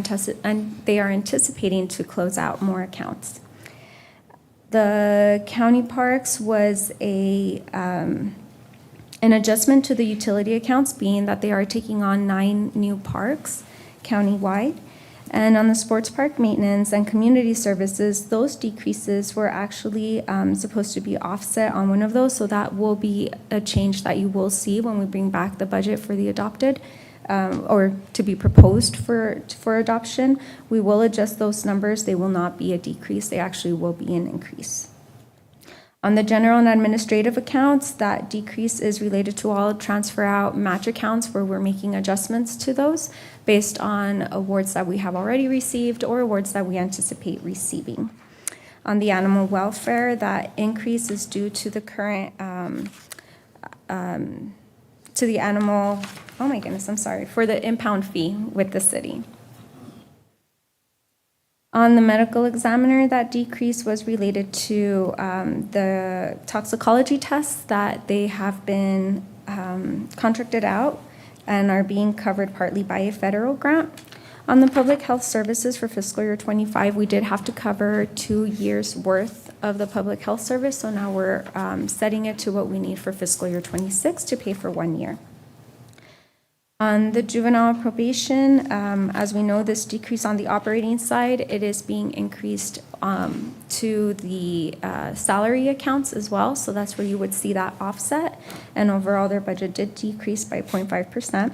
anticipating to close out more accounts. The county parks was an adjustment to the utility accounts, being that they are taking on 9 new parks countywide. And on the sports park maintenance and community services, those decreases were actually supposed to be offset on one of those, so that will be a change that you will see when we bring back the budget for the adopted or to be proposed for adoption. We will adjust those numbers. They will not be a decrease. They actually will be an increase. On the general and administrative accounts, that decrease is related to all transfer out match accounts where we're making adjustments to those based on awards that we have already received or awards that we anticipate receiving. On the animal welfare, that increase is due to the current, to the animal, oh my goodness, I'm sorry, for the impound fee with the city. On the medical examiner, that decrease was related to the toxicology tests that they have been contracted out and are being covered partly by a federal grant. On the public health services for fiscal year 25, we did have to cover 2 years worth of the public health service, so now we're setting it to what we need for fiscal year 26 to pay for 1 year. On the juvenile probation, as we know, this decrease on the operating side, it is being increased to the salary accounts as well. So that's where you would see that offset. And overall, their budget did decrease by 0.5%.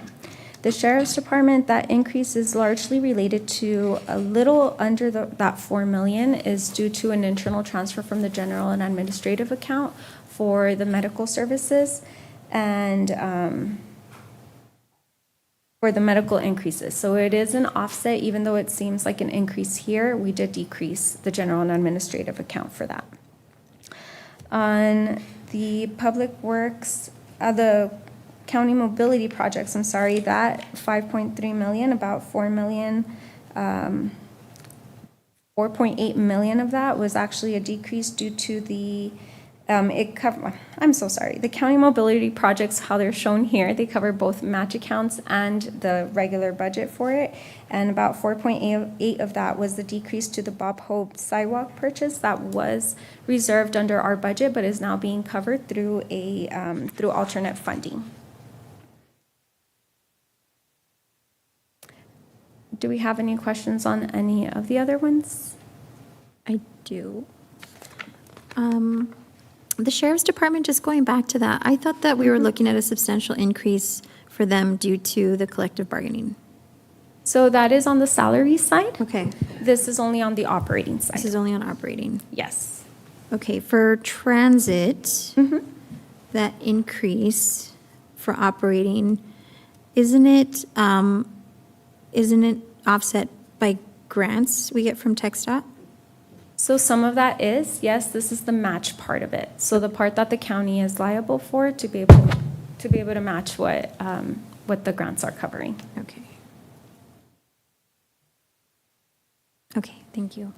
The Sheriff's Department, that increase is largely related to a little under that $4 million is due to an internal transfer from the general and administrative account for the medical services. And for the medical increases. So it is an offset, even though it seems like an increase here, we did decrease the general and administrative account for that. On the public works, the county mobility projects, I'm sorry, that 5.3 million, about 4 million, 4.8 million of that was actually a decrease due to the I'm so sorry. The county mobility projects, how they're shown here, they cover both match accounts and the regular budget for it. And about 4.8 of that was the decrease to the Bob Hope sidewalk purchase that was reserved under our budget, but is now being covered through through alternate funding. Do we have any questions on any of the other ones? I do. The Sheriff's Department, just going back to that, I thought that we were looking at a substantial increase for them due to the collective bargaining. So that is on the salary side. Okay. This is only on the operating side. This is only on operating. Yes. Okay, for transit, that increase for operating, isn't it offset by grants we get from TxDOT? So some of that is, yes, this is the match part of it. So the part that the county is liable for to be able to match what the grants are covering. Okay. Okay, thank you.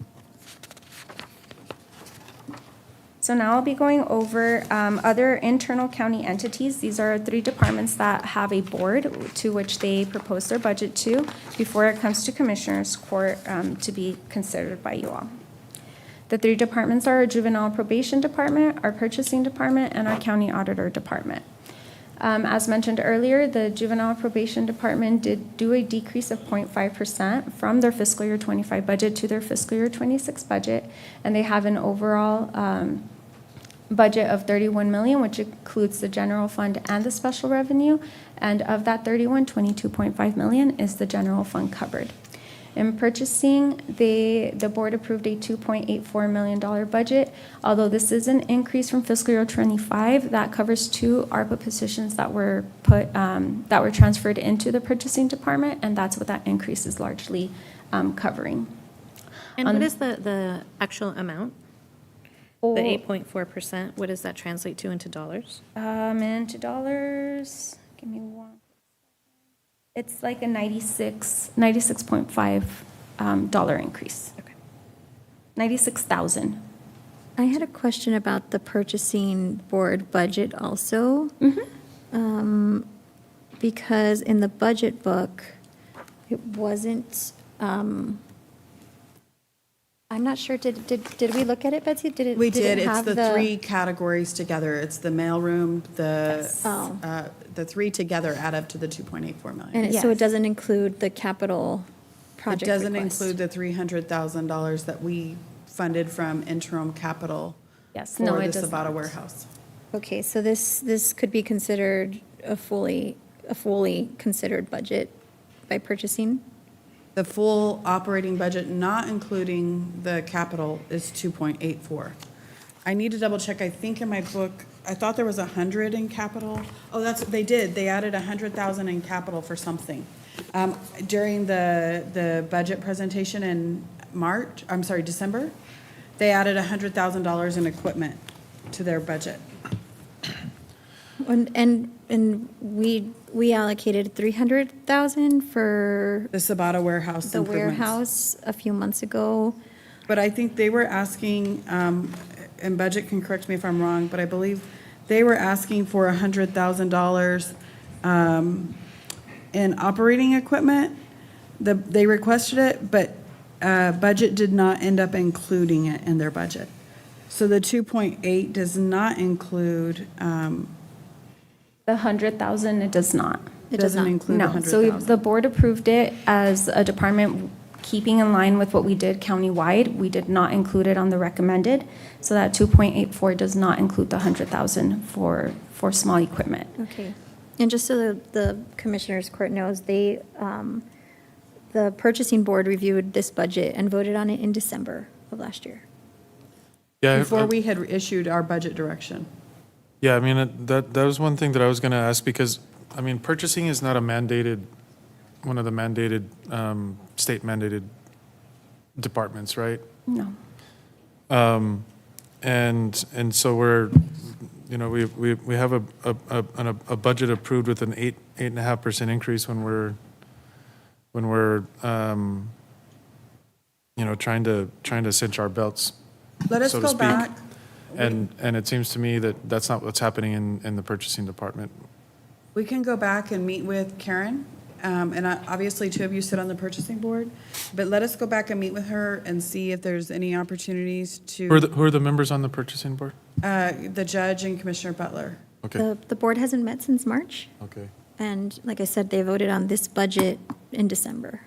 So now I'll be going over other internal county entities. These are 3 departments that have a board to which they propose their budget to before it comes to Commissioners Court to be considered by you all. The 3 departments are our Juvenile Probation Department, our Purchasing Department, and our County Auditor Department. As mentioned earlier, the Juvenile Probation Department did do a decrease of 0.5% from their fiscal year 25 budget to their fiscal year 26 budget, and they have an overall budget of $31 million, which includes the general fund and the special revenue, and of that 31, $22.5 million is the general fund covered. In purchasing, the board approved a $2.84 million budget. Although this is an increase from fiscal year 25, that covers 2 ARPA positions that were transferred into the purchasing department, and that's what that increase is largely covering. And what is the actual amount? The 8.4%, what does that translate to into dollars? Into dollars, give me one. It's like a $96.5 dollar increase. Okay. 96,000. I had a question about the purchasing board budget also. Because in the budget book, it wasn't, I'm not sure, did we look at it, Betsy? We did. it It's have the 3 categories together. It's the mailroom, the 3 together add up to the 2.84 million. And so it doesn't include the capital project It doesn't request. include the $300,000 that we funded from interim capital Yes, for no, the it does Sabata not. warehouse. Okay, so this could be considered a fully considered budget by purchasing? The full operating budget, not including the capital, is 2.84. I need to double check. I think in my book, I thought there was 100 in capital. Oh, they did. They added 100,000 in capital for something. During the budget presentation in December, they added $100,000 in equipment to their budget. And we allocated 300,000 for the Sabata warehouse the improvements. warehouse a few months ago. But I think they were asking, and budget can correct me if I'm wrong, but I believe they were asking for $100,000 in operating equipment. They requested it, but budget did not end up including it in their budget. So the 2.8 does not include. The 100,000, it does not. It doesn't include the No, so 100,000. the board approved it as a department keeping in line with what we did countywide. We did not include it on the recommended. So that 2.84 does not include the 100,000 for small equipment. Okay. And just so the Commissioners Court knows, the purchasing board reviewed this budget and voted on it in December of last year. Yeah, Before we had issued our budget direction. Yeah, I mean, that was one thing that I was going to ask because, I mean, purchasing is not one of the mandated, state mandated departments, right? No. And so we have a budget approved with an 8.5% increase when we're trying to cinch our belts. Let us so to go speak. back. And it seems to me that that's not what's happening in the purchasing department. We can go back and meet with Karen, and obviously two of you sit on the purchasing board, but let us go back and meet with her and see if there's any opportunities to. Who are the members on the purchasing board? The judge and Commissioner Butler. Okay. The board hasn't met since March, Okay. and like I said, they voted on this budget in December.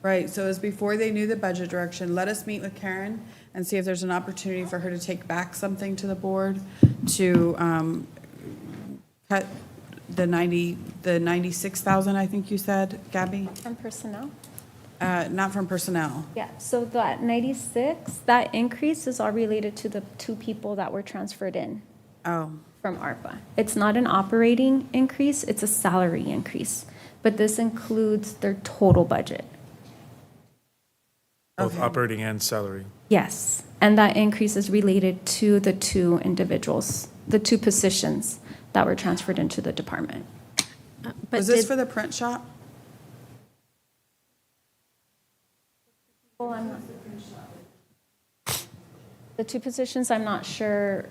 Right, so it was before they knew the budget direction. Let us meet with Karen and see if there's an opportunity for her to take back something to the board to cut the 96,000, I think you said, Gabby? From personnel? Not from personnel. Yeah, so that 96, that increase is all related to the two people that were transferred in. Oh. From ARPA. It's not an operating increase, it's a salary increase. But this includes their total budget. Both operating and salary. Yes, and that increase is related to the two individuals, the two positions that were transferred into the department. Was this for the print shop? The two positions, I'm not sure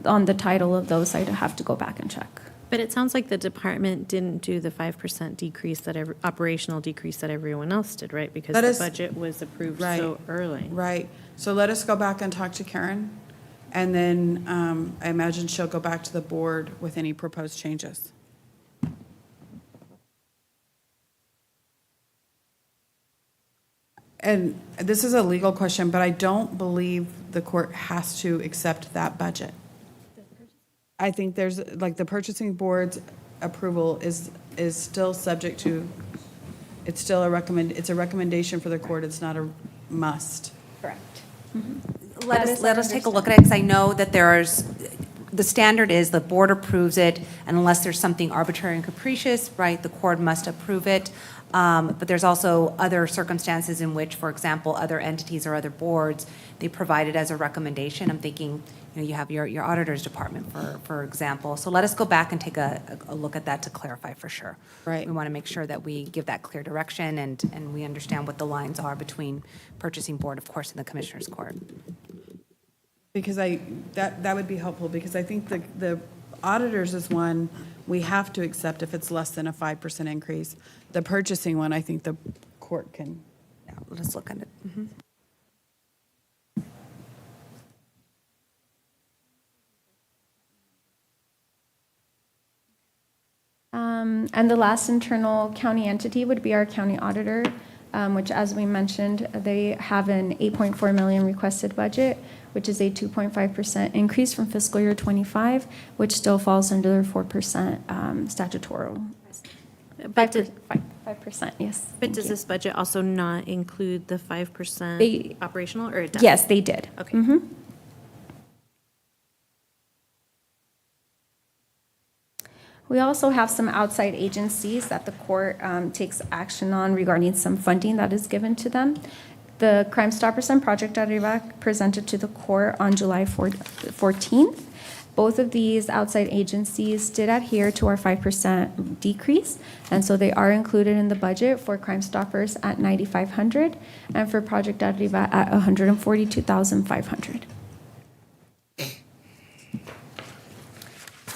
on the title of those. I'd have to go back and check. But it sounds like the department didn't do the 5% decrease operational decrease that everyone else did, right? Because the budget was approved so early. Right. So let us go back and talk to Karen, and then I imagine she'll go back to the board with any proposed changes. And this is a legal question, but I don't believe the court has to accept that budget. I think there's, like, the purchasing board's approval is still subject to, it's still it's a recommendation for the court, it's not a must. Correct. Let us take a look at it, because I know that the standard is the board approves it, and unless there's something arbitrary and capricious, right, the court must approve it. But there's also other circumstances in which, for example, other entities or other boards, they provide it as a recommendation. I'm thinking, you have your auditor's department, for example. So let us go back and take a look at that to clarify for sure. Right. We want to make sure that we give that clear direction and we understand what the lines are between purchasing board, of course, and the commissioner's court. Because that would be helpful, because I think the auditors is one we have to accept if it's less than a 5% increase. The purchasing one, I think the court can. Yeah, let's look at it. Mm-hmm. And the last internal county entity would be our county auditor, which, as we mentioned, they have an $8.4 million requested budget, which is a 2.5% increase from fiscal year 25, which still falls under their 4% statutory. 5%, yes. But does this budget also not include the 5% operational, or it does? Yes, they did. Okay. Mm-hmm. We also have some outside agencies that the court takes action on regarding some funding that is given to them. The Crime Stoppers and Project Arriba presented to the court on July 14th. Both of these outside agencies did adhere to our 5% decrease, and so they are included in the budget for Crime Stoppers at $9,500 and for Project Arriba at $142,500.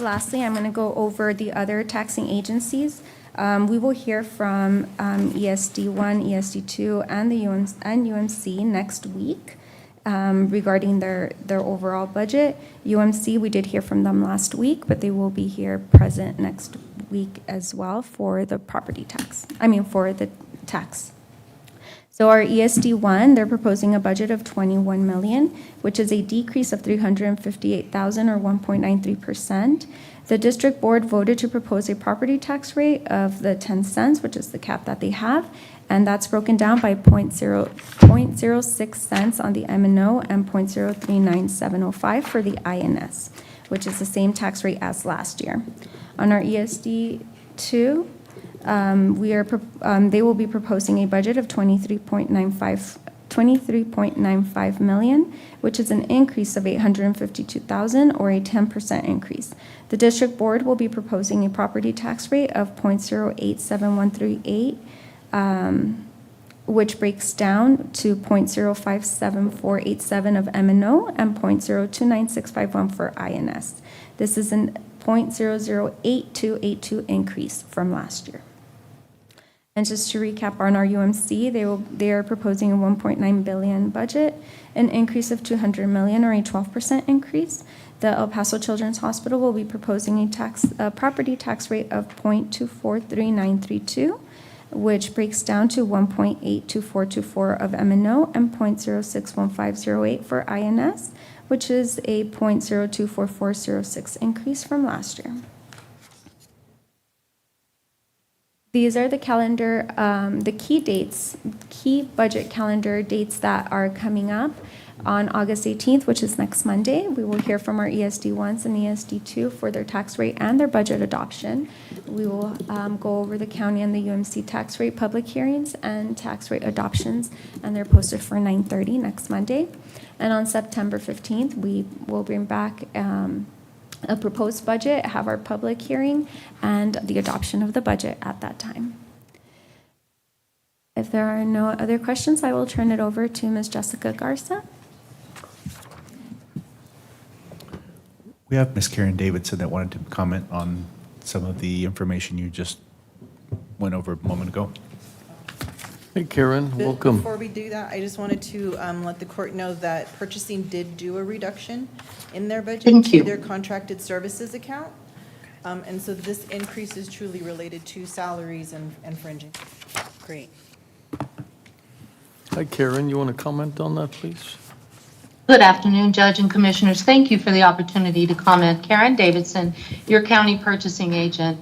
Lastly, I'm going to go over the other taxing agencies. We will hear from ESD1, ESD2, and the UMC next week regarding their overall budget. UMC, we did hear from them last week, but they will be here present next week as well for the property tax. For the tax. So our ESD1, they're proposing a budget of $21 million, which is a decrease of $358,000 or 1.93%. The district board voted to propose a property tax rate of the 10 cents, which is the cap that they have, and that's broken down by 0.06 cents on the M&O and 0.039705 for the INS, which is the same tax rate as last year. On our ESD2, they will be proposing a budget of $23.95 million, which is an increase of $852,000 or a 10% increase. The district board will be proposing a property tax rate of 0.087138, which breaks down to 0.057487 of M&O and 0.029651 for INS. This is a 0.008282 increase from last year. And just to recap on our UMC, they are proposing a 1.9 billion budget, an increase of 200 million, or a 12% increase. The El Paso Children's Hospital will be proposing a property tax rate of 0.243932, which breaks down to 1.82424 of M&O and 0.061508 for INS, which is a 0.024406 increase from last year. These are the calendar, the key budget calendar dates that are coming up. On August 18th, which is next Monday, we will hear from our ESD1s and ESD2 for their tax rate and their budget adoption. We will go over the county and the UMC tax rate public hearings and tax rate adoptions, and they're posted for 9:30 next Monday. And on September 15th, we will bring back a proposed budget, have our public hearing, and the adoption of the budget at that time. If there are no other questions, I will turn it over to Ms. Jessica Garza. We have Ms. Karen Davidson that wanted to comment on some of the information you just went over a moment ago. Hey, Karen, welcome. Before we do that, I just wanted to let the court know that purchasing did do a reduction in their budget to their contracted services account. And so this increase is truly related to salaries and fringing. Great. Hi, Karen, you want to comment on that, please? Good afternoon, Judge and Commissioners. Thank you for the opportunity to comment. Karen Davidson, your county purchasing agent.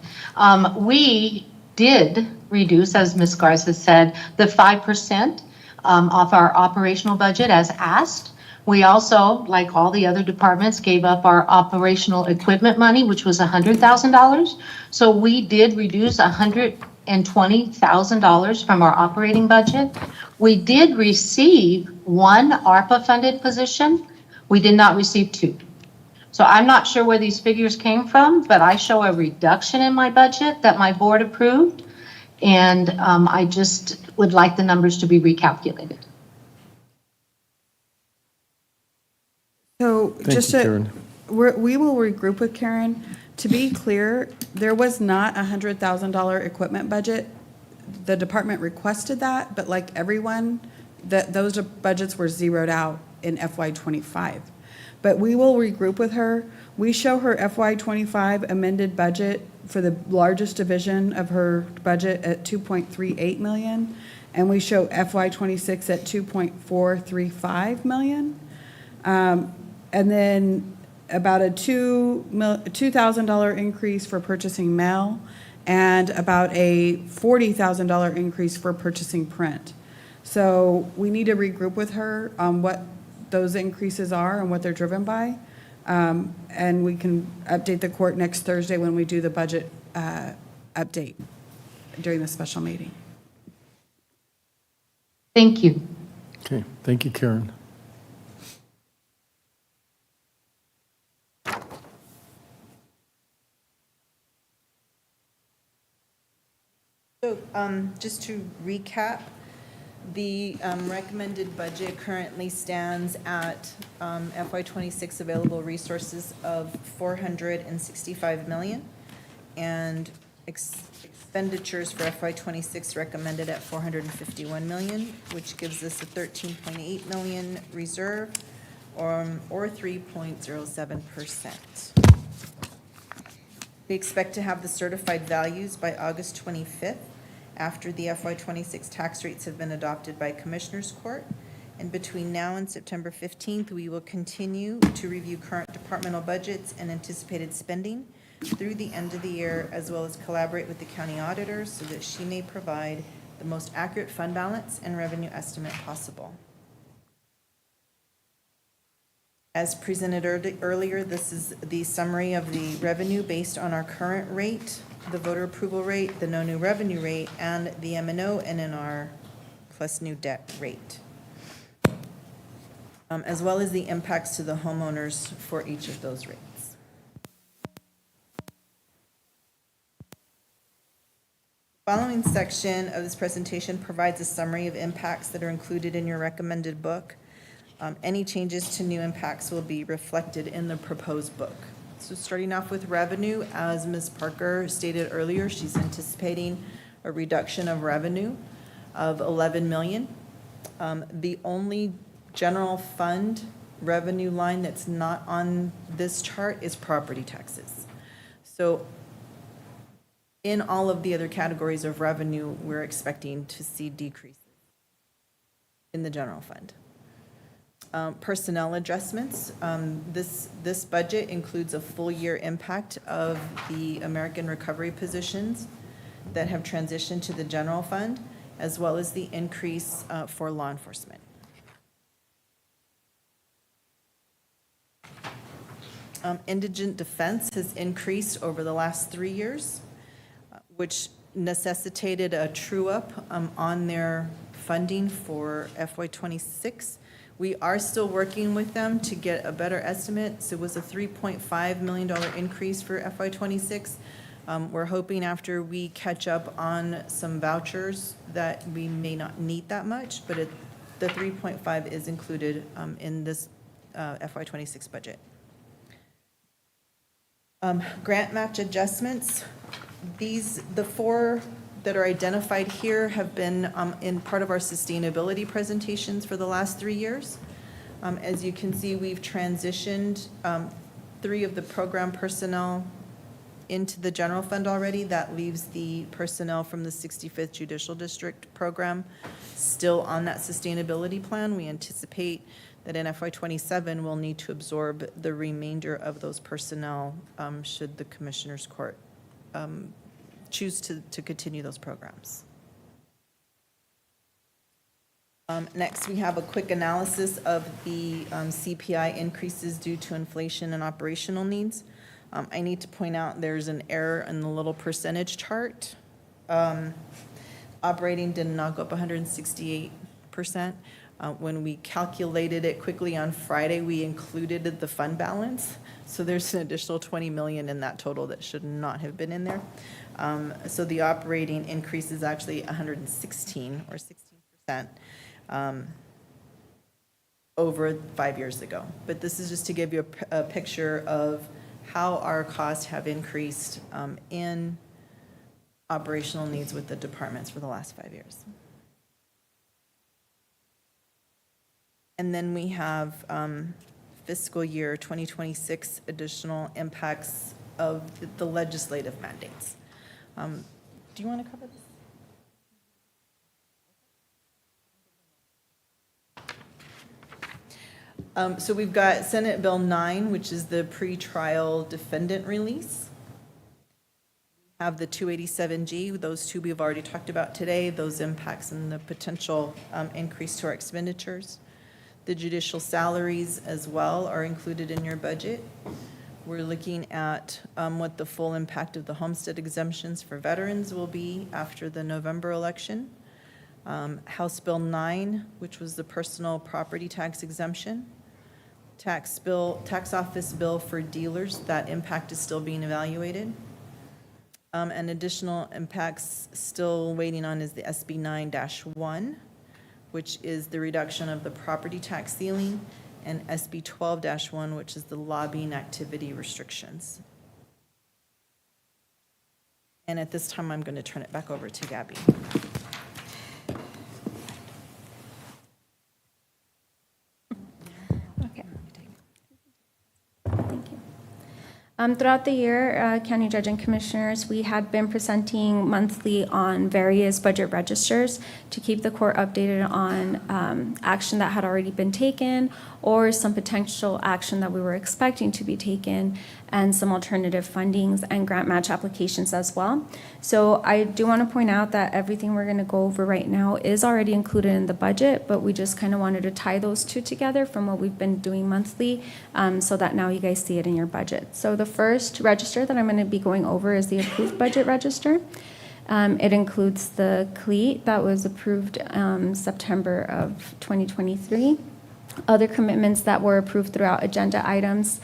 We did reduce, as Ms. Garza said, the 5% off our operational budget as asked. We also, like all the other departments, gave up our operational equipment money, which was $100,000. So we did reduce $120,000 from our operating budget. We did receive one ARPA-funded position. We did not receive two. So I'm not sure where these figures came from, but I show a reduction in my budget that my board approved, and I just would like the numbers to be recalculated. So Thank just you, to, Karen. we will regroup with Karen. To be clear, there was not a $100,000 equipment budget. The department requested that, but like everyone, those budgets were zeroed out in FY25. But we will regroup with her. We show her FY25 amended budget for the largest division of her budget at $2.38 million, and we show FY26 at $2.435 million. And then about a $2,000 increase for purchasing mail, and about a $40,000 increase for purchasing print. So we need to regroup with her on what those increases are and what they're driven by. And we can update the court next Thursday when we do the budget update during the special meeting. Thank you. Okay, thank you, Karen. So just to recap, the recommended budget currently stands at FY26 available resources of $465 million, and expenditures for FY26 recommended at $451 million, which gives us a $13.8 million reserve, or 3.07%. We expect to have the certified values by August 25th, after the FY26 tax rates have been adopted by Commissioners Court. And between now and September 15th, we will continue to review current departmental budgets and anticipated spending through the end of the year, as well as collaborate with the county auditor so that she may provide the most accurate fund balance and revenue estimate possible. As presented earlier, this is the summary of the revenue based on our current rate, the voter approval rate, the no new revenue rate, and the M&O NNR plus new debt rate, as well as the impacts to the homeowners for each of those rates. Following section of this presentation provides a summary of impacts that are included in your recommended book. Any changes to new impacts will be reflected in the proposed book. So starting off with revenue, as Ms. Parker stated earlier, she's anticipating a reduction of revenue of 11 million. The only general fund revenue line that's not on this chart is property taxes. So in all of the other categories of revenue, we're expecting to see decreases in the general fund. Personnel adjustments. This budget includes a full year impact of the American Recovery positions that have transitioned to the general fund, as well as the increase for law enforcement. Indigent defense has increased over the last 3 years, which necessitated a true-up on their funding for FY26. We are still working with them to get a better estimate. So it was a $3.5 million increase for FY26. We're hoping after we catch up on some vouchers that we may not need that much, but the 3.5 is included in this FY26 budget. Grant match adjustments. The four that are identified here have been in part of our sustainability presentations for the last 3 years. As you can see, we've transitioned 3 of the program personnel into the general fund already. That leaves the personnel from the 65th Judicial District program still on that sustainability plan. We anticipate that in FY27 we'll need to absorb the remainder of those personnel should the Commissioners Court choose to continue those programs. Next, we have a quick analysis of the CPI increases due to inflation and operational needs. I need to point out there's an error in the little percentage chart. Operating did not go up 168%. When we calculated it quickly on Friday, we included the fund balance. So there's an additional 20 million in that total that should not have been in there. So the operating increase is actually 116 or 16% over 5 years ago. But this is just to give you a picture of how our costs have increased in operational needs with the departments for the last 5 years. And then we have fiscal year 2026 additional impacts of the legislative mandates. Do you want to cover this? So we've got Senate Bill 9, which is the pretrial defendant release. We have the 287G, those two we've already talked about today, those impacts and the potential increase to our expenditures. The judicial salaries as well are included in your budget. We're looking at what the full impact of the homestead exemptions for veterans will be after the November election. House Bill 9, which was the personal property tax exemption. Tax office bill for dealers, that impact is still being evaluated. And additional impacts still waiting on is the SB 9-1, which is the reduction of the property tax ceiling, and SB 12-1, which is the lobbying activity restrictions. And at this time, I'm going to turn it back over to Gabby. Okay. Thank you. Throughout the year, County Judge and Commissioners, we had been presenting monthly on various budget registers to keep the court updated on action that had already been taken or some potential action that we were expecting to be taken, and some alternative fundings and grant match applications as well. So I do want to point out that everything we're going to go over right now is already included in the budget, but we just kind of wanted to tie those two together from what we've been doing monthly, so that now you guys see it in your budget. So the first register that I'm going to be going over is the approved budget register. It includes the CLEAT that was approved September of 2023, other commitments that were approved throughout agenda items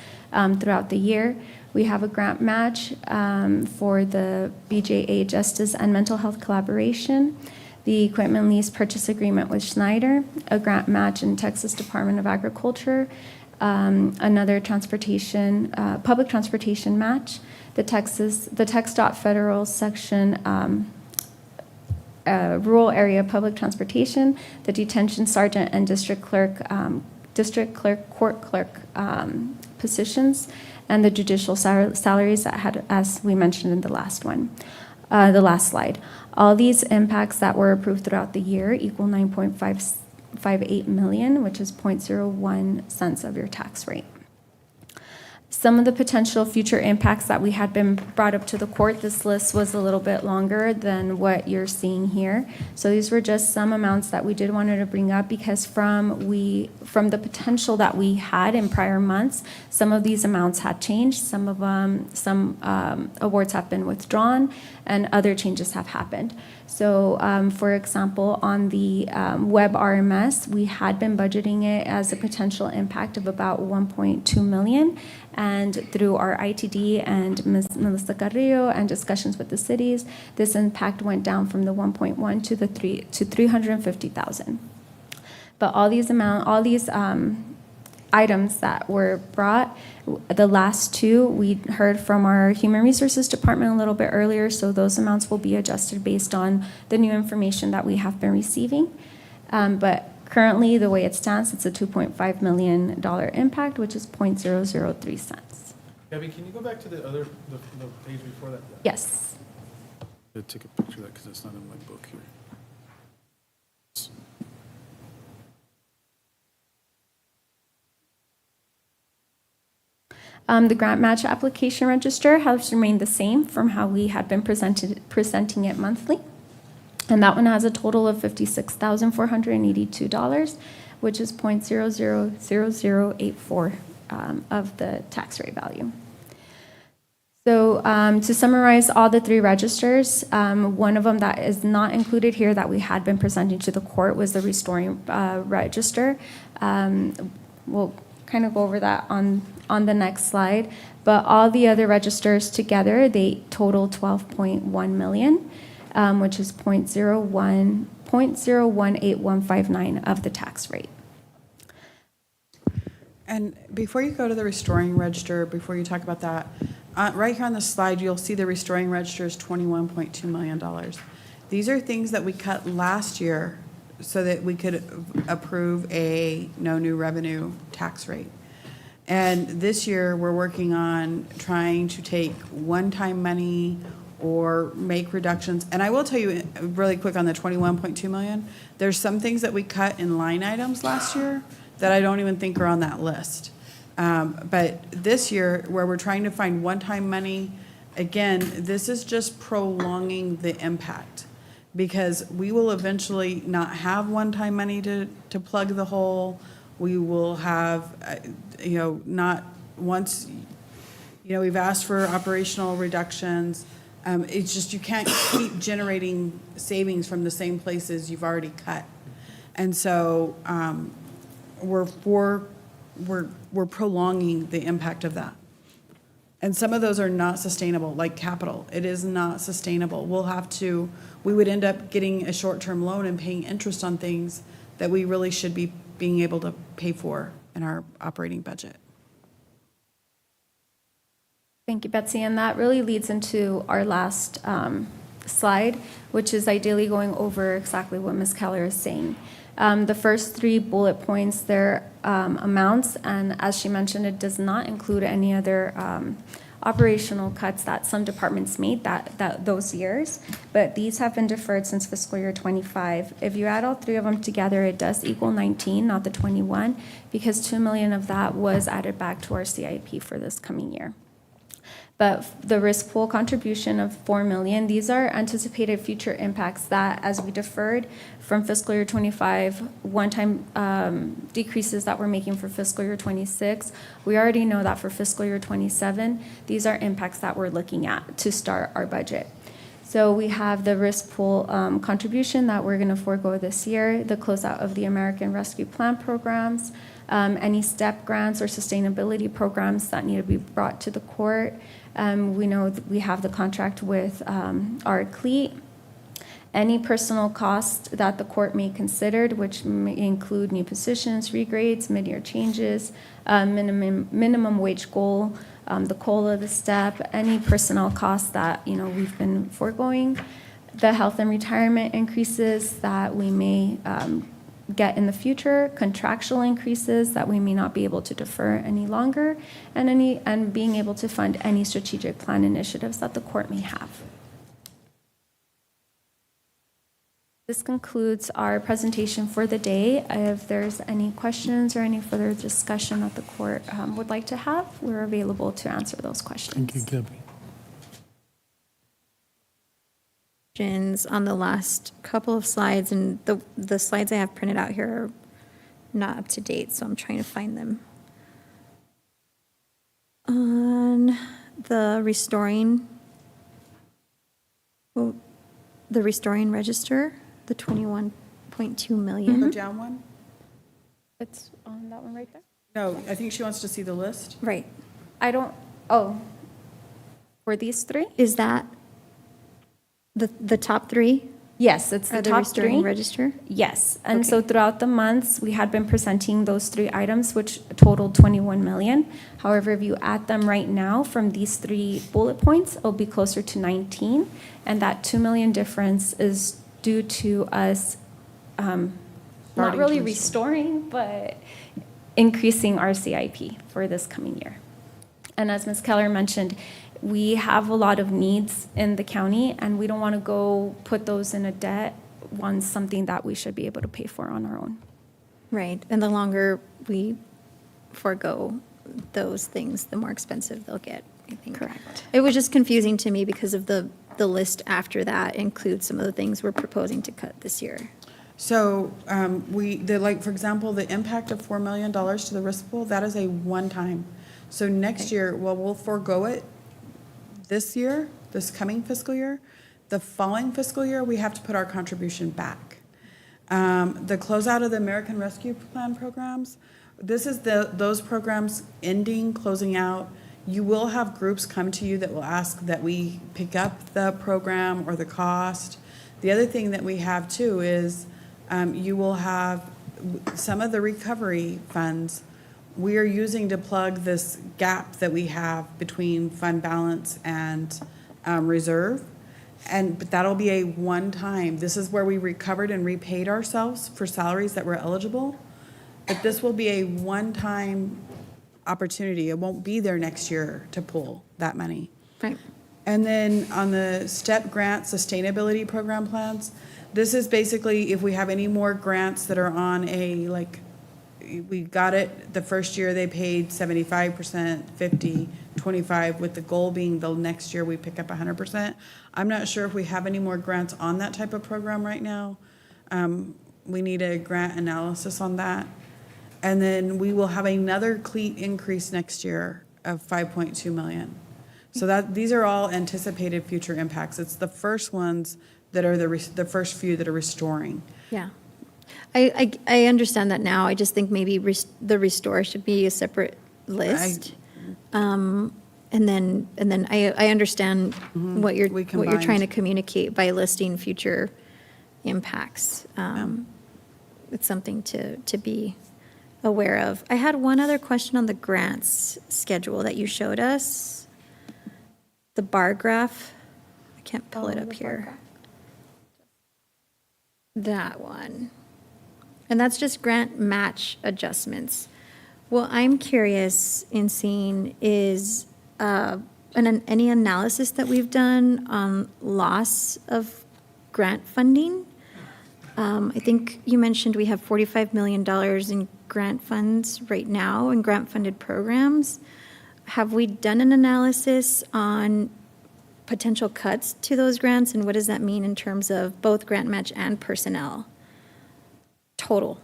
throughout the year. We have a grant match for the BJA Justice and Mental Health Collaboration, the equipment lease purchase agreement with Schneider, a grant match in Texas Department of Agriculture, another transportation, public transportation match, the TxDOT Federal Section Rural Area Public Transportation, the detention sergeant and district clerk, court clerk positions, and the judicial salaries that had, as we mentioned in the last one, the last slide. All these impacts that were approved throughout the year equal 9.58 million, which is 0.01 cents of your tax rate. Some of the potential future impacts that we had been brought up to the court, this list was a little bit longer than what you're seeing here. So these were just some amounts that we did wanted to bring up because from the potential that we had in prior months, some of these amounts had changed. Some awards have been withdrawn and other changes have happened. So for example, on the web RMS, we had been budgeting it as a potential impact of about 1.2 million. And through our ITD and Ms. Melissa Carrillo and discussions with the cities, this impact went down from the 1.1 to 350,000. But all these items that were brought, the last two, we heard from our Human Resources Department a little bit earlier, so those amounts will be adjusted based on the new information that we have been receiving. But currently, the way it stands, it's a $2.5 million impact, which is 0.003 cents. Gabby, can you go back to the other, the page before that? Yes. I'll take a picture of that because it's not in my book here. The grant match application register has remained the same from how we had been presenting it monthly. And that one has a total of $56,482, which is 0.000084 of the tax rate value. So to summarize all the three registers, one of them that is not included here that we had been presenting to the court was the restoring register. We'll kind of go over that on the next slide. But all the other registers together, they total 12.1 million. Which is 0.018159 of the tax rate. And before you go to the restoring register, before you talk about that, right here on the slide, you'll see the restoring register is $21.2 million. These are things that we cut last year so that we could approve a no new revenue tax rate. And this year, we're working on trying to take one-time money or make reductions. And I will tell you really quick on the 21.2 million, there's some things that we cut in line items last year that I don't even think are on that list. But this year, where we're trying to find one-time money, again, this is just prolonging the impact because we will eventually not have one-time money to plug the hole. We will have, not once, we've asked for operational reductions. It's just you can't keep generating savings from the same places you've already cut. And so we're prolonging the impact of that. And some of those are not sustainable, like capital. It is not sustainable. We would end up getting a short-term loan and paying interest on things that we really should be being able to pay for in our operating budget. Thank you, Betsy. And that really leads into our last slide, which is ideally going over exactly what Ms. Keller is saying. The first three bullet points, they're amounts, and as she mentioned, it does not include any other operational cuts that some departments made those years, but these have been deferred since fiscal year 25. If you add all three of them together, it does equal 19, not the 21, because 2 million of that was added back to our CIP for this coming year. But the risk pool contribution of 4 million, these are anticipated future impacts that, as we deferred from fiscal year 25, one-time decreases that we're making for fiscal year 26, we already know that for fiscal year 27, these are impacts that we're looking at to start our budget. So we have the risk pool contribution that we're going to forego this year, the closeout of the American Rescue Plan programs, any STEP grants or sustainability programs that need to be brought to the court. We know that we have the contract with our CLEAT. Any personal cost that the court may consider, which may include new positions, regrades, mid-year changes, minimum wage goal, the COLA, the STEP, any personnel costs that we've been foregoing, the health and retirement increases that we may get in the future, contractual increases that we may not be able to defer any longer, and being able to fund any strategic plan initiatives that the court may have. This concludes our presentation for the day. If there's any questions or any further discussion that the court would like to have, we're available to answer those questions. Thank you, Gabby. Questions on the last couple of slides, and the slides I have printed out here are not up to date, so I'm trying to find them. On the restoring register, the 21.2 million. Go down one. It's on that one right there? No, I think she wants to see the list. Right. For these three? Is that the top three? Yes, it's the Are the top restoring three. register? Yes, and Okay. so throughout the months, we had been presenting those three items, which totaled 21 million. However, if you add them right now from these three bullet points, it'll be closer to 19. And that 2 million difference is due to us not Starting really to restoring, but increasing our CIP for this coming year. And as Ms. Keller mentioned, we have a lot of needs in the county, and we don't want to go put those in a debt on something that we should be able to pay for on our own. Right, and the longer we forego those things, the more expensive they'll get, I think. Correct. It was just confusing to me because of the list after that includes some of the things we're proposing to cut this year. So for example, the impact of $4 million to the risk pool, that is a one-time. So next year, we'll forego it this year, this coming fiscal year. The following fiscal year, we have to put our contribution back. The closeout of the American Rescue Plan programs, this is those programs ending, closing out. You will have groups come to you that will ask that we pick up the program or the cost. The other thing that we have too is you will have some of the recovery funds we are using to plug this gap that we have between fund balance and reserve. But that'll be a one-time. This is where we recovered and repaid ourselves for salaries that were eligible. But this will be a one-time opportunity. It won't be there next year to pull that money. Right. And then on the STEP grant sustainability program plans, this is basically if we have any more grants that are on we got it the first year they paid 75%, 50, 25, with the goal being the next year we pick up 100%. I'm not sure if we have any more grants on that type of program right now. We need a grant analysis on that. And then we will have another CLEAT increase next year of 5.2 million. So these are all anticipated future impacts. It's the first ones that are the first few that are restoring. Yeah. I understand that now. I just think maybe the restore should be a separate list. And then I understand what you're trying to communicate by listing future impacts. It's something to be aware of. I had one other question on the grants schedule that you showed us. The bar graph. I can't pull it up here. That one. And that's just grant match adjustments. What I'm curious in seeing is any analysis that we've done on loss of grant funding. I think you mentioned we have $45 million in grant funds right now in grant-funded programs. Have we done an analysis on potential cuts to those grants, and what does that mean in terms of both grant match and personnel? Total.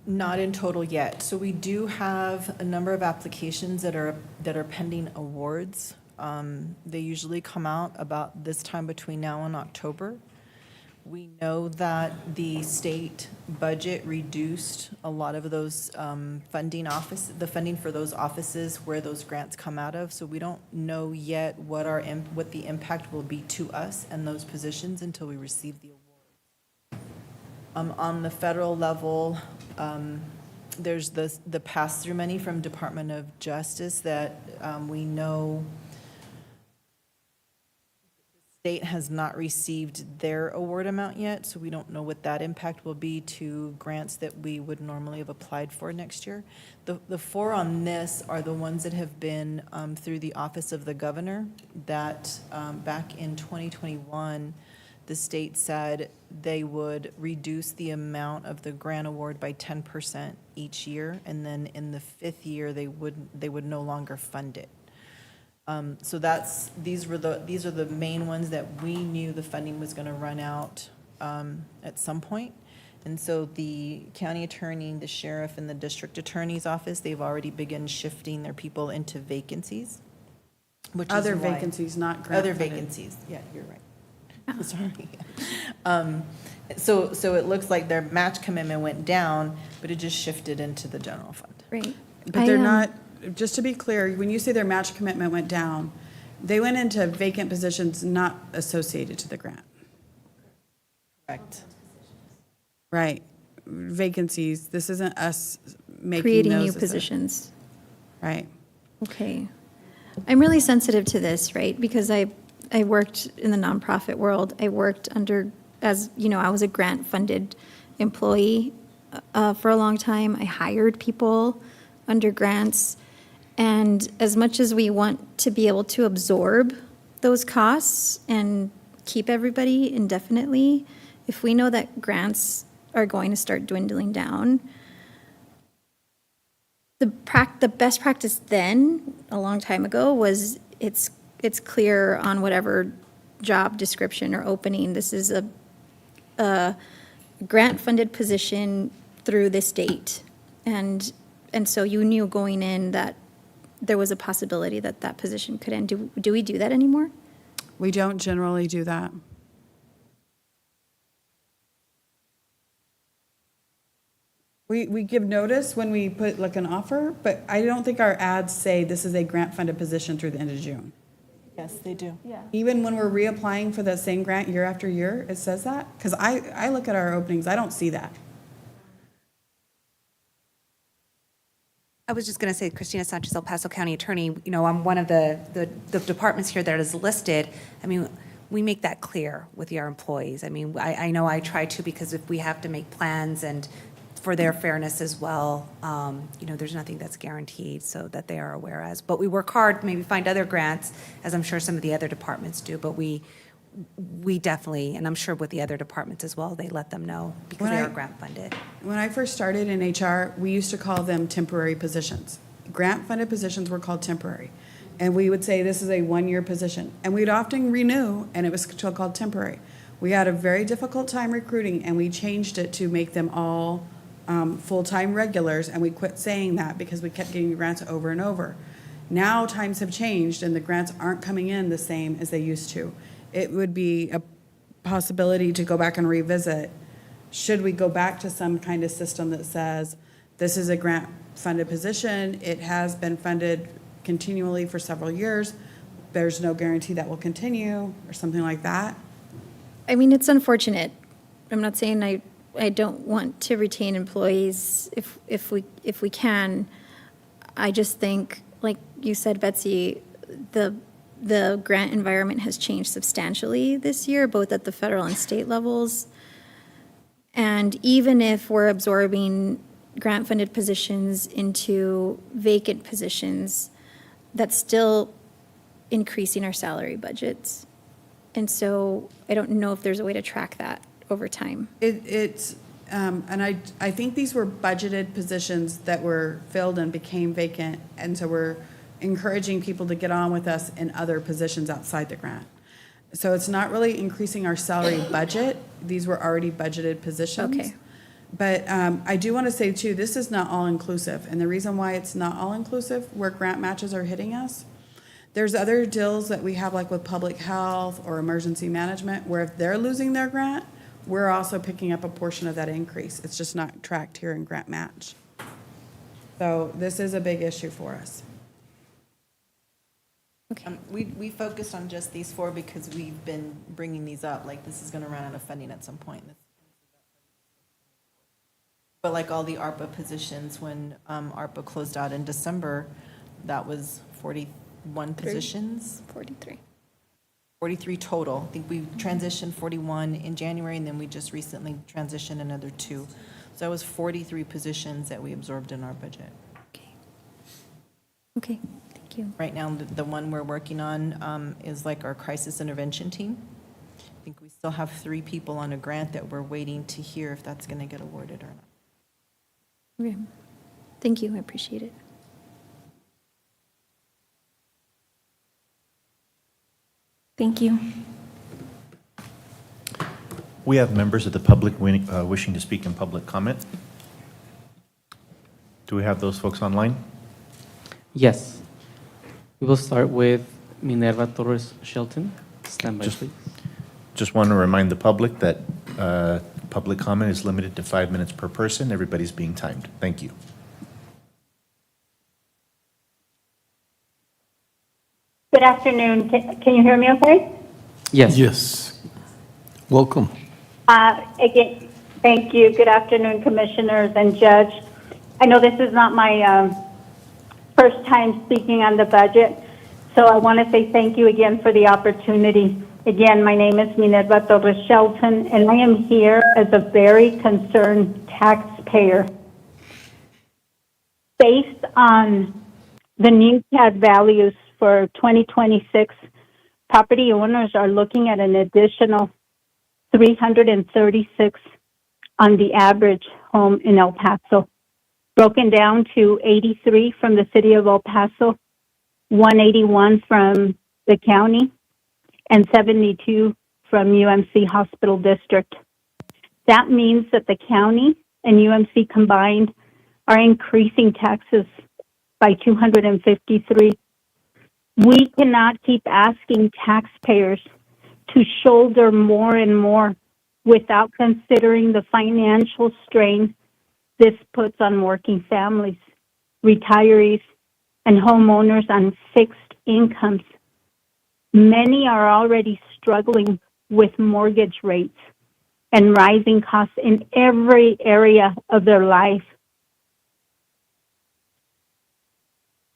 Not in total yet. So we do have a number of applications that are pending awards They usually come out about this time between now and October. We know that the state budget reduced a lot of those the funding for those offices where those grants come out of. So we don't know yet what the impact will be to us and those positions until we receive the award. On the federal level, there's the pass-through money from Department of Justice that we know state has not received their award amount yet, so we don't know what that impact will be to grants that we would normally have applied for next year. The four on this are the ones that have been through the Office of the Governor that back in 2021, the state said they would reduce the amount of the grant award by 10% each year, and then in the fifth year, they would no longer fund it. So these are the main ones that we knew the funding was going to run out at some point. And so the county attorney, the sheriff, and the district attorney's office, they've already begun shifting their people into vacancies. Which is Other why- vacancies, not grant Other funded. vacancies, yeah, you're right. Sorry. So it looks like their match commitment went down, but it just shifted into the general fund. Right. But they're not, just to be clear, when you say their match commitment went down, they went into vacant positions not associated to the grant. Correct. Right. Vacancies, this isn't us making Creating those new assi- positions. Right. Okay. I'm really sensitive to this, right? Because I worked in the nonprofit world. I worked I was a grant-funded employee for a long time. I hired people under grants. And as much as we want to be able to absorb those costs and keep everybody indefinitely, if we know that grants are going to start dwindling down, the best practice then, a long time ago, was it's clear on whatever job description or opening, this is a grant-funded position through this date. And so you knew going in that there was a possibility that that position could end. Do we do that anymore? We don't generally do that. We give notice when we put like an offer, but I don't think our ads say this is a grant-funded position through the end of June. Yes, they do. Yeah. Even when we're reapplying for that same grant year after year, it says that? Because I look at our openings, I don't see that. I was just going to say, Christina Sanchez, El Paso County Attorney, I'm one of the departments here that is listed. I mean, we make that clear with our employees. I mean, I know I try to, because if we have to make plans and for their fairness as well, there's nothing that's guaranteed, so that they are aware as. But we work hard, maybe find other grants, as I'm sure some of the other departments do, but we definitely, and I'm sure with the other departments as well, they let them know because they are grant funded. When I first started in HR, we used to call them temporary positions. Grant-funded positions were called temporary. And we would say this is a one-year position. And we'd often renew, and it was still called temporary. We had a very difficult time recruiting, and we changed it to make them all full-time regulars, and we quit saying that because we kept getting grants over and over. Now times have changed, and the grants aren't coming in the same as they used to. It would be a possibility to go back and revisit. Should we go back to some kind of system that says, this is a grant-funded position, it has been funded continually for several years, there's no guarantee that will continue, or something like that? I mean, it's unfortunate. I'm not saying I don't want to retain employees if we can. I just think, like you said, Betsy, the grant environment has changed substantially this year, both at the federal and state levels. And even if we're absorbing grant-funded positions into vacant positions, that's still increasing our salary budgets. And so I don't know if there's a way to track that over time. And I think these were budgeted positions that were filled and became vacant, and so we're encouraging people to get on with us in other positions outside the grant. So it's not really increasing our salary budget. These were already budgeted positions. Okay. But I do want to say, too, this is not all-inclusive. And the reason why it's not all-inclusive, where grant matches are hitting us, There's other deals that we have, like with public health or emergency management, where if they're losing their grant, we're also picking up a portion of that increase. It's just not tracked here in grant match. So this is a big issue for us. We focused on just these four because we've been bringing these up, like this is gonna run out of funding at some point. But like all the ARPA positions, when ARPA closed out in December, that was 41 positions. 43. 43 total. I think we transitioned 41 in January, and then we just recently transitioned another 2. So that was 43 positions that we absorbed in our budget. Okay, thank you. Right now, the one we're working on is like our crisis intervention team. I think we still have 3 people on a grant that we're waiting to hear if that's going to get awarded or not. Okay. Thank you, I appreciate it. Thank you. We have members of the public wishing to speak in public comment. Do we have those folks online? Yes. We will start with Minerva Torres Shelton. Stand by, please. Just want to remind the public that public comment is limited to 5 minutes per person. Everybody's being timed. Thank you. Good afternoon. Can you hear me okay? Yes. Yes. Welcome. Again, thank you. Good afternoon, commissioners and judge. I know this is not my first time speaking on the budget, so I want to say thank you again for the opportunity. Again, my name is Minerva Torres Shelton, and I am here as a very concerned taxpayer. Based on the new CAD values for 2026, property owners are looking at an additional 336 on the average home in El Paso, broken down to 83 from the city of El Paso, 181 from the county, and 72 from UMC Hospital District. That means that the county and UMC combined are increasing taxes by 253. We cannot keep asking taxpayers to shoulder more and more without considering the financial strain this puts on working families, retirees, and homeowners on fixed incomes. Many are already struggling with mortgage rates and rising costs in every area of their life.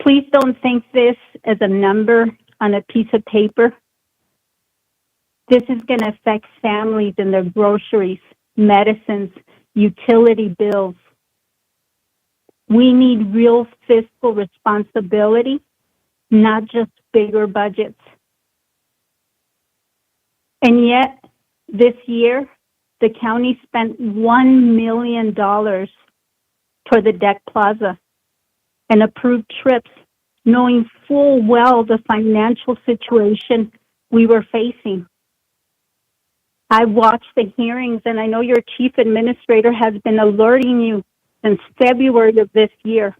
Please don't think this as a number on a piece of paper. This is going to affect families and their groceries, medicines, utility bills. We need real fiscal responsibility, not just bigger budgets. And yet, this year, the county spent $1 million for the deck plaza and approved trips, knowing full well the financial situation we were facing. I watched the hearings, and I know your chief administrator has been alerting you since February of this year.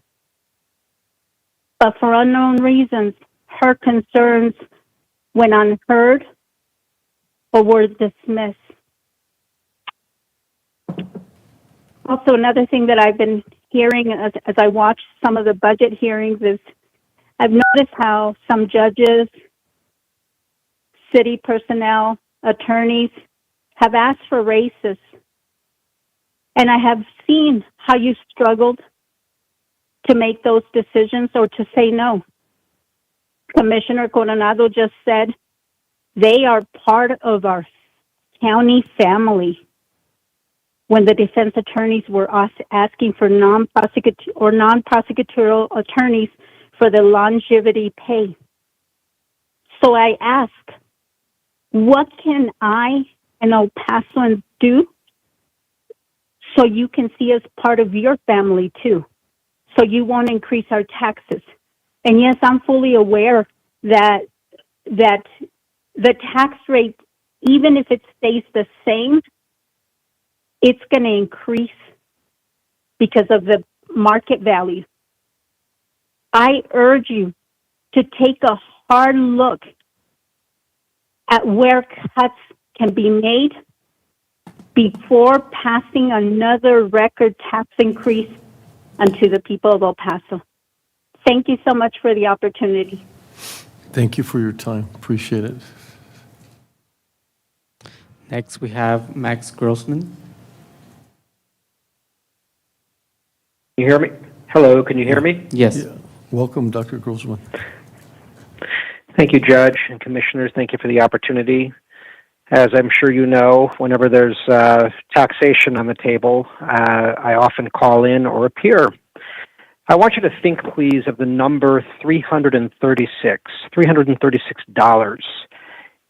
But for unknown reasons, her concerns went unheard or were dismissed. Also, another thing that I've been hearing as I watch some of the budget hearings is I've noticed how some judges, city personnel, attorneys have asked for raises. And I have seen how you struggled to make those decisions or to say no. Commissioner Coronado just said they are part of our county family. When the defense attorneys were asking for non-prosecutorial attorneys for the longevity pay. So I ask, what can I and El Pasoans do so you can see us part of your family too, so you won't increase our taxes? And yes, I'm fully aware that the tax rate, even if it stays the same, it's going to increase because of the market value. I urge you to take a hard look at where cuts can be made before passing another record tax increase onto the people of El Paso. Thank you so much for the opportunity. Thank you for your time. Appreciate it. Next, we have Max Grossman. Can you hear me? Hello, can you hear me? Yes. Yeah. Welcome, Dr. Grossman. Thank you, Judge and Commissioners. Thank you for the opportunity. As I'm sure you know, whenever there's taxation on the table, I often call in or appear. I want you to think, please, of the number $336. $336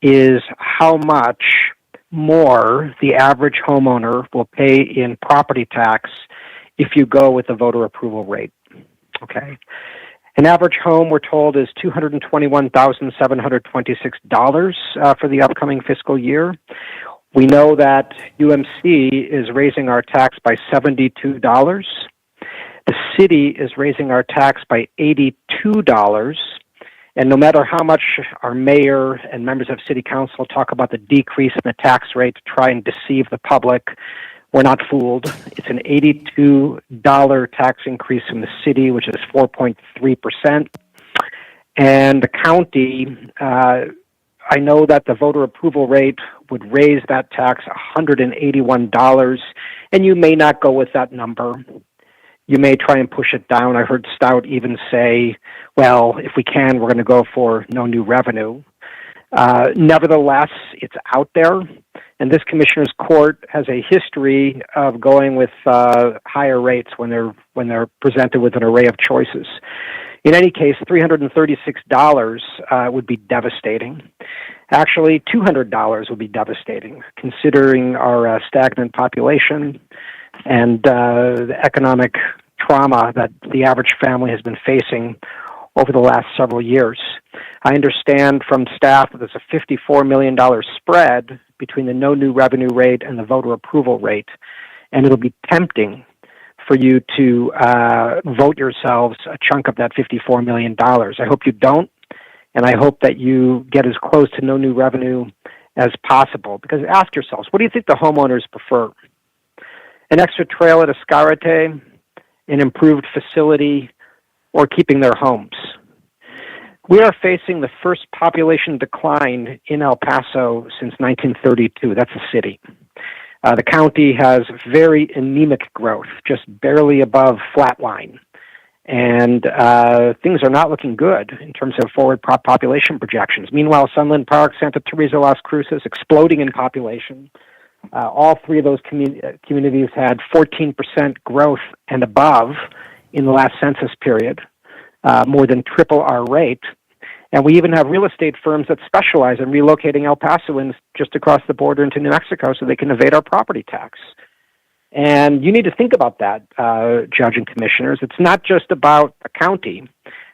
is how much more the average homeowner will pay in property tax if you go with the voter approval rate. Okay. An average home, we're told, is $221,726 for the upcoming fiscal year. We know that UMC is raising our tax by $72. The city is raising our tax by $82. And no matter how much our mayor and members of city council talk about the decrease in the tax rate to try and deceive the public, we're not fooled. It's an $82 tax increase from the city, which is 4.3%. And the county, I know that the voter approval rate would raise that tax $181, and you may not go with that number. You may try and push it down. I heard Stout even say, well, if we can, we're going to go for no new revenue. Nevertheless, it's out there. And this commissioner's court has a history of going with higher rates when they're presented with an array of choices. In any case, $336 would be devastating. Actually, $200 would be devastating, considering our stagnant population and the economic trauma that the average family has been facing over the last several years. I understand from staff that there's a $54 million spread between the no new revenue rate and the voter approval rate, and it'll be tempting for you to vote yourselves a chunk of that $54 million. I hope you don't, and I hope that you get as close to no new revenue as possible, because ask yourselves, what do you think the homeowners prefer? An extra trail at Escarate, an improved facility, or keeping their homes? We are facing the first population decline in El Paso since 1932. That's a city. The county has very anemic growth, just barely above flatline. And things are not looking good in terms of forward population projections. Meanwhile, Sunland Park, Santa Teresa, Las Cruces, exploding in population. All three of those communities had 14% growth and above in the last census period, more than triple our rate. And we even have real estate firms that specialize in relocating El Pasoans just across the border into New Mexico so they can evade our property tax. And you need to think about that, Judge and Commissioners. It's not just about a county.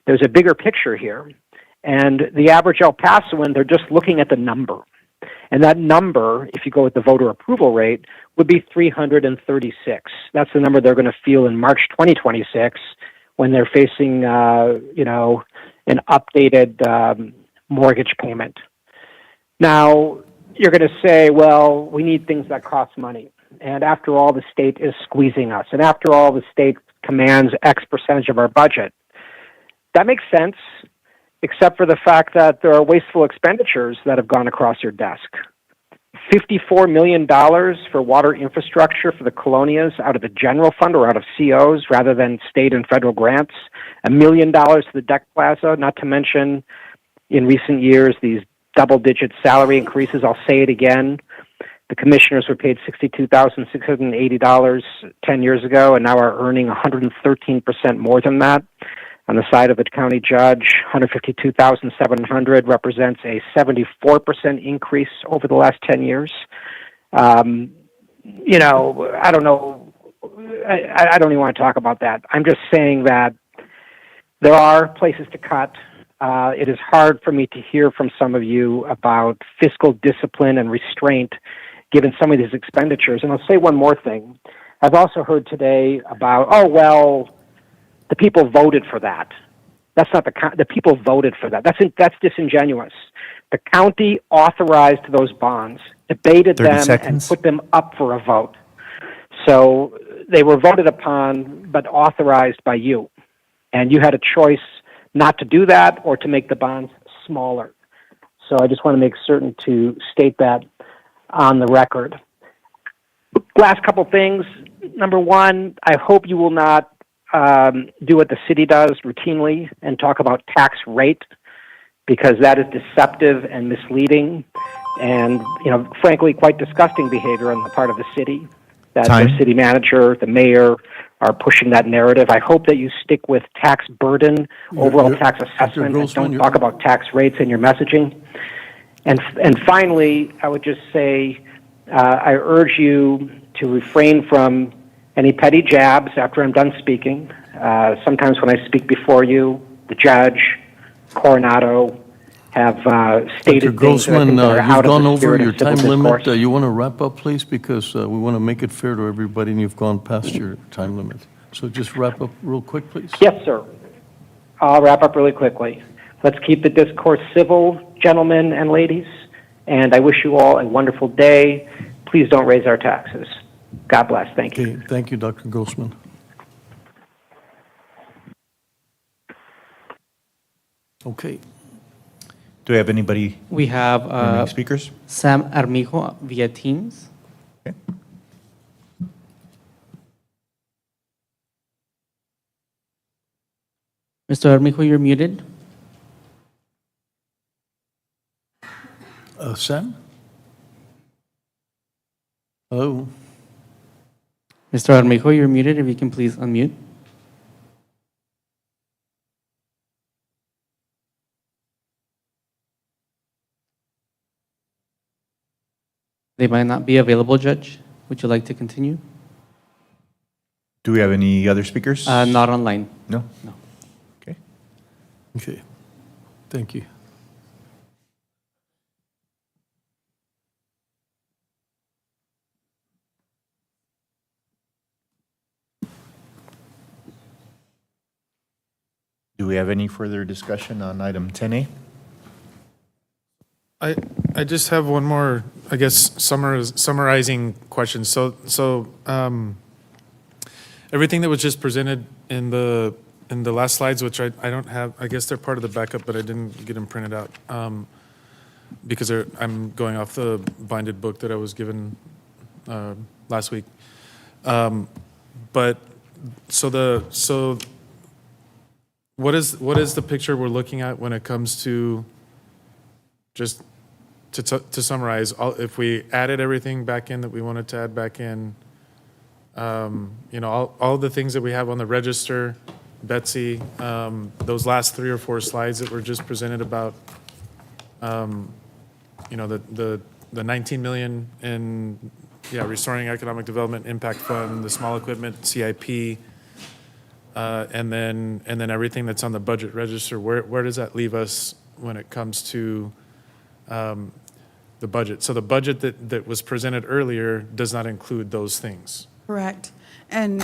There's a bigger picture here. And the average El Pasoan, they're just looking at the number. And that number, if you go with the voter approval rate, would be 336. That's the number they're going to feel in March 2026 when they're facing, an updated mortgage payment. Now, you're going to say, well, we need things that cost money. And after all, the state is squeezing us. And after all, the state commands X percentage of our budget. That makes sense, except for the fact that there are wasteful expenditures that have gone across your desk. $54 million for water infrastructure for the colonias out of the general fund or out of COs rather than state and federal grants. $1 million to the deck plaza, not to mention in recent years these double-digit salary increases. I'll say it again. The commissioners were paid $62,680 10 years ago and now are earning 113% more than that. On the side of the county judge, $152,700 represents a 74% increase over the last 10 years. I don't know. I don't even want to talk about that. I'm just saying that there are places to cut. It is hard for me to hear from some of you about fiscal discipline and restraint given some of these expenditures. And I'll say one more thing. I've also heard today about, the people voted for that. That's not the people voted for that. That's disingenuous. The county authorized those bonds, debated 30 them, seconds. and put them up for a vote. So they were voted upon, but authorized by you. And you had a choice not to do that or to make the bonds smaller. So I just want to make certain to state that on the record. Last couple things. Number one, I hope you will not do what the city does routinely and talk about tax rate, because that is deceptive and misleading and, frankly, quite disgusting behavior on the part of the city. That Time. the city manager, the mayor are pushing that narrative. I hope that you stick with tax burden, overall tax assessment, and don't talk about tax rates in your messaging. And finally, I would just say I urge you to refrain from any petty jabs after I'm done speaking. Sometimes when I speak before you, the judge, Coronado, have stated Dr. things that I think Grossman, that are you've out of gone the over spirit your of civil time limit. discourse. You want to wrap up, please, because we want to make it fair to everybody, and you've gone past your time limit. So just wrap up real quick, please. Yes, sir. I'll wrap up really quickly. Let's keep the discourse civil, gentlemen and ladies, and I wish you all a wonderful day. Please don't raise our taxes. God bless. Thank you. Okay, thank you, Dr. Grossman. Okay. Do we have anybody? We have remaining speakers? Sam Armijo via Teams. Okay. Mr. Armijo, you're muted. Sam? Hello? Mr. Armijo, you're muted. If you can please unmute. They might not be available, Judge. Would you like to continue? Do we have any other speakers? Not online. No? No. Okay. Okay. Thank you. Do we have any further discussion on item 10A? I just have one more, I guess, summarizing question. So everything that was just presented in the last slides, which I don't have, I guess they're part of the backup, but I didn't get them printed out because I'm going off the binded book that I was given last week. But so what is the picture we're looking at when it comes to, just to summarize, if we added everything back in that we wanted to add back in, all the things that we have on the register, Betsy, those last 3 or 4 slides that were just presented about, the 19 million in, restoring economic development impact fund, the small equipment CIP, and then everything that's on the budget register. Where does that leave us when it comes to the budget? So the budget that was presented earlier does not include those things. Correct. And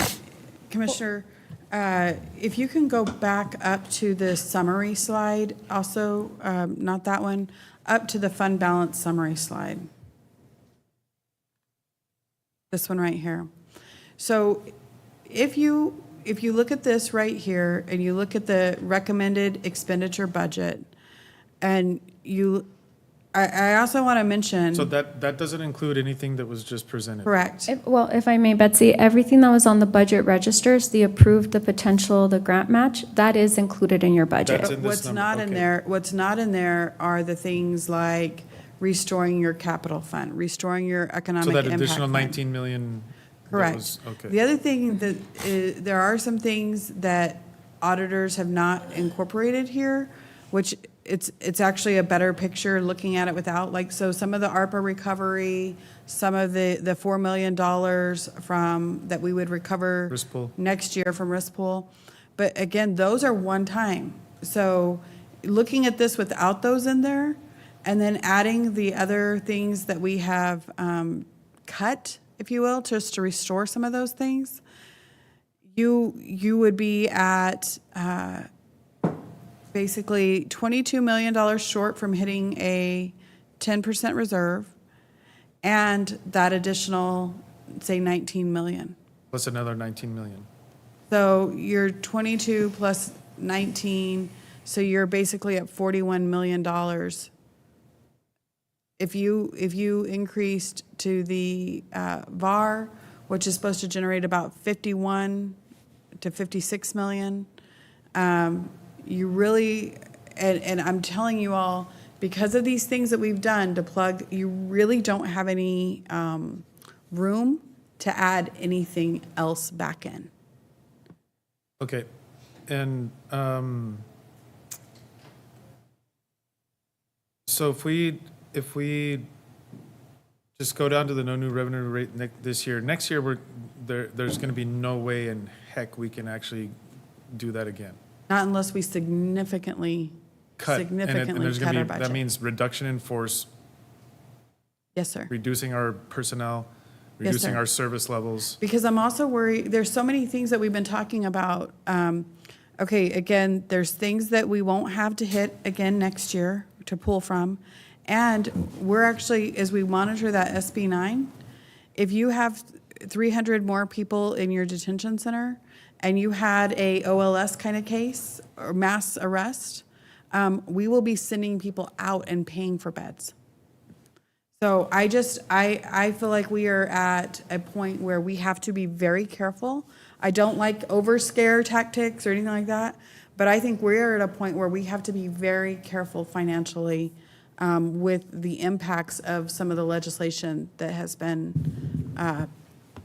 Commissioner, if you can go back up to the summary slide also, not that one, up to the fund balance summary slide. This one right here. So if you look at this right here and you look at the recommended expenditure budget, and I also want to mention. So that doesn't include anything that was just presented. Correct. Well, if I may, Betsy, everything that was on the budget registers, the approved, the potential, the grant match, that is included in your budget. That's in this What's number, not in okay. there, what's not in there are the things like restoring your capital fund, restoring your economic So impact that additional fund. 19 million. that Correct. was- Okay. The other thing that there are some things that auditors have not incorporated here, which it's actually a better picture looking at it without, like, so some of the ARPA recovery, some of the $4 million that we would recover Risk pool. next year from risk pool. But again, those are one time. So looking at this without those in there, and then adding the other things that we have cut, if you will, just to restore some of those things, you would be at basically $22 million short from hitting a 10% reserve, and that additional, say, 19 million. Plus another 19 million. So you're 22 plus 19, so you're basically at $41 million. If you increased to the VAR, which is supposed to generate about 51 to 56 million, you really, and I'm telling you all, because of these things that we've done to plug, you really don't have any room to add anything else back in. Okay, and so if we just go down to the no new revenue rate this year, next year there's going to be no way in heck we can actually do that again. Not unless we significantly Cut, and there's cut going our to be, budget. that means reduction in force, Yes, sir. reducing our personnel, Yes, reducing sir. our service levels. Because I'm also worried, there's so many things that we've been talking about. Okay, again, there's things that we won't have to hit again next year to pull from. And we're actually, as we monitor that SB 9, if you have 300 more people in your detention center and you had a OLS kind of case or mass arrest, we will be sending people out and paying for beds. So I feel like we are at a point where we have to be very careful. I don't like over scare tactics or anything like that, but I think we're at a point where we have to be very careful financially with the impacts of some of the legislation that has been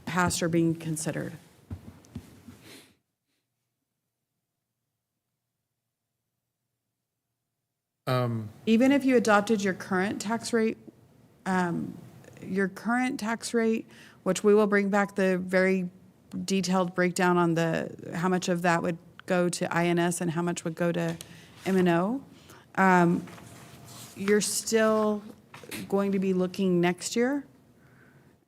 passed or being considered. Even if you adopted your current tax rate, which we will bring back the very detailed breakdown on how much of that would go to INS and how much would go to M&O, you're still going to be looking next year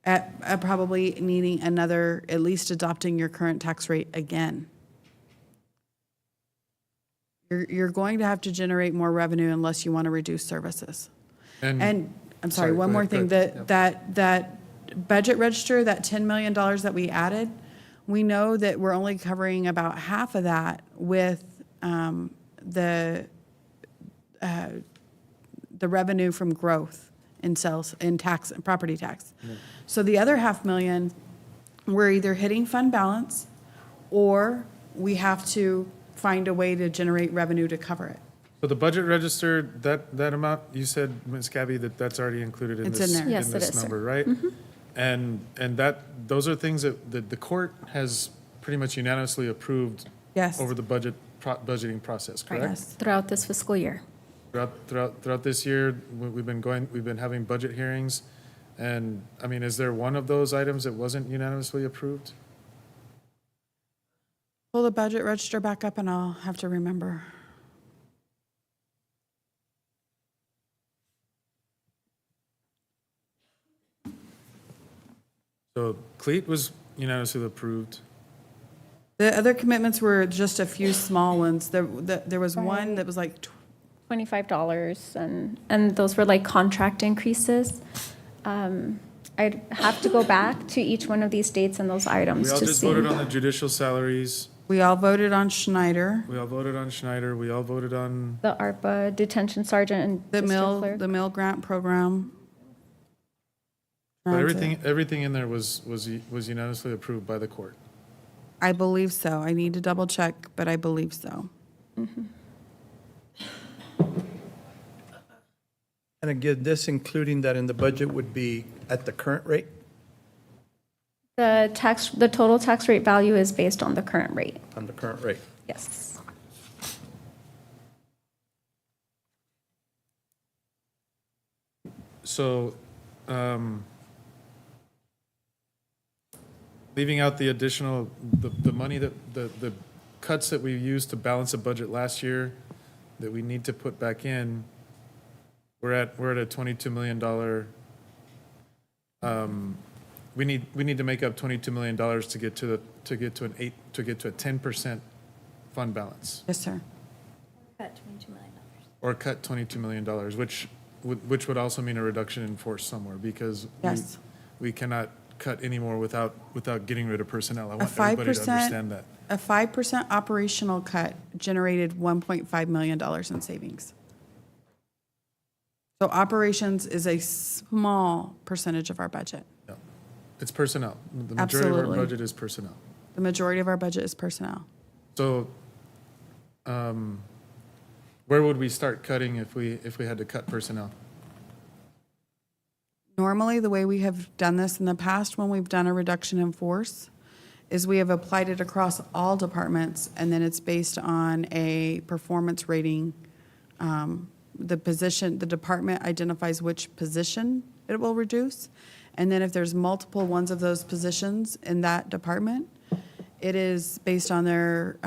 at probably needing another, at least adopting your current tax rate again. You're going to have to generate more revenue unless you want to reduce services. And I'm sorry, one more thing, that budget register, that $10 million that we added, we know that we're only covering about half of that with the revenue from growth in sales, in tax, and property tax. Yeah. So the other $500,000, we're either hitting fund balance or we have to find a way to generate revenue to cover it. So the budget register, that amount, you said, Ms. Gabby, that's already included in It's this, in there. Yes, in it this is, sir. number, right? And those are things that the court has pretty much unanimously approved Yes. over the budgeting process, correct? Yes. Throughout this fiscal year. Throughout this year, we've been having budget hearings, and, I mean, is there one of those items that wasn't unanimously approved? Pull the budget register back up and I'll have to remember. So CLEAT was unanimously approved. The other commitments were just a few small ones. There was one that was like $25, and those were like contract increases. I'd have to go back to each one of these dates and those items We all to just see. voted on the judicial salaries. We all voted on Schneider, We all voted on Schneider. We all voted on, The ARPA, detention sergeant, and the district clerk. mill grant program. but Transit. everything in there was unanimously approved by the court. I believe so. I need to double check, but I believe so. And again, this including that in the budget would be at the current rate? The total tax rate value is based on the current rate. On the current rate. Yes. So, leaving out the additional, the money that, the cuts that we used to balance the budget last year that we need to put back in, we're at a $22 million, we need to make up $22 million to get to a 10% fund balance. Yes, sir. or cut $22 million, which would also mean a reduction in force somewhere, because Yes. we cannot cut anymore without getting rid of personnel. I A want everybody to 5%, understand that. a 5% operational cut generated $1.5 million in savings. So operations is a small percentage of our budget. Yeah. It's personnel. The majority of Absolutely. our budget is personnel. The majority of our budget is personnel. So, where would we start cutting if we had to cut personnel? Normally, the way we have done this in the past when we've done a reduction in force is we have applied it across all departments, and then it's based on a performance rating. The department identifies which position it will reduce, and then if there's multiple ones of those positions in that department, it is based on their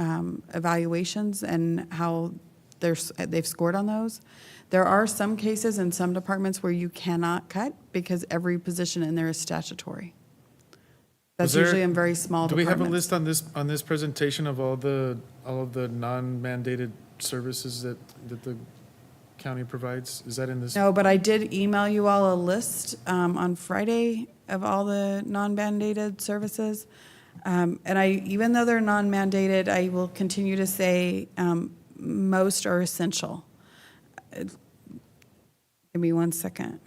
evaluations and how they've scored on those. There are some cases in some departments where you cannot cut because every position in there is statutory. That's usually in very small Do we departments. have a list on this presentation of all of the non-mandated services that the county provides? Is that in this? No, but I did email you all a list on Friday of all the non-mandated services. And even though they're non-mandated, I will continue to say most are essential. Give me 1 second.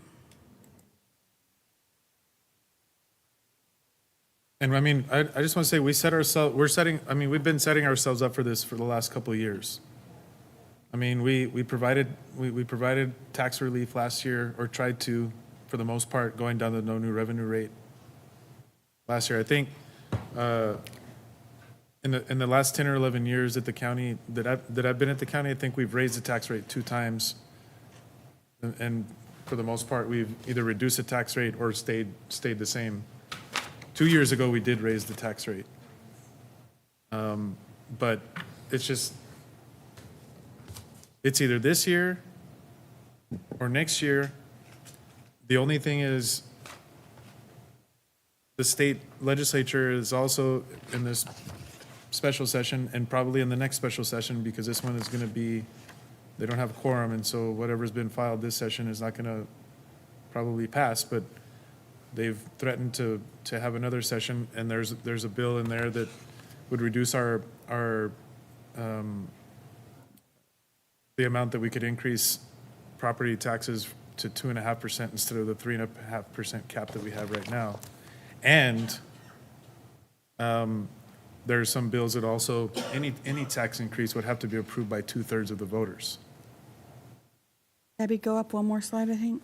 And I mean, I just want to say, we've been setting ourselves up for this for the last couple of years. I mean, we provided tax relief last year, or tried to, for the most part, going down the no new revenue rate last year. I think in the last 10 or 11 years at the county that I've been at the county, I think we've raised the tax rate 2 times, and for the most part, we've either reduced the tax rate or stayed the same. 2 years ago, we did raise the tax rate, but it's either this year or next year. The only thing is, the state legislature is also in this special session, and probably in the next special session, because this one is going to be, they don't have quorum, and so whatever's been filed this session is not going to probably pass, but they've threatened to have another session, and there's a bill in there that would reduce our the amount that we could increase property taxes to 2.5% instead of the 3.5% cap that we have right now. And there are some bills that also, any tax increase would have to be approved by 2/3 of the voters. Debbie, go up one more slide, I think.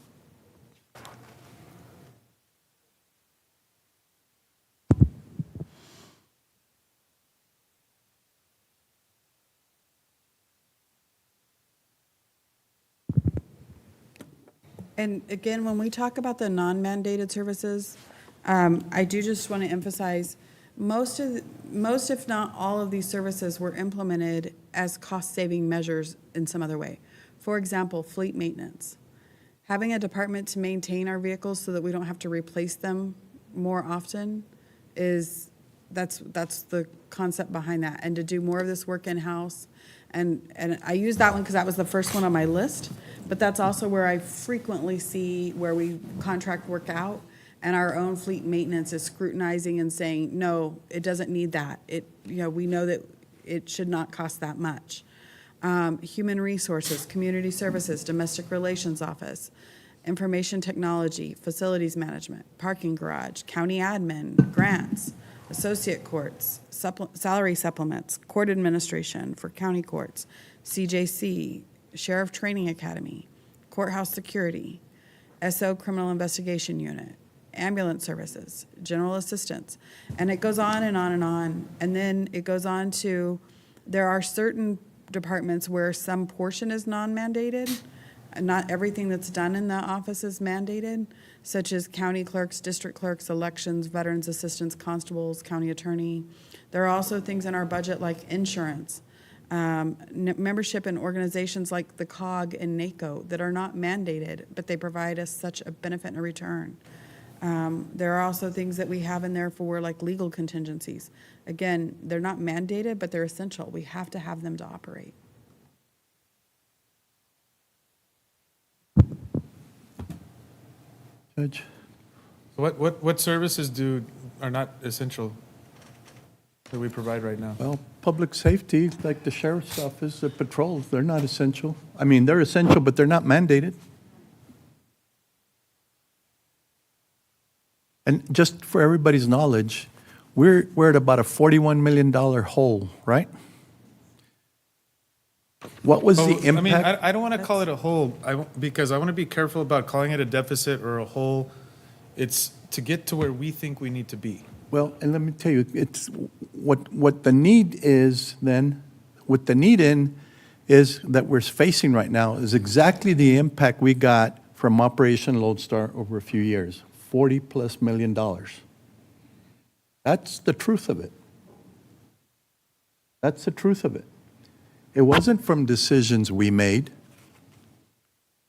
And again, when we talk about the non-mandated services, I do just want to emphasize, most, if not all of these services were implemented as cost-saving measures in some other way. For example, fleet maintenance. Having a department to maintain our vehicles so that we don't have to replace them more often that's the concept behind that. And to do more of this work in-house. And I use that one because that was the first one on my list, but that's also where I frequently see where we contract work out, and our own fleet maintenance is scrutinizing and saying, no, it doesn't need that. We know that it should not cost that much. Human resources, community services, domestic relations office, information technology, facilities management, parking garage, county admin, grants, associate courts, salary supplements, court administration for county courts, CJC, Sheriff Training Academy, courthouse security, SO Criminal Investigation Unit, ambulance services, general assistance, and it goes on and on and on. And then it goes on to, there are certain departments where some portion is non-mandated, and not everything that's done in the office is mandated, such as county clerks, district clerks, elections, veterans assistants, constables, county attorney. There are also things in our budget like insurance, membership in organizations like the COG and NACO that are not mandated, but they provide us such a benefit and a return. There are also things that we have in there for like legal contingencies. Again, they're not mandated, but they're essential. We have to have them to operate. Judge? What services are not essential that we provide right now? Well, public safety, like the sheriff's office, the patrols, they're not essential. I mean, they're essential, but they're not mandated. And just for everybody's knowledge, we're at about a $41 million hole, right? What was the impact? I mean, I don't want to call it a hole because I want to be careful about calling it a deficit or a hole. It's to get to where we think we need to be. Well, and let me tell you, it's what the need is then, what the need in is that we're facing right now is exactly the impact we got from Operation Lodestar over a few years, $40+ million. That's the truth of it. That's the truth of it. It wasn't from decisions we made.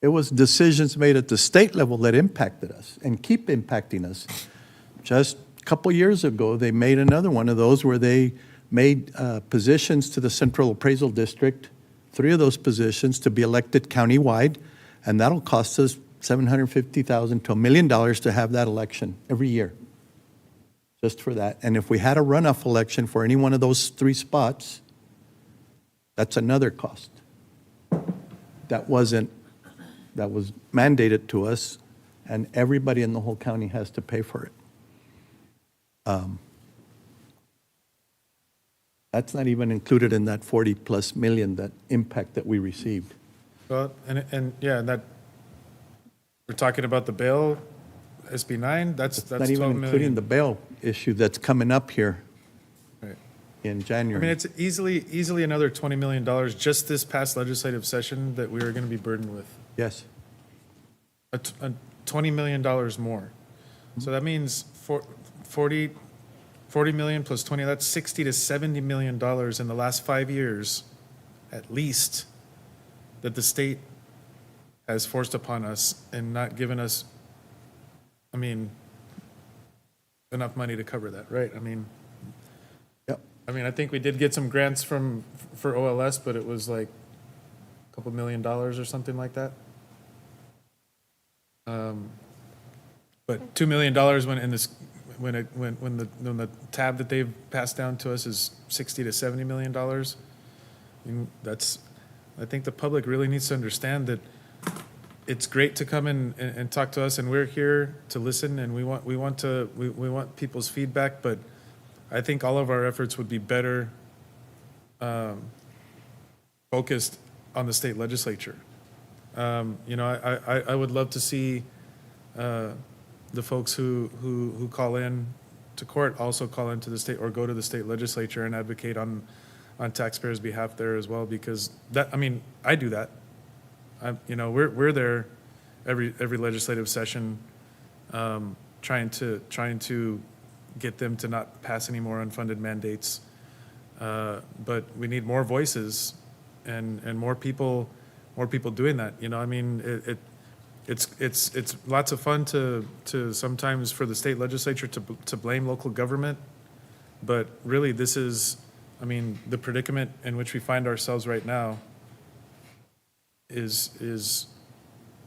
It was decisions made at the state level that impacted us and keep impacting us. Just a couple years ago, they made another one of those where they made positions to the Central Appraisal District, 3 of those positions to be elected countywide, and that'll cost us $750,000 to $1 million to have that election every year, just for that. And if we had a runoff election for any one of those 3 spots, that's another cost. That was mandated to us, and everybody in the whole county has to pay for it. That's not even included in that $40+ million, that impact that we received. Well, and yeah, that we're talking about the bail, SB 9. That's Not even 12 including million. the bail issue that's coming up here Right. in I January. mean, it's easily another $20 million just this past legislative session that we are going to be burdened with. Yes. A $20 million more. So that means 40 million plus 20, that's $60 to $70 million in the last 5 years, at least, that the state has forced upon us and not given us, I mean, enough money to cover that, right? I mean, Yep. I mean, I think we did get some grants for OLS, but it was like a couple $1 million or something like that. But $2 million when the tab that they've passed down to us is $60 to $70 million. I think the public really needs to understand that it's great to come in and talk to us, and we're here to listen, and we want people's feedback, but I think all of our efforts would be better focused on the state legislature. I would love to see the folks who call in to court also call into the state or go to the state legislature and advocate on taxpayers' behalf there as well, because I do that. We're there every legislative session, trying to get them to not pass any more unfunded mandates. But we need more voices and more people doing that. It's lots of fun to sometimes for the state legislature to blame local government, but really this is, the predicament in which we find ourselves right now is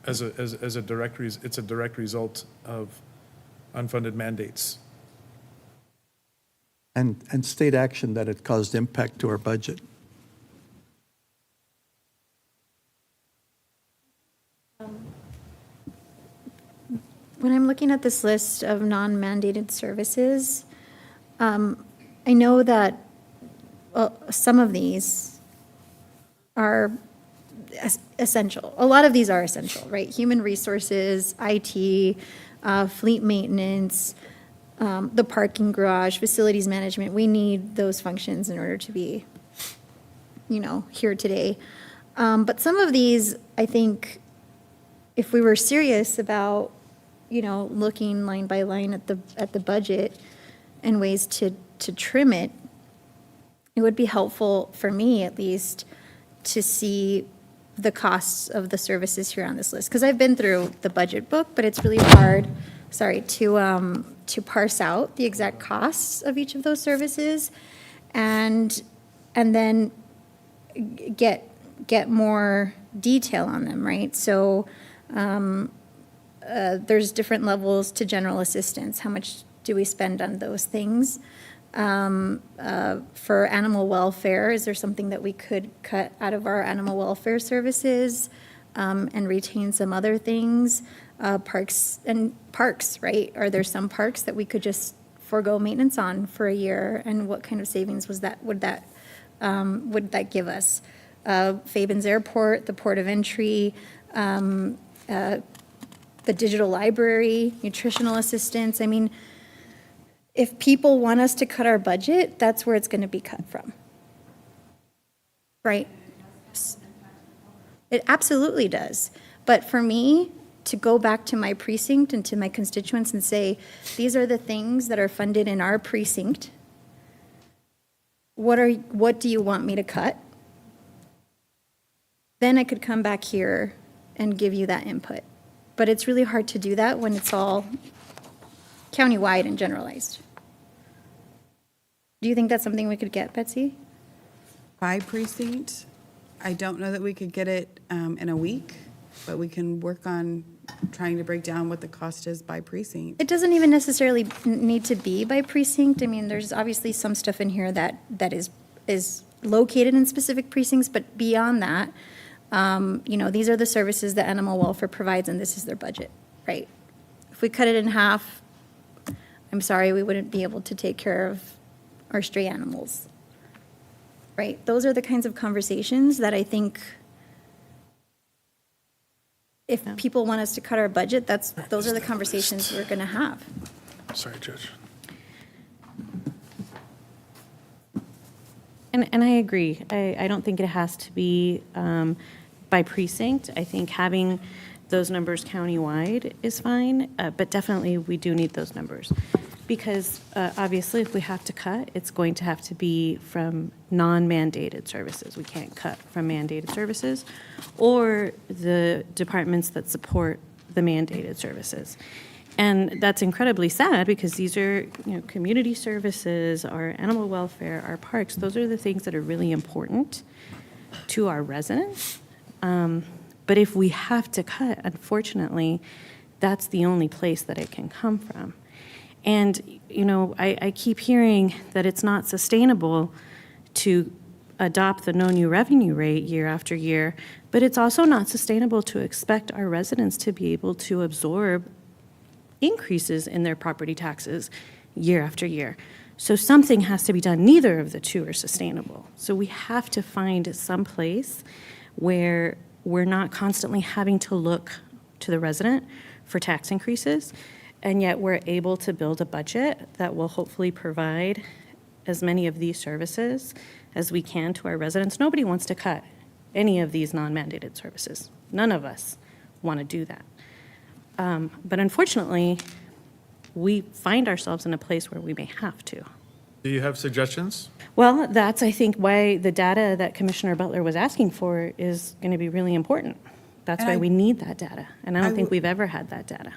as a direct result of unfunded mandates. And state action that had caused impact to our budget. When I'm looking at this list of non-mandated services, I know that some of these are essential. A lot of these are essential, right? Human resources, IT, fleet maintenance, the parking garage, facilities management. We need those functions in order to be, here today. But some of these, I think, if we were serious about, looking line by line at the budget and ways to trim it, it would be helpful for me, at least, to see the costs of the services here on this list. Because I've been through the budget book, but it's really hard, to parse out the exact costs of each of those services and then get more detail on them, right? So there's different levels to general assistance. How much do we spend on those things? For animal welfare, is there something that we could cut out of our animal welfare services and retain some other things? Parks, right? Are there some parks that we could just forego maintenance on for a year? And what kind of savings would that give us? Fabens Airport, the port of entry, the digital library, nutritional assistance. I mean, if people want us to cut our budget, that's where it's going to be cut from. Right? It absolutely does. But for me, to go back to my precinct and to my constituents and say, these are the things that are funded in our precinct. What do you want me to cut? Then I could come back here and give you that input. But it's really hard to do that when it's all countywide and generalized. Do you think that's something we could get, Betsy? By precinct, I don't know that we could get it in a week, but we can work on trying to break down what the cost is by precinct. It doesn't even necessarily need to be by precinct. I mean, there's obviously some stuff in here that is located in specific precincts, but beyond that, these are the services that animal welfare provides, and this is their budget, right? If we cut it in half, I'm sorry, we wouldn't be able to take care of our stray animals, right? Those are the kinds of conversations that I think if people want us to cut our budget, those are the conversations we're going to have. Sorry, Judge. And I agree. I don't think it has to be by precinct. I think having those numbers countywide is fine, but definitely we do need those numbers. Because obviously if we have to cut, it's going to have to be from non-mandated services. We can't cut from mandated services or the departments that support the mandated services. And that's incredibly sad because these are, community services, our animal welfare, our parks. Those are the things that are really important to our residents. But if we have to cut, unfortunately, that's the only place that it can come from. And, I keep hearing that it's not sustainable to adopt the no new revenue rate year after year, but it's also not sustainable to expect our residents to be able to absorb increases in their property taxes year after year. So something has to be done. Neither of the two are sustainable. So we have to find some place where we're not constantly having to look to the resident for tax increases, and yet we're able to build a budget that will hopefully provide as many of these services as we can to our residents. Nobody wants to cut any of these non-mandated services. None of us want to do that. But unfortunately, we find ourselves in a place where we may have to. Do you have suggestions? Well, that's, I think, why the data that Commissioner Butler was asking for is going to be really important. That's why we need that data. And I don't think we've ever had that data.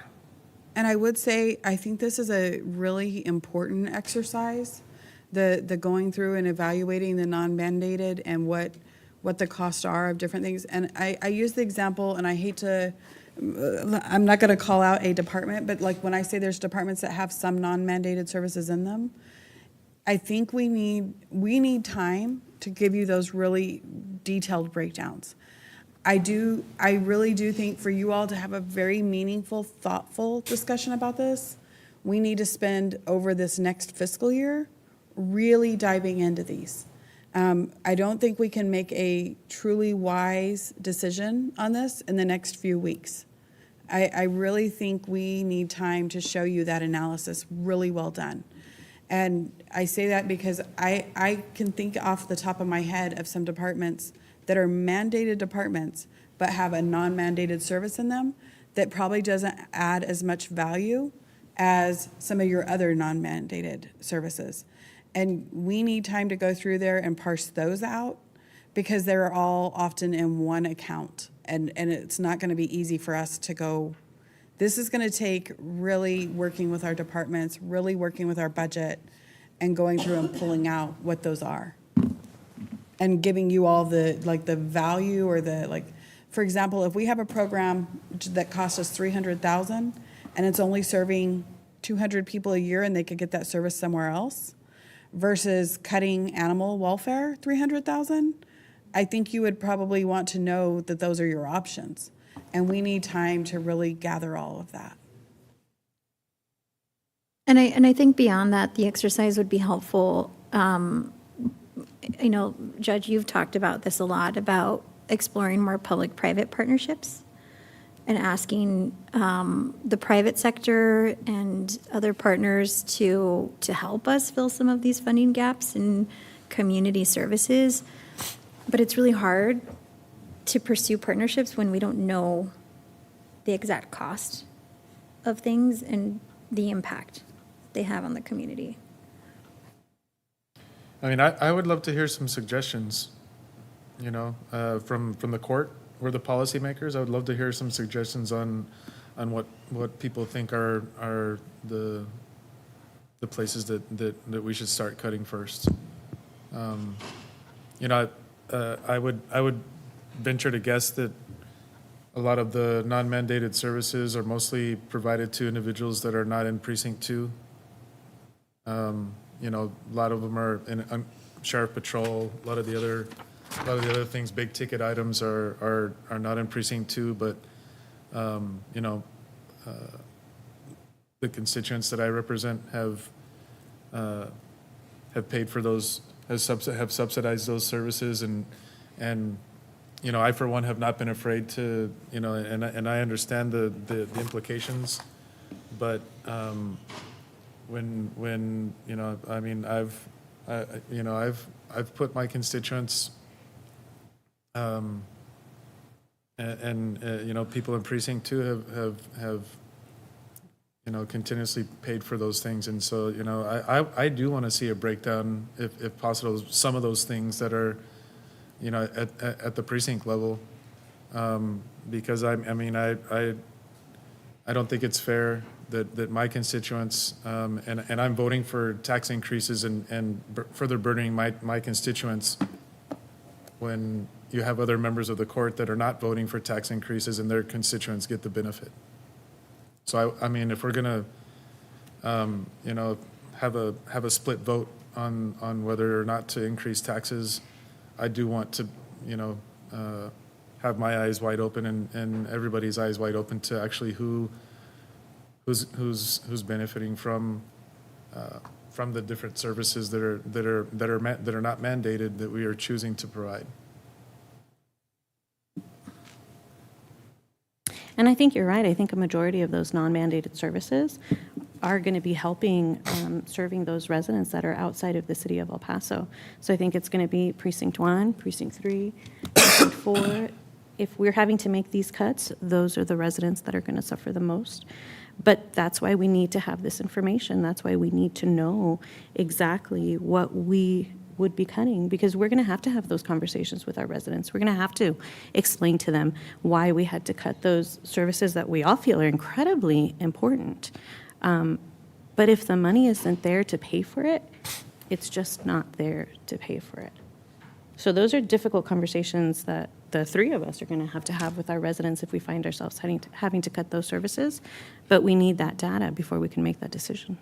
And I would say, I think this is a really important exercise, the going through and evaluating the non-mandated and what the costs are of different things. And I use the example, and I hate to, I'm not going to call out a department, but like when I say there's departments that have some non-mandated services in them, I think we need time to give you those really detailed breakdowns. I really do think for you all to have a very meaningful, thoughtful discussion about this, we need to spend over this next fiscal year really diving into these. I don't think we can make a truly wise decision on this in the next few weeks. I really think we need time to show you that analysis really well done. And I say that because I can think off the top of my head of some departments that are mandated departments but have a non-mandated service in them that probably doesn't add as much value as some of your other non-mandated services. And we need time to go through there and parse those out because they're all often in one account. And it's not going to be easy for us to go. This is going to take really working with our departments, really working with our budget, and going through and pulling out what those are. And giving you all the value or the For example, if we have a program that costs us $300,000 and it's only serving 200 people a year and they could get that service somewhere else, versus cutting animal welfare $300,000, I think you would probably want to know that those are your options. And we need time to really gather all of that. And I think beyond that, the exercise would be helpful. I know, Judge, you've talked about this a lot, about exploring more public-private partnerships and asking the private sector and other partners to help us fill some of these funding gaps in community services. But it's really hard to pursue partnerships when we don't know the exact cost of things and the impact they have on the community. I mean, I would love to hear some suggestions, from the court. We're the policymakers. I would love to hear some suggestions on what people think are the places that we should start cutting first. I would venture to guess that a lot of the non-mandated services are mostly provided to individuals that are not in precinct 2. A lot of them are in sheriff patrol. A lot of the other things, big ticket items, are not in precinct 2. But the constituents that I represent have paid for those, have subsidized those services, and I for one have not been afraid to, and I understand the implications, but when I mean, I've put my constituents and people in precinct 2 have continuously paid for those things. And so, I do want to see a breakdown, if possible, some of those things that are, at the precinct level, because I don't think it's fair that my constituents, and I'm voting for tax increases and further burdening my constituents, when you have other members of the court that are not voting for tax increases and their constituents get the benefit. So I mean, if we're gonna, have a split vote on whether or not to increase taxes, I do want to, have my eyes wide open and everybody's eyes wide open to actually who's benefiting from the different services that are not mandated, that we are choosing to provide. And I think you're right. I think a majority of those non-mandated services are going to be helping serving those residents that are outside of the city of El Paso. So I think it's going to be precinct 1, precinct 3, precinct 4. If we're having to make these cuts, those are the residents that are going to suffer the most. But that's why we need to have this information. That's why we need to know exactly what we would be cutting, because we're going to have those conversations with our residents. We're going to have to explain to them why we had to cut those services that we all feel are incredibly important. But if the money isn't there to pay for it, it's just not there to pay for it. So those are difficult conversations that the three of us are going to have with our residents if we find ourselves having to cut those services. But we need that data before we can make that decision.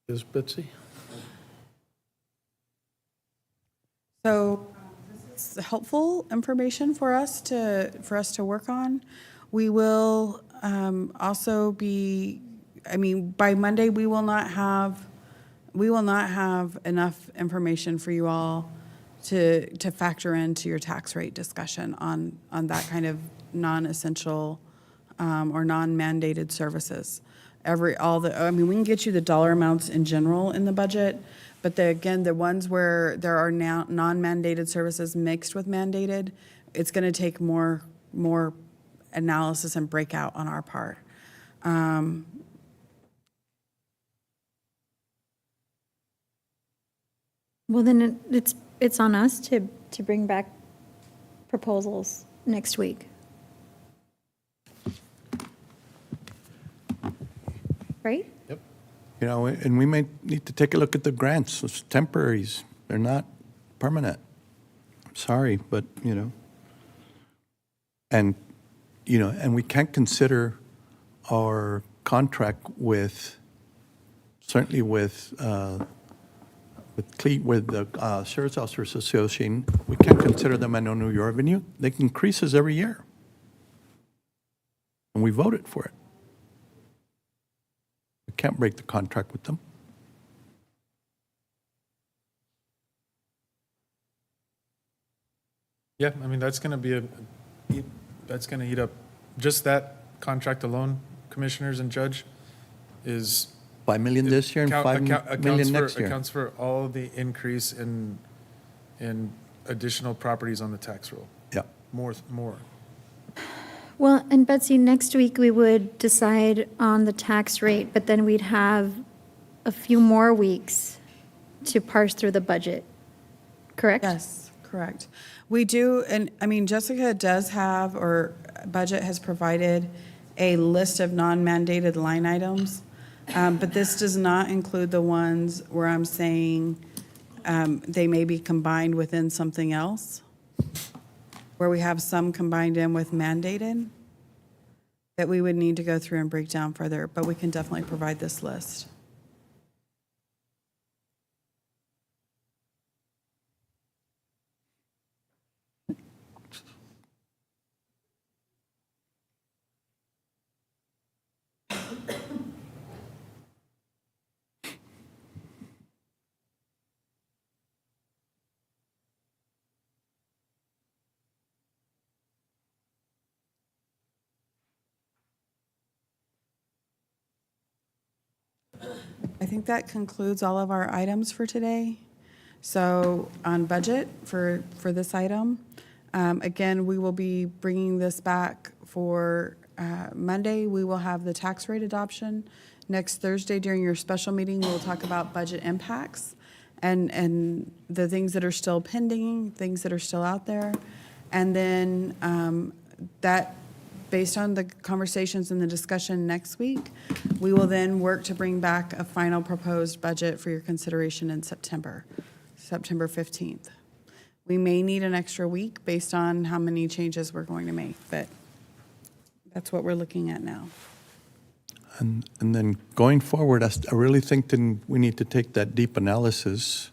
Yes, Betsy? So this is helpful information for us to work on. We will also be, by Monday, we will not have enough information for you all to factor into your tax rate discussion on that kind of non-essential or non-mandated services. We can get you the dollar amounts in general in the budget, but the ones where there are now non-mandated services mixed with mandated, it's going to take more analysis and breakout on our part. Well, then it's on us to bring back proposals next week. Right? Yep. You know, and we may need to take a look at the grants. It's temporaries. They're not permanent. Sorry, but, you know. And, you know, and we can't consider our contract with, certainly with the Sheriff's Officers Association, we can't consider them an new revenue. They increases every year. And we voted for it. We can't break the contract with them. Yeah, I mean, that's going to eat up, just that contract alone, commissioners and judge, is. 5 million this year and 5 million next year. Accounts for all the increase in additional properties on the tax roll. Yeah. More. Well, and Betsy, next week we would decide on the tax rate, but then we'd have a few more weeks to parse through the budget, correct? Yes, correct. We do, and I mean, Jessica does have, or budget has provided a list of non-mandated line items, but this does not include the ones where I'm saying they may be combined within something else, where we have some combined in with mandated, that we would need to go through and break down further, but we can definitely provide this list. I think that concludes all of our items for today. So on budget for this item, again, we will be bringing this back for Monday. We will have the tax rate adoption. Next Thursday during your special meeting, we'll talk about budget impacts and the things that are still pending, things that are still out there. And then that, based on the conversations and the discussion next week, we will then work to bring back a final proposed budget for your consideration in September 15th. We may need an extra week based on how many changes we're going to make, but that's what we're looking at now. And then going forward, I really think then we need to take that deep analysis,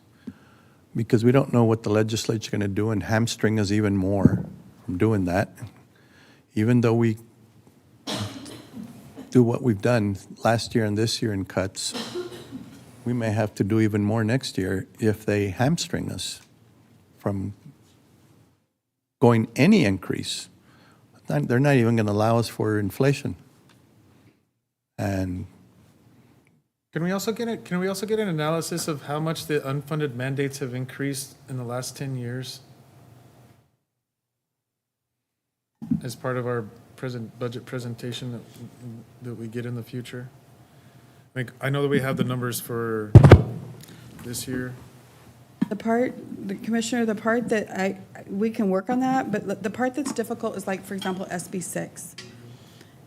because we don't know what the legislature's going to do and hamstring us even more from doing that. Even though we do what we've done last year and this year in cuts, we may have to do even more next year if they hamstring us from going any increase. They're not even going to allow us for inflation. And Can we also get an analysis of how much the unfunded mandates have increased in the last 10 years? As part of our budget presentation that we get in the future? I know that we have the numbers for this year. The part that we can work on that, but the part that's difficult is, like, for example, SB 6.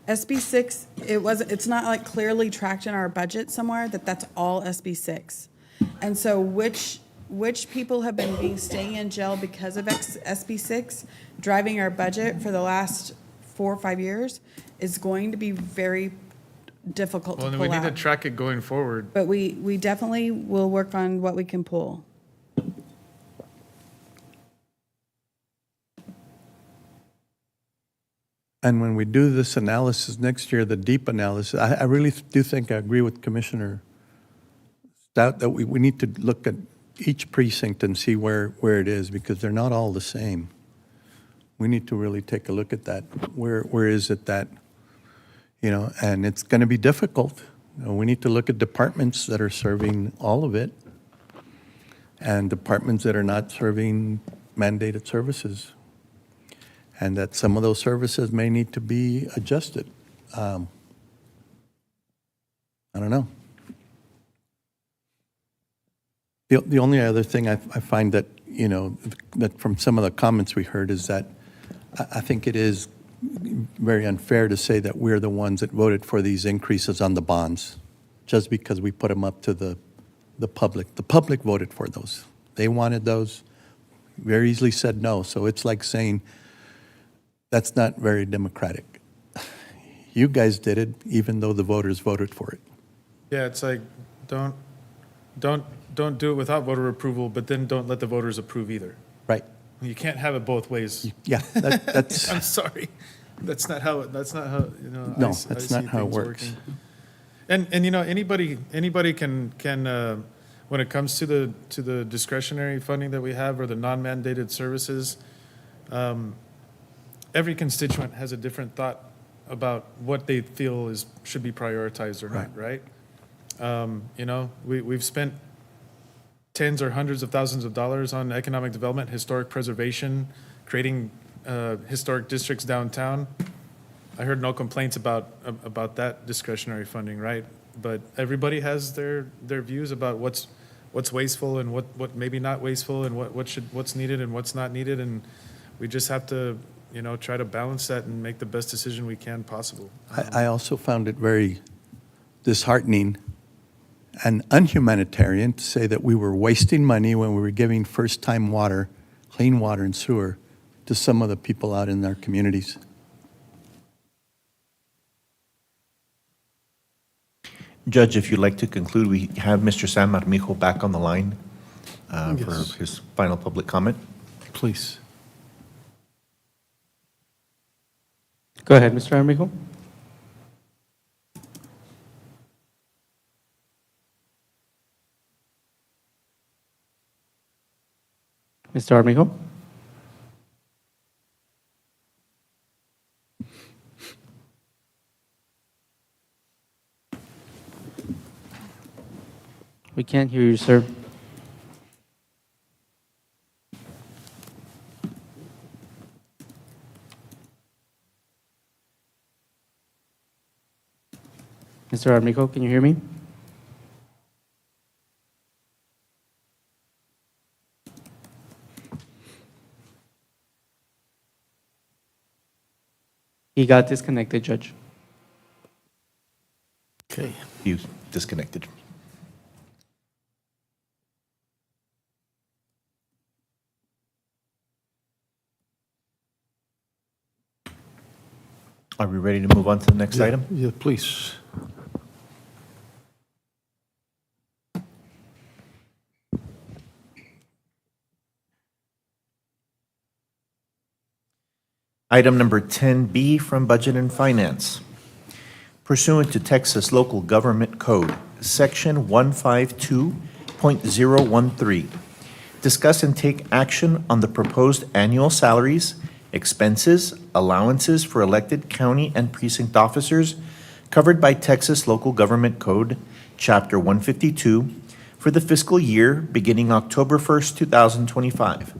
SB 6, it's not like clearly tracked in our budget somewhere that's all SB 6. And so which people have been staying in jail because of SB 6, driving our budget for the last 4 or 5 years, is going to be very difficult to pull out. Well, then we need to track it going forward. But we definitely will work on what we can pull. And when we do this analysis next year, the deep analysis, I really do think I agree with Commissioner Stout that we need to look at each precinct and see where it is, because they're not all the same. We need to really take a look at that. Where is it that, and it's going to be difficult. We need to look at departments that are serving all of it and departments that are not serving mandated services. And that some of those services may need to be adjusted. I don't know. The only other thing I find that, that from some of the comments we heard is that I think it is very unfair to say that we're the ones that voted for these increases on the bonds. just because we put them up to the public. The public voted for those. They wanted those, very easily said no. So it's like saying, that's not very democratic. You guys did it, even though the voters voted for it. Yeah, it's like, don't do it without voter approval, but then don't let the voters approve either. Right. You can't have it both ways. Yeah, that's. I'm sorry. That's not how, you know. No, I that's see not how it things works. working. And you know, anybody can, when it comes to the discretionary funding that we have or the non-mandated services, every constituent has a different thought about what they feel should be prioritized or not, right? You know, we've spent tens or hundreds of thousands of dollars on economic development, historic preservation, creating historic districts downtown. I heard no complaints about that discretionary funding, right? But everybody has their views about what's wasteful and what maybe not wasteful and what's needed and what's not needed, and we just have to, you know, try to balance that and make the best decision we can possible. I also found it very disheartening and unhumanitarian to say that we were wasting money when we were giving first-time water, clean water and sewer to some of the people out in our communities. Judge, if you'd like to conclude, we have Mr. San Marmijo back on the line for his final public comment. Please. Go ahead, Mr. Armijo. Mr. Armijo? We can't hear you, sir. Mr. Armijo, can you hear me? He got disconnected, Judge. Okay. He was disconnected. Are we ready to move on to the next item? Yeah, please. Item number 10B from Budget and Finance. Pursuant to Texas Local Government Code, Section 152.013, discuss and take action on the proposed annual salaries, expenses, allowances for elected county and precinct officers covered by Texas Local Government Code, Chapter 152, for the fiscal year beginning October 1st, 2025.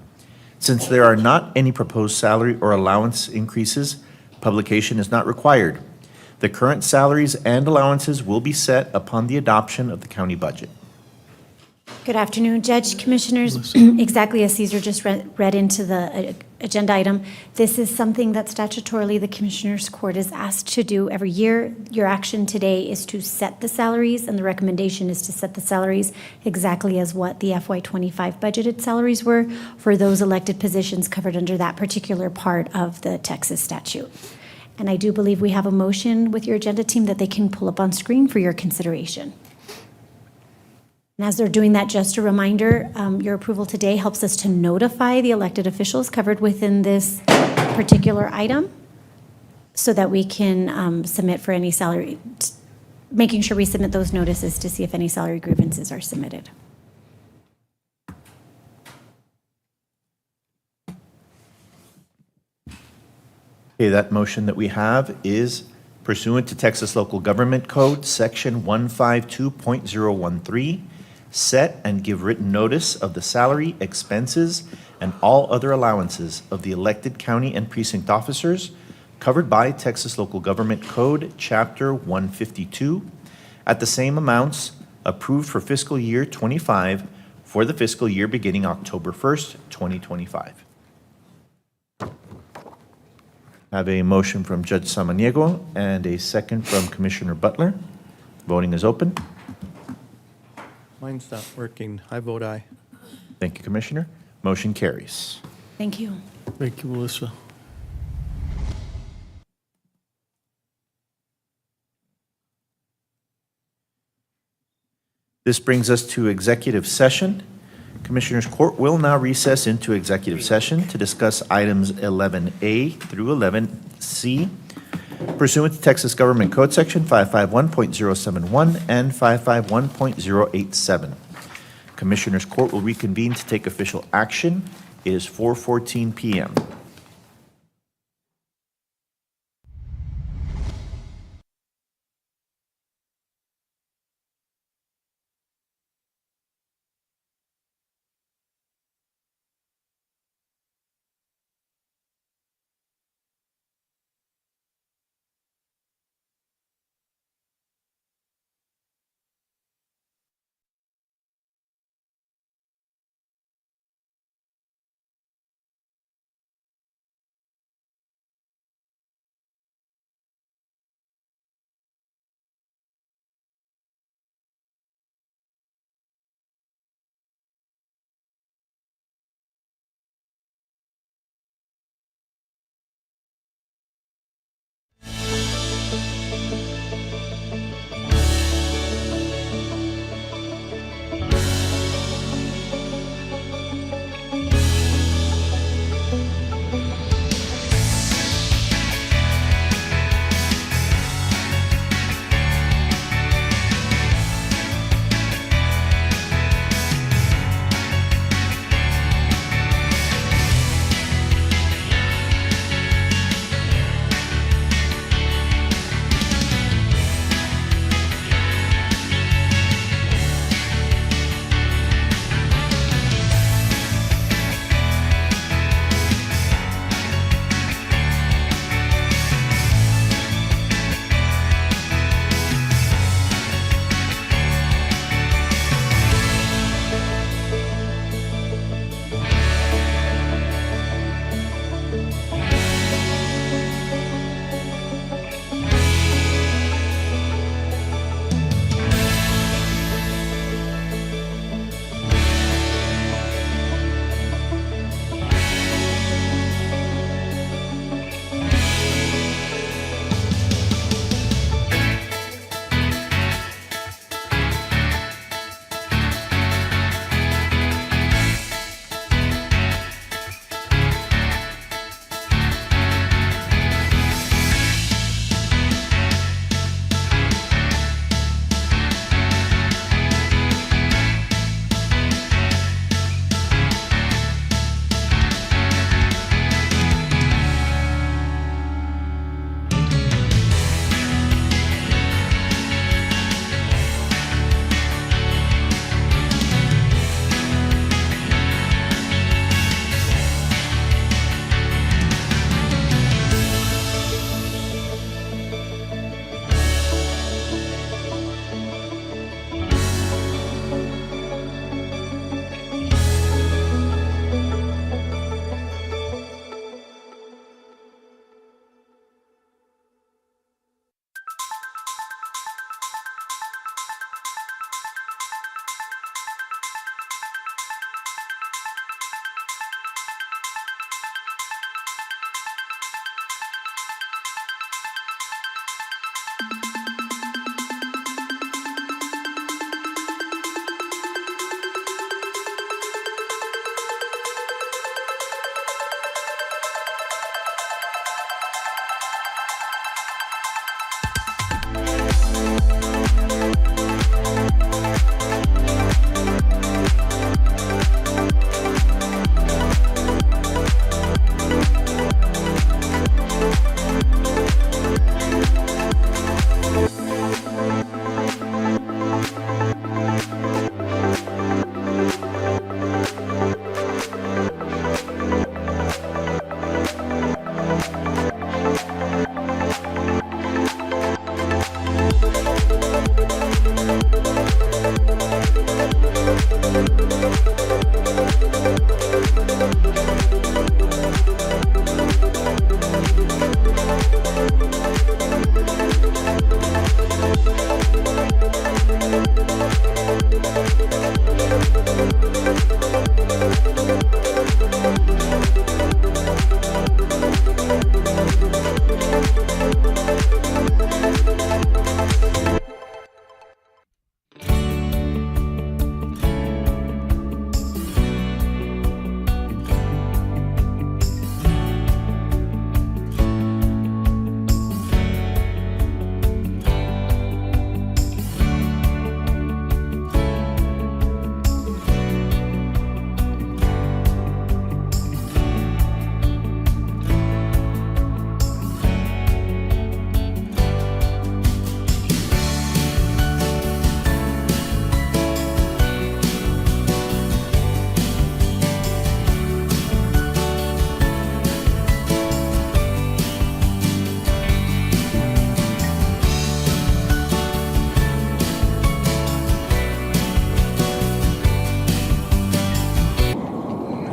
Since there are not any proposed salary or allowance increases, publication is not required. The current salaries and allowances will be set upon the adoption of the county budget. Good afternoon, Judge, Commissioners. Exactly as Caesar just read into the agenda item, this is something that statutorily the Commissioners Court is asked to do every year. Your action today is to set the salaries, and the recommendation is to set the salaries exactly as what the FY25 budgeted salaries were for those elected positions covered under that particular part of the Texas statute. And I do believe we have a motion with your agenda team that they can pull up on screen for your consideration. And as they're doing that, just a reminder, your approval today helps us to notify the elected officials covered within this particular item so that we can submit for any salary, making sure we submit those notices to see if any salary grievances are submitted. Okay, that motion that we have is pursuant to Texas Local Government Code, Section 152.013, set and give written notice of the salary, expenses, and all other allowances of the elected county and precinct officers covered by Texas Local Government Code, Chapter 152, at the same amounts approved for fiscal year 25 for the fiscal year beginning October 1st, 2025. I have a motion from Judge Samaniego and a second from Commissioner Butler. Voting is open. Mine's not working. I vote aye. Thank you, Commissioner. Motion carries. Thank you. Thank you, Melissa. This brings us to executive session. Commissioners Court will now recess into executive session to discuss items 11A through 11C pursuant to Texas Government Code Section 551.071 and 551.087. Commissioners Court will reconvene to take official action. It is 4:14 p.m.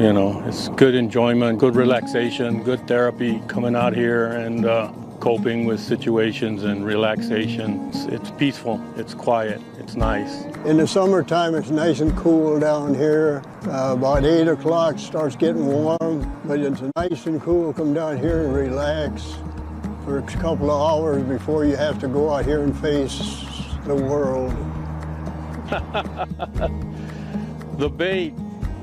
You know, it's good enjoyment, good relaxation, good therapy coming out here and coping with situations and relaxation. It's peaceful, it's quiet, it's nice. In the summertime, it's nice and cool down here. About 8 o'clock, starts getting warm, but it's nice and cool. Come down here and relax for a couple of hours before you have to go out here and face the world. The bait,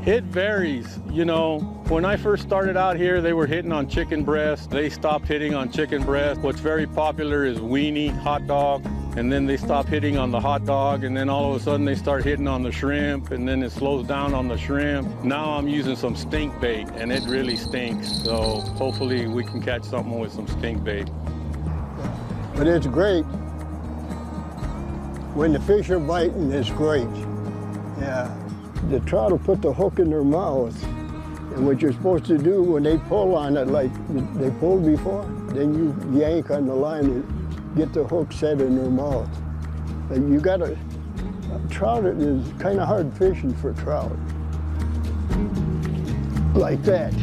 it varies. You know, when I first started out here, they were hitting on chicken breast. They stopped hitting on chicken breast. What's very popular is weenie, hot dog, and then they stop hitting on the hot dog, and then all of a sudden they start hitting on the shrimp, and then it slows down on the shrimp. Now I'm using some stink bait, and it really stinks. So hopefully we can catch something with some stink bait. But it's great. When the fish are biting, it's great. Yeah. The trout will put the hook in their mouth, and what you're supposed to do when they pull on it, like they pulled before, then you yank on the line and get the hook set in their mouth. And you gotta, trout is kind of hard fishing for trout. Like that.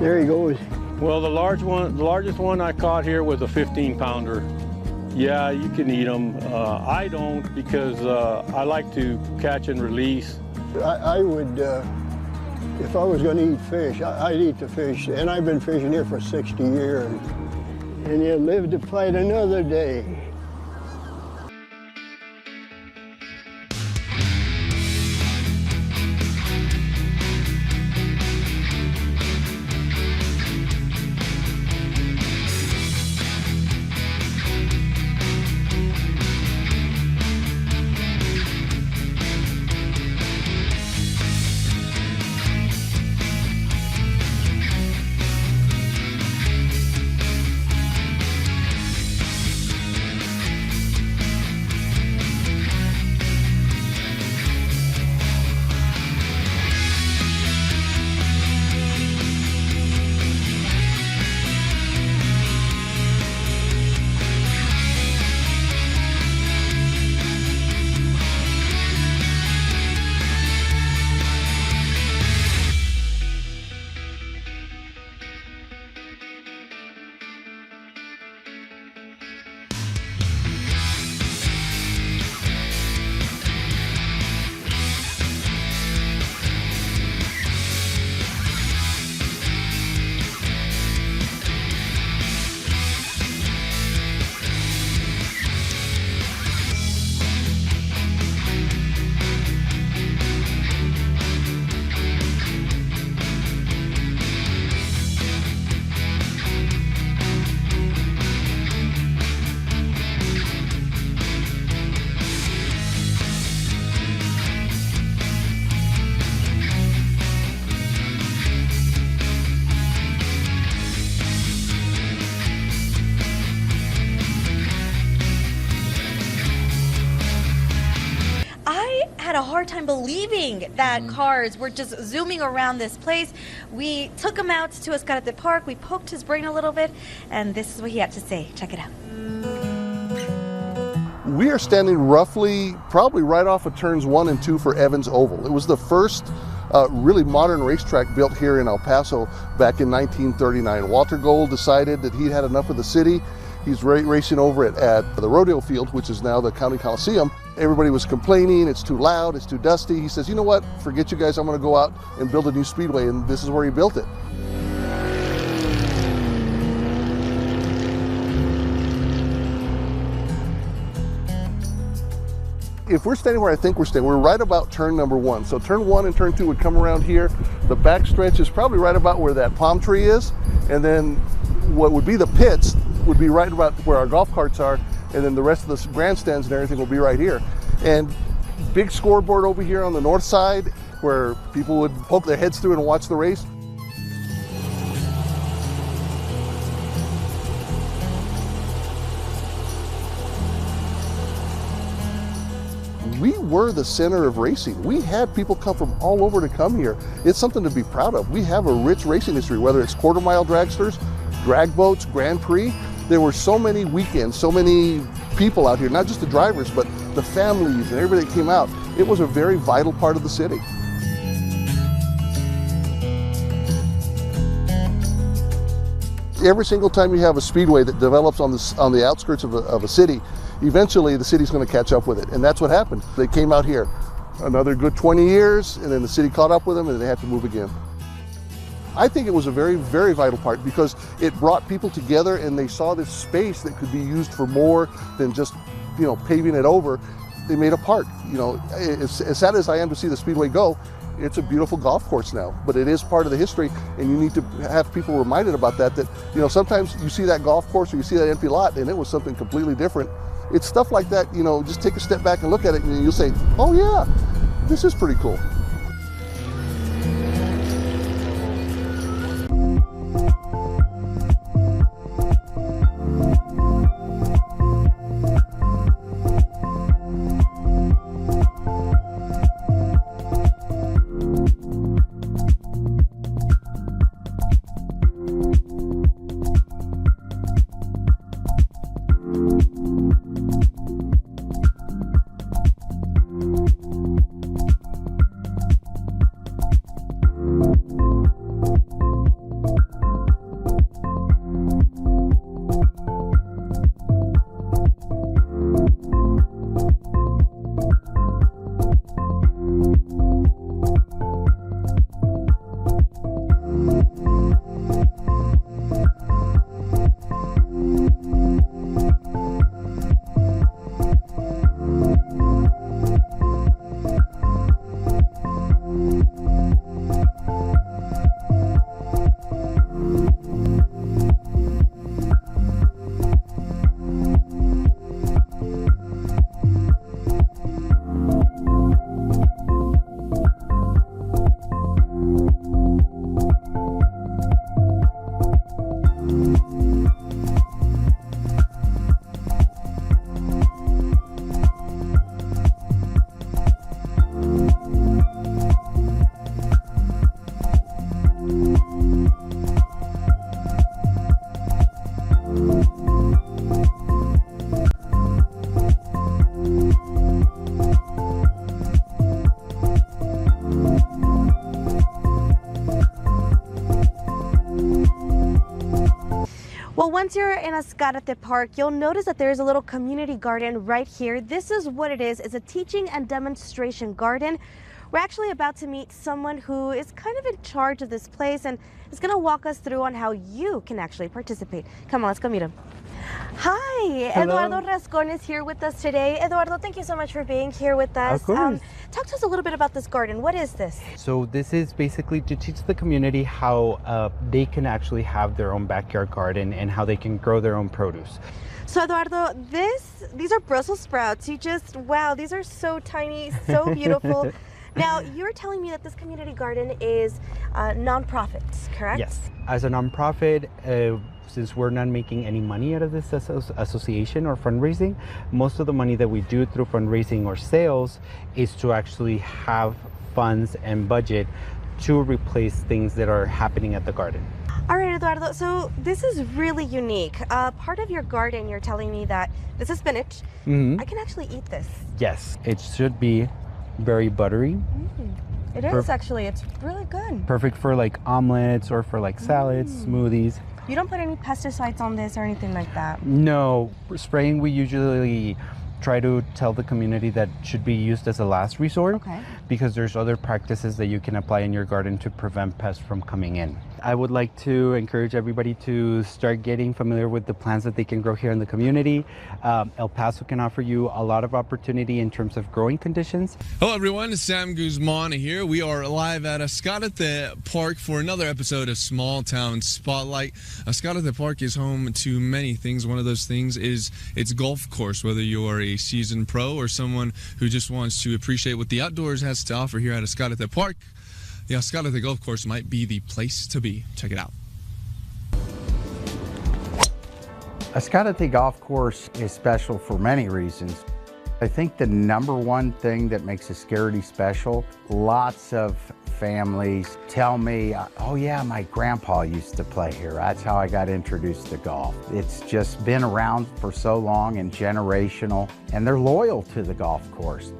There he goes. Well, the largest one I caught here was a 15-pounder. Yeah, you can eat them. I don't because I like to catch and release. I would, if I was going to eat fish, I'd eat the fish. And I've been fishing here for 60 years. And you live to fight another day. had a hard time believing that cars were just zooming around this place. We took him out to Escarate Park. We poked his brain a little bit, and this is what he had to say. Check it out. We are standing roughly, probably right off of turns 1 and 2 for Evans Oval. It was the first really modern racetrack built here in El Paso back in 1939. Walter Gold decided that he'd had enough of the city. He's racing over at the rodeo field, which is now the County Coliseum. Everybody was complaining, it's too loud, it's too dusty. He says, you know what, forget you guys, I'm gonna go out and build a new speedway, and this is where he built it. If we're standing where I think we're standing, we're right about turn number 1. So turn 1 and turn 2 would come around here. The back stretch is probably right about where that palm tree is. And then what would be the pits would be right about where our golf carts are. And then the rest of the grandstands and everything will be right here. And big scoreboard over here on the north side where people would poke their heads through and watch the race. we were the center of racing. We had people come from all over to come here. It's something to be proud of. We have a rich racing history, whether it's quarter-mile dragsters, drag boats, Grand Prix. There were so many weekends, so many people out here, not just the drivers, but the families and everybody that came out. It was a very vital part of the city. Every single time you have a speedway that develops on the outskirts of a city, eventually the city's going to catch up with it, and that's what happened. They came out here another good 20 years, and then the city caught up with them, and they had to move again. I think it was a very, very vital part because it brought people together, and they saw this space that could be used for more than just, paving it over. They made a park. As sad as I am to see the speedway go, it's a beautiful golf course now, but it is part of the history, and you need to have people reminded about that, sometimes you see that golf course or you see that empty lot and it was something completely different. It's stuff like that, just take a step back and look at it and you'll say, oh yeah, this is pretty cool. Well, once you're in Ascarate Park, you'll notice that there's a little community garden right here. This is what it is. It's a teaching and demonstration garden. We're actually about to meet someone who is kind of in charge of this place and is going to walk us through on how you can actually participate. Come on, let's go meet him. Hi, Hello. Eduardo Rascon is here with us today. Eduardo, thank you so much for being here with us. Of course. Talk to us a little bit about this garden. What is this? So this is basically to teach the community how they can actually have their own backyard garden and how they can grow their own produce. So Eduardo, these are Brussels sprouts. Wow, these are so tiny, so beautiful. Now, you're telling me that this community garden is nonprofit, correct? Yes. As a nonprofit, since we're not making any money out of this association or fundraising, most of the money that we do through fundraising or sales is to actually have funds and budget to replace things that are happening at the garden. All right, Eduardo, so this is really unique. Part of your garden, you're telling me that this is spinach. Mm-hmm. I can actually eat this. Yes, it should be very buttery. It is actually, it's really good. Perfect for like omelets or for like salads, smoothies. You don't put any pesticides on this or anything like that? No, spraying we usually try to tell the community that should be used as a last resort, because there's other practices that you can apply in your garden to prevent pests from coming in. I would like to encourage everybody to start getting familiar with the plants that they can grow here in the community. El Paso can offer you a lot of opportunity in terms of growing conditions. Hello everyone, it's Sam Guzman here. We are live at Ascarate Park for another episode of Small Town Spotlight. Ascarate Park is home to many things. One of those things is its golf course, whether you are a seasoned pro or someone who just wants to appreciate what the outdoors has to offer here at Ascarate Park. The Ascarate Golf Course might be the place to be. Check it out. Ascarate Golf Course is special for many reasons. I think the number one thing that makes Ascarity special, lots of families tell me, oh yeah, my grandpa used to play here. That's how I got introduced to golf. It's just been around for so long and generational, and they're loyal to the golf course.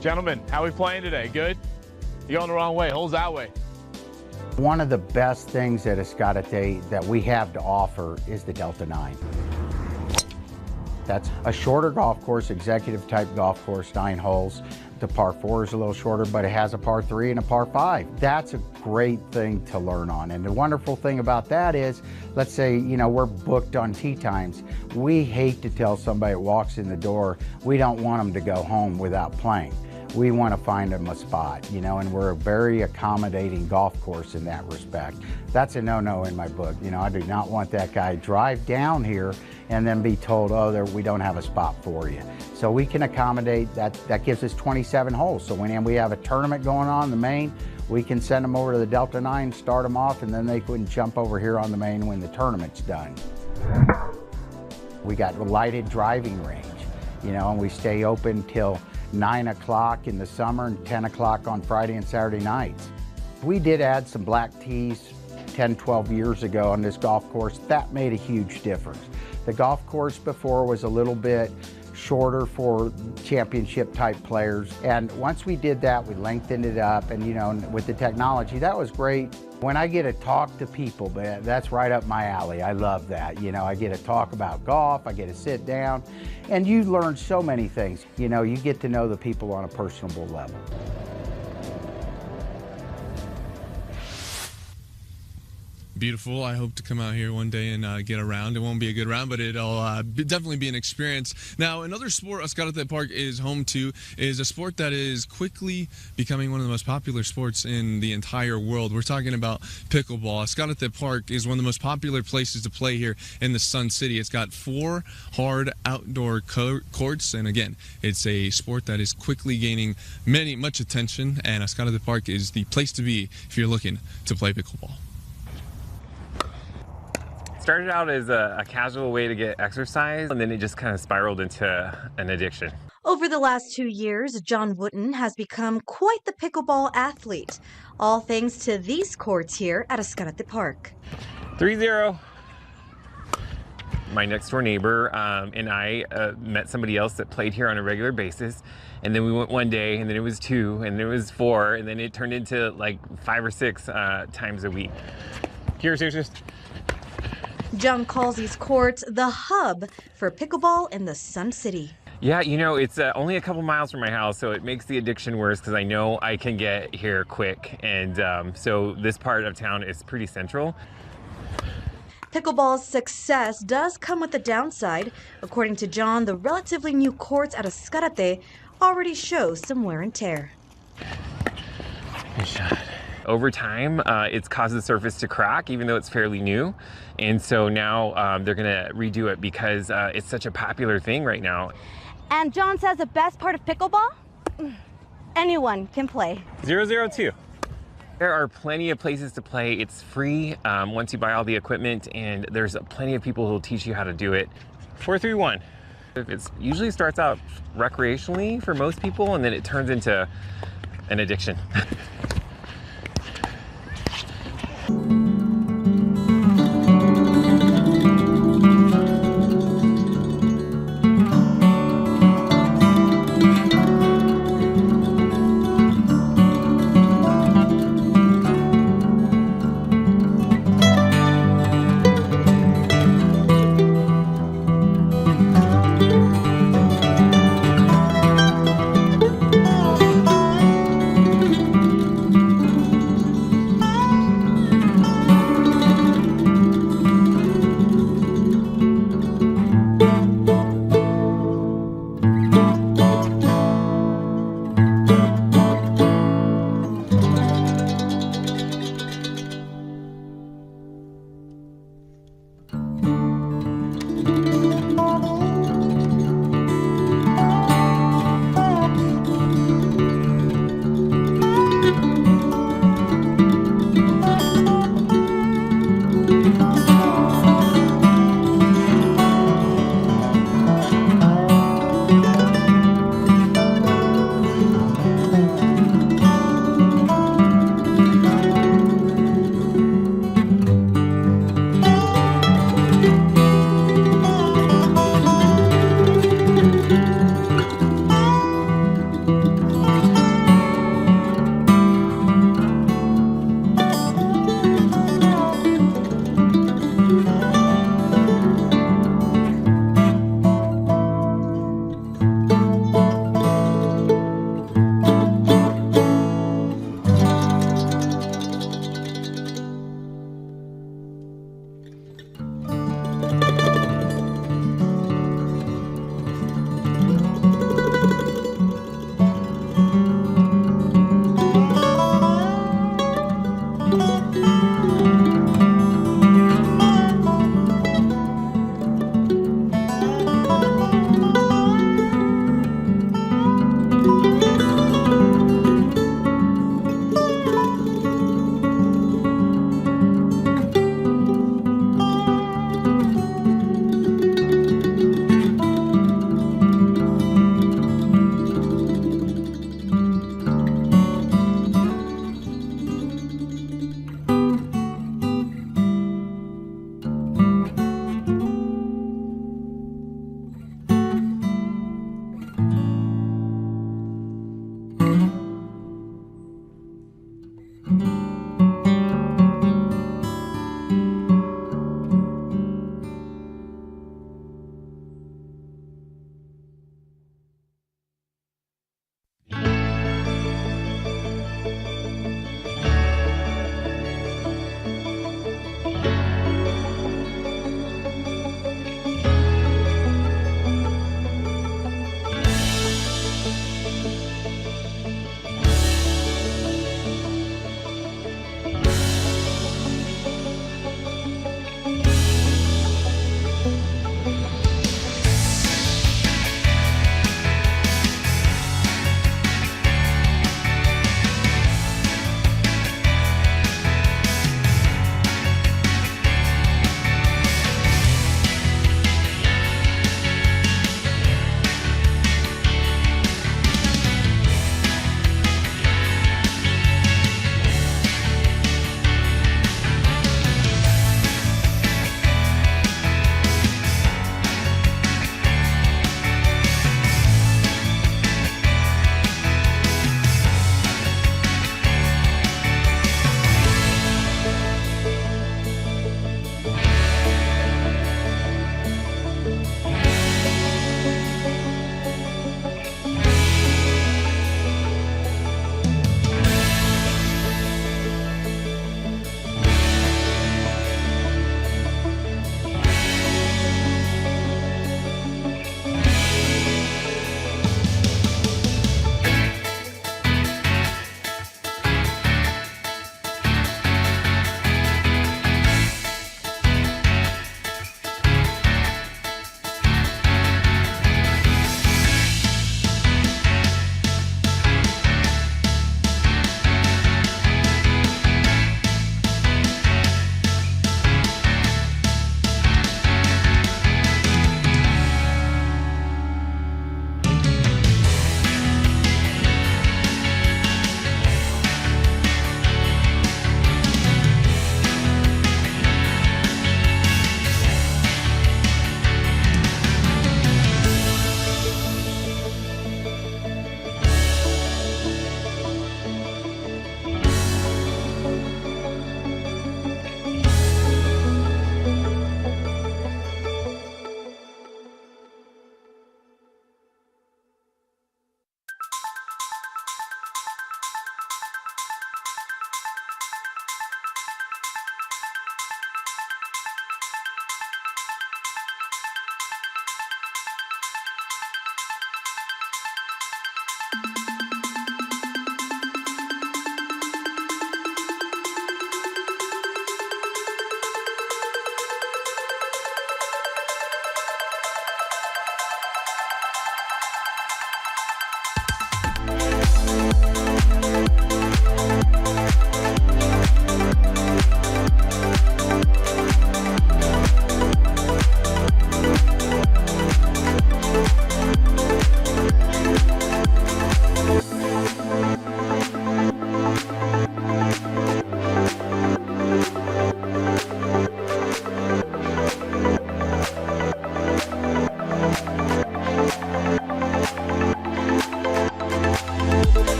Gentlemen, how are we playing today? Good? You're going the wrong way. Holes that way. One of the best things at Escalante that we have to offer is the Delta 9. That's a shorter golf course, executive type golf course, 9 holes. The par 4 is a little shorter, but it has a par 3 and a par 5. That's a great thing to learn on. And the wonderful thing about that is, let's say, we're booked on tee times. We hate to tell somebody that walks in the door, we don't want them to go home without playing. We want to find them a spot, and we're a very accommodating golf course in that respect. That's a no-no in my book. I do not want that guy drive down here and then be told, oh, we don't have a spot for you. So we can accommodate that. That gives us 27 holes. So when we have a tournament going on the main, we can send them over to the Delta 9, start them off, and then they can jump over here on the main when the tournament's done. We got a lighted driving range, and we stay open till 9 o'clock in the summer and 10 o'clock on Friday and Saturday nights. We did add some black tees 10, 12 years ago on this golf course. That made a huge difference. The golf course before was a little bit shorter for championship type players. And once we did that, we lengthened it up, and with the technology, that was great. When I get to talk to people, that's right up my alley. I love that. I get to talk about golf, I get to sit down, and you learn so many things. You get to know the people on a personable level. Beautiful. I hope to come out here one day and get a round. It won't be a good round, but it'll definitely be an experience. Now, another sport Escalante Park is home to is a sport that is quickly becoming one of the most popular sports in the entire world. We're talking about pickleball. Escalante Park is one of the most popular places to play here in the Sun City. It's got 4 hard outdoor courts, and again, it's a sport that is quickly gaining much attention, and Escalante Park is the place to be if you're looking to play pickleball. Started out as a casual way to get exercise, and then it just kind of spiraled into an addiction. Over the last 2 years, John Wooten has become quite the pickleball athlete, all thanks to these courts here at Escalante Park. 3-0. My next door neighbor and I met somebody else that played here on a regular basis, and then we went one day, and then it was 2, and then it was 4, and then it turned into like 5 or 6 times a week. Here's just... John calls these courts the hub for pickleball in the Sun City. Yeah, it's only a couple miles from my house, so it makes the addiction worse because I know I can get here quick. And so this part of town is pretty central. Pickleball's success does come with a downside. According to John, the relatively new courts at Escalante already show some wear and tear. Good shot. Over time, it's caused the surface to crack, even though it's fairly new. And so now they're going to redo it because it's such a popular thing right now. And John says the best part of pickleball? Anyone can play. 002. There are plenty of places to play. It's free once you buy all the equipment, and there's plenty of people who will teach you how to do it. 431. It usually starts out recreationally for most people, and then it turns into an addiction.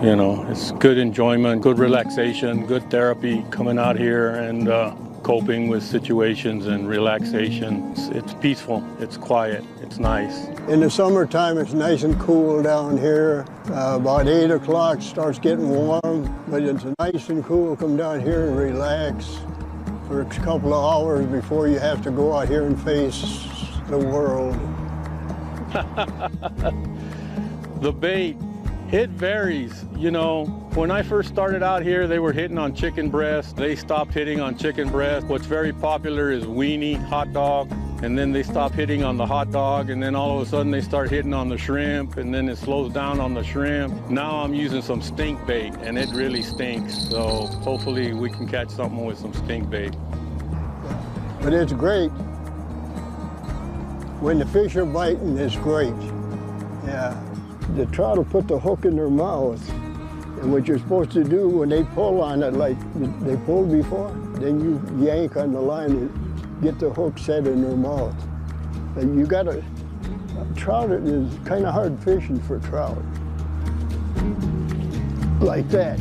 You know, it's good enjoyment, good relaxation, good therapy coming out here and coping with situations and relaxation. It's peaceful, it's quiet, it's nice. In the summertime, it's nice and cool down here. About 8 o'clock, starts getting warm, but it's nice and cool. Come down here and relax for a couple of hours before you have to go out here and face the world. The bait, it varies. You know, when I first started out here, they were hitting on chicken breast. They stopped hitting on chicken breast. What's very popular is weenie, hot dog, and then they stop hitting on the hot dog, and then all of a sudden they start hitting on the shrimp, and then it slows down on the shrimp. Now I'm using some stink bait, and it really stinks. So hopefully we can catch something with some stink bait. But it's great. When the fish are biting, it's great. Yeah. The trout will put the hook in their mouth. And what you're supposed to do when they pull on it like they pulled before, then you yank on the line and get the hook set in their mouth. And you gotta, trout is kind of hard fishing for trout. Like that.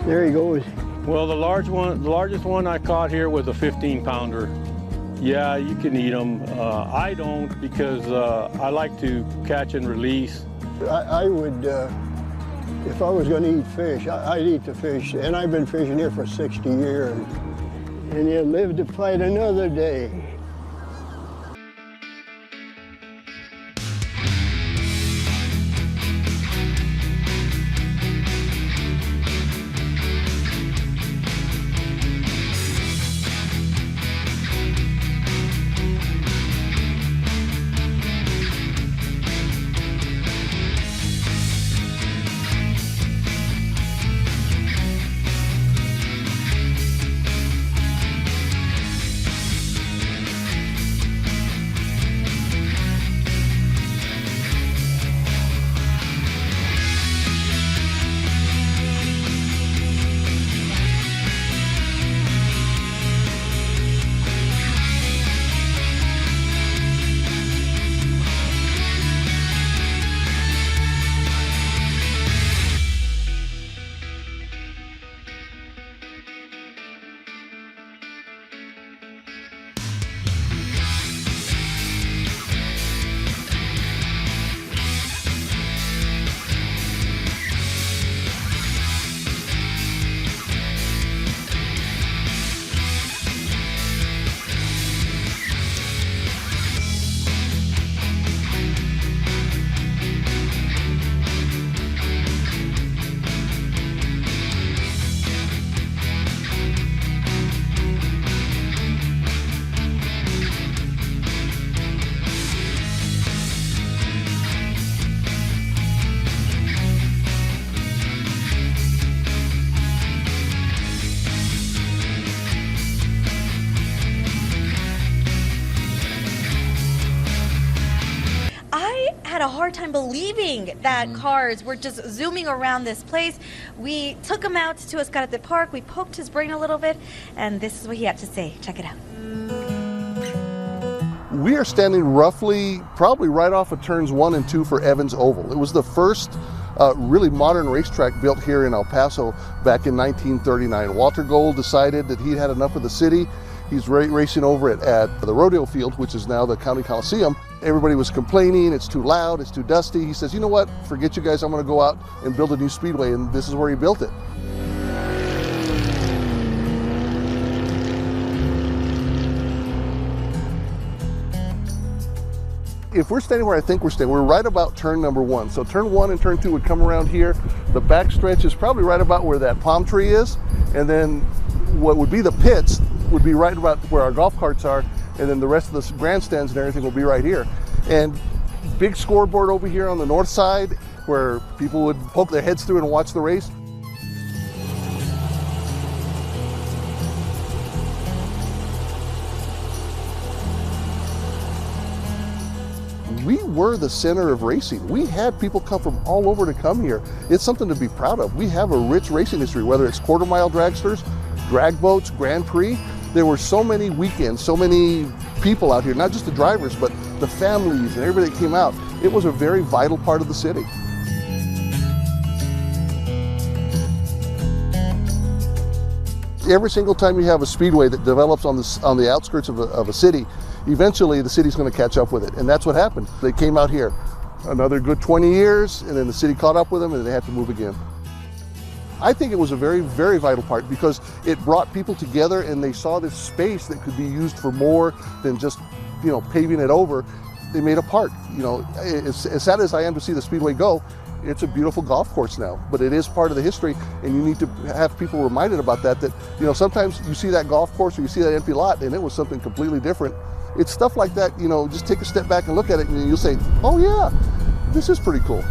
There he goes. Well, the largest one I caught here was a 15-pounder. Yeah, you can eat them. I don't because I like to catch and release. I would, if I was going to eat fish, I'd eat the fish. And I've been fishing here for 60 years. And you live to fight another day. had a hard time believing that cars were just zooming around this place. We took him out to Escalante Park. We poked his brain a little bit, and this is what he had to say. Check it out. We are standing roughly, probably right off of turns 1 and 2 for Evans Oval. It was the first really modern racetrack built here in El Paso back in 1939. Walter Gold decided that he'd had enough of the city. He's racing over at the rodeo field, which is now the County Coliseum. Everybody was complaining, it's too loud, it's too dusty. He says, you know what, forget you guys, I'm gonna go out and build a new speedway, and this is where he built it. If we're standing where I think we're standing, we're right about turn number 1. So turn 1 and turn 2 would come around here. The back stretch is probably right about where that palm tree is. And then what would be the pits would be right about where our golf carts are. And then the rest of the grandstands and everything will be right here. And big scoreboard over here on the north side where people would poke their heads through and watch the race. we were the center of racing. We had people come from all over to come here. It's something to be proud of. We have a rich racing history, whether it's quarter-mile dragsters, drag boats, Grand Prix. There were so many weekends, so many people out here, not just the drivers, but the families and everybody that came out. It was a very vital part of the city. Every single time you have a speedway that develops on the outskirts of a city, eventually the city's going to catch up with it, and that's what happened. They came out here another good 20 years, and then the city caught up with them, and they had to move again. I think it was a very, very vital part because it brought people together, and they saw this space that could be used for more than just, paving it over. They made a park. As sad as I am to see the speedway go, it's a beautiful golf course now, but it is part of the history, and you need to have people reminded about that, sometimes you see that golf course or you see that empty lot and it was something completely different. It's stuff like that, just take a step back and look at it and you'll say, oh yeah, this is pretty cool.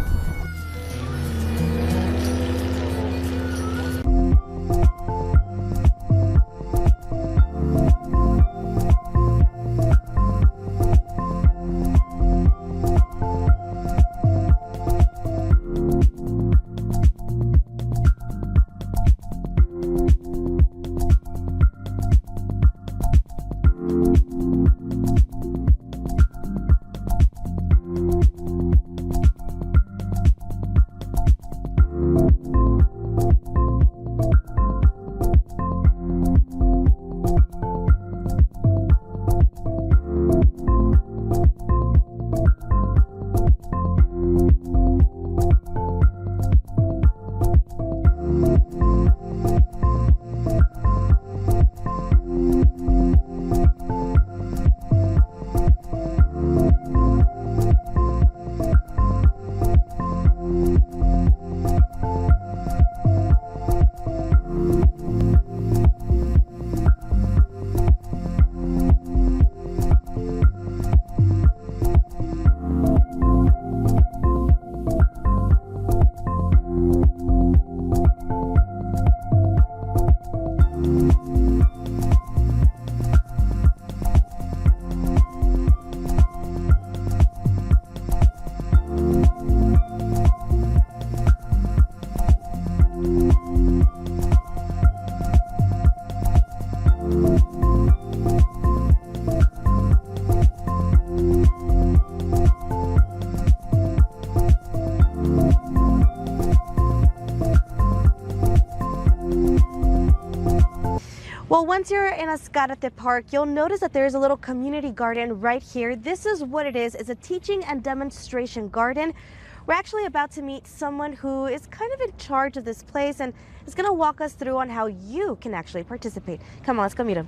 Well, once you're in Azcárate Park, you'll notice that there's a little community garden right here. This is what it is. It's a teaching and demonstration garden. We're actually about to meet someone who is kind of in charge of this place and is going to walk us through on how you can actually participate. Come on, let's go meet him.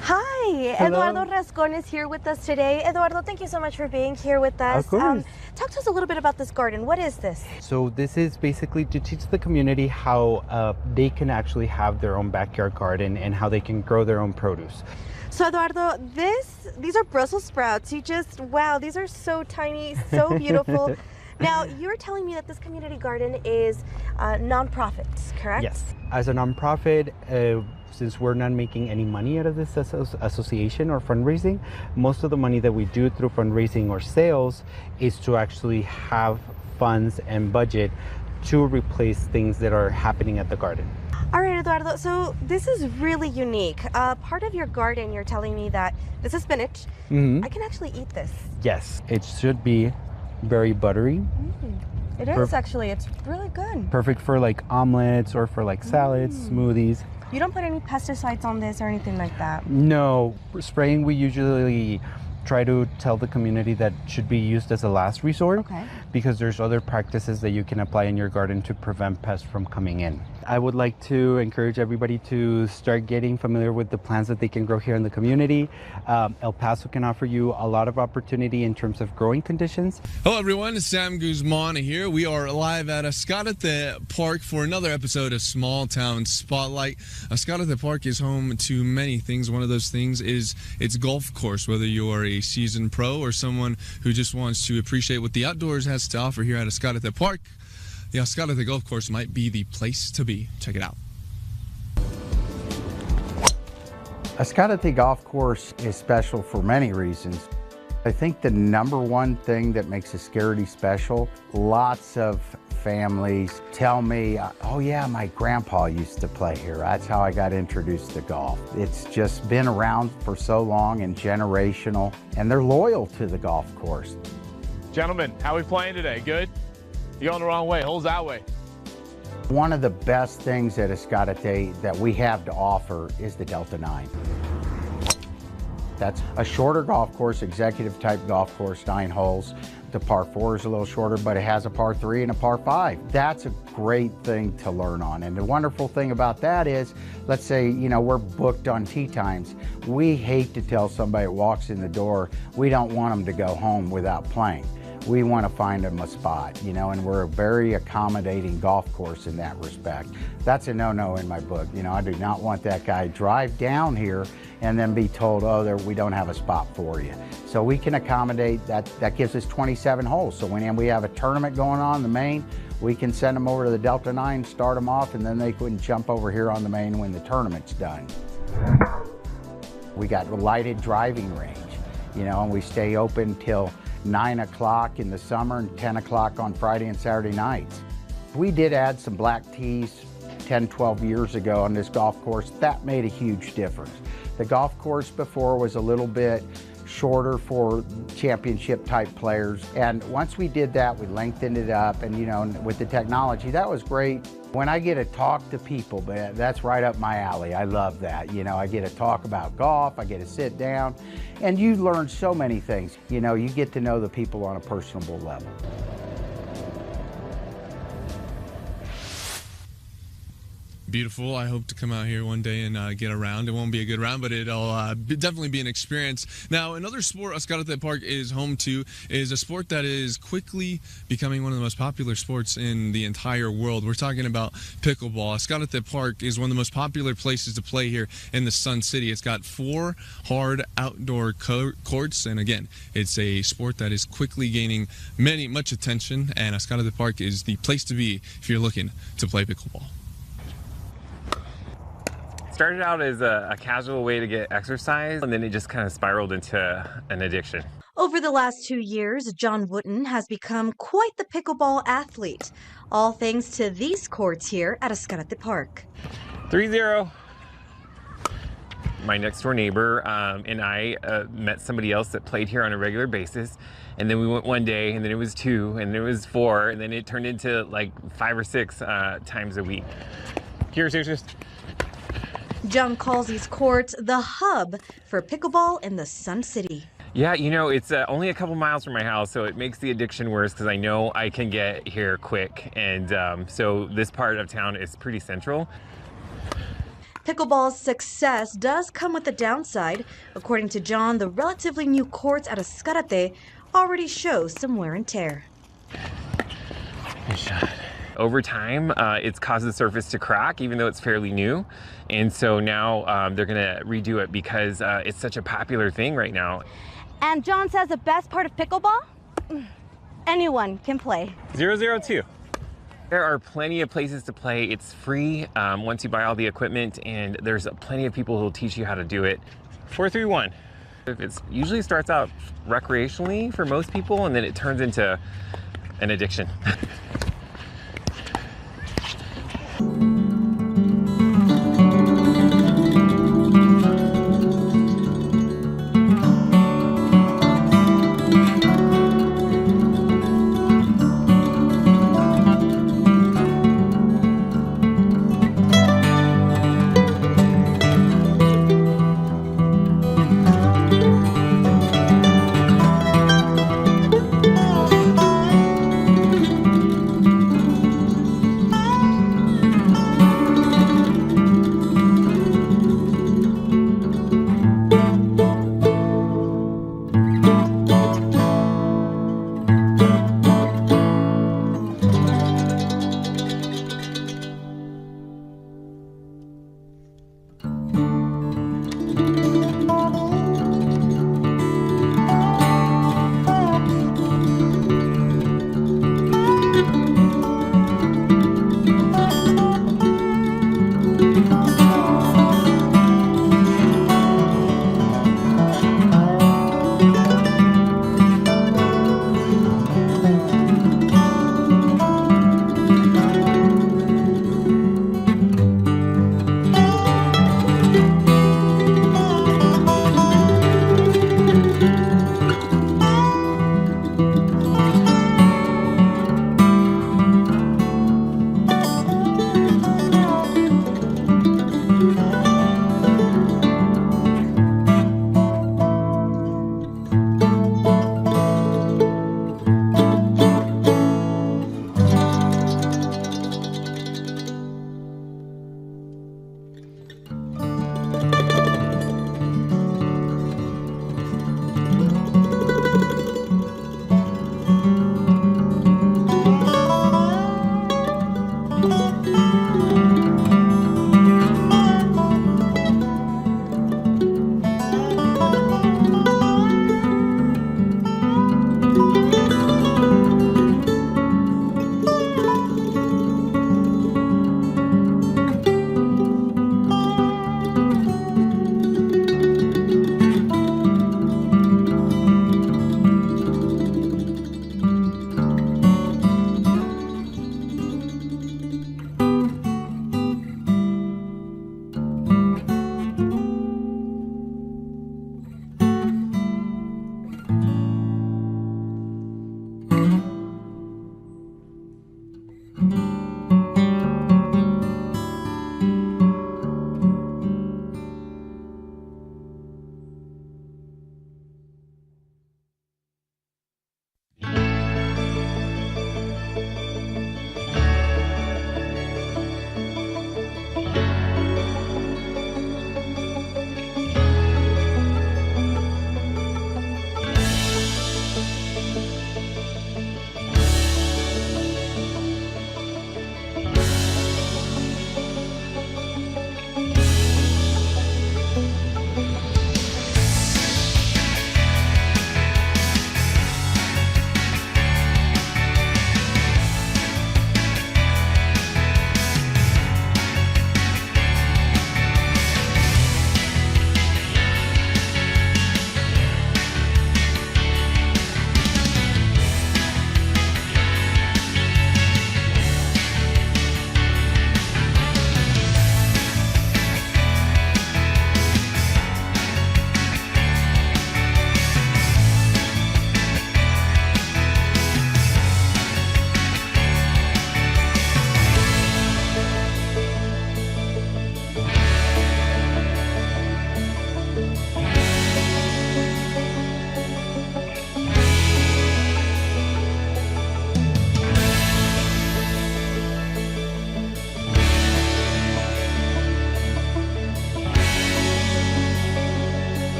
Hi, Hello. Eduardo Rascon is here with us today. Eduardo, thank you so much for being here with us. Of course. Talk to us a little bit about this garden. What is this? So this is basically to teach the community how they can actually have their own backyard garden and how they can grow their own produce. So Eduardo, these are Brussels sprouts. Wow, these are so tiny, so beautiful. Now, you're telling me that this community garden is nonprofit, correct? Yes. As a nonprofit, since we're not making any money out of this association or fundraising, most of the money that we do through fundraising or sales is to actually have funds and budget to replace things that are happening at the garden. All right, Eduardo, so this is really unique. Part of your garden, you're telling me that this is spinach. Mm-hmm. I can actually eat this. Yes, it should be very buttery. It is actually, it's really good. Perfect for like omelets or for like salads, smoothies. You don't put any pesticides on this or anything like that? No, spraying we usually try to tell the community that should be used as a last resort, because there's other practices that you can apply in your garden to prevent pests from coming in. I would like to encourage everybody to start getting familiar with the plants that they can grow here in the community. El Paso can offer you a lot of opportunity in terms of growing conditions. Hello everyone, it's Sam Guzman here. We are live at Azcárate Park for another episode of Small Town Spotlight. Azcárate Park is home to many things. One of those things is its golf course, whether you are a seasoned pro or someone who just wants to appreciate what the outdoors has to offer here at Azcárate Park. The Azcárate Golf Course might be the place to be. Check it out. Azcárate Golf Course is special for many reasons. I think the number one thing that makes Ascarity special, lots of families tell me, oh yeah, my grandpa used to play here. That's how I got introduced to golf. It's just been around for so long and generational, and they're loyal to the golf course. Gentlemen, how are we playing today? Good? You're going the wrong way. Holes that way. One of the best things at Escalante that we have to offer is the Delta 9. That's a shorter golf course, executive type golf course, 9 holes. The par 4 is a little shorter, but it has a par 3 and a par 5. That's a great thing to learn on. And the wonderful thing about that is, let's say, we're booked on tee times. We hate to tell somebody that walks in the door, we don't want them to go home without playing. We want to find them a spot, and we're a very accommodating golf course in that respect. That's a no-no in my book. I do not want that guy drive down here and then be told, oh, we don't have a spot for you. So we can accommodate that. That gives us 27 holes. So when we have a tournament going on the main, we can send them over to the Delta 9, start them off, and then they can jump over here on the main when the tournament's done. We got a lighted driving range, and we stay open till 9 o'clock in the summer and 10 o'clock on Friday and Saturday nights. We did add some black tees 10, 12 years ago on this golf course. That made a huge difference. The golf course before was a little bit shorter for championship type players. And once we did that, we lengthened it up, and with the technology, that was great. When I get to talk to people, that's right up my alley. I love that. I get to talk about golf, I get to sit down, and you learn so many things. You get to know the people on a personable level. Beautiful. I hope to come out here one day and get a round. It won't be a good round, but it'll definitely be an experience. Now, another sport Escalante Park is home to is a sport that is quickly becoming one of the most popular sports in the entire world. We're talking about pickleball. Escalante Park is one of the most popular places to play here in the Sun City. It's got 4 hard outdoor courts, and again, it's a sport that is quickly gaining much attention, and Escalante Park is the place to be if you're looking to play pickleball. Started out as a casual way to get exercise, and then it just kind of spiraled into an addiction. Over the last 2 years, John Wooten has become quite the pickleball athlete, all thanks to these courts here at Escalante Park. 3-0. My next door neighbor and I met somebody else that played here on a regular basis, and then we went one day, and then it was 2, and then it was 4, and then it turned into like 5 or 6 times a week. Here's just. John calls these courts the hub for pickleball in the Sun City. Yeah, it's only a couple miles from my house, so it makes the addiction worse because I know I can get here quick. And so this part of town is pretty central. Pickleball's success does come with a downside. According to John, the relatively new courts at Escalante already show some wear and tear. Good shot. Over time, it's caused the surface to crack, even though it's fairly new. And so now they're going to redo it because it's such a popular thing right now. And John says the best part of pickleball? Anyone can play. 002. There are plenty of places to play. It's free once you buy all the equipment, and there's plenty of people who will teach you how to do it. 431. It usually starts out recreationally for most people, and then it turns into an addiction.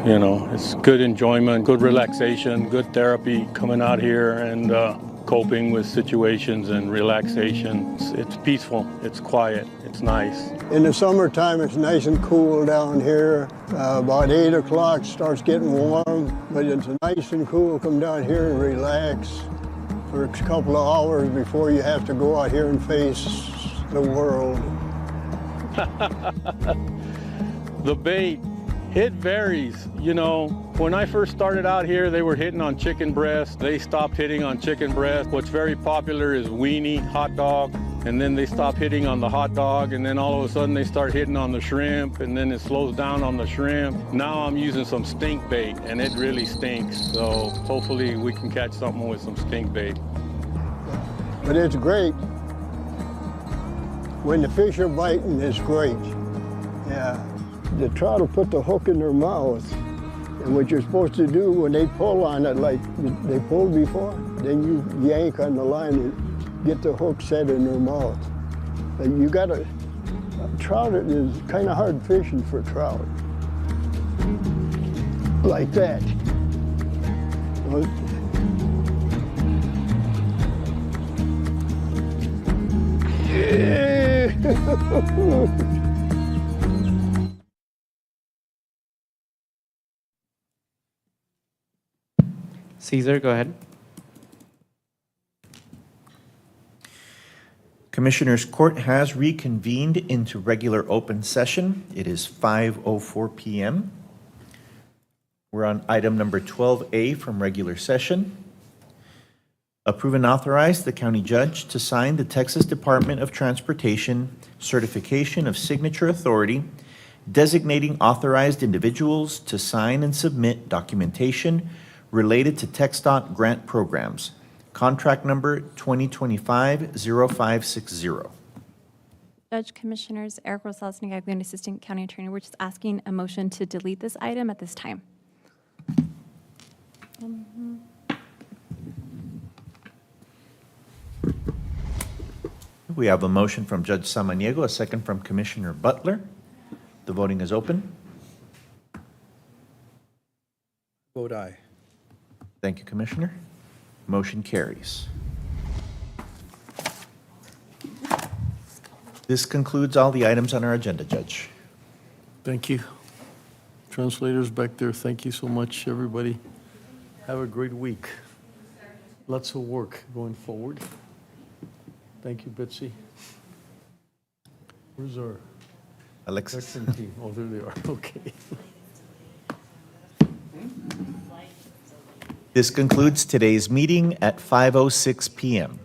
You know, it's good enjoyment, good relaxation, good therapy coming out here and coping with situations and relaxation. It's peaceful, it's quiet, it's nice. In the summertime, it's nice and cool down here. About 8 o'clock starts getting warm, but it's nice and cool. Come down here and relax for a couple of hours before you have to go out here and face the world. The bait, it varies. You know, when I first started out here, they were hitting on chicken breast. They stopped hitting on chicken breast. What's very popular is weenie, hot dog, and then they stop hitting on the hot dog, and then all of a sudden they start hitting on the shrimp, and then it slows down on the shrimp. Now I'm using some stink bait, and it really stinks. So hopefully we can catch something with some stink bait. But it's great. When the fish are biting, it's great. Yeah. The trout will put the hook in their mouth. And what you're supposed to do when they pull on it like they pulled before, then you yank on the line and get the hook set in their mouth. And you gotta, trout is kind of hard fishing for trout. Like that. Caesar, go ahead. Commissioners Court has reconvened into regular open session. It is 5:04 p.m. We're on item number 12A from regular session. Approve and authorize the county judge to sign the Texas Department of Transportation Certification of Signature Authority, designating authorized individuals to sign and submit documentation related to TxDOT grant programs. Contract number 2025-0560. Judge, Commissioners, Eric Rosales-Negaglian, Assistant County Attorney. We're just asking a motion to delete this item at this time. We have a motion from Judge Samaniego, a second from Commissioner Butler. The voting is open. Vote aye. Thank you, Commissioner. Motion carries. This concludes all the items on our agenda, Judge. Thank you. Translators back there, thank you so much, everybody. Have a great week. Lots of work going forward. Thank you, Betsy. Where's our Alexis? veteran team? Oh, there they are. Okay. This concludes today's meeting at 5:06 p.m.